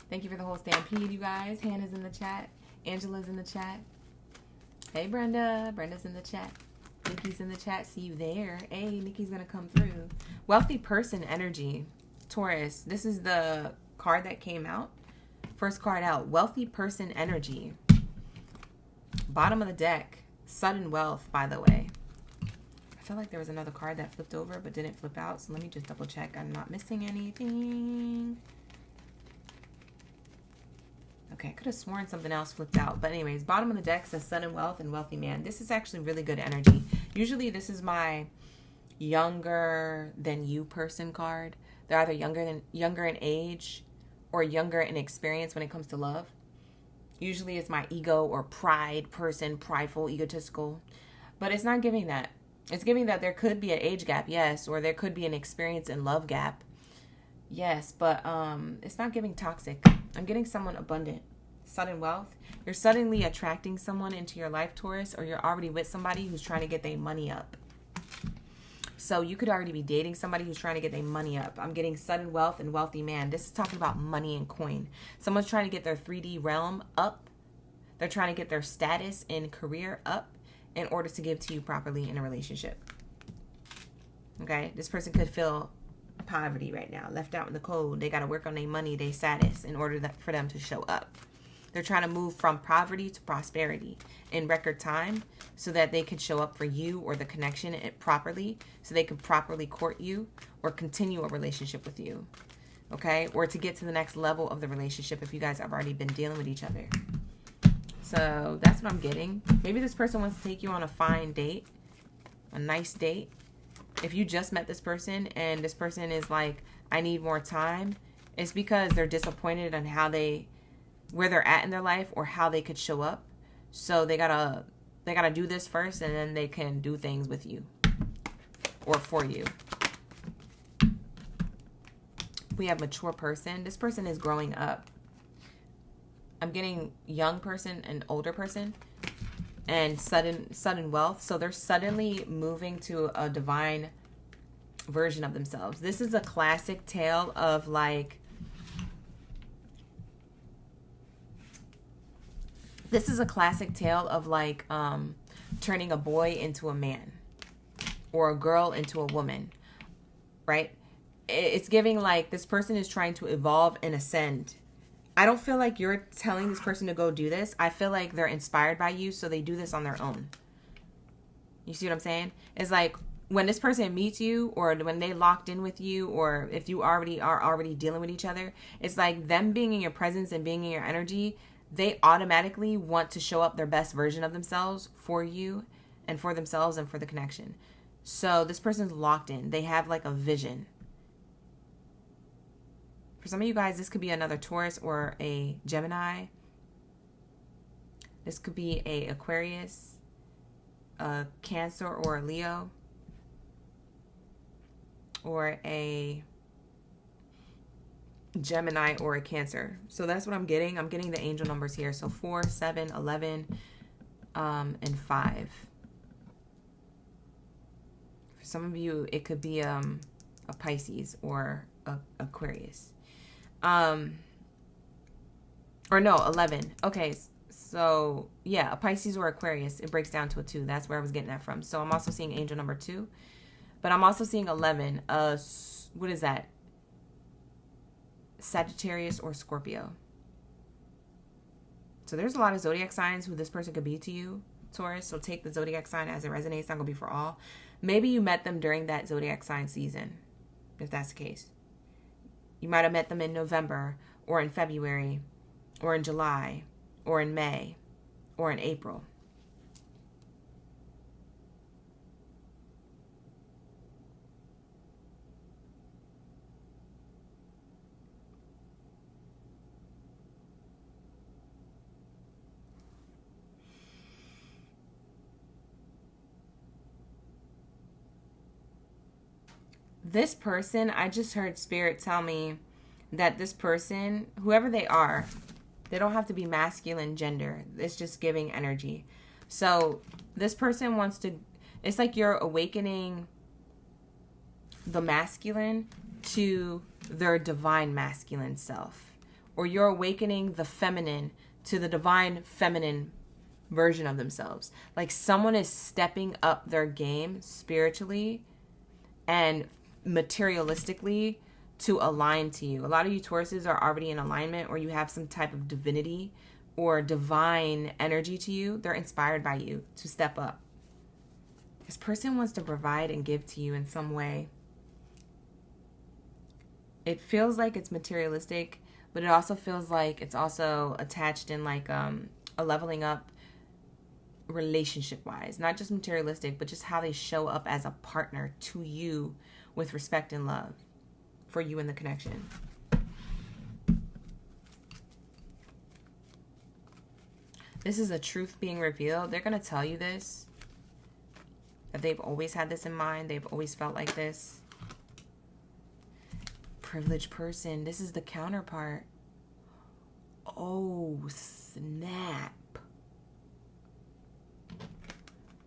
Thank you for the whole stampede, you guys. Hannah's in the chat. Angela's in the chat. Hey, Brenda. Brenda's in the chat. Nikki's in the chat. See you there. Hey, Nikki's going to come through. Wealthy person energy. Taurus. This is the card that came out. First card out. Wealthy person energy. Bottom of the deck. Sudden wealth, by the way. I feel like there was another card that flipped over but didn't flip out. So let me just double check. I'm not missing anything. Okay, I could have sworn something else flipped out. But anyways, bottom of the deck says sudden wealth and wealthy man. This is actually really good energy. Usually this is my younger than you person card. They're either younger in age or younger in experience when it comes to love. Usually it's my ego or pride person, prideful, egotistical. But it's not giving that. It's giving that there could be an age gap, yes, or there could be an experience and love gap. Yes, but it's not giving toxic. I'm getting someone abundant. Sudden wealth. You're suddenly attracting someone into your life, Taurus, or you're already with somebody who's trying to get their money up. So you could already be dating somebody who's trying to get their money up. I'm getting sudden wealth and wealthy man. This is talking about money and coin. Someone's trying to get their 3D realm up. They're trying to get their status and career up in order to give to you properly in a relationship. Okay? This person could feel poverty right now, left out in the cold. They got to work on their money, their status in order for them to show up. They're trying to move from poverty to prosperity in record time so that they could show up for you or the connection properly, so they could properly court you or continue a relationship with you. Okay? Or to get to the next level of the relationship if you guys have already been dealing with each other. So that's what I'm getting. Maybe this person wants to take you on a fine date, a nice date. If you just met this person and this person is like, I need more time, it's because they're disappointed on where they're at in their life or how they could show up. So they gotta do this first and then they can do things with you or for you. We have mature person. This person is growing up. I'm getting young person and older person and sudden wealth. So they're suddenly moving to a divine version of themselves. This is a classic tale of like, turning a boy into a man or a girl into a woman, right? It's giving like this person is trying to evolve and ascend. I don't feel like you're telling this person to go do this. I feel like they're inspired by you, so they do this on their own. You see what I'm saying? It's like when this person meets you or when they locked in with you or if you are already dealing with each other, it's like them being in your presence and being in your energy, they automatically want to show up their best version of themselves for you and for themselves and for the connection. So this person's locked in. They have like a vision. For some of you guys, this could be another Taurus or a Gemini. This could be a Aquarius, a Cancer or a Leo, or a Gemini or a Cancer. So that's what I'm getting. I'm getting the angel numbers here. So 4, 7, 11, and 5. For some of you, it could be a Pisces or a Aquarius. Or no, 11. Okay, so yeah, a Pisces or Aquarius. It breaks down to a 2. That's where I was getting that from. So I'm also seeing angel number 2. But I'm also seeing 11. What is that? Sagittarius or Scorpio. So there's a lot of zodiac signs who this person could be to you, Taurus. So take the zodiac sign as it resonates. It's not going to be for all. Maybe you met them during that zodiac sign season, if that's the case. You might have met them in November or in February or in July or in May or in April. This person, I just heard Spirit tell me that this person, whoever they are, they don't have to be masculine gender. It's just giving energy. So this person wants to, it's like you're awakening the masculine to their divine masculine self. Or you're awakening the feminine to the divine feminine version of themselves. Like someone is stepping up their game spiritually and materialistically to align to you. A lot of you Tauruses are already in alignment, or you have some type of divinity or divine energy to you. They're inspired by you to step up. This person wants to provide and give to you in some way. It feels like it's materialistic, but it also feels like it's also attached in like a leveling up relationship wise, not just materialistic, but just how they show up as a partner to you with respect and love for you in the connection. This is a truth being revealed. They're going to tell you this, that they've always had this in mind. They've always felt like this. Privileged person. This is the counterpart. Oh, snap.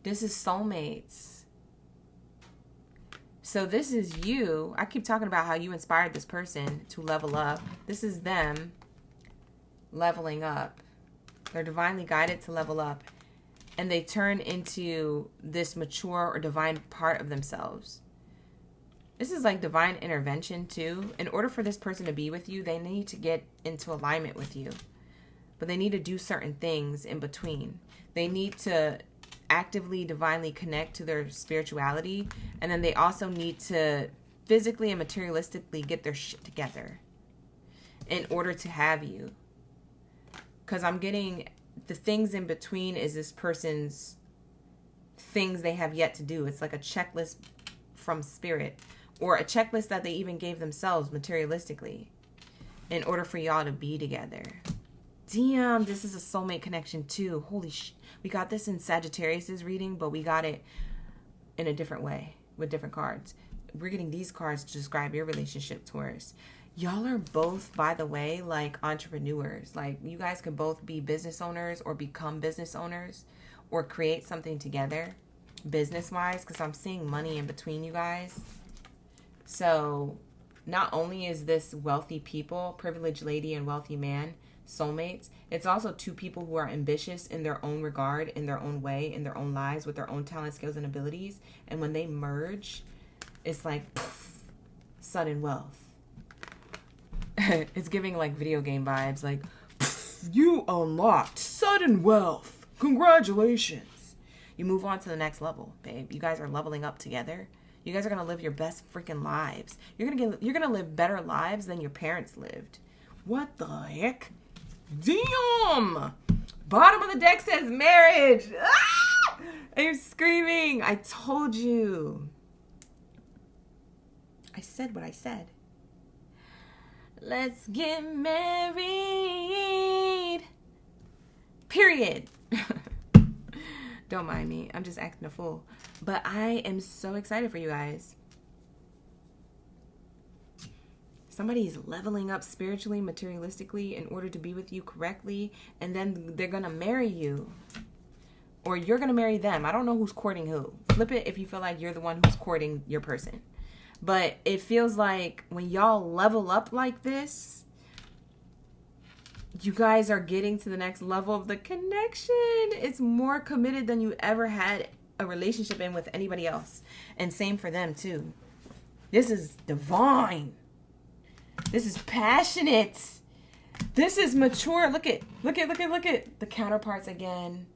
This is soulmates. So this is you. I keep talking about how you inspired this person to level up. This is them leveling up. They're divinely guided to level up. And they turn into this mature or divine part of themselves. This is like divine intervention too. In order for this person to be with you, they need to get into alignment with you. But they need to do certain things in between. They need to actively, divinely connect to their spirituality. And then they also need to physically and materialistically get their shit together in order to have you. Because I'm getting the things in between is this person's things they have yet to do. It's like a checklist from spirit, or a checklist that they even gave themselves materialistically in order for y'all to be together. Damn, this is a soulmate connection too. Holy shit. We got this in Sagittarius's reading, but we got it in a different way with different cards. We're getting these cards to describe your relationship, Taurus. Y'all are both, by the way, like entrepreneurs. Like you guys could both be business owners or become business owners or create something together business-wise, because I'm seeing money in between you guys. So not only is this wealthy people, privileged lady and wealthy man, soulmates, it's also two people who are ambitious in their own regard, in their own way, in their own lives, with their own talent, skills, and abilities. And when they merge, it's like poof, sudden wealth. It's giving like video game vibes, like you unlocked sudden wealth. Congratulations. You move on to the next level, babe. You guys are leveling up together. You guys are gonna live your best freaking lives. You're gonna live better lives than your parents lived. What the heck? Damn! Bottom of the deck says marriage. Ah! I'm screaming. I told you. I said what I said. Let's get married. Period. Don't mind me. I'm just acting a fool. But I am so excited for you guys. Somebody's leveling up spiritually, materialistically in order to be with you correctly. And then they're going to marry you. Or you're going to marry them. I don't know who's courting who. Flip it if you feel like you're the one who's courting your person. But it feels like when y'all level up like this, you guys are getting to the next level of the connection. It's more committed than you ever had a relationship in with anybody else. And same for them too. This is divine. This is passionate. This is mature. Look at the counterparts again.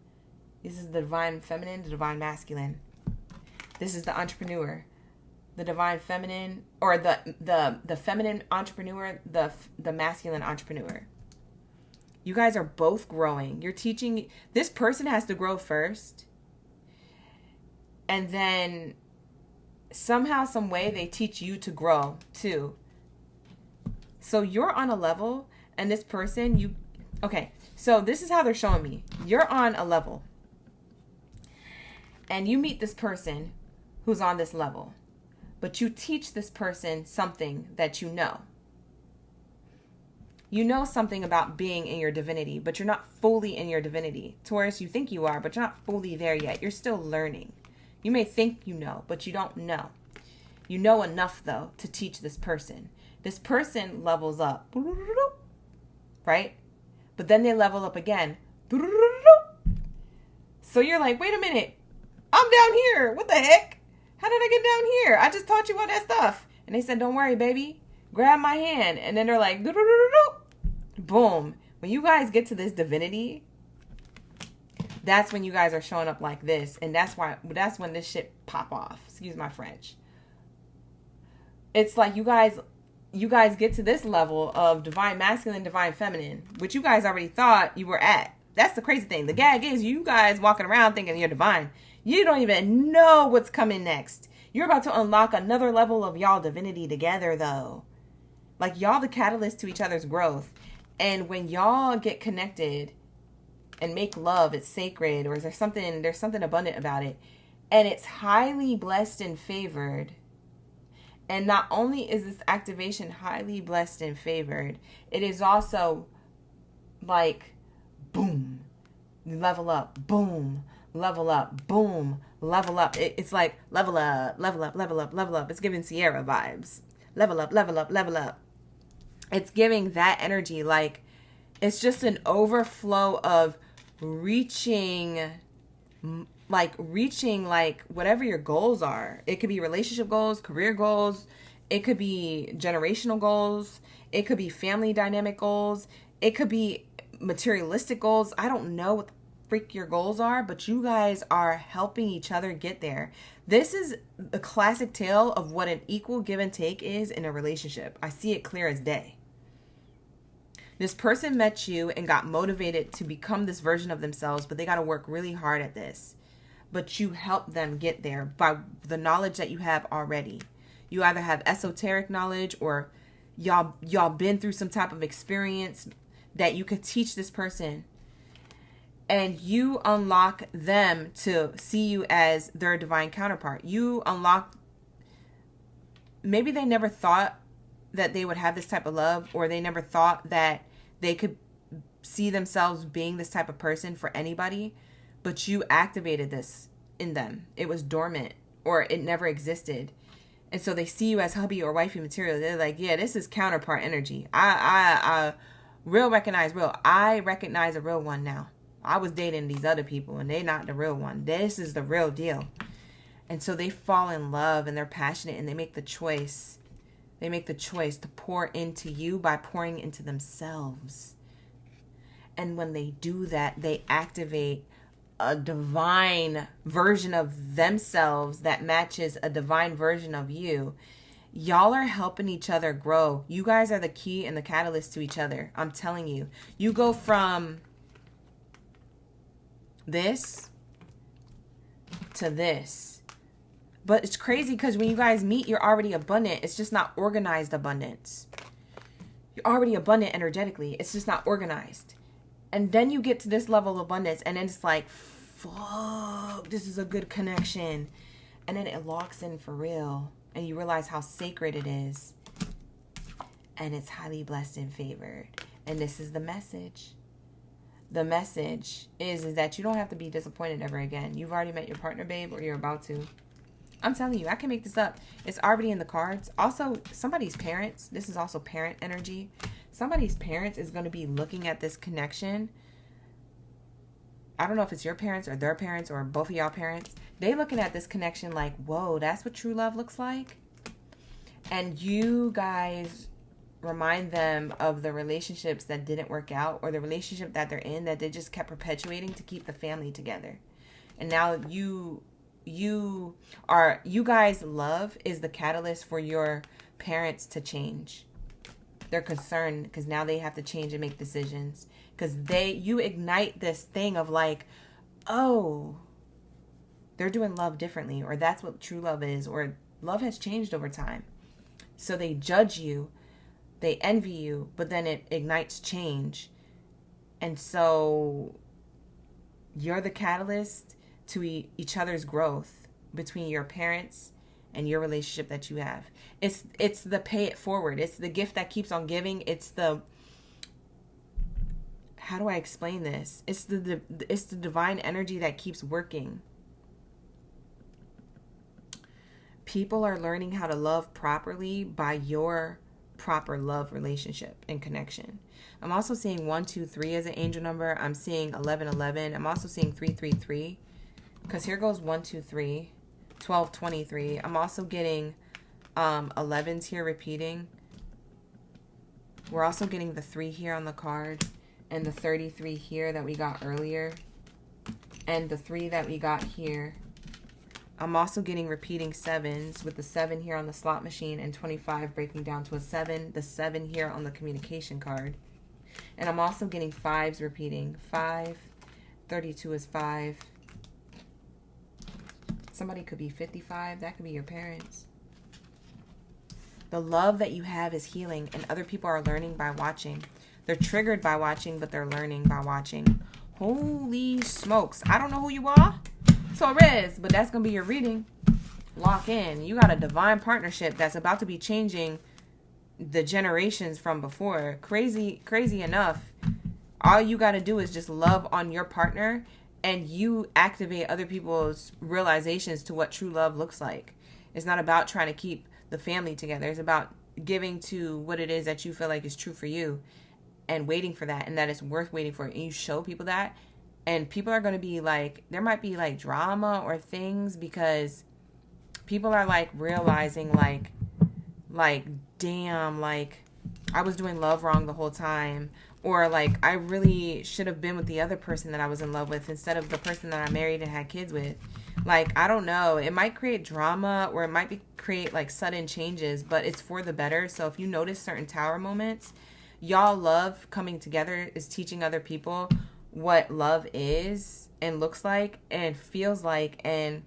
This is the divine feminine, the divine masculine. This is the entrepreneur. The divine feminine, or the feminine entrepreneur, the masculine entrepreneur. You guys are both growing. You're teaching. This person has to grow first. And then somehow, some way, they teach you to grow too. So you're on a level, and this person, okay, so this is how they're showing me. You're on a level. And you meet this person who's on this level. But you teach this person something that you know. You know something about being in your divinity, but you're not fully in your divinity. Taurus, you think you are, but you're not fully there yet. You're still learning. You may think you know, but you don't know. You know enough, though, to teach this person. This person levels up, right? But then they level up again. So you're like, wait a minute. I'm down here. What the heck? How did I get down here? I just taught you all that stuff. And they said, don't worry, baby. Grab my hand. And then they're like, boom. When you guys get to this divinity, that's when you guys are showing up like this. And that's when this shit pop off. Excuse my French. It's like you guys get to this level of divine masculine, divine feminine, which you guys already thought you were at. That's the crazy thing. The gag is you guys walking around thinking you're divine. You don't even know what's coming next. You're about to unlock another level of y'all divinity together, though. Like, y'all the catalyst to each other's growth. And when y'all get connected and make love, it's sacred, or there's something abundant about it. And it's highly blessed and favored. And not only is this activation highly blessed and favored, it is also like, boom, level up, boom, level up, boom, level up. It's like level up, level up, level up, level up. It's giving Sierra vibes. Level up, level up, level up. It's giving that energy. Like, it's just an overflow of reaching whatever your goals are. It could be relationship goals, career goals. It could be generational goals. It could be family dynamic goals. It could be materialistic goals. I don't know what the freak your goals are, but you guys are helping each other get there. This is a classic tale of what an equal give and take is in a relationship. I see it clear as day. This person met you and got motivated to become this version of themselves, but they got to work really hard at this. But you help them get there by the knowledge that you have already. You either have esoteric knowledge, or y'all been through some type of experience that you could teach this person. And you unlock them to see you as their divine counterpart. You unlock, maybe they never thought that they would have this type of love, or they never thought that they could see themselves being this type of person for anybody, but you activated this in them. It was dormant, or it never existed. And so they see you as hubby or wifey material. They're like, yeah, this is counterpart energy. I recognize a real one now. I was dating these other people and they're not the real one. This is the real deal. And so they fall in love and they're passionate and they make the choice. They make the choice to pour into you by pouring into themselves. And when they do that, they activate a divine version of themselves that matches a divine version of you. Y'all are helping each other grow. You guys are the key and the catalyst to each other. I'm telling you. You go from this to this. But it's crazy because when you guys meet, you're already abundant. It's just not organized abundance. You're already abundant energetically. It's just not organized. And then you get to this level of abundance, and then it's like, fuck, this is a good connection. And then it locks in for real. And you realize how sacred it is. And it's highly blessed and favored. And this is the message. The message is that you don't have to be disappointed ever again. You've already met your partner, babe, or you're about to. I'm telling you, I can make this up. It's already in the cards. Also, somebody's parents. This is also parent energy. Somebody's parents is going to be looking at this connection. I don't know if it's your parents or their parents or both of y'all parents. They looking at this connection like, whoa, that's what true love looks like. And you guys remind them of the relationships that didn't work out, or the relationship that they're in that they just kept perpetuating to keep the family together. And now you guys' love is the catalyst for your parents to change. They're concerned because now they have to change and make decisions, because you ignite this thing of like, oh, they're doing love differently, or that's what true love is, or love has changed over time. So they judge you, they envy you, but then it ignites change. And so you're the catalyst to each other's growth between your parents and your relationship that you have. It's the pay it forward. It's the gift that keeps on giving. It's the, how do I explain this? It's the divine energy that keeps working. People are learning how to love properly by your proper love relationship and connection. I'm also seeing 123 as an angel number. I'm seeing 1111. I'm also seeing 333. Because here goes 123, 1223. I'm also getting 11s here repeating. We're also getting the 3 here on the card, and the 33 here that we got earlier, and the 3 that we got here. I'm also getting repeating 7s with the 7 here on the slot machine and 25 breaking down to a 7. The 7 here on the communication card. And I'm also getting 5s repeating. 5, 32 is 5. Somebody could be 55. That could be your parents. The love that you have is healing, and other people are learning by watching. They're triggered by watching, but they're learning by watching. Holy smokes. I don't know who you are, Taurus, but that's going to be your reading. Lock in. You got a divine partnership that's about to be changing the generations from before. Crazy enough. All you got to do is just love on your partner, and you activate other people's realizations to what true love looks like. It's not about trying to keep the family together. It's about giving to what it is that you feel like is true for you, and waiting for that, and that it's worth waiting for. And you show people that, and people are going to be like, there might be like drama or things, because people are like realizing like damn, like I was doing love wrong the whole time, or like I really should have been with the other person that I was in love with instead of the person that I married and had kids with. Like, I don't know, it might create drama, or it might create like sudden changes, but it's for the better. So if you notice certain tower moments, y'all love coming together is teaching other people what love is and looks like and feels like, and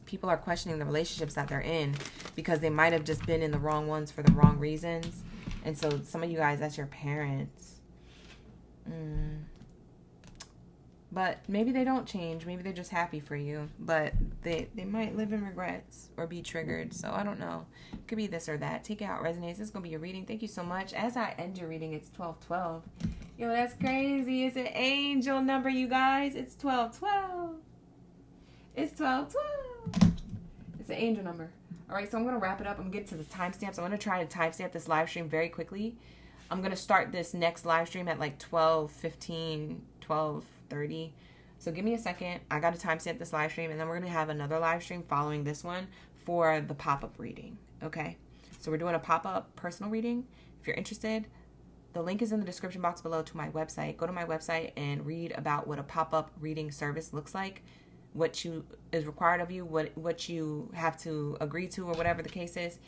people are questioning the relationships that they're in because they might have just been in the wrong ones for the wrong reasons. And so some of you guys, that's your parents. But maybe they don't change. Maybe they're just happy for you. But they might live in regrets or be triggered. So I don't know. It could be this or that. Take it how it resonates. This is going to be your reading. Thank you so much. As I end your reading, it's 1212. Yo, that's crazy. It's an angel number, you guys. It's 1212. It's 1212. It's an angel number. All right, so I'm going to wrap it up. I'm going to get to the timestamps. I'm going to try to timestamp this live stream very quickly. I'm going to start this next live stream at like 12:15, 12:30. So give me a second. I got to timestamp this live stream, and then we're going to have another live stream following this one for the pop-up reading. Okay? So we're doing a pop-up personal reading. If you're interested, the link is in the description box below to my website. Go to my website and read about what a pop-up reading service looks like, what is required of you, what you have to agree to, or whatever the case is.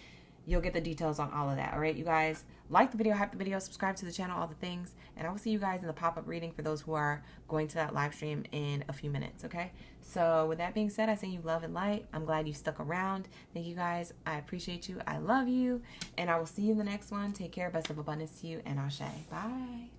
you'll get the details on all of that. All right, you guys, like the video, hype the video, subscribe to the channel, all the things, and I will see you guys in the pop-up reading for those who are going to that live stream in a few minutes. Okay, so with that being said, I send you love and light. I'm glad you stuck around. Thank you guys. I appreciate you. I love you, and I will see you in the next one. Take care. Best of abundance to you, and Ashe. Bye.